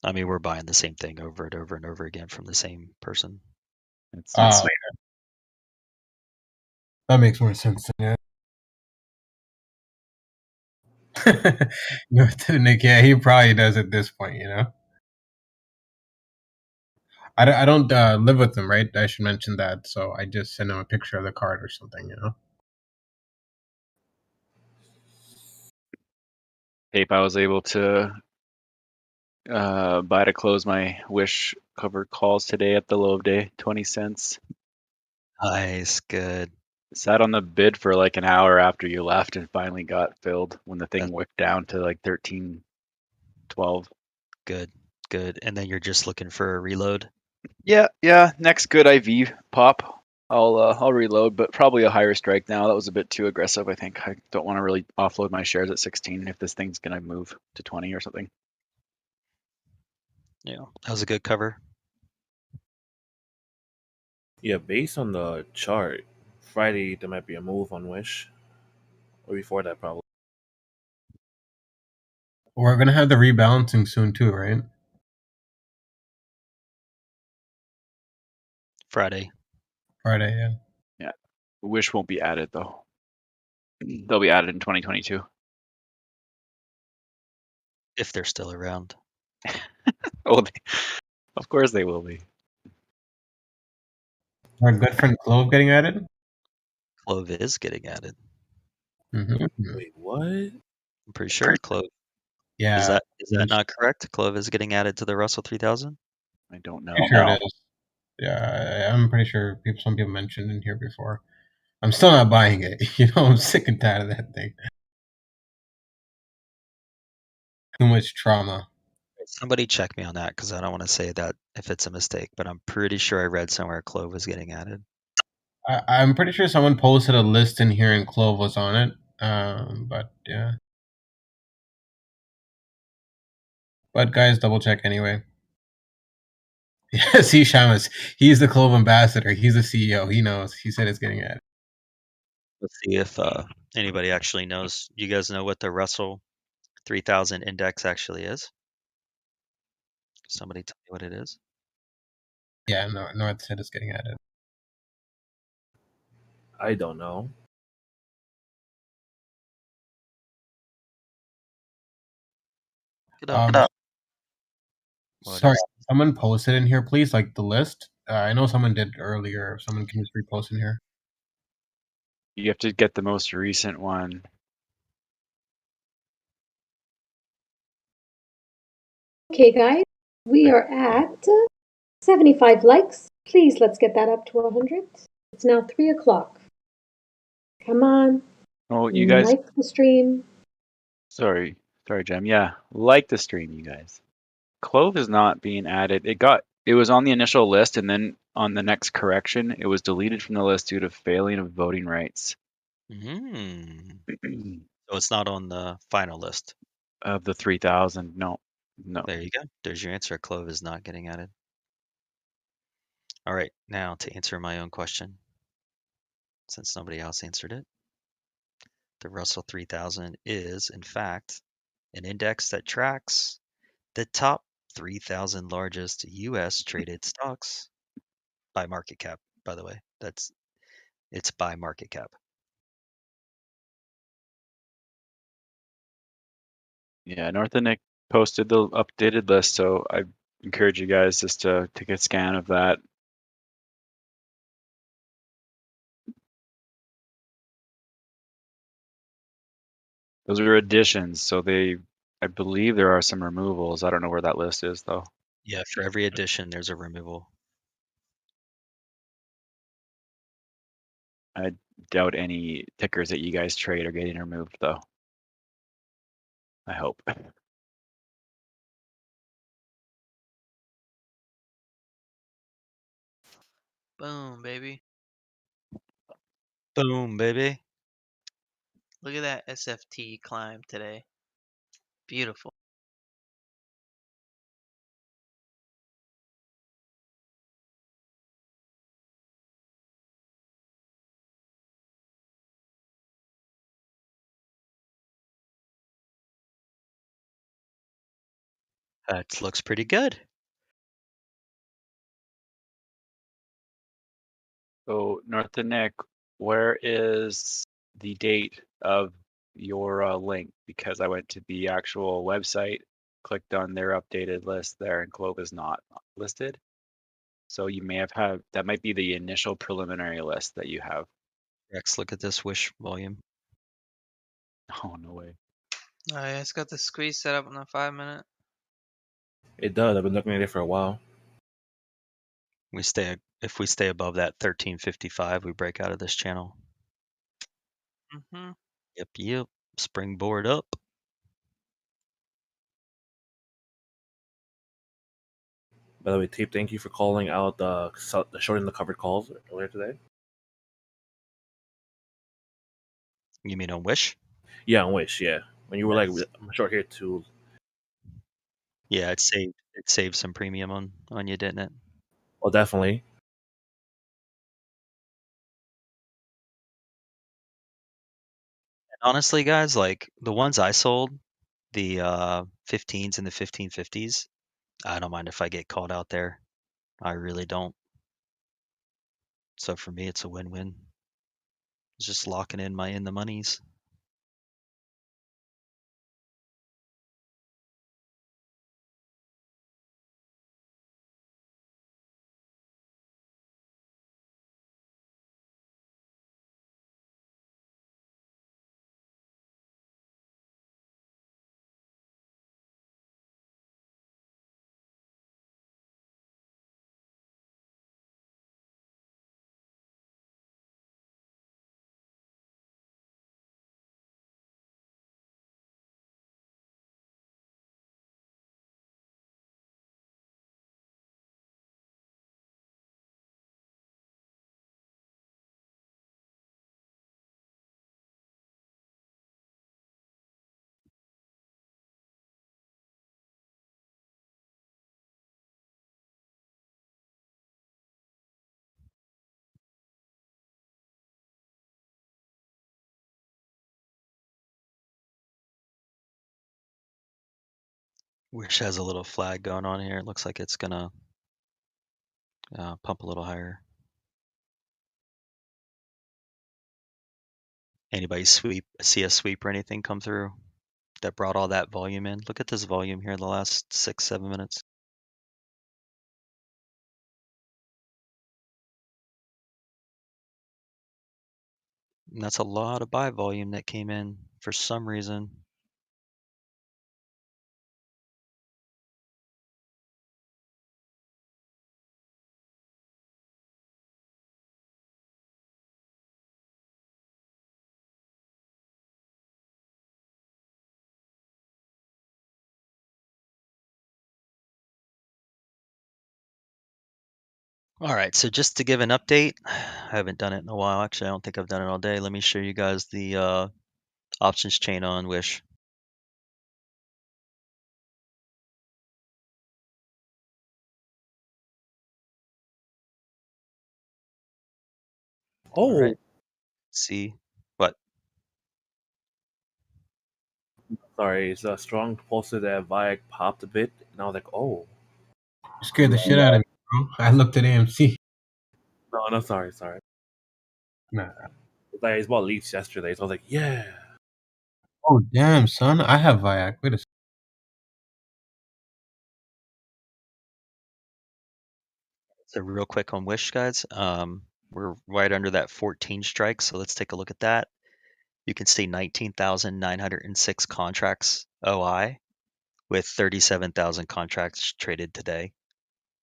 I mean, we're buying the same thing over and over and over again from the same person. It's that makes more sense than yeah. No, to Nick, yeah, he probably does at this point, I don't live with them, right? I should mention that. So I just send him a picture of the card or something, tape. I was able to buy to close my Wish covered calls today at the low of day, 20 cents. Nice, good. Sat on the bid for like an hour after you left and finally got filled when the thing That's whipped down to like 13.12. good. Good. And then you're just looking for a reload. Yeah. Next good IV pop, I'll reload, but probably a higher strike now. That was a bit too aggressive. I think I don't want to really offload my shares at 16 if this thing's gonna move to 20 or something. Yeah. That was a good cover. Yeah, based on the chart, Friday there might be a move on Wish, or before that probably. We're gonna have the rebalancing soon too, right? Friday. Friday, yeah. Yeah, Wish won't be added though. They'll be added in 2022. If they're still around. Oh, of course they will be. Our good friend Clove getting added. Clove is getting added. Wait, what? I'm pretty sure Clove. Yeah. Is that not correct? Clove is getting added to the Russell 3000. I don't know. Pretty sure it is. Yeah, I'm pretty sure some people mentioned in here before. I'm still not buying it. I'm sick and tired of that thing. Too much trauma. Somebody check me on that because I don't want to say that if it's a mistake, but I'm pretty sure I read somewhere Clove was getting added. I'm pretty sure someone posted a list in here and Clove was on it. But yeah. But guys, double check anyway. Yeah, see Shamus. He's the Clove ambassador. He's the CEO. He knows. He said it's getting added. Let's see if anybody actually knows. You guys know what the Russell 3000 index actually is? Somebody tell me what it is. Yeah, North said it's getting added. I don't know. Sorry, someone posted in here, please, like the list. I know someone did earlier. If someone can just repost in here. You have to get the most recent one. Okay, guys, we are at 75 likes. Please, let's get that up to 100. It's now 3 o'clock. Come on. Oh, you guys. Like the stream. Sorry, Jem. Yeah, like the stream, you guys. Clove is not being added. It was on the initial list, and then on the next correction, it was deleted from the list due to failing of voting rights. So it's not on the final list of the 3000. No. There you go. There's your answer. Clove is not getting added. All right, now to answer my own question, since nobody else answered it, the Russell 3000 is, in fact, an index that tracks the top 3,000 largest U.S. traded stocks by market cap. By the way, it's by market cap. Yeah, North and Nick posted the updated list, so I encourage you guys just to take a scan of that. Those are additions, so I believe there are some removals. I don't know where that list is though. Yeah, for every addition, there's a removal. I doubt any tickers that you guys trade are getting removed though. I hope. Boom, baby. Boom, baby. Look at that SFT climb today. Beautiful. That looks pretty good. So North and Nick, where is the date of your link? Because I went to the actual website, clicked on their updated list there, and Clove is not listed. So you may have had, that might be the initial preliminary list that you have. Rex, look at this Wish volume. Oh, no way. Oh yeah, it's got the squeeze set up on the 5-minute. It does. I've been looking at it for a while. If we stay above that 1355, we break out of this channel. Mm-hmm. Yep. Springboard up. By the way, Tape, thank you for calling out the shorting the covered calls earlier today. You mean on Wish? Yeah, on Wish, yeah. When you were like, Yes. I'm short here too. Yeah, it saved some premium on you, didn't it? Well, definitely. Honestly, guys, like the ones I sold, the 15s and the 1550s, I don't mind if I get called out there. I really don't. So for me, it's a win-win. It's just locking in my in the monies. Wish has a little flag going on here. It looks like it's gonna pump a little higher. Anybody see a sweep or anything come through that brought all that volume in? Look at this volume here in the last 6-7 minutes. And that's a lot of buy volume that came in for some reason. All right, so just to give an update, I haven't done it in a while. Actually, I don't think I've done it all day. Let me show you guys the options chain on Wish. Oh, All right. See what? sorry. It's a strong posted that Viac popped a bit, and I was like, oh. You scared the shit out of me, bro. I looked at AMC. No, sorry. Nah. It's like it's bought Leafs yesterday, so I was like, yeah. Oh damn, son! I have Viac. Wait a second. So real quick on Wish, guys. We're right under that 14 strike, so let's take a look at that. You can see 19,906 contracts OI with 37,000 contracts traded today.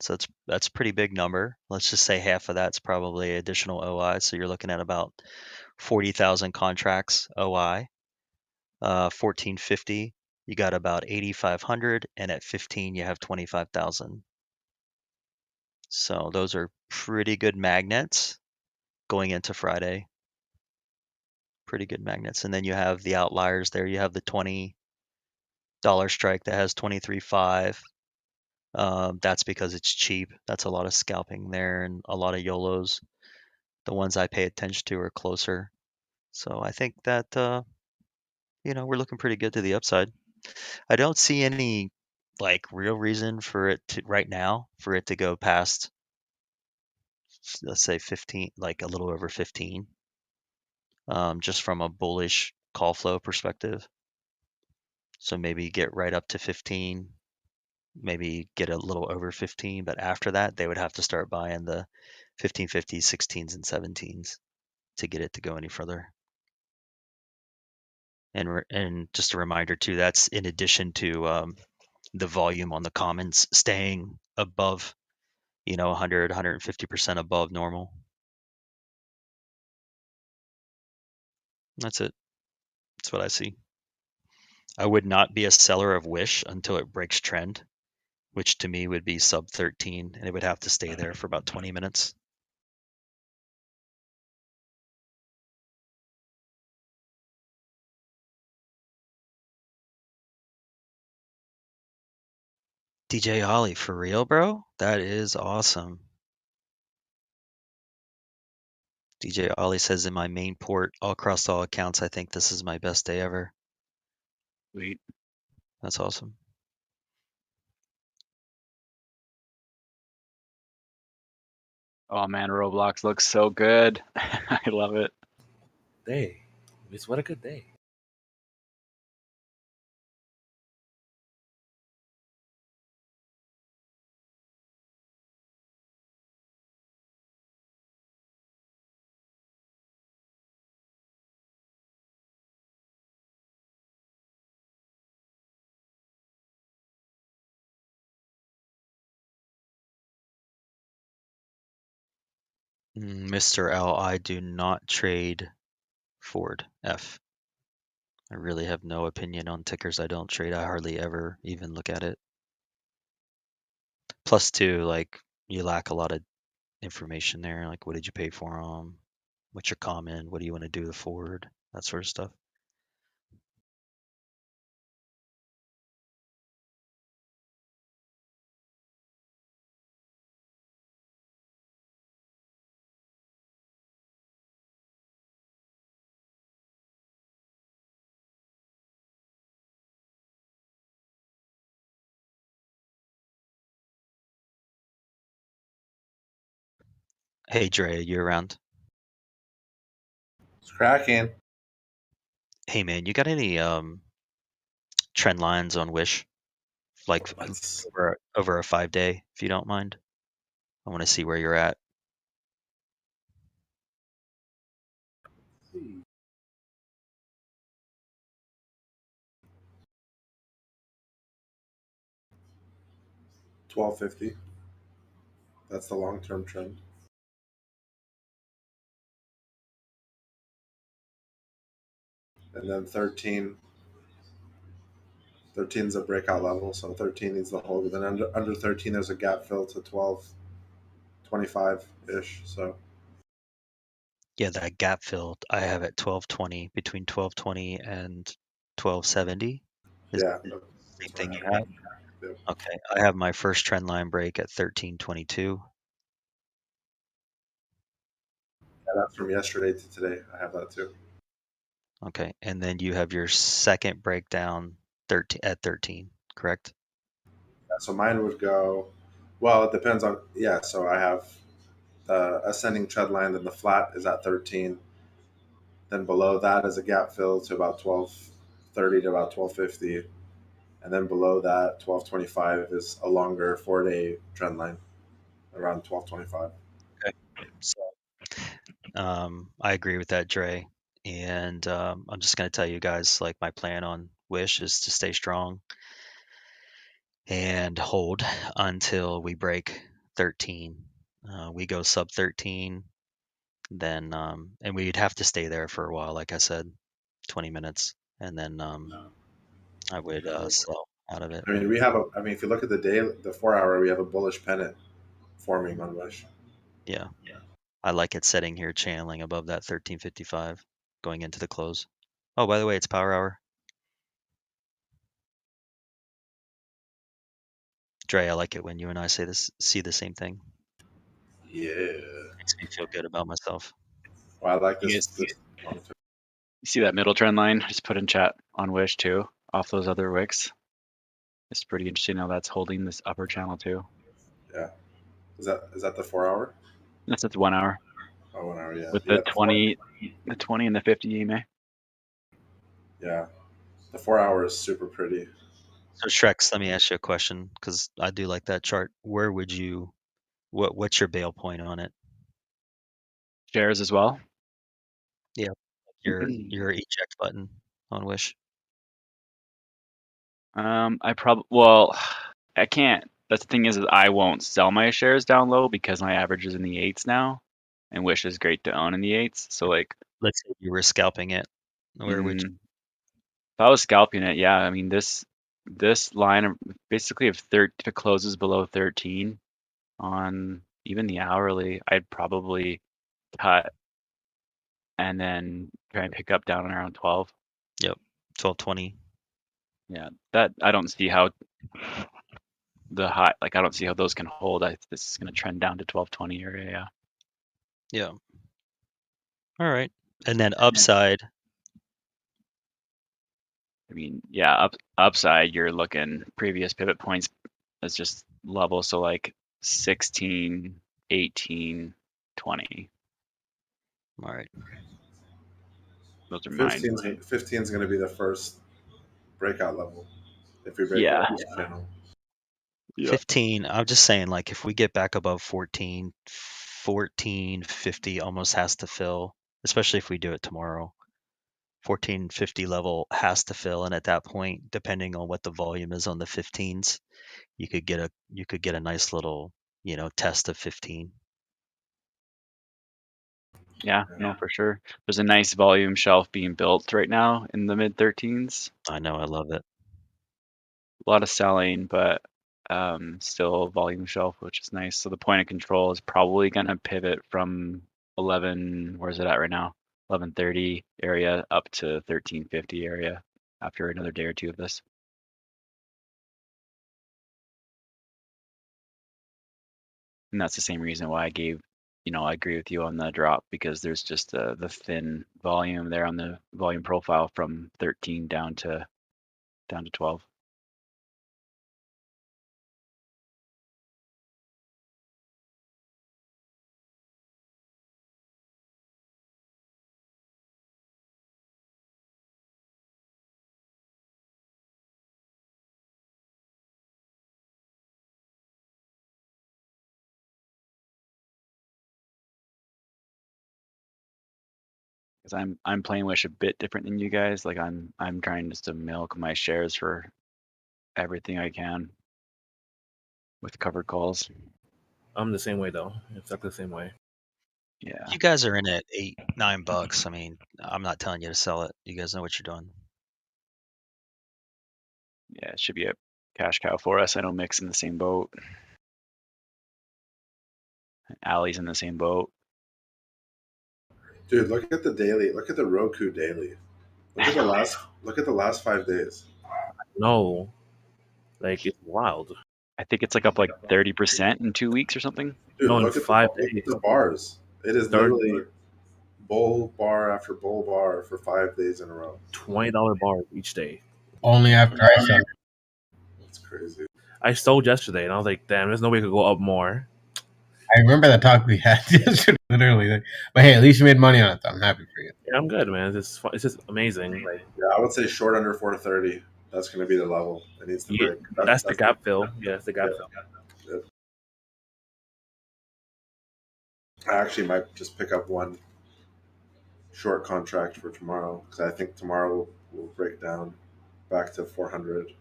So that's a pretty big number. Let's just say half of that's probably additional OI. So you're looking at about 40,000 contracts OI. 1450, you got about 8,500, and at 15 you have 25,000. So those are pretty good magnets going into Friday. Pretty good magnets. And then you have the outliers there. You have the $20 strike that has 23.5. That's because it's cheap. That's a lot of scalping there and a lot of YOLOs. The ones I pay attention to are closer. So I think that we're looking pretty good to the upside. I don't see any like real reason for it to right now for it to go past, let's say 15, like a little over 15. Just from a bullish call flow perspective. So maybe get right up to 15, maybe get a little over 15, but after that they would have to start buying the 1550s, 16s, and 17s to get it to go any further. And just a reminder too, that's in addition to the volume on the commons staying above, 100, 150% above normal. That's it. That's what I see. I would not be a seller of Wish until it breaks trend, which to me would be sub 13, and it would have to stay there for about 20 minutes. DJ Ollie, for real, bro? That is awesome. DJ Ollie says in my main port, all across all accounts, I think this is my best day ever. Sweet. That's awesome. Oh man, Roblox looks so good. I love it. Day. It's what a good day. Mr. L, I do not trade Ford F. I really have no opinion on tickers I don't trade. I hardly ever even look at it. Plus, two, like, you lack a lot of information there. Like, what did you pay for them? What's your comment? What do you want to do with Ford? That sort of stuff. Hey, Dre, you around? It's cracking. Hey, man, you got any trend lines on Wish? Like over a 5-day, if you don't mind. I want to see where you're at. $12.50. That's the long-term trend. And then 13 is a breakout level, so 13 needs the hold. And then under 13, there's a gap fill to 12.25-ish. So Yeah, that gap filled I have at 12.20, between 12.20 and 12.70. Is yeah, the same that's what thing I you have. have? Yep. Okay, I have my first trend line break at 13.22. Yeah, that's from yesterday to today. I have that too. Okay, and then you have your second breakdown 13 at 13, correct? Yeah, so mine would go, well, it depends on, yeah, so I have the ascending trend line, then the flat is at 13. Then below that is a gap fill to about 12.30 to about 12.50. And then below that, 12.25 is a longer 4-day trend line around 12.25. Okay. So, I agree with that, Dre. And I'm just going to tell you guys, like, my plan on Wish is to stay strong and hold until we break 13. We go sub 13, then and we'd have to stay there for a while, like I said, 20 minutes, and then I would sell out of it. I mean, if you look at the day, the 4-hour, we have a bullish pennant forming on Wish. Yeah. I like it sitting here channeling above that 13.55 going into the close. Oh, by the way, it's power hour. Dre, I like it when you and I see the same thing. Yeah. Makes me feel good about myself. Well, I like You this. guys- You see that middle trend line? Just put in chat on Wish too, off those other wicks. It's pretty interesting how that's holding this upper channel too. Yeah. Is that the 4-hour? That's at 1 hour. Oh, 1 hour, yeah. With Yeah, the 20 and the 50 EMA. Yeah. The 4-hour is super pretty. So Shrex, let me ask you a question because I do like that chart. Where would you, what's your bail point on it? Shares as well. Yeah, your eject button on Wish. I can't. That's the thing is I won't sell my shares down low because my average is in the 8s now, and Wish is great to own in the 8s. So like, let's say you were scalping it Where would you? If I was scalping it, yeah. I mean, this line basically if it closes below 13 on even the hourly, I'd probably cut and then try and pick up down around 12. Yep, 12.20. Yeah, that I don't see how the high, like I don't see how those can hold. This is going to trend down to 12.20 area. Yeah. Yeah. All right. And then upside. I mean, yeah, upside, you're looking previous pivot points as just level. So like 16, 18, 20. All right. Those are mine. 15 is going to be the first breakout level if we break Yeah. this channel. Yep. 15. I'm just saying, like, if we get back above 14.50 almost has to fill, especially if we do it tomorrow. 14.50 level has to fill, and at that point, depending on what the volume is on the 15s, you could get a nice little, test of 15. Yeah, no, for sure. There's a nice volume shelf being built right now in the mid 13s. I know, I love it. A lot of selling, but still volume shelf, which is nice. So the point of control is probably going to pivot from 11, where's it at right now? 11:30 area up to 13:50 area after another day or two of this. And that's the same reason why I gave, I agree with you on the drop, because there's just the thin volume there on the volume profile from 13 down to 12. Because I'm playing Wish a bit different than you guys. Like I'm trying just to milk my shares for everything I can with covered calls. I'm the same way though. Exactly the same way. Yeah. You guys are in at $8-9. I mean, I'm not telling you to sell it. You guys know what you're doing. Yeah, it should be a cash cow for us. I know Mick's in the same boat. Ali's in the same boat. Dude, look at the daily. Look at the Roku daily. Look at the last 5 days. No, like it's wild. I think it's like up like 30% in 2 weeks or something. Dude, No, in look at 5 look days. at the bars. It is 30 literally bull bar after bull bar for 5 days in a row. $20 bars each day. Only after I sell. That's crazy. I sold yesterday, and I was like, "Damn, there's no way it could go up more." I remember the talk we had yesterday, literally. But hey, at least you made money on it. Though. I'm happy for you. Yeah, I'm good, man. It's just amazing. Like, Yeah, I would say short under 430. That's going to be the level it needs to yeah, break. that's the gap fill. Yeah, that's the gap fill. Yep. I actually might just pick up one short contract for tomorrow because I think tomorrow will break down back to 400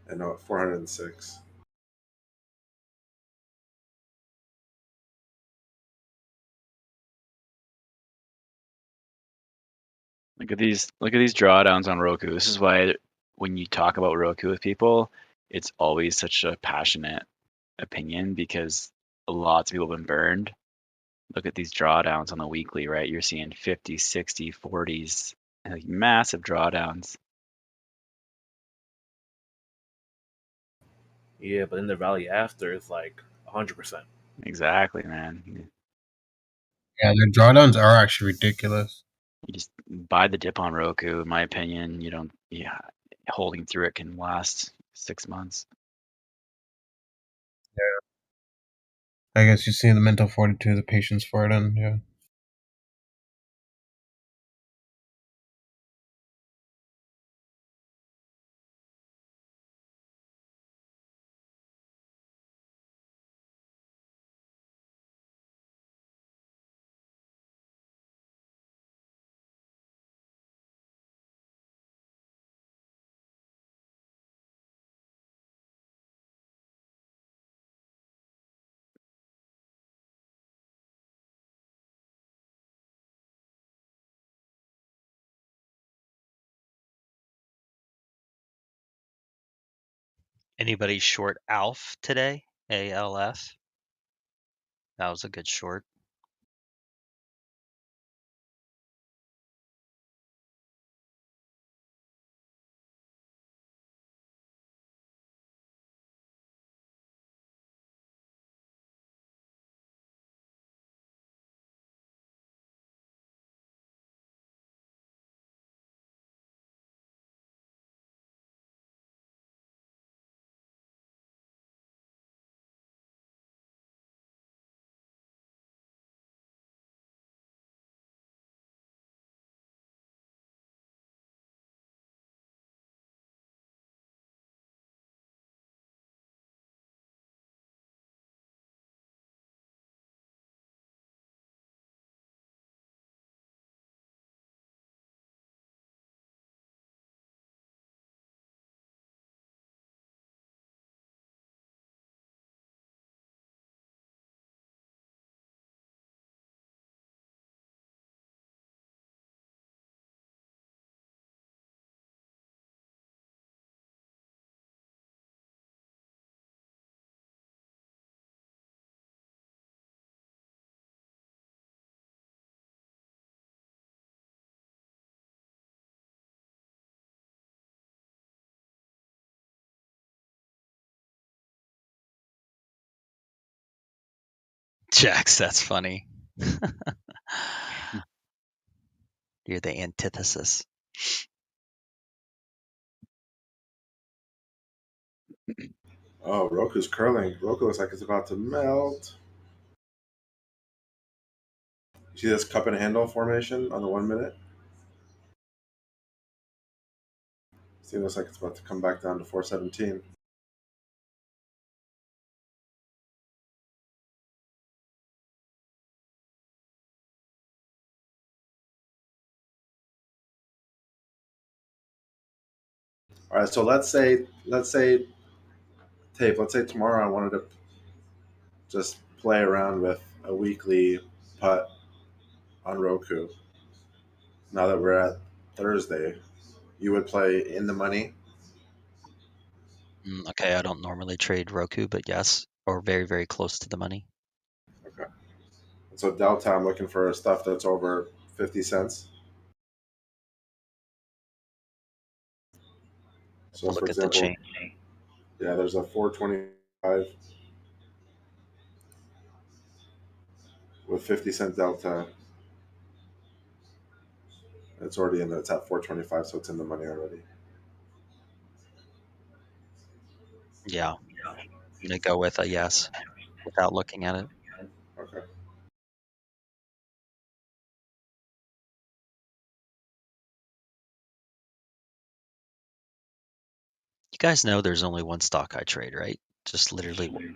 and 406. Look at these drawdowns on Roku. This is why when you talk about Roku with people, it's always such a passionate opinion, because lots of people have been burned. Look at these drawdowns on the weekly, right? You're seeing 50, 60, 40s, like massive drawdowns. Yeah, but in the rally after, it's like 100%. Exactly, man. Yeah, the drawdowns are actually ridiculous. You just buy the dip on Roku, in my opinion. You don't, holding through it can last 6 months. Yeah. I guess you see the mental fortitude, the patience for it, and yeah. Anybody short ALF today? ALF. That was a good short. Jax, that's funny. You're the antithesis. Oh, Roku's curling. Roku looks like it's about to melt. You see this cup and handle formation on the 1 minute? See, it looks like it's about to come back down to 417. All right, so let's say tomorrow I wanted to just play around with a weekly putt on Roku. Now that we're at Thursday, you would play in the money. Okay, I don't normally trade Roku, but yes, or very, very close to the money. Okay. So Delta, I'm looking for stuff that's over 50 cents. So Look for at example, the chain. Yeah, there's a 425 with 50-cent Delta. It's already in there. It's at 425, so it's in the money already. Yeah, I'm gonna go with a yes without looking at it. Okay. You guys know there's only one stock I trade, right? Just literally one.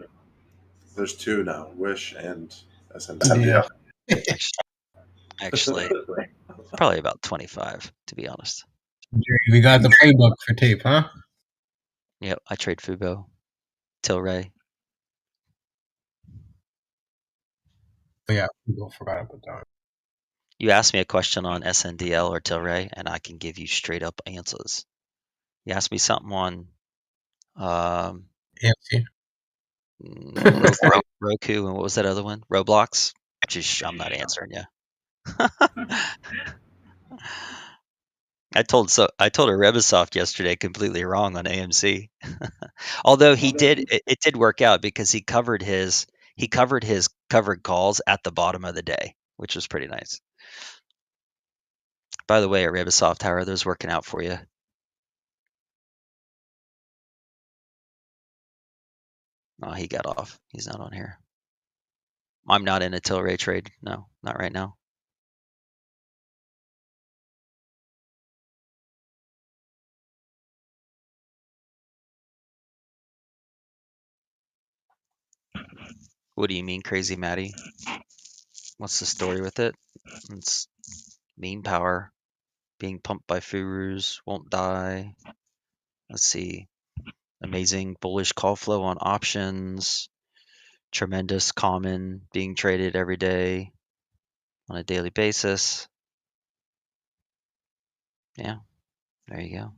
There's two now, Wish and SND. Yeah. Actually, probably about 25, to be honest. We got the playbook for tape, huh? Yep, I trade Fubo, Tilray. Oh, yeah, people forgot about that. You asked me a question on SNDL or Tilray, and I can give you straight up answers. You asked me something on AMC. Roku, and what was that other one? Roblox. I'm not answering you. I told Rebisoft yesterday completely wrong on AMC. Although it did work out because he covered his covered calls at the bottom of the day, which was pretty nice. By the way, at Rebisoft, how are those working out for you? Oh, he got off. He's not on here. I'm not in a Tilray trade. No, not right now. What do you mean, Crazy Maddie? What's the story with it? It's meme power being pumped by Furus, won't die. Let's see. Amazing bullish call flow on options. Tremendous common being traded every day on a daily basis. Yeah, there you go.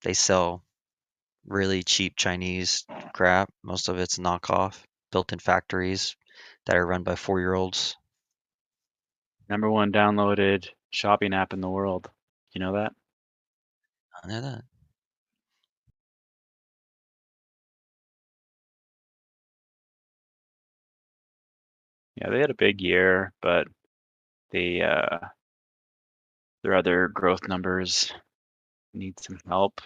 They sell really cheap Chinese crap. Most of it's knockoff, built in factories that are run by 4-year-olds. #1 downloaded shopping app in the world. You know that? I know that. Yeah, they had a big year, but their other growth numbers need some help.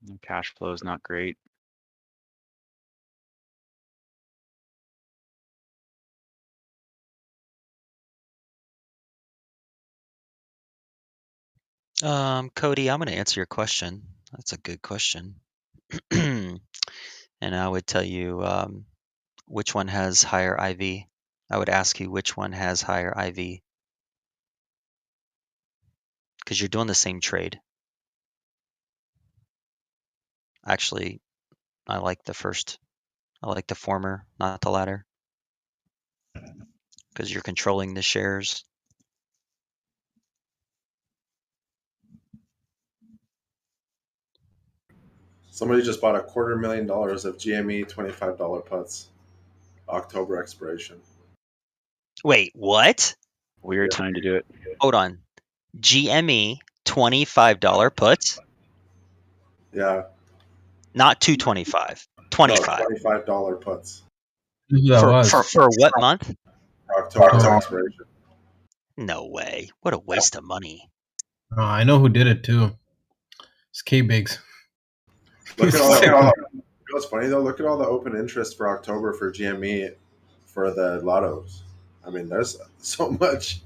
Their cash flow is not great. Cody, I'm going to answer your question. That's a good question. And I would tell you which one has higher IV. I would ask you which one has higher IV. Because you're doing the same trade. Actually, I like the first. I like the former, not the latter. Because you're controlling the shares. Somebody just bought $250,000 of GME $25 puts. October expiration. Wait, what? Weird time to do it. Hold on. GME $25 puts? Yeah. Not 225. 25. No, $25 puts. That was. For what month? October expiration. No way. What a waste of money. Oh, I know who did it too. It's K-Biggs. Look at all. You know what's funny though? Look at all the open interest for October for GME for the lottos. I mean, there's so much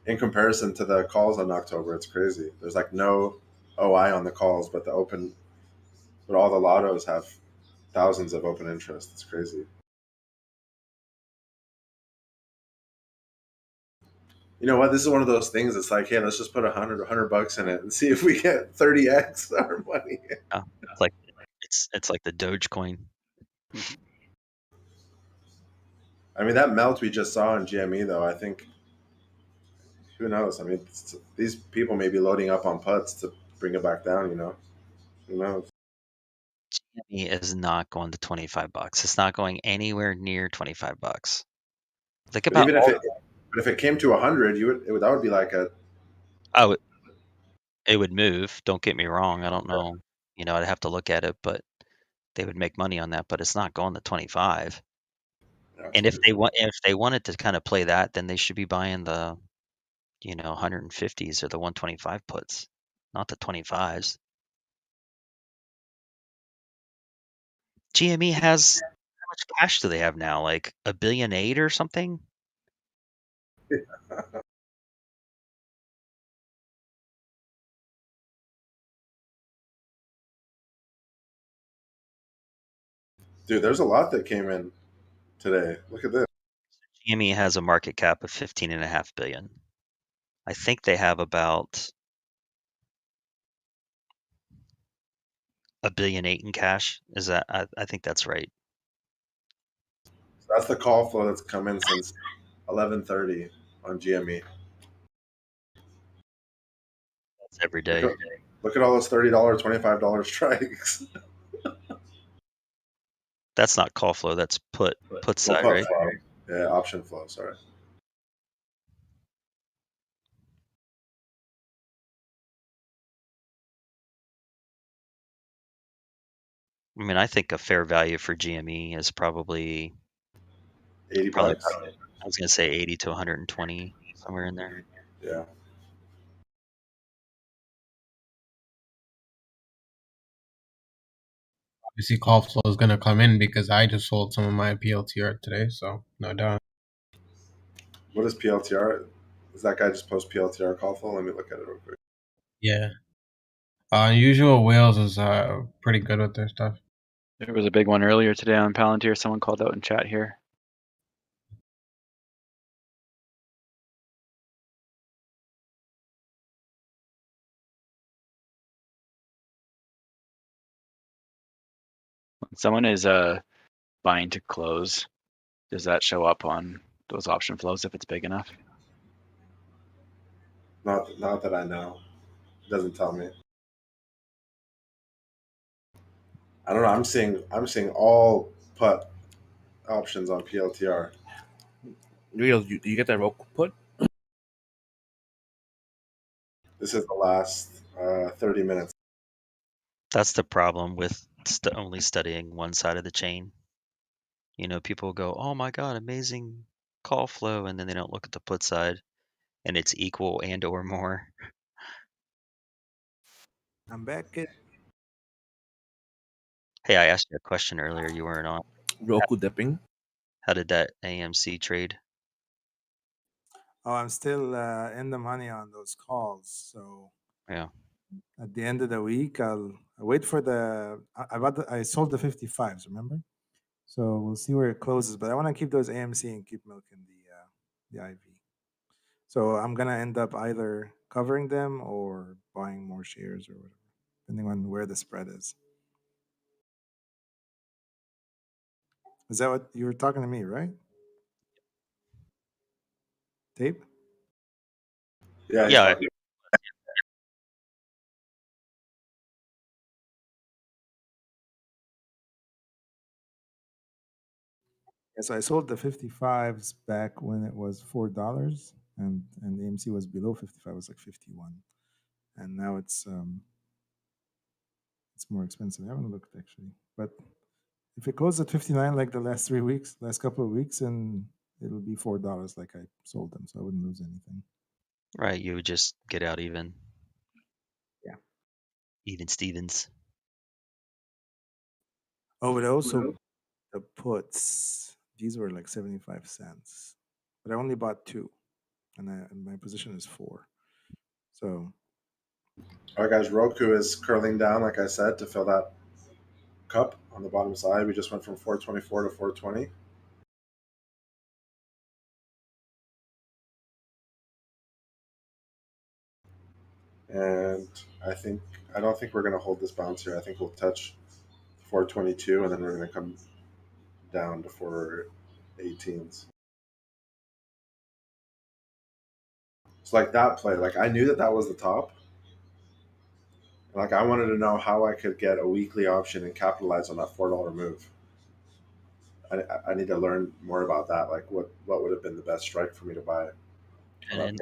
in comparison to the calls on October. It's crazy. There's like no OI on the calls, but all the lottos have thousands of open interest. It's crazy. You know what? This is one of those things. It's like, hey, let's just put $100 in it and see if we get 30x our money. Yeah, it's like the Dogecoin. I mean, that melt we just saw in GME, though, I think, who knows? I mean, these people may be loading up on puts to bring it back down, you know? Who knows? GME is not going to $25. It's not going anywhere near $25. Think about Even if it came to 100, that would be like a. Oh, it would move. Don't get me wrong. I don't know. You know, I'd have to look at it, but they would make money on that. But it's not going to 25. And if they wanted to kind of play that, then they should be buying the, 150s or the 125 puts, not the 25s. GME has how much cash do they have now? Like $1.8 billion or something? Dude, there's a lot that came in today. Look at this. GME has a market cap of $15.5 billion. I think they have about $1.8 billion in cash. Is that? I think that's right. So that's the call flow that's come in since 11:30 on GME. That's every day. Look at all those $30, $25 strikes. That's not call flow. That's put side, right? Flow. Yeah, option flow. Sorry. I mean, I think a fair value for GME is probably $80. I was gonna say 80 to 120, somewhere in there. Yeah. Obviously, call flow is going to come in because I just sold some of my PLTR today, so no doubt. What is PLTR? Does that guy just post PLTR call flow? Let me look at it real quick. Yeah. Unusual Whales is pretty good with their stuff. There was a big one earlier today on Palantir. Someone called out in chat here. When someone is buying to close, does that show up on those option flows if it's big enough? Not that I know. It doesn't tell me. I don't know. I'm seeing all put options on PLTR. Real, do you get that Roku put? This is the last 30 minutes. That's the problem with only studying one side of the chain. You know, people go, "Oh my god, amazing call flow," and then they don't look at the put side, and it's equal and or more. I'm back. Kid. Hey, I asked you a question earlier. You weren't on. Roku dipping. How did that AMC trade? Oh, I'm still in the money on those calls. So Yeah. at the end of the week, I'll wait for the. I sold the 55s. Remember? So we'll see where it closes. But I want to keep those AMC and keep milking the IV. So I'm gonna end up either covering them or buying more shares or whatever, depending on where the spread is. Is that what you were talking to me, right? Tape? Yeah. Yeah. Yeah, so I sold the 55s back when it was $4, and the AMC was below 55. It was like 51, and now it's more expensive. I haven't looked actually, but if it goes at 59 like the last couple of weeks, and it'll be $4 like I sold them, so I wouldn't lose anything. Right, you would just get out even. Yeah. Even Stevens. Oh, but also the puts, these were like 75 cents, but I only bought 2, and my position is 4. So All right, guys. Roku is curling down, like I said, to fill that cup on the bottom side. We just went from 424 to 420. And I don't think we're going to hold this bounce here. I think we'll touch 422, and then we're going to come down to 418s. So like that play, like I knew that was the top. Like I wanted to know how I could get a weekly option and capitalize on that $4 move. I need to learn more about that. Like what would have been the best strike for me to buy? And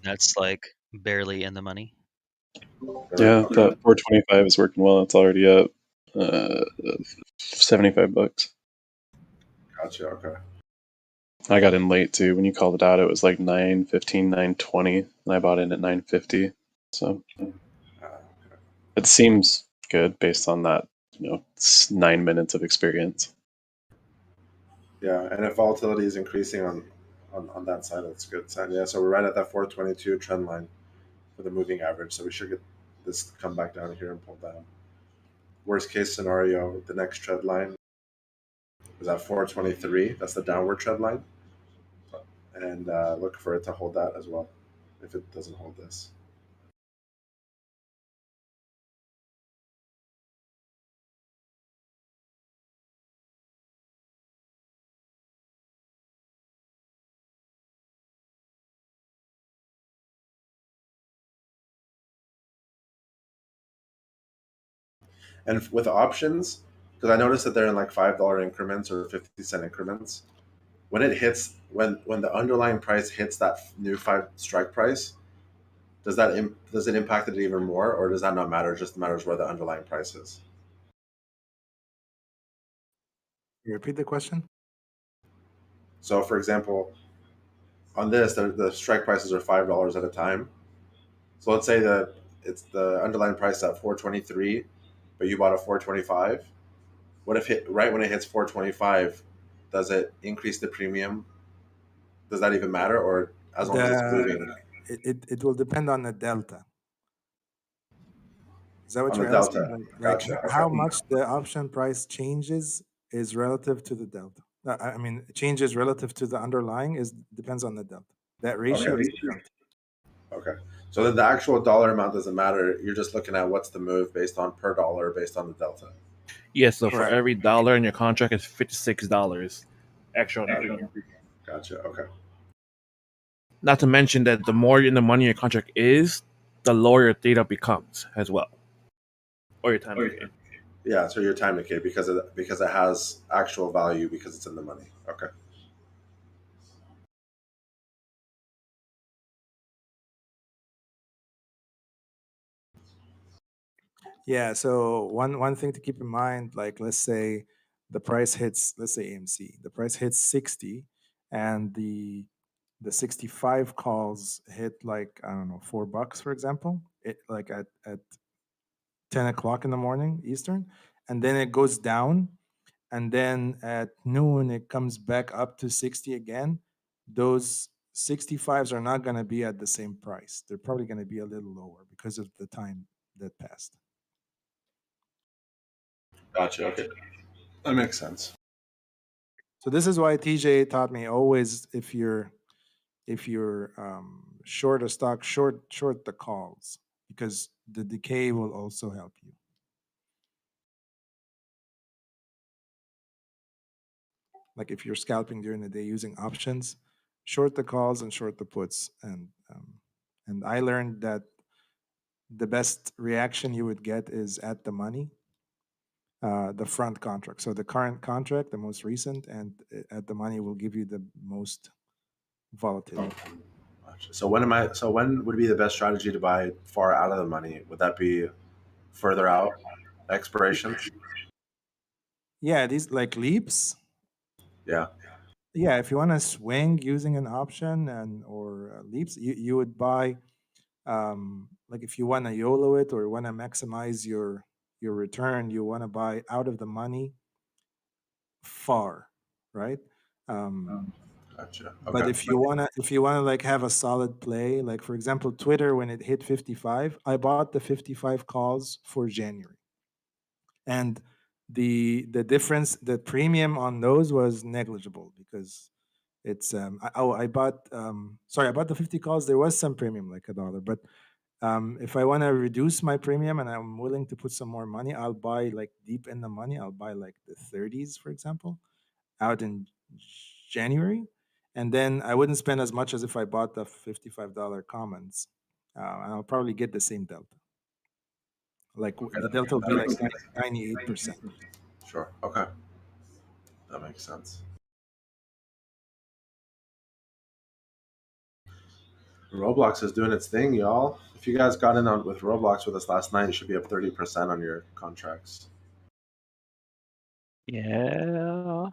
that's like barely in the money. Yeah, that 425 is working well. It's already up $75. Gotcha. Okay. I got in late too. When you called it out, it was like 9:15, 9:20, and I bought in at 9:50. So it seems good based on that. It's 9 minutes of experience. Yeah, and if volatility is increasing on that side, that's a good sign. Yeah, so we're right at that 422 trend line for the moving average. So we should get this come back down here and pull down. Worst case scenario, the next trend line is at 423. That's the downward trend line. And look for it to hold that as well if it doesn't hold this. And with options, because I noticed that they're in like $5 increments or 50-cent increments. When it hits, when the underlying price hits that new 5 strike price, does it impact it even more, or does that not matter? It just matters where the underlying price is. you repeat the question? So, for example, on this, the strike prices are $5 at a time. So let's say that it's the underlying price at 423, but you bought a 425. What if right when it hits 425, does it increase the premium? Does that even matter, or as long as it's moving? It will depend on the delta. Is that what On you're the asking? delta. Like Gotcha. how Okay. much the option price changes is relative to the delta. I mean, changes relative to the underlying depends on the delta. That ratio is the delta. Okay. So then the actual dollar amount doesn't matter. You're just looking at what's the move based on per dollar, based on the delta. Yeah, so for every dollar in your contract, it's $56 extra on the premium. Gotcha. Okay. Not to mention that the more in the money your contract is, the lower your theta becomes as well, or your time decay. Yeah, so your time decay because it has actual value because it's in the money. Okay. Yeah. So one thing to keep in mind, like let's say the price hits, let's say AMC, the price hits 60, and the 65 calls hit like I don't know $4 for example, it like at 10 o'clock in the morning Eastern, and then it goes down, and then at noon it comes back up to 60 again. Those 65s are not going to be at the same price. They're probably going to be a little lower because of the time that passed. Gotcha. Okay, that makes sense. So this is why TJ taught me always, if you're short a stock, short the calls, because the decay will also help you. Like if you're scalping during the day using options, short the calls and short the puts. And I learned that the best reaction you would get is at the money, the front contract. So the current contract, the most recent, and at the money will give you the most volatility. Gotcha. So when would be the best strategy to buy far out of the money? Would that be further out expirations? Yeah, these like leaps. Yeah. Yeah, if you want to swing using an option or leaps, you would buy like if you want to YOLO it or want to maximize your return, you want to buy out of the money far, right? Gotcha. But Okay. if you wanna like have a solid play, like for example, Twitter when it hit 55, I bought the 55 calls for January, and the difference, the premium on those was negligible because it's I bought sorry, I bought the 50 calls. There was some premium, like $1, but if I want to reduce my premium and I'm willing to put some more money, I'll buy like deep in the money. I'll buy like the 30s, for example, out in January, and then I wouldn't spend as much as if I bought the $55 commons, and I'll probably get the same delta. Like the delta will be like 98%. Sure. Okay. That makes sense. Roblox is doing its thing, y'all. If you guys got in on with Roblox with us last night, you should be up 30% on your contracts. Yeah.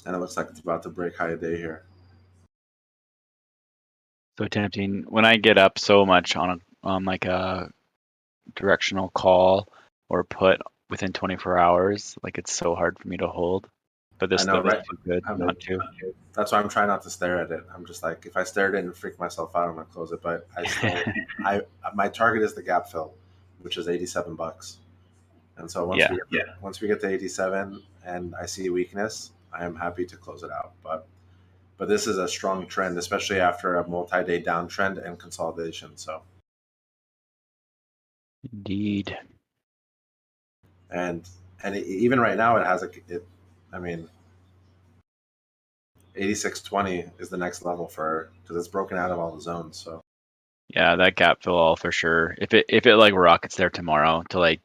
And it looks like it's about to break high day here. So tempting. When I get up so much on like a directional call or put within 24 hours, like it's so hard for me to hold. But this I know, stuff is right? too good not to. That's why I'm trying not to stare at it. I'm just like, if I stare at it and freak myself out, I'm gonna close it. But I still, my target is the gap fill, which is $87. And so once we get to 87 and I see weakness, I am happy to close it out. But this is a strong trend, especially after a multi-day downtrend and consolidation. So Indeed. and even right now it has I mean, 86.20 is the next level because it's broken out of all the zones. So Yeah, that gap fill all for sure. If it like rockets there tomorrow to like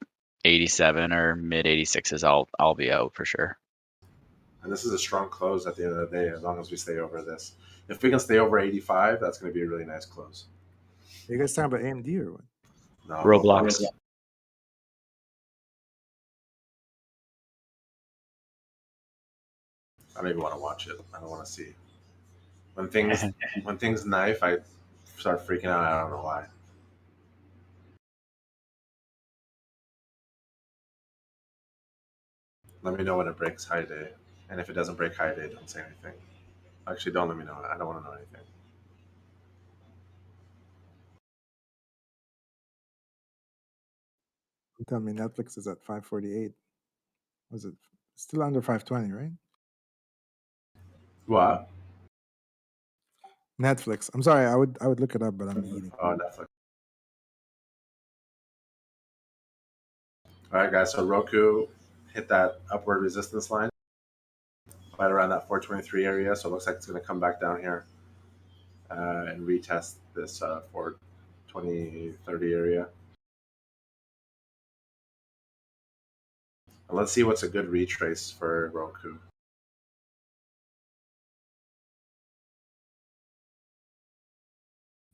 87 or mid 86s, I'll be out for sure. And this is a strong close at the end of the day, as long as we stay over this. If we can stay over 85, that's going to be a really nice close. Are you guys talking about AMD or what? No, Roblox. I don't even want to watch it. I don't want to see. When things knife, I start freaking out. I don't know why. Let me know when it breaks high day. And if it doesn't break high day, don't say anything. Actually, don't let me know. I don't want to know anything. Tell me Netflix is at 548. Was it still under 520, right? What? Netflix. I'm sorry, I would look it up, but I'm eating. Oh, Netflix. All right, guys. So Roku hit that upward resistance line right around that 423 area. So it looks like it's going to come back down here and retest this 420, 30 area. And let's see what's a good retrace for Roku.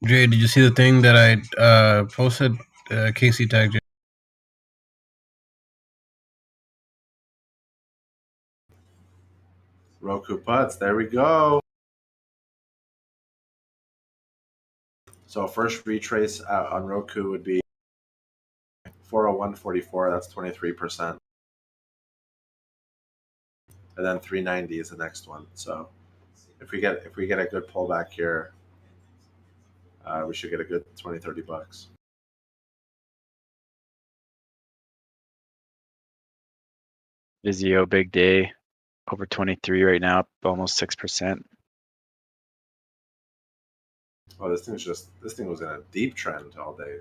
Jay, did you see the thing that I posted? Casey tagged you. Roku putts, there we go. So first retrace on Roku would be 401.44. That's 23%. And then 390 is the next one. So if we get a good pullback here, we should get a good 20-30 bucks. Vizio, big day, over 23 right now, up almost 6%. Oh, this thing was in a deep trend all day.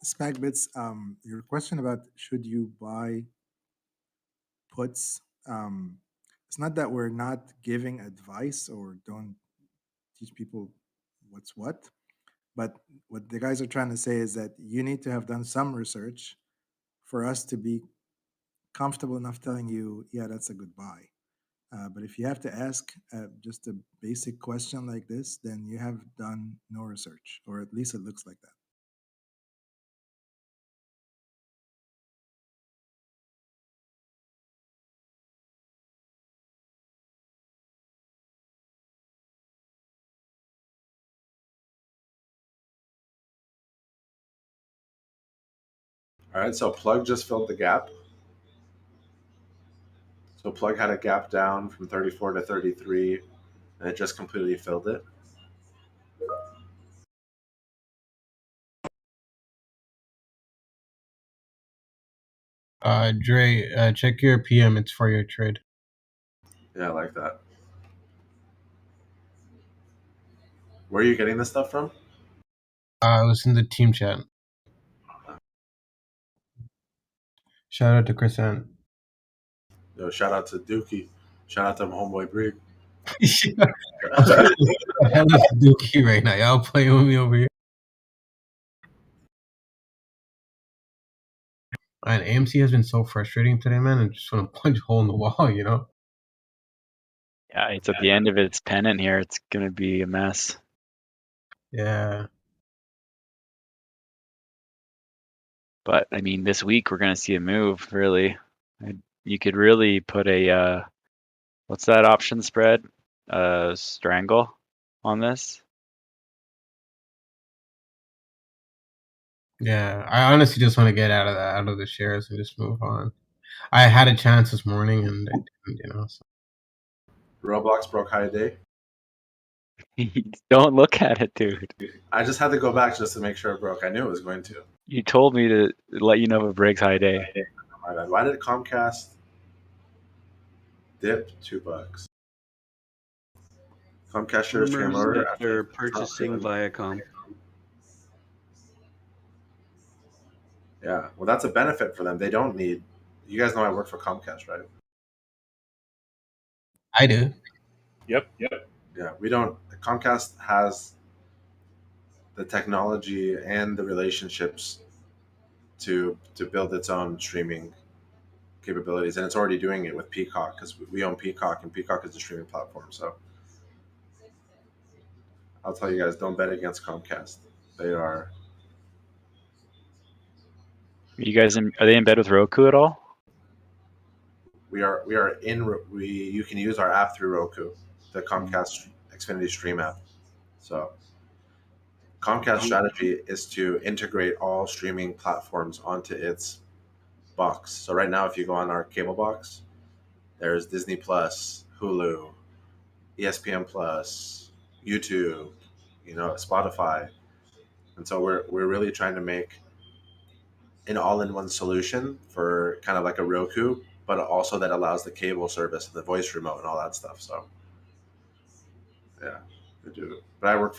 SpagBits, your question about should you buy puts, it's not that we're not giving advice or don't teach people what's what, but what the guys are trying to say is that you need to have done some research for us to be comfortable enough telling you, yeah, that's a good buy. But if you have to ask just a basic question like this, then you have done no research, or at least it looks like that. All right, so Plug just filled the gap. So Plug had a gap down from 34 to 33, and it just completely filled it. Dre, check your PM. It's for your trade. Yeah, I like that. Where are you getting this stuff from? It was in the team chat. Shout out to Chris Ant. Yo, shout out to Dookie. Shout out to homeboy Brig. Hell is Dookie right now. Y'all playing with me over here. And AMC has been so frustrating today, man. I just want to punch a hole in the wall, you know? Yeah, it's at the end of its pennant here. It's going to be a mess. Yeah. But, I mean, this week we're going to see a move, really. You could really put a, what's that option spread? Strangle on this. Yeah, I honestly just want to get out of the shares and just move on. I had a chance this morning and I didn't, you know. So. Roblox broke high day. Don't look at it, dude. I just had to go back just to make sure it broke. I knew it was going to. You told me to let you know if it breaks high day. My bad. Why did Comcast dip $2? Comcast shares came Rumors over that after they're purchasing Viacom. Yeah, well, that's a benefit for them. They don't need. You guys know I work for Comcast, right? I do. Yep. Yeah, we don't. Comcast has the technology and the relationships to build its own streaming capabilities, and it's already doing it with Peacock because we own Peacock, and Peacock is a streaming platform. So I'll tell you guys, don't bet against Comcast. They are. You guys, are they in bed with Roku at all? We are in. You can use our app through Roku, the Comcast Xfinity Stream app. So Comcast strategy is to integrate all streaming platforms onto its box. So right now, if you go on our cable box, there's Disney Plus, Hulu, ESPN Plus, YouTube, Spotify, and so we're really trying to make an all-in-one solution for kind of like a Roku, but also that allows the cable service, the voice remote, and all that stuff. So yeah, we do. But I work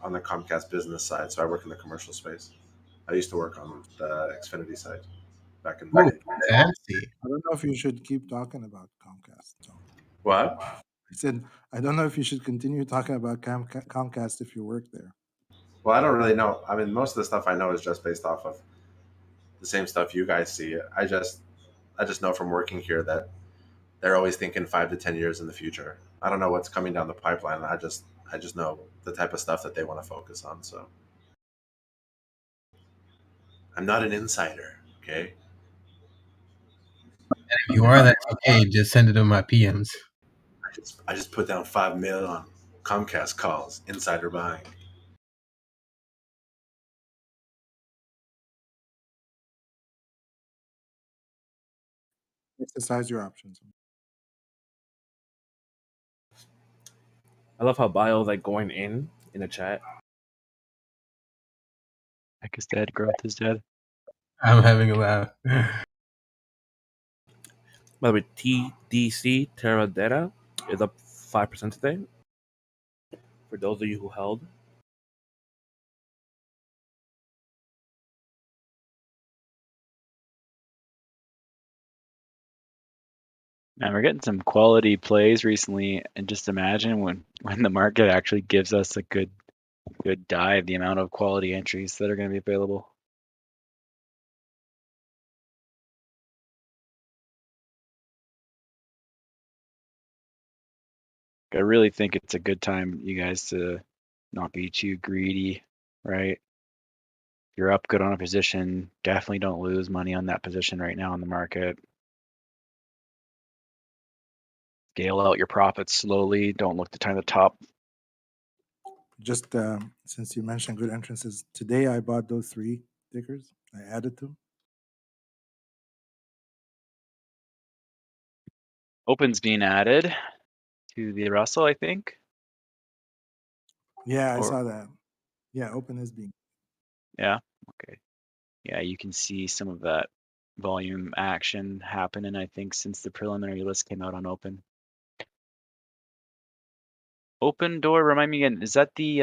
on the Comcast business side, so I work in the commercial space. I used to work on the Xfinity side back in Oh, the day. fancy. I don't know if you should keep talking about Comcast. So. What? I said, I don't know if you should continue talking about Comcast if you work there. Well, I don't really know. I mean, most of the stuff I know is just based off of the same stuff you guys see. I just know from working here that they're always thinking 5 to 10 years in the future. I don't know what's coming down the pipeline. I just know the type of stuff that they want to focus on. So I'm not an insider, okay? If you are, that's okay. Just send it to my PMs. I just put down $5 million on Comcast calls, insider buying. Exercise your options. I love how Bio is like going in the chat. Tech is dead. Growth is dead. I'm having a laugh. By the way, TDC Teradata is up 5% today. For those of you who held. Man, we're getting some quality plays recently, and just imagine when the market actually gives us a good dive, the amount of quality entries that are going to be available. I really think it's a good time, you guys, to not be too greedy, right? If you're up good on a position, definitely don't lose money on that position right now in the market. Scale out your profits slowly. Don't look to time the top. Just since you mentioned good entrances, today I bought those 3 tickers. I added them. Open's being added to the Russell, I think. Yeah, I saw that. Yeah, Open is being. Yeah. Okay. Yeah, you can see some of that volume action happening, I think, since the preliminary list came out on Open. Open Door, remind me again, is that the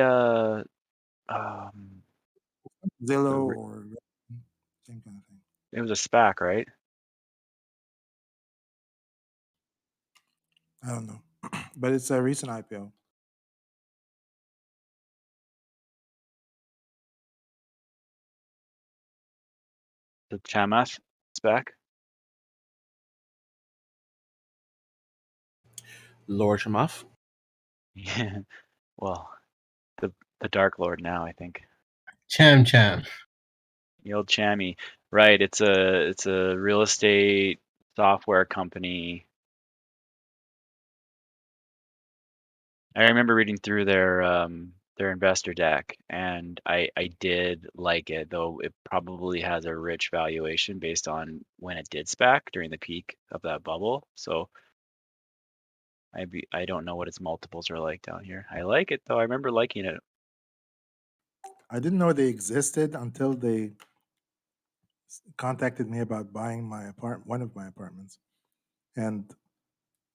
Zillow or same kind of thing. it was a SPAC, right? I don't know, but it's a recent IPO. The Chamath SPAC? Lord Chamath? Yeah. Well, the Dark Lord now, I think. Cham. The old Chammy. Right, it's a real estate software company. I remember reading through their investor deck, and I did like it, though it probably has a rich valuation based on when it did SPAC during the peak of that bubble. So I don't know what its multiples are like down here. I like it though. I remember liking it. I didn't know they existed until they contacted me about buying one of my apartments, and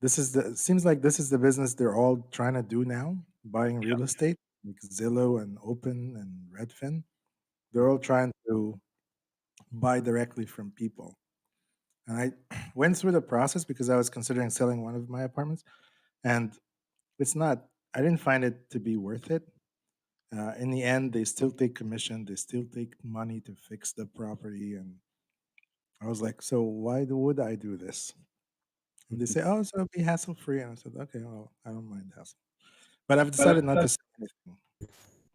seems like this is the business they're all trying to do now, buying real estate, like Zillow and Open and Redfin. They're all trying to buy directly from people. And I went through the process because I was considering selling one of my apartments, and I didn't find it to be worth it. In the end, they still take commission, they still take money to fix the property, and I was like, so why would I do this? And they say, oh, so it'll be hassle free. And I said, okay, well, I don't mind hassle. But I've decided not to say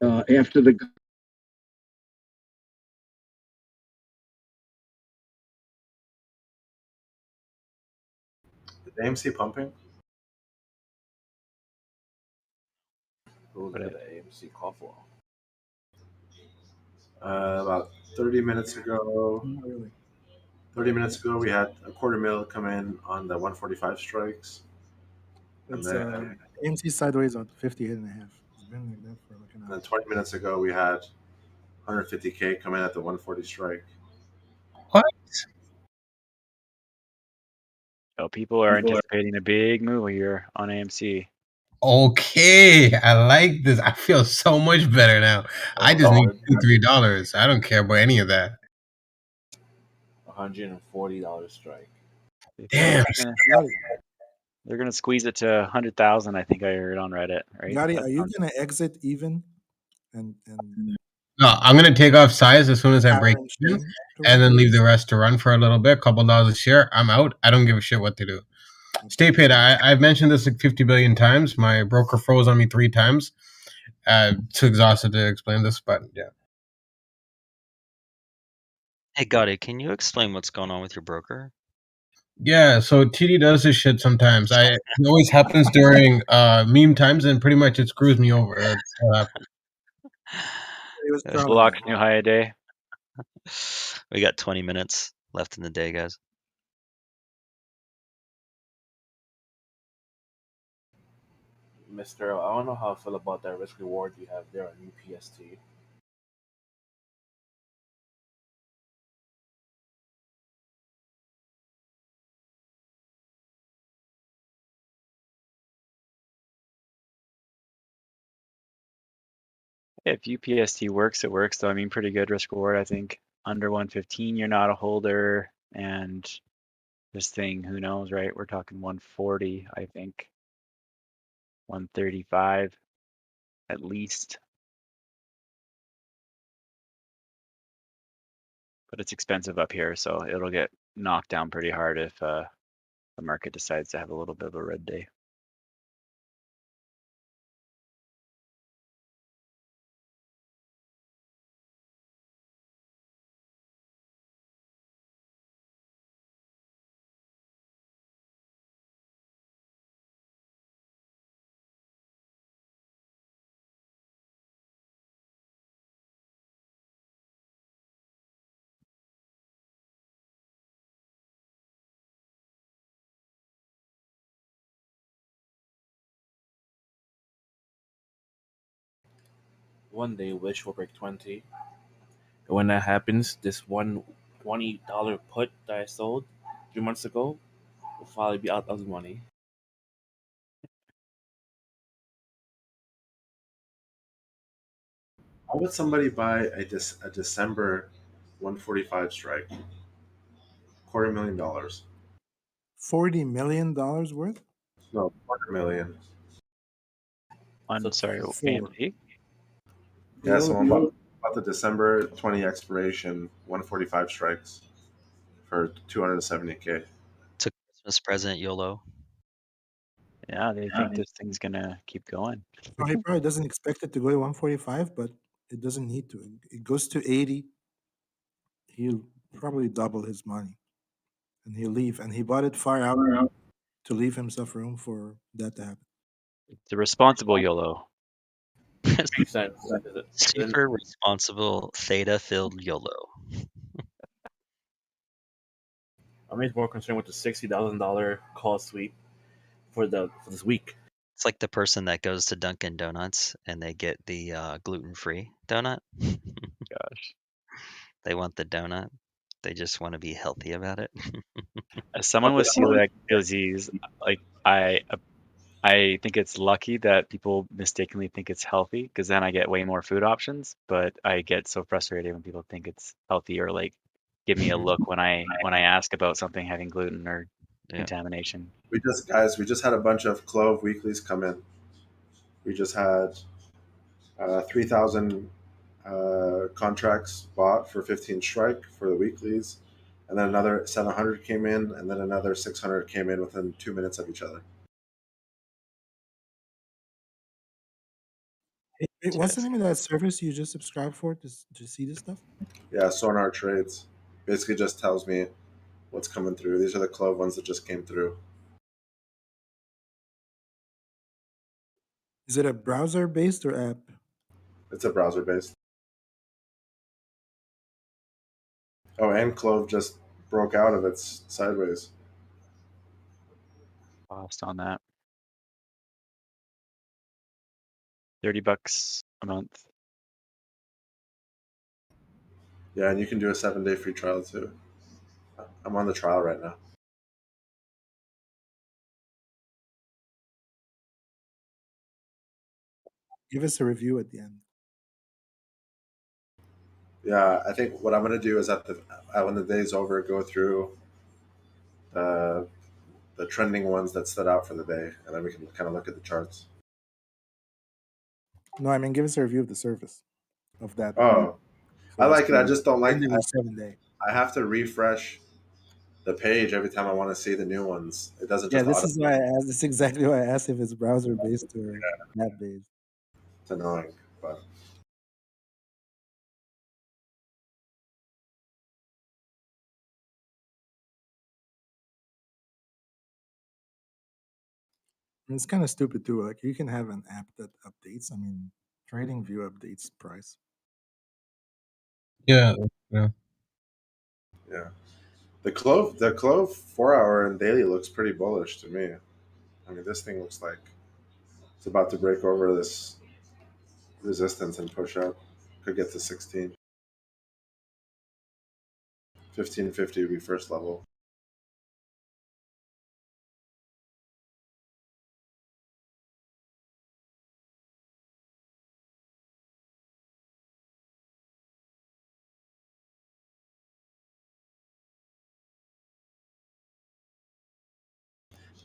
anything. After the Is AMC pumping? Who's got the AMC call for? About 30 minutes ago. Not really. 30 minutes ago, we had a $250,000 come in on the 145 strikes. It's AMC sideways on 58.5. It's been like that for like an hour. And 20 minutes ago, we had 150K come in at the 140 strike. What? Oh, people are anticipating a big move here on AMC. Okay, I like this. I feel so much better now. I just need $2-3. I don't care about any of that. $140 strike. Damn. They're gonna squeeze it to 100,000. I think I heard on Reddit. Right? Gotti, That's are you not- gonna exit even? And No, I'm gonna take off size as soon as I break Aaron in, Shane and then leave the rest to run for a little bit. Couple dollars a share. I'm out. I don't give a shit what to do. Stay paid. I've mentioned this like 50 billion times. My broker froze on me 3 times. Too exhausted to explain this, but yeah. Hey, Gotti, can you explain what's going on with your broker? Yeah, so TD does this shit sometimes. It always happens during meme times, and pretty much it screws me over. That's what happens. Blocks new high a day. We got 20 minutes left in the day, guys. Mr. I don't know how I feel about that risk reward you have there on UPST. If UPST works, it works. Though I mean, pretty good risk reward. I think under 115, you're not a holder, and this thing, who knows, right? We're talking 140, I think, 135 at least. But it's expensive up here, so it'll get knocked down pretty hard if the market decides to have a little bit of a red day. One day Wish will break 20. And when that happens, this one $20 put that I sold 3 months ago will finally be out of the money. How would somebody buy a December 145 strike? $250,000. $40 million worth? No, $250,000. I'm sorry, Four. AMD? Yeah, someone bought the December 20 expiration 145 strikes for $270K. It's a Christmas present, YOLO. Yeah, they think this thing's gonna keep going. So he probably doesn't expect it to go to 145, but it doesn't need to. It goes to 80. He'll probably double his money, and he'll leave. And he bought it far out to leave himself room for that to happen. It's a responsible YOLO. Super responsible, theta-filled YOLO. I'm more concerned with the $60,000 call sweep for this week. It's like the person that goes to Dunkin' Donuts and they get the gluten-free donut. Gosh. They want the donut. They just want to be healthy about it. As someone with celiac disease, like I think it's lucky that people mistakenly think it's healthy, because then I get way more food options. But I get so frustrated when people think it's healthy or like give me a look when I ask about something having gluten or contamination. We just had a bunch of Clove weeklies come in. We just had 3,000 contracts bought for 15 strike for the weeklies, and then another 700 came in, and then another 600 came in within 2 minutes of each other. Hey, what's the name of that service you just subscribed for to see this stuff? Yeah, Sonar Trades basically just tells me what's coming through. These are the Clove ones that just came through. Is it a browser based or app? It's a browser based. Oh, and Clove just broke out of its sideways. Lost on that. $30 a month. Yeah, and you can do a 7-day free trial too. I'm on the trial right now. Give us a review at the end. Yeah, I think what I'm gonna do is when the day's over, go through the trending ones that stood out for the day, and then we can kind of look at the charts. No, I mean give us a review of the service of that. Oh, I like it. I just don't like. 7 day. I have to refresh the page every time I want to see the new ones. It doesn't Yeah, just. this is why I asked. This is exactly why I asked if it's browser based or app based. It's annoying, but And it's kind of stupid too. Like you can have an app that updates. I mean, TradingView updates price. Yeah, yeah. yeah. The Clove 4-hour and daily looks pretty bullish to me. I mean, this thing looks like it's about to break over this resistance and push up. Could get to 16. 1550 would be first level.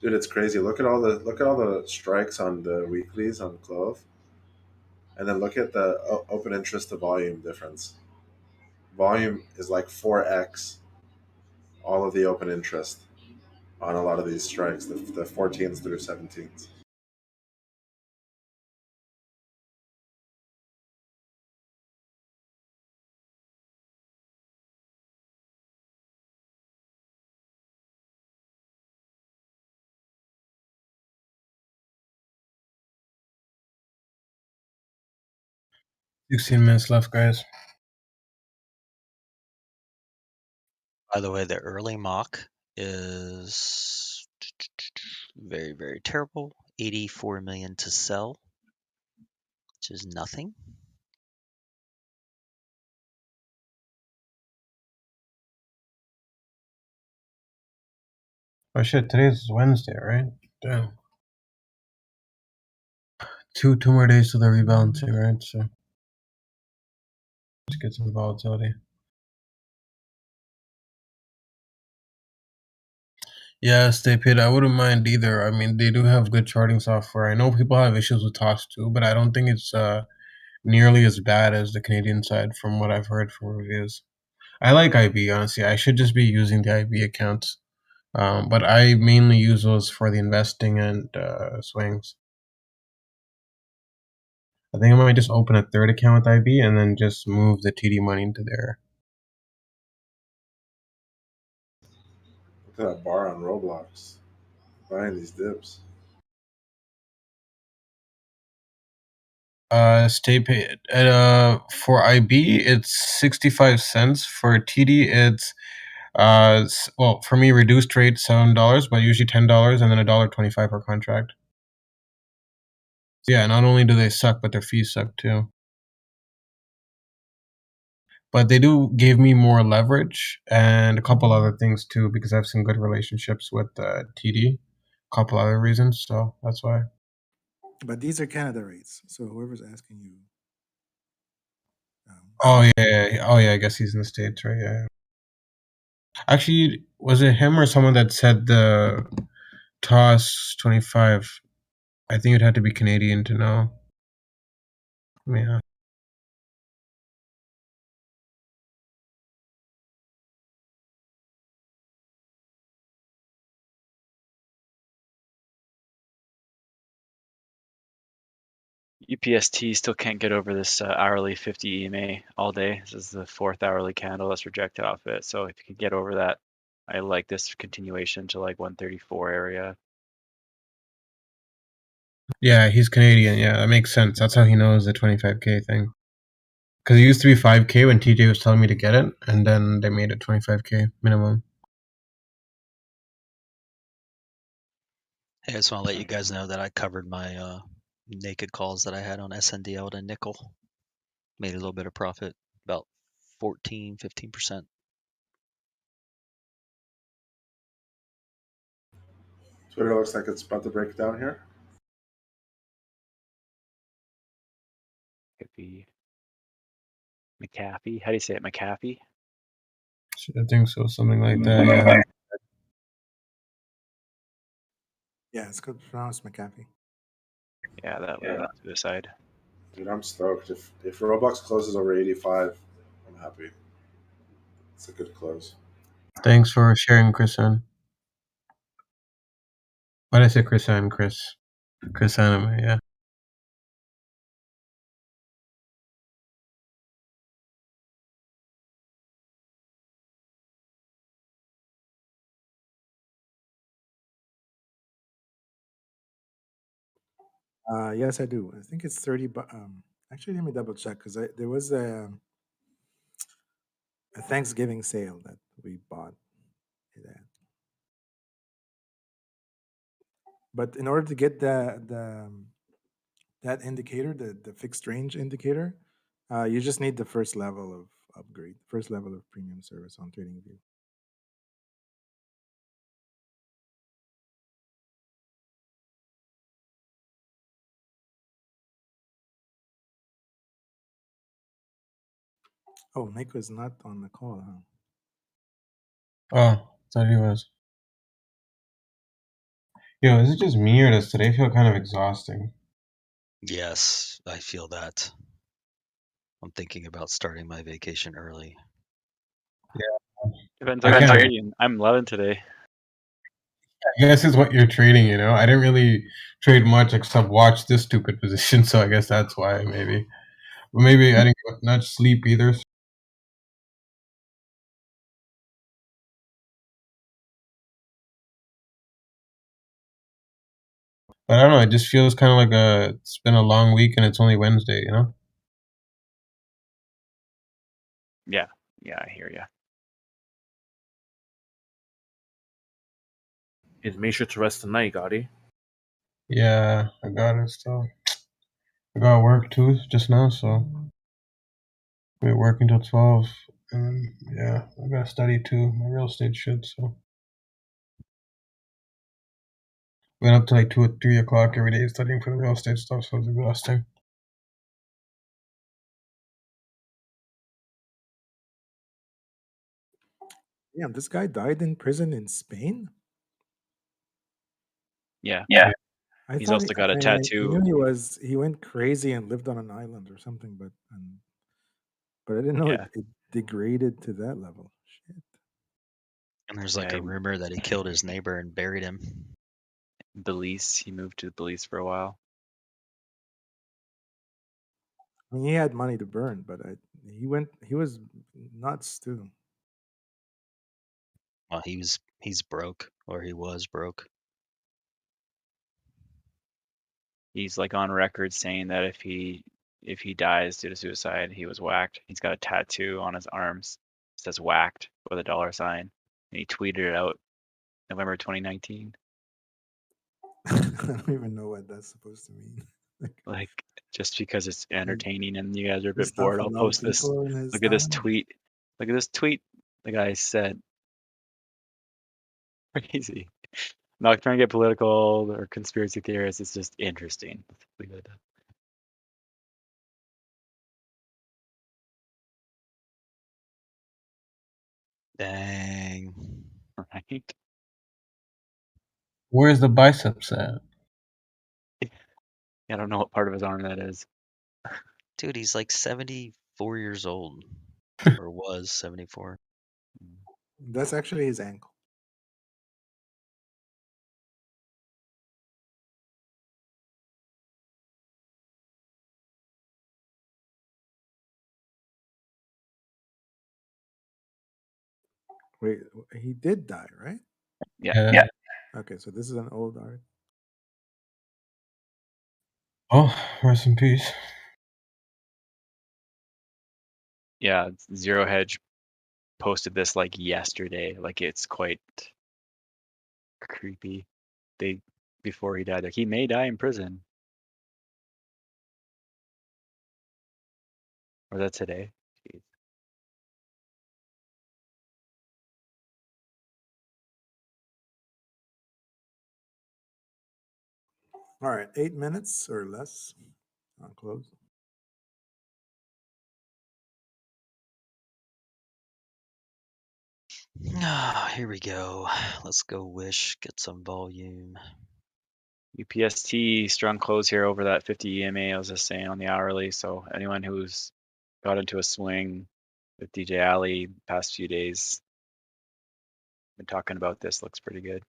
Dude, it's crazy. Look at all the strikes on the weeklies on Clove, and then look at the open interest to volume difference. Volume is like 4x all of the open interest on a lot of these strikes, the 14s through 17s. $16 minutes left, guys. By the way, the early mock is very, very terrible. 84 million to sell, which is nothing. Oh shit, today's Wednesday, right? Damn. Two more days to the rebalancing, right? So let's get some volatility. Yeah, stay paid. I wouldn't mind either. I mean, they do have good charting software. I know people have issues with TOS too, but I don't think it's nearly as bad as the Canadian side from what I've heard from reviews. I like IB, honestly. I should just be using the IB accounts. But I mainly use those for the investing and swings. I think I might just open a third account with IB and then just move the TD money into there. Look at that bar on Roblox. Buying these dips. Stay paid. For IB, it's 65 cents. For TD, it's well, for me, reduced rate $7, but usually $10, and then $1.25 per contract. So yeah, not only do they suck, but their fees suck too. But they do give me more leverage and a couple other things too, because I have some good relationships with TD. A couple other reasons, so that's why. But these are Canada rates, so whoever's asking you. Oh yeah. Oh yeah, I guess he's in the States, right? Yeah. Actually, was it him or someone that said the TOS 25? I think it had to be Canadian to know. Yeah. UPST still can't get over this hourly 50 EMA all day. This is the fourth hourly candle that's rejected off it. So if you can get over that, I like this continuation to like 134 area. Yeah, he's Canadian. Yeah, that makes sense. That's how he knows the 25K thing. Because it used to be 5K when TJ was telling me to get it, and then they made it 25K minimum. Hey, I just want to let you guys know that I covered my naked calls that I had on SNDL to nickel. Made a little bit of profit, about 14-15%. Twitter looks like it's about to break down here. McAfee. McAfee. How do you say it? McAfee. I think so, something like that. Yeah. Yeah, it's good pronounced McAfee. Yeah, that would have been suicide. Dude, I'm stoked. If Roblox closes over 85, I'm happy. It's a good close. Thanks for sharing, Chris-san. Why did I say Chris-san? Chris Anime, yeah. Yes, I do. I think it's 30. Actually, let me double check because there was a Thanksgiving sale that we bought it at. But in order to get that indicator, the fixed range indicator, you just need the first level of upgrade, first level of premium service on TradingView. Oh, Nico is not on the call, huh? Oh, thought he was. Yo, is it just me or does today feel kind of exhausting? Yes, I feel that. I'm thinking about starting my vacation early. Yeah. Depends on your trading. I'm 11 today. I guess it's what you're trading, you know? I didn't really trade much except watch this stupid position, so I guess that's why, maybe. But maybe I didn't get much sleep either. But I don't know, it just feels kind of like it's been a long week and it's only Wednesday, you know? Yeah, I hear you. And make sure to rest tonight, Gotti. Yeah, I got it still. I got work too just now, so we're working till 12. And then, yeah, I gotta study too. My real estate shit, so. Went up to like 2 or 3 o'clock every day studying for the real estate stuff, so it's exhausting. Damn, this guy died in prison in Spain? Yeah. I He's thought also got a I tattoo. knew he went crazy and lived on an island or something, but I didn't know Yeah. it degraded to that level. Shit. And there's like a rumor that he killed his neighbor and buried him. Belize. He moved to Belize for a while. I mean, he had money to burn, but he was nuts too. Well, he's broke, or he was broke. He's like on record saying that if he dies due to suicide, he was whacked. He's got a tattoo on his arms. It says whacked with a dollar sign. And he tweeted it out November 2019. I don't even know what that's supposed to mean. Like, just because it's entertaining and you guys are a bit Pissed off bored, a I'll lot of post this. people in his Look at this town? tweet. Look at this tweet the guy said. Crazy. I'm not trying to get political or conspiracy theorists. It's just interesting. Let's leave it at that. Dang. Right? Where's the biceps at? I don't know what part of his arm that is. Dude, he's like 74 years old. Or was 74. That's actually his ankle. Wait, he did die, right? Yeah. Okay, so this is an old art. Oh, rest in peace. Yeah, Zero Hedge posted this like yesterday. Like, it's quite creepy. Before he died, like, he may die in prison. Or that today? Jeez. All right, 8 minutes or less. I'll close. Here we go. Let's go wish, get some volume. UPST strong close here over that 50 EMA I was just saying on the hourly. So anyone who's got into a swing with DJ Alley past few days, been talking about this, looks pretty good.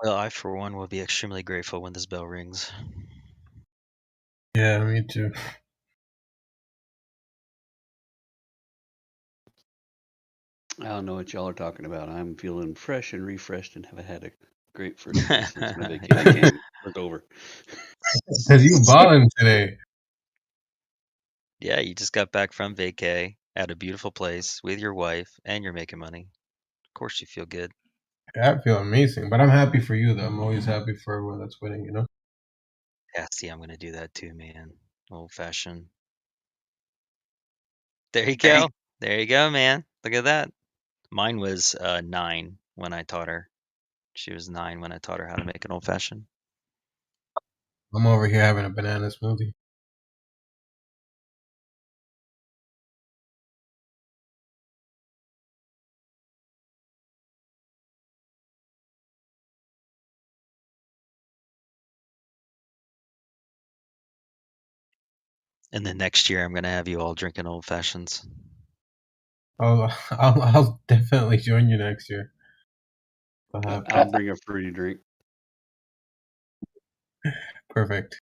Well, I for one will be extremely grateful when this bell rings. Yeah, me too. I don't know what y'all are talking about. I'm feeling fresh and refreshed and have had a great first day since my vacation was over. Because you balling today. Yeah, you just got back from vacay at a beautiful place with your wife and you're making money. Of course you feel good. I feel amazing, but I'm happy for you though. I'm always happy for everyone that's winning, you know? Yeah, see, I'm gonna do that too, man. Old fashioned. There you go. There you go, man. Look at that. Mine was 9 when I taught her. She was 9 when I taught her how to make an old fashioned. I'm over here having a banana smoothie. And then next year, I'm gonna have you all drinking old fashions. I'll definitely join you next year. I'll bring a fruity drink. Perfect.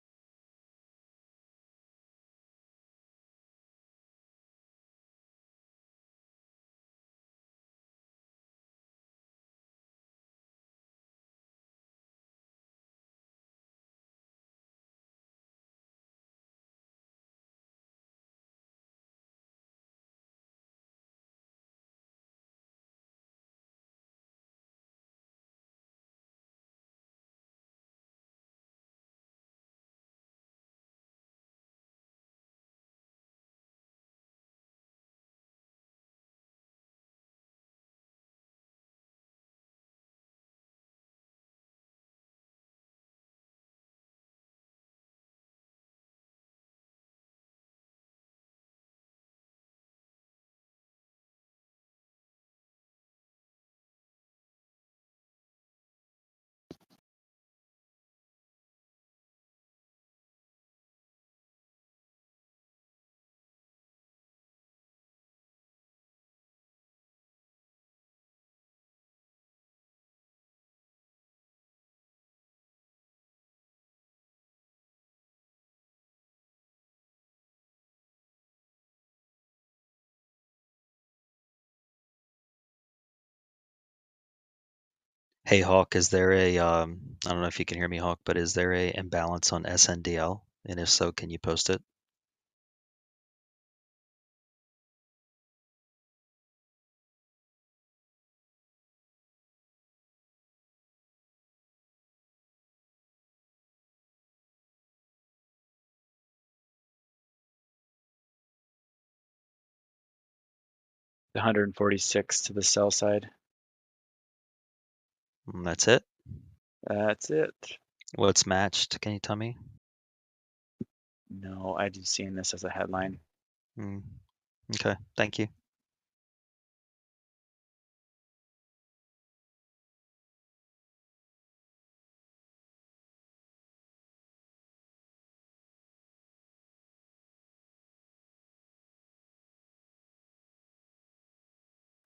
Hey Hawk, is there a I don't know if you can hear me, Hawk, but is there a imbalance on SNDL? And if so, can you post it? The 146 to the sell side. That's it? That's it. Well, it's matched. Can you tell me? No, I just seen this as a headline. Okay, thank you.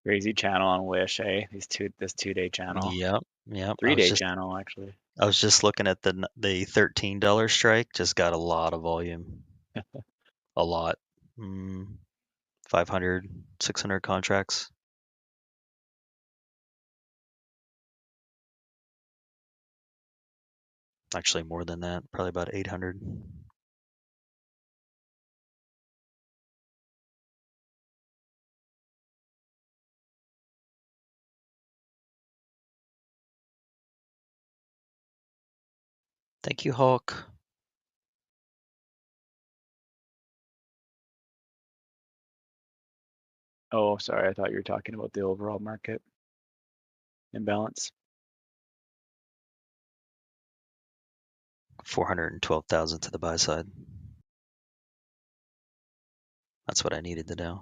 Crazy channel on Wish, eh? This 2-day channel. Yep, yep. 3-day channel actually. I was just looking at the $13 strike. Just got a lot of volume. A lot. 500, 600 contracts. Actually, more than that. Probably about 800. Thank you, Hulk. Oh, sorry. I thought you were talking about the overall market imbalance. 412,000 to the buy side. That's what I needed to know.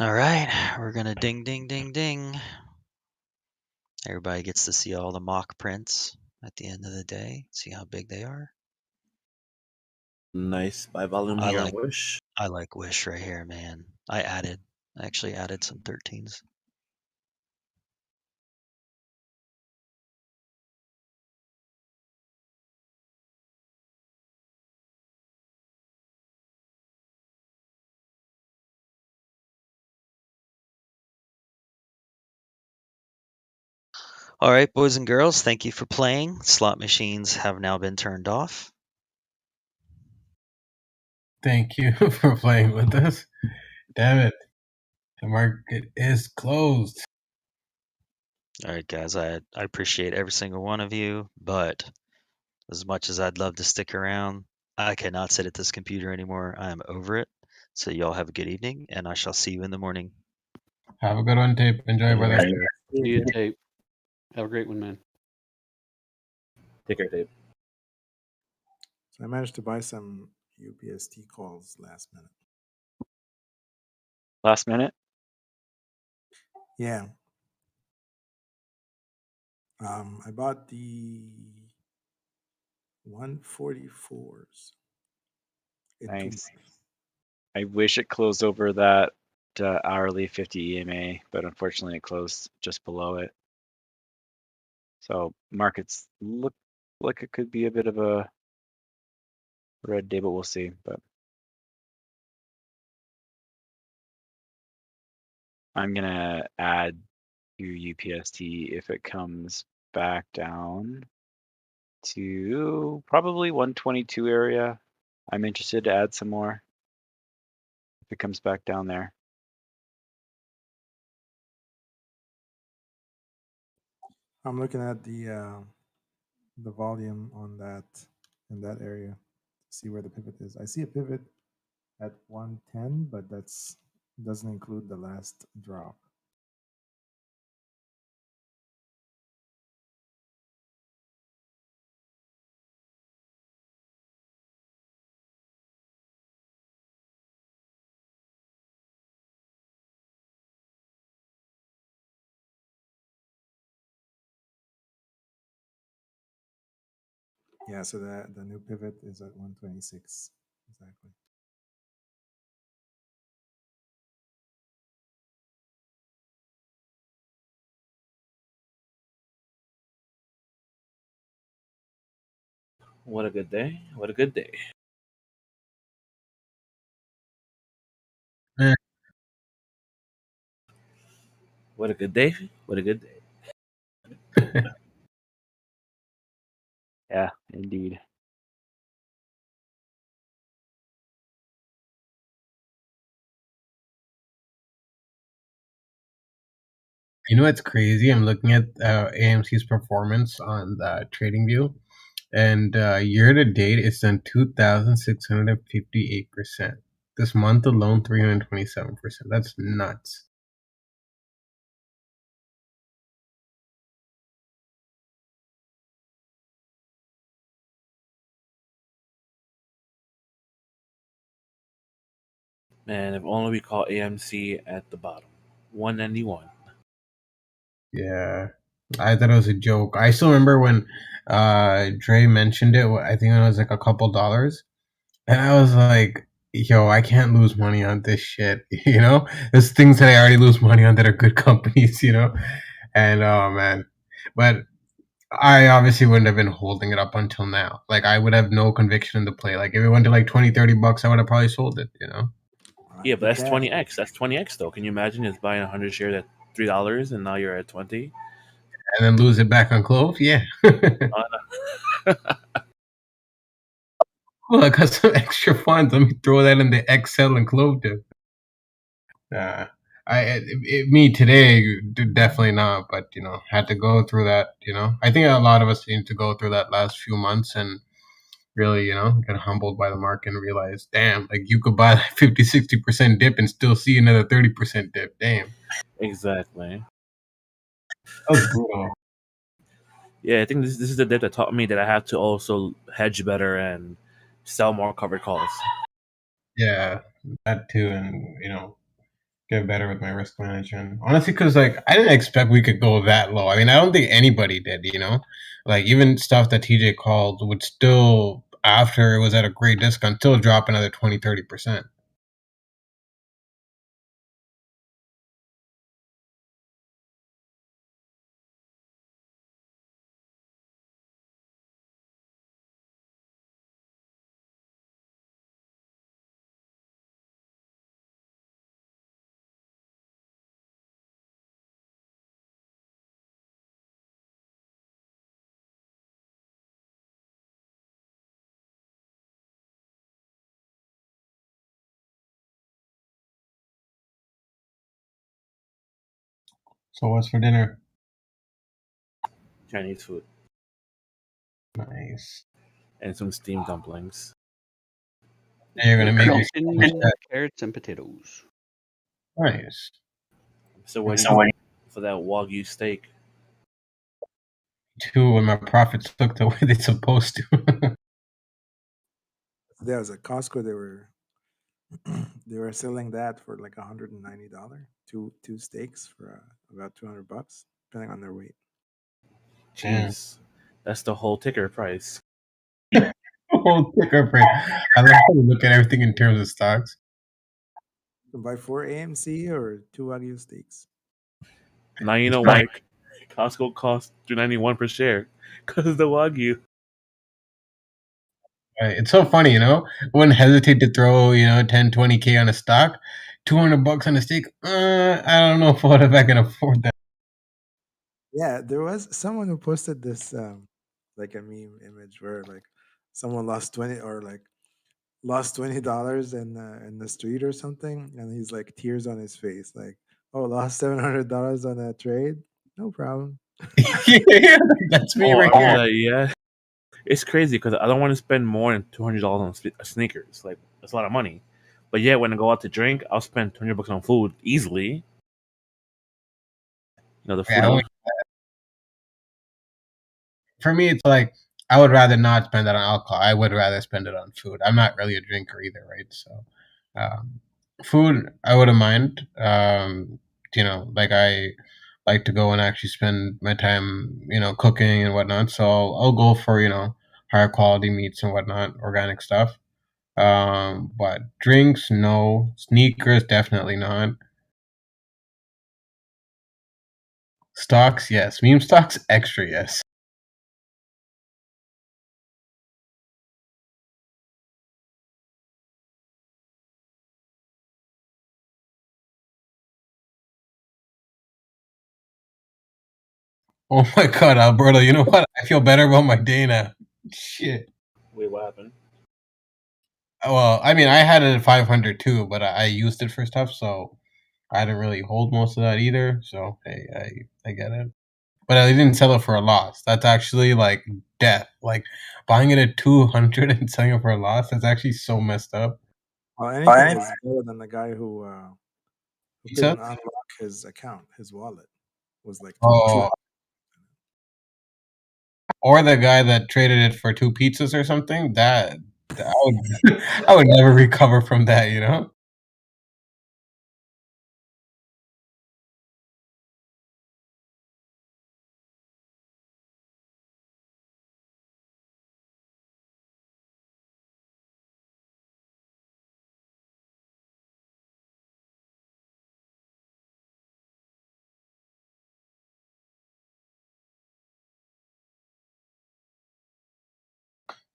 All right, we're gonna ding, ding, ding, ding. Everybody gets to see all the mock prints at the end of the day. See how big they are. Nice buy volume I here like on Wish. I like Wish right here, man. I actually added some 13s. All right, boys and girls, thank you for playing. Slot machines have now been turned off. Thank you for playing with us. Damn it. The market is closed. All right, guys, I appreciate every single one of you, but as much as I'd love to stick around, I cannot sit at this computer anymore. I am over it. So y'all have a good evening, and I shall see you in the morning. Have a good one, Tape. Enjoy, brother. See you, Tape. Have a great one, man. Take care, Tape. So I managed to buy some UPST calls last minute. Last minute? Yeah. I bought the 144s. Nice. I wish it closed over that hourly 50 EMA, but unfortunately it closed just below it. So markets look like it could be a bit of a red day, but we'll see. But I'm gonna add to UPST if it comes back down to probably 122 area. I'm interested to add some more if it comes back down there. I'm looking at the volume on that in that area to see where the pivot is. I see a pivot at 110, but that's doesn't include the last drop. Yeah, so the new pivot is at 126 exactly. What a good day. What a good day. What a good day. What a good day. Yeah, indeed. You know what's crazy? I'm looking at AMC's performance on the TradingView, and year to date, it's done 2,658%. This month alone, 327%. That's nuts. Man, if only we call AMC at the bottom. 191. Yeah, I thought it was a joke. I still remember when Dre mentioned it. I think it was like a couple dollars, and I was like, "Yo, I can't lose money on this shit." You know, there's things that I already lose money on that are good companies. You know, and oh man, but I obviously wouldn't have been holding it up until now. Like I would have no conviction in the play. Like if it went to like 20, 30 bucks, I would have probably sold it. You know. Yeah, but that's Yeah. 20x. That's 20x though. Can you imagine just buying 100 shares at $3 and now you're at 20? And then lose it back on Clove? Yeah. Well, I got some extra funds. Let me throw that in the Excel and Clove dip. Me today, definitely not. But you know, had to go through that. You know, I think a lot of us need to go through that last few months and really, you know, get humbled by the market and realize, damn, like you could buy that 50-60% dip and still see another 30% dip. Damn. Exactly. That was brutal. Yeah, I think this is the dip that taught me that I have to also hedge better and sell more covered calls. Yeah, that too, and you know, get better with my risk management. Honestly, because like I didn't expect we could go that low. I mean, I don't think anybody did. You know, like even stuff that TJ called would still, after it was at a great discount, still drop another 20-30%. So what's for dinner? Chinese food. Nice. And some steamed dumplings. And you're gonna make me Chicken, carrots, and potatoes. nice. So what do you for that Wagyu steak? Too, when my profits look the way they're supposed to. There was at Costco. They were selling that for like $190. Two steaks for about $200, depending on their weight. Jeez, that's the whole ticker price. Whole ticker price. I love how you look at everything in terms of stocks. You can buy 4 AMC or 2 Wagyu steaks. Now you know why Costco costs $2.91 per share because of the Wagyu. Right. It's so funny, you know. Wouldn't hesitate to throw, you know, 10, 20K on a stock, $200 on a steak. I don't know if I can afford that. Yeah, there was someone who posted this like a meme image where like someone lost $20 in the street or something, and he's like tears on his face, like, oh, lost $700 on a trade, no problem. Yeah, that's me right here. Yeah, it's crazy because I don't want to spend more than $200 on sneakers. Like that's a lot of money, but yet when I go out to drink, I'll spend $200 on food easily. You know the food. Yeah, for me, it's like I would rather not spend that on alcohol. I would rather spend it on food. I'm not really a drinker either, right? So, food I wouldn't mind. You know, like I like to go and actually spend my time, you know, cooking and whatnot. So I'll go for, you know, higher quality meats and whatnot, organic stuff. But drinks, no. Sneakers, definitely not. Stocks, yes. Meme stocks, extra yes. Oh my god, Alberto, you know what? I feel better about my day now. Shit. Wait, what happened? Well, I mean, I had it at 500 too, but I used it for stuff, so I didn't really hold most of that either. So hey, I get it. But I didn't sell it for a loss. That's actually like death. Like buying it at 200 and selling it for a loss. That's actually so messed up. Well, anything is better than the guy who couldn't unlock his account, his wallet was like Oh. Or the guy that traded it for 2 pizzas or something. That I would I would never recover from that, you know?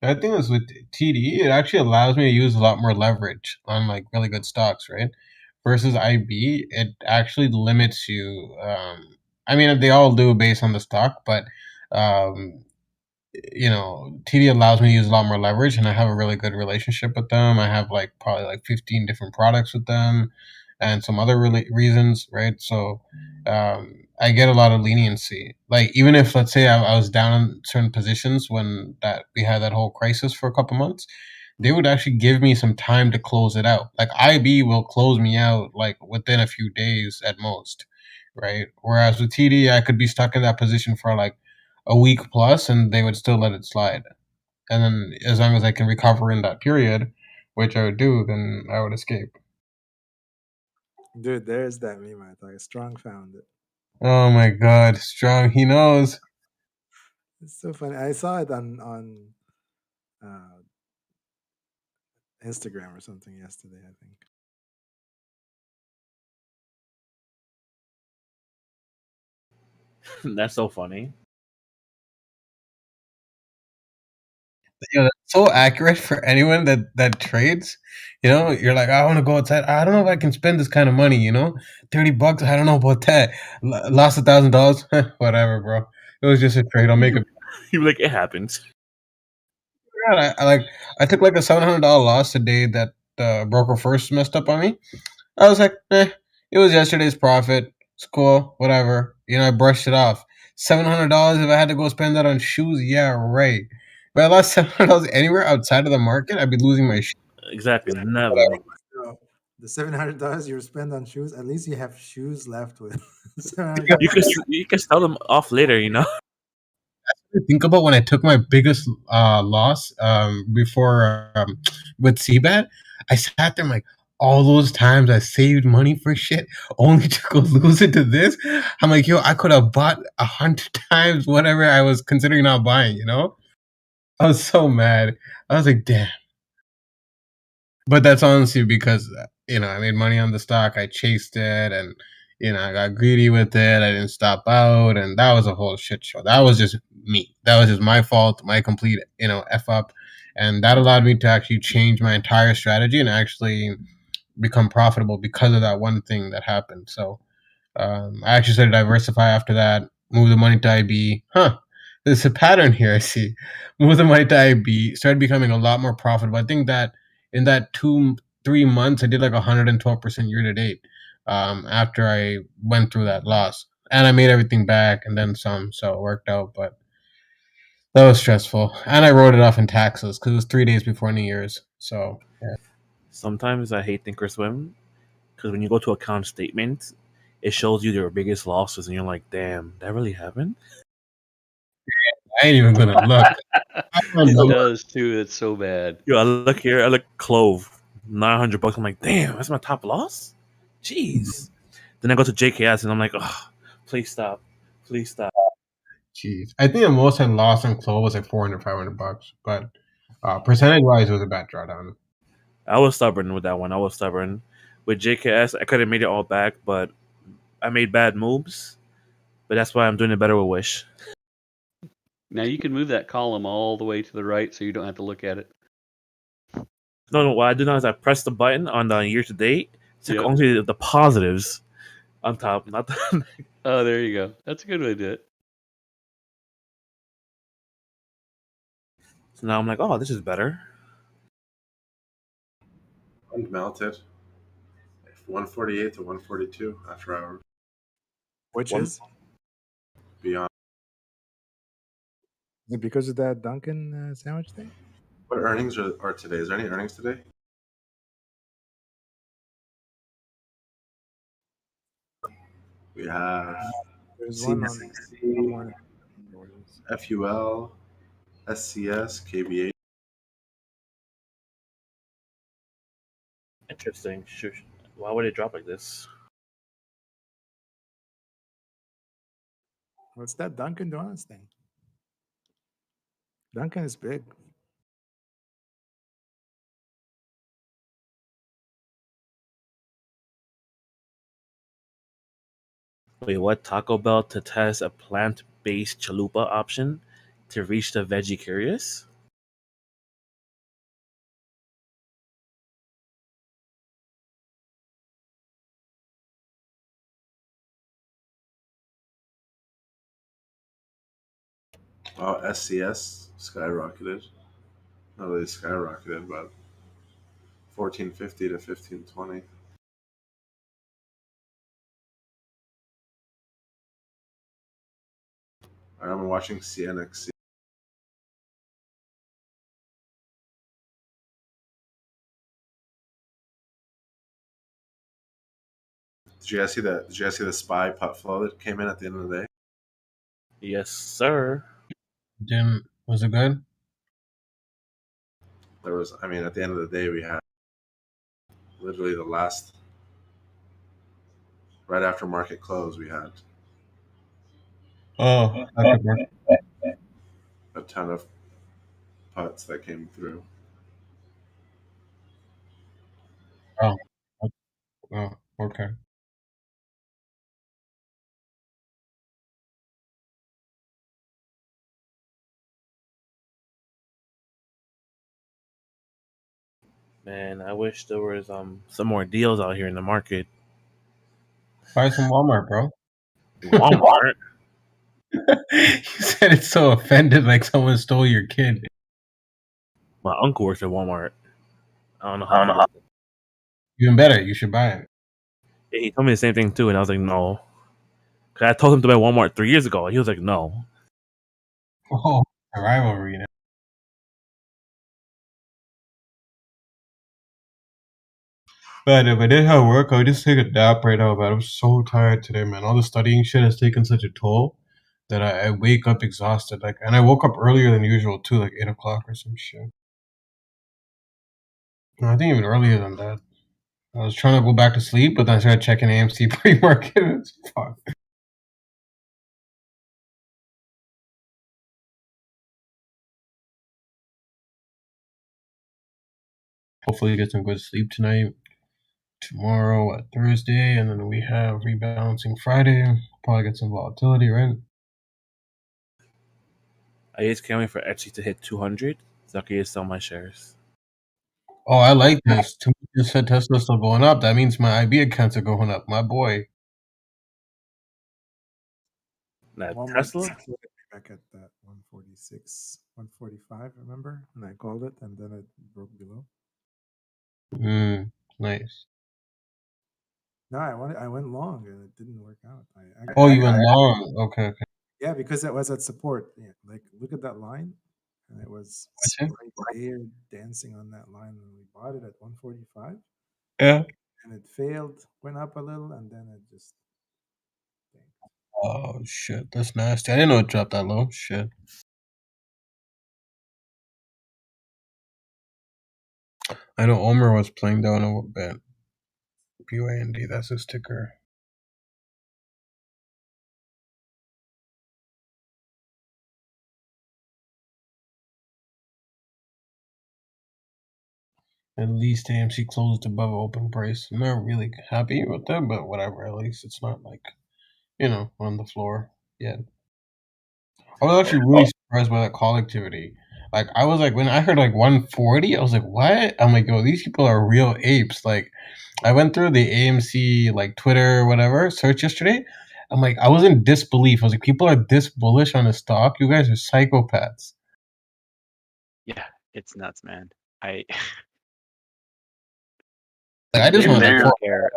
The thing is with TD, it actually allows me to use a lot more leverage on like really good stocks, right? Versus IB, it actually limits you. I mean, they all do based on the stock, but um, TD allows me to use a lot more leverage, and I have a really good relationship with them. I have like probably like 15 different products with them, and some other reasons, right? So I get a lot of leniency. Like even if let's say I was down in certain positions when that we had that whole crisis for a couple months, they would actually give me some time to close it out. Like IB will close me out like within a few days at most, right? Whereas with TD, I could be stuck in that position for like a week plus, and they would still let it slide. And then as long as I can recover in that period, which I would do, then I would escape. Dude, there's that meme I thought. Strong found it. Oh my God, Strong, he knows. It's so funny. I saw it on Instagram or something yesterday, I think. That's so funny. That's so accurate for anyone that trades. You're like, I want to go outside. I don't know if I can spend this kind of money. $30. I don't know about that. Lost $1,000. Whatever, bro. It was just a trade. I'll make it. You're like, it happens. Yeah, I took like a $700 loss the day that the broker first messed up on me. I was like, it was yesterday's profit. It's cool, whatever. I brushed it off. $700 if I had to go spend that on shoes, yeah, right. But I lost $700 anywhere outside of the market, I'd be losing my shit. Exactly. Never. So, the $700 you spend on shoes, at least you have shoes left with. You can sell them off later, Think about when I took my biggest loss before with CBAT. I sat there, I'm like, all those times I saved money for shit only to go lose it to this. I'm like, yo, I could have bought 100 times whatever I was considering not buying. I was so mad. I was like, damn. But that's honestly because I made money on the stock. I chased it, and I got greedy with it. I didn't stop out, and that was a whole shit show. That was just me. That was just my fault, my complete f up, and that allowed me to actually change my entire strategy and actually become profitable because of that one thing that happened. So I actually started to diversify after that. Move the money to IB. There's a pattern here. I see. Move the money to IB. Started becoming a lot more profitable. I think that in that 2-3 months, I did like 112% year to date. After I went through that loss, and I made everything back and then some, so it worked out. But that was stressful, and I wrote it off in taxes because it was 3 days before New Year's. So yeah. Sometimes I hate Thinkorswim because when you go to account statement, it shows you your biggest losses, and you're like, "Damn, that really happened." I ain't even gonna look. It does too. It's so bad. Yo, I look here. I look Clove, $900. I'm like, damn, that's my top loss. Jeez. Then I go to JKS and I'm like, oh, please stop, please stop. Jeez, I think the most I lost on Clove was like $400-$500, but percentage wise, it was a bad drawdown. I was stubborn with that one. I was stubborn with JKS. I could have made it all back, but I made bad moves. But that's why I'm doing it better with Wish. Now you can move that column all the way to the right, so you don't have to look at it. No. What I do now is I press the button on the year to date to only the positives on top, not the. Oh, there you go. That's a good way to do it. So now I'm like, oh, this is better. And melted. 148 to 142 after hours. Which is? Beyond. Is it because of that Dunkin' sandwich thing? What earnings are today? Is there any earnings today? We have There's one on CCC, FUL, SCS, KBH. Interesting. Sure. Why would it drop like this? What's that Dunkin' Donuts thing? Dunkin' is big. Wait, what? Taco Bell to test a plant-based chalupa option to reach the veggie curious? Oh, SCS skyrocketed. Not really skyrocketed, but 1450 to 1520. I'm watching CNXC. Did you guys see that? Did you guys see the SPY putt flow that came in at the end of the day? Yes, sir. Jim, was it good? There was, I mean, at the end of the day, we had literally the last, right after market close, we had Oh, that could work. a ton of putts that came through. Oh, okay. Man, I wish there was some more deals out here in the market. Buy some Walmart, bro. Walmart? You said it's so offended, like someone stole your kid. My uncle works at Walmart. I don't know how. Even better, you should buy it. Yeah, he told me the same thing too, and I was like, no. 'Cause I told him to buy Walmart 3 years ago. He was like, no. Oh, a rivalry now. But if I did have work, I would just take a nap right now, man. I'm so tired today, man. All the studying shit has taken such a toll that I wake up exhausted. Like, and I woke up earlier than usual too, like 8 o'clock or some shit. No, I think even earlier than that. I was trying to go back to sleep, but then I started checking AMC pre-market. It's fuck. Hopefully, get some good sleep tonight. Tomorrow, Thursday, and then we have rebalancing Friday. Probably get some volatility, right? I just can't wait for Etsy to hit 200 so I can just sell my shares. Oh, I like this. Too just said Tesla's still going up. That means my IB accounts are going up. My boy. That Walmart Tesla? back at that 146, 145. Remember? And I called it, and then it broke below. Nice. No, I went long, and it didn't work out. Oh, you went long. Okay. Yeah, because it was at support. Yeah, like look at that line, and it was right there dancing on that line when we bought it at 145. Yeah. And it failed, went up a little, and then it just. Oh shit, that's nasty. I didn't know it dropped that low. Shit. I know Omer was playing down a bit. BYND, that's his ticker. At least AMC closed above open price. I'm not really happy with that, but whatever. At least it's not like, on the floor yet. I was actually really surprised by that call activity. Like, I was like, when I heard like 140, I was like, what? I'm like, yo, these people are real apes. Like, I went through the AMC, like, Twitter, whatever, search yesterday. I'm like, I was in disbelief. I was like, people are this bullish on the stock. You guys are psychopaths. Yeah, it's nuts, man. I just they want literally to don't care.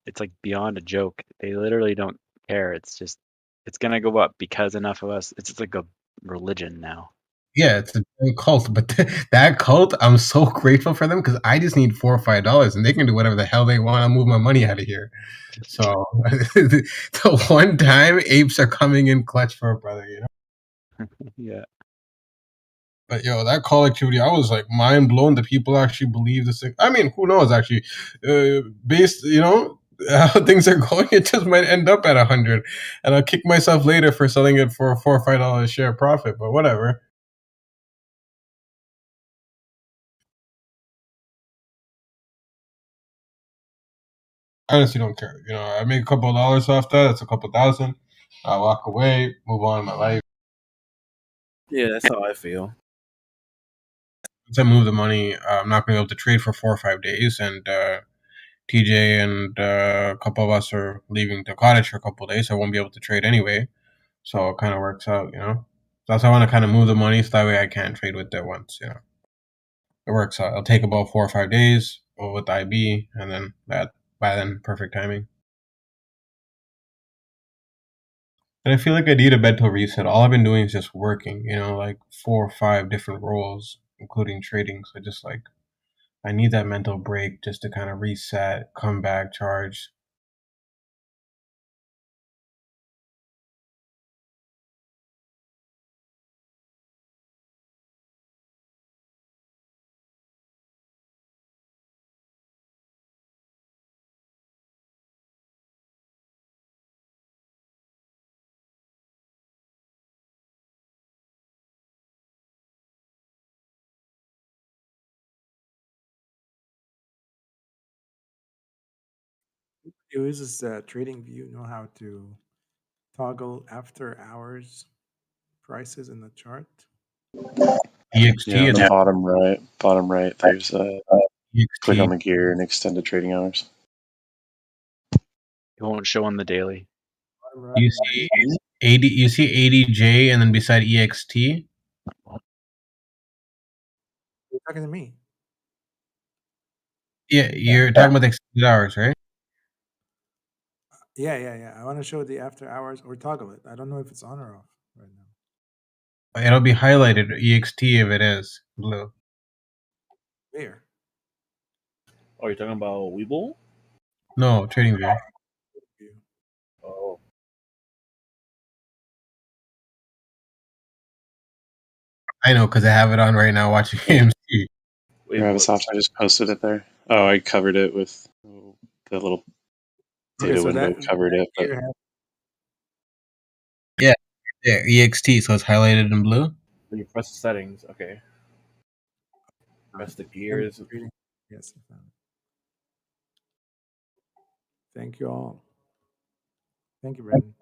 It's like beyond a joke. They literally don't care. It's just it's gonna go up because enough of us. It's like a religion now. Yeah, it's a cult, but that cult, I'm so grateful for them because I just need $4 or $5, and they can do whatever the hell they want. I'll move my money out of here. So the one time apes are coming in clutch for a brother, Yeah. But yo, that call activity, I was like mind blown that people actually believe this thing. I mean, who knows? Actually, based, how things are going, it just might end up at 100, and I'll kick myself later for selling it for a $4 or $5 share profit. But whatever. I honestly don't care. I make a couple of dollars off that. It's a couple thousand. I walk away, move on in my life. Yeah, that's how I feel. Once I move the money, I'm not going to be able to trade for 4 or 5 days. And TJ and a couple of us are leaving the cottage for a couple of days. So I won't be able to trade anyway. So it kind of works out, So that's why I want to kind of move the money so that way I can't trade with it once, It works out. It'll take about 4 or 5 days with IB, and then by then, perfect timing. And I feel like I need a mental reset. All I've been doing is just working, like 4 or 5 different roles, including trading. So just like, I need that mental break just to kind of reset, come back, charge. Who uses TradingView know how to toggle after hours prices in the chart? EXT Yeah, on and the bottom right, there's click on EXT. the gear and extended trading hours. It won't show on the daily. You see 80. You see ADJ, and then beside EXT. You're talking to me. Yeah, you're talking about the extended hours, right? Yeah. I want to show the after hours or toggle it. I don't know if it's on or off right now. It'll be highlighted EXT if it is blue. Where? Oh, you're talking about Webull? No, TradingView. Oh. I know because I have it on right now watching AMC. Ravisoft, I just posted it there. Oh, I covered it with the little data so window covered it. But Yeah, EXT, so it's highlighted in blue. When you press the settings, okay. Press the gears. Yes, I found it. Thank you all. Thank you, Brandon.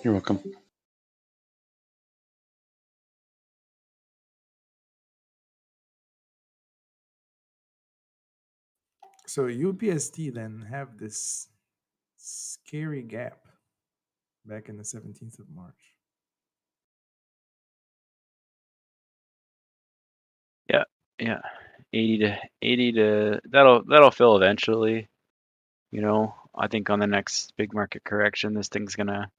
You're welcome. So UPST then have this scary gap back in the 17th of March. Yeah. 80 to that'll fill eventually. I think on the next big market correction, this thing's gonna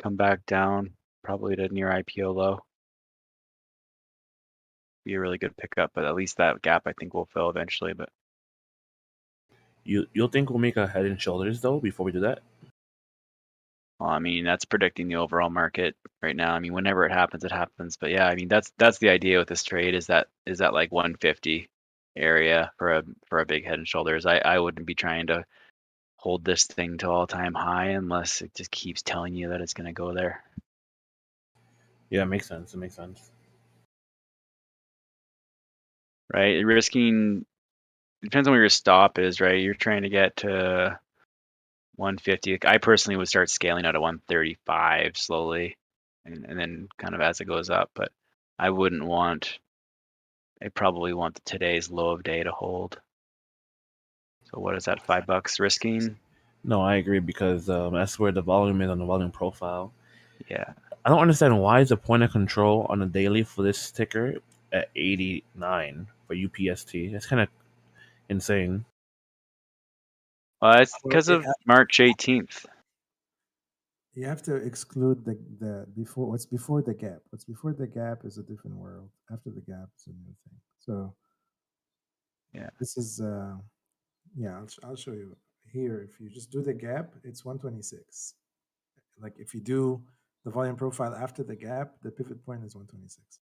come back down probably to near IPO low. Be a really good pickup, but at least that gap I think will fill eventually. But You'll think we'll make a head and shoulders though before we do that? well, I mean, that's predicting the overall market right now. I mean, whenever it happens, it happens. But yeah, I mean, that's the idea with this trade is that like 150 area for a big head and shoulders. I wouldn't be trying to hold this thing to all-time high unless it just keeps telling you that it's going to go there. Yeah, it makes sense. It makes sense. Right? Risking depends on where your stop is, right? You're trying to get to 150. I personally would start scaling out at 135 slowly and then kind of as it goes up, but I probably want today's low of day to hold. So what is that, $5 risking? No, I agree because that's where the volume is on the volume profile. Yeah. I don't understand why is the point of control on the daily for this ticker at 89 for UPST. That's kind of insane. It's because of March 18th. You have to exclude the before. What's before the gap? What's before the gap is a different world. After the gap is a new thing. So yeah, this is I'll show you here. If you just do the gap, it's 126. Like if you do the volume profile after the gap, the pivot point is 126.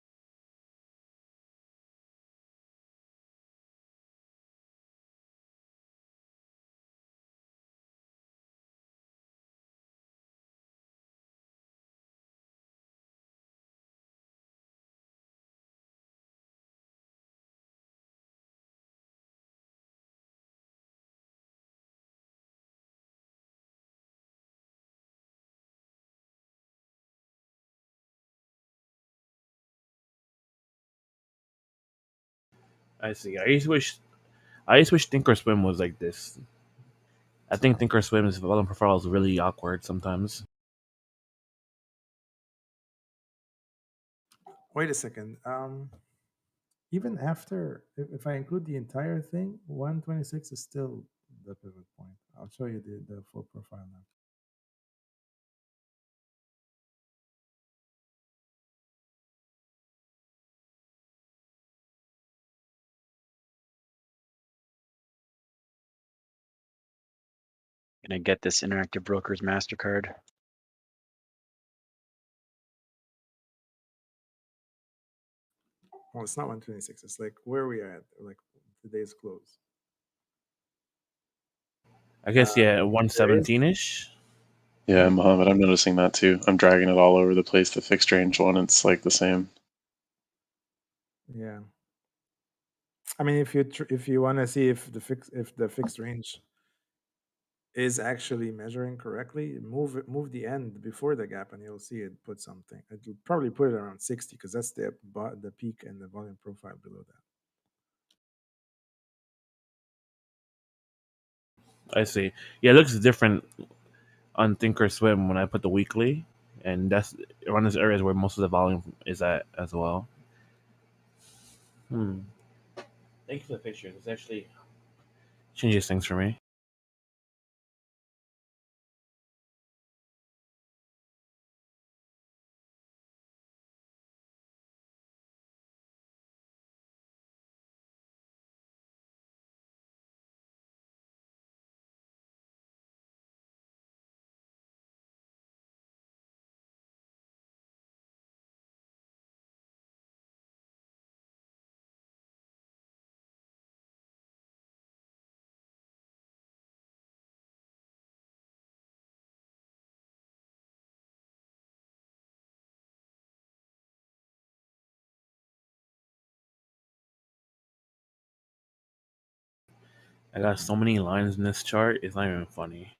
I see. I just wish Thinkorswim was like this. I think Thinkorswim's volume profile is really awkward sometimes. Wait a second. Even after, if I include the entire thing, 126 is still the pivot point. I'll show you the full profile now. Gonna get this Interactive Brokers MasterCard. Well, it's not 126. It's like where we at, like today's close. I guess yeah, There is 117 ish. Yeah, Mohammed, I'm noticing that too. I'm dragging it all over the place. The fixed range one, it's like the same. Yeah. I mean, if you want to see if the fixed range is actually measuring correctly, move the end before the gap, and you'll see it put something. It'll probably put it around 60 because that's the peak and the volume profile below that. I see. Yeah, it looks different on Thinkorswim when I put the weekly, and that's around this area is where most of the volume is at as well. Thank you for the picture. This actually changes things for me. I got so many lines in this chart, it's not even funny.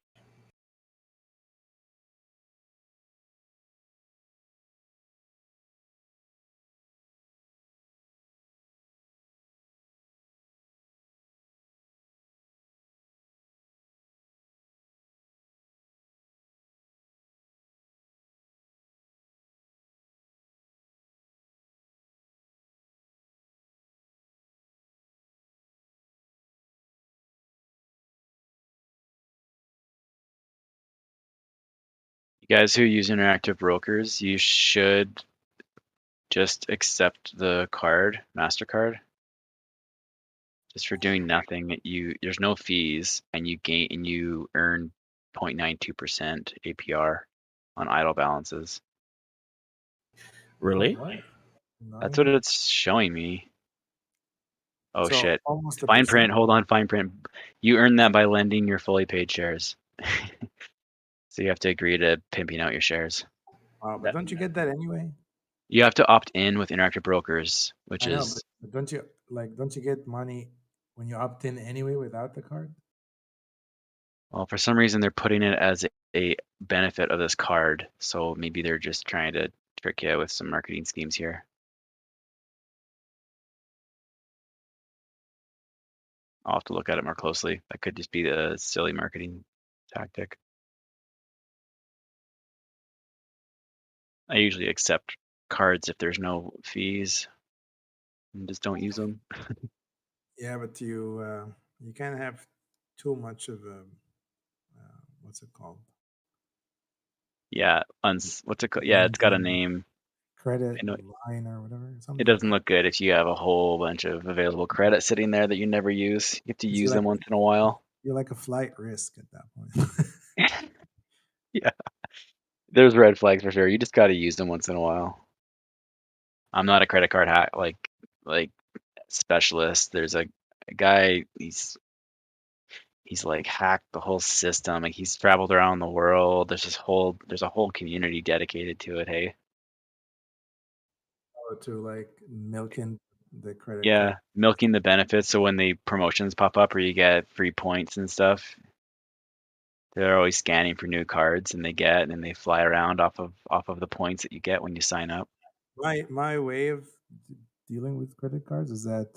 You guys who use Interactive Brokers, you should just accept the card, MasterCard. Just for doing nothing, there's no fees, and you earn 0.92% APR on idle balances. Really? That's what it's showing me. Oh So shit. almost a Fine print, percent. hold on, fine print. You earn that by lending your fully paid shares. So you have to agree to pimping out your shares. Wow, but don't you get that anyway? You have to opt in with Interactive Brokers, which I know, is but don't you get money when you opt in anyway without the card? well, for some reason they're putting it as a benefit of this card. So maybe they're just trying to trick you with some marketing schemes here. I'll have to look at it more closely. That could just be a silly marketing tactic. I usually accept cards if there's no fees and just don't use them. Yeah, but you can't have too much of a what's it called? Yeah, what's it called? Yeah, it's got a name. Credit I know line or whatever. it doesn't look good if you have a whole bunch of available credit sitting there that you never use. You have to use them once in a while. You're like a flight risk at that point. Yeah, there's red flags for sure. You just got to use them once in a while. I'm not a credit card hack like specialist. There's a guy. He's like hacked the whole system. Like he's traveled around the world. There's a whole community dedicated to it. Hey. To like milking the credit Yeah, card. milking the benefits. So when the promotions pop up or you get free points and stuff, they're always scanning for new cards and they fly around off of the points that you get when you sign up. My way of dealing with credit cards is that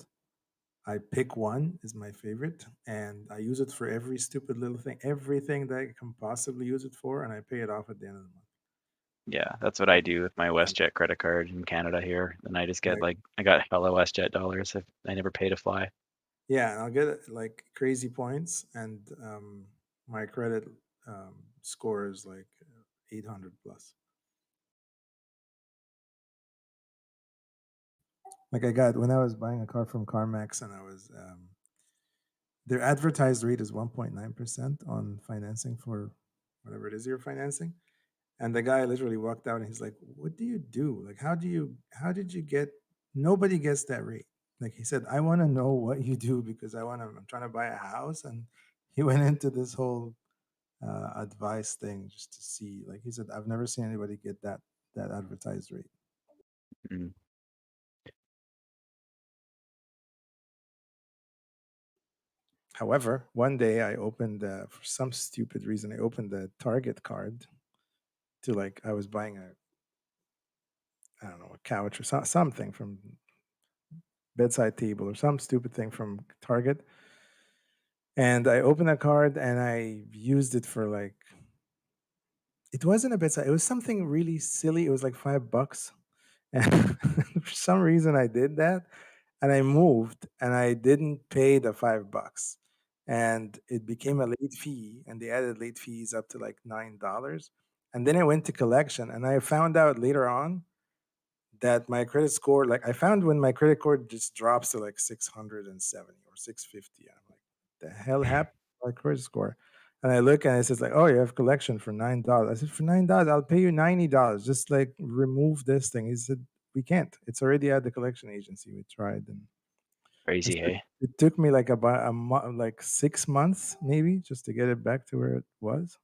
I pick one is my favorite, and I use it for every stupid little thing, everything that I can possibly use it for, and I pay it off at the end of the month. Yeah, that's what I do with my WestJet credit card in Canada here. And I just get Like, I got hella WestJet dollars if I never pay to fly. yeah, and I'll get like crazy points, and my credit score is like 800 plus. Like I got when I was buying a car from CarMax, and I was their advertised rate is 1.9% on financing for whatever it is you're financing. And the guy literally walked out and he's like, "What do you do? Like, how did you get, nobody gets that rate." Like he said, "I want to know what you do because I'm trying to buy a house." And he went into this whole advice thing just to see, like he said, "I've never seen anybody get that advertised rate." Mm. However, one day I opened, for some stupid reason, I opened the Target card to, like, I was buying I don't know, a couch or something from bedside table or some stupid thing from Target. And I opened a card and I used it for like, it wasn't a bedside, it was something really silly. It was like $5. And for some reason I did that and I moved and I didn't pay the $5. And it became a late fee, and they added late fees up to like $9. And then I went to collection and I found out later on that my credit score, like I found when my credit score just drops to like 670 or 650. I'm like, the hell happened to my credit score? And I look and it says like, "Oh, you have collection for $9." I said, "For $9, I'll pay you $90. Just like remove this thing." He said, "We can't. It's already at the collection agency. We tried." And Crazy, hey? it took me like about like 6 months maybe just to get it back to where it was.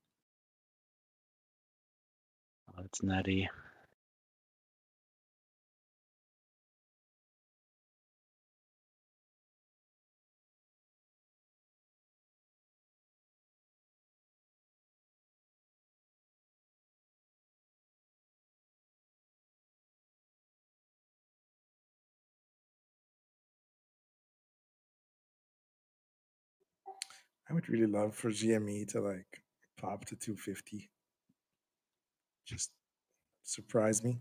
Oh, that's nutty. I would really love for GME to like pop to 250. Just surprise me.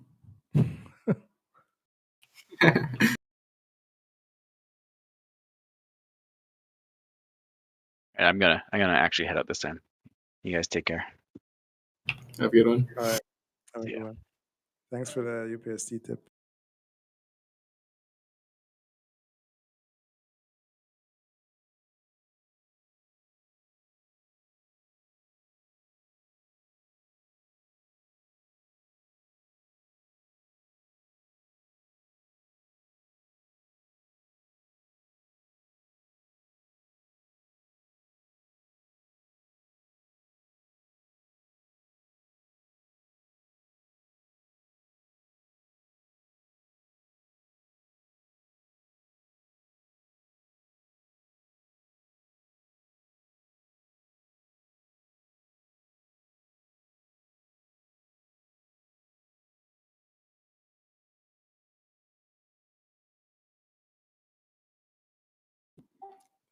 And I'm gonna actually head out this time. You guys take care. Have a good one. All right. Have a good one. Thanks for the UPST tip.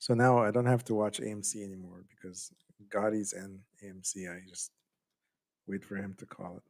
So now I don't have to watch AMC anymore because Gotti's in AMC. I just wait for him to call it.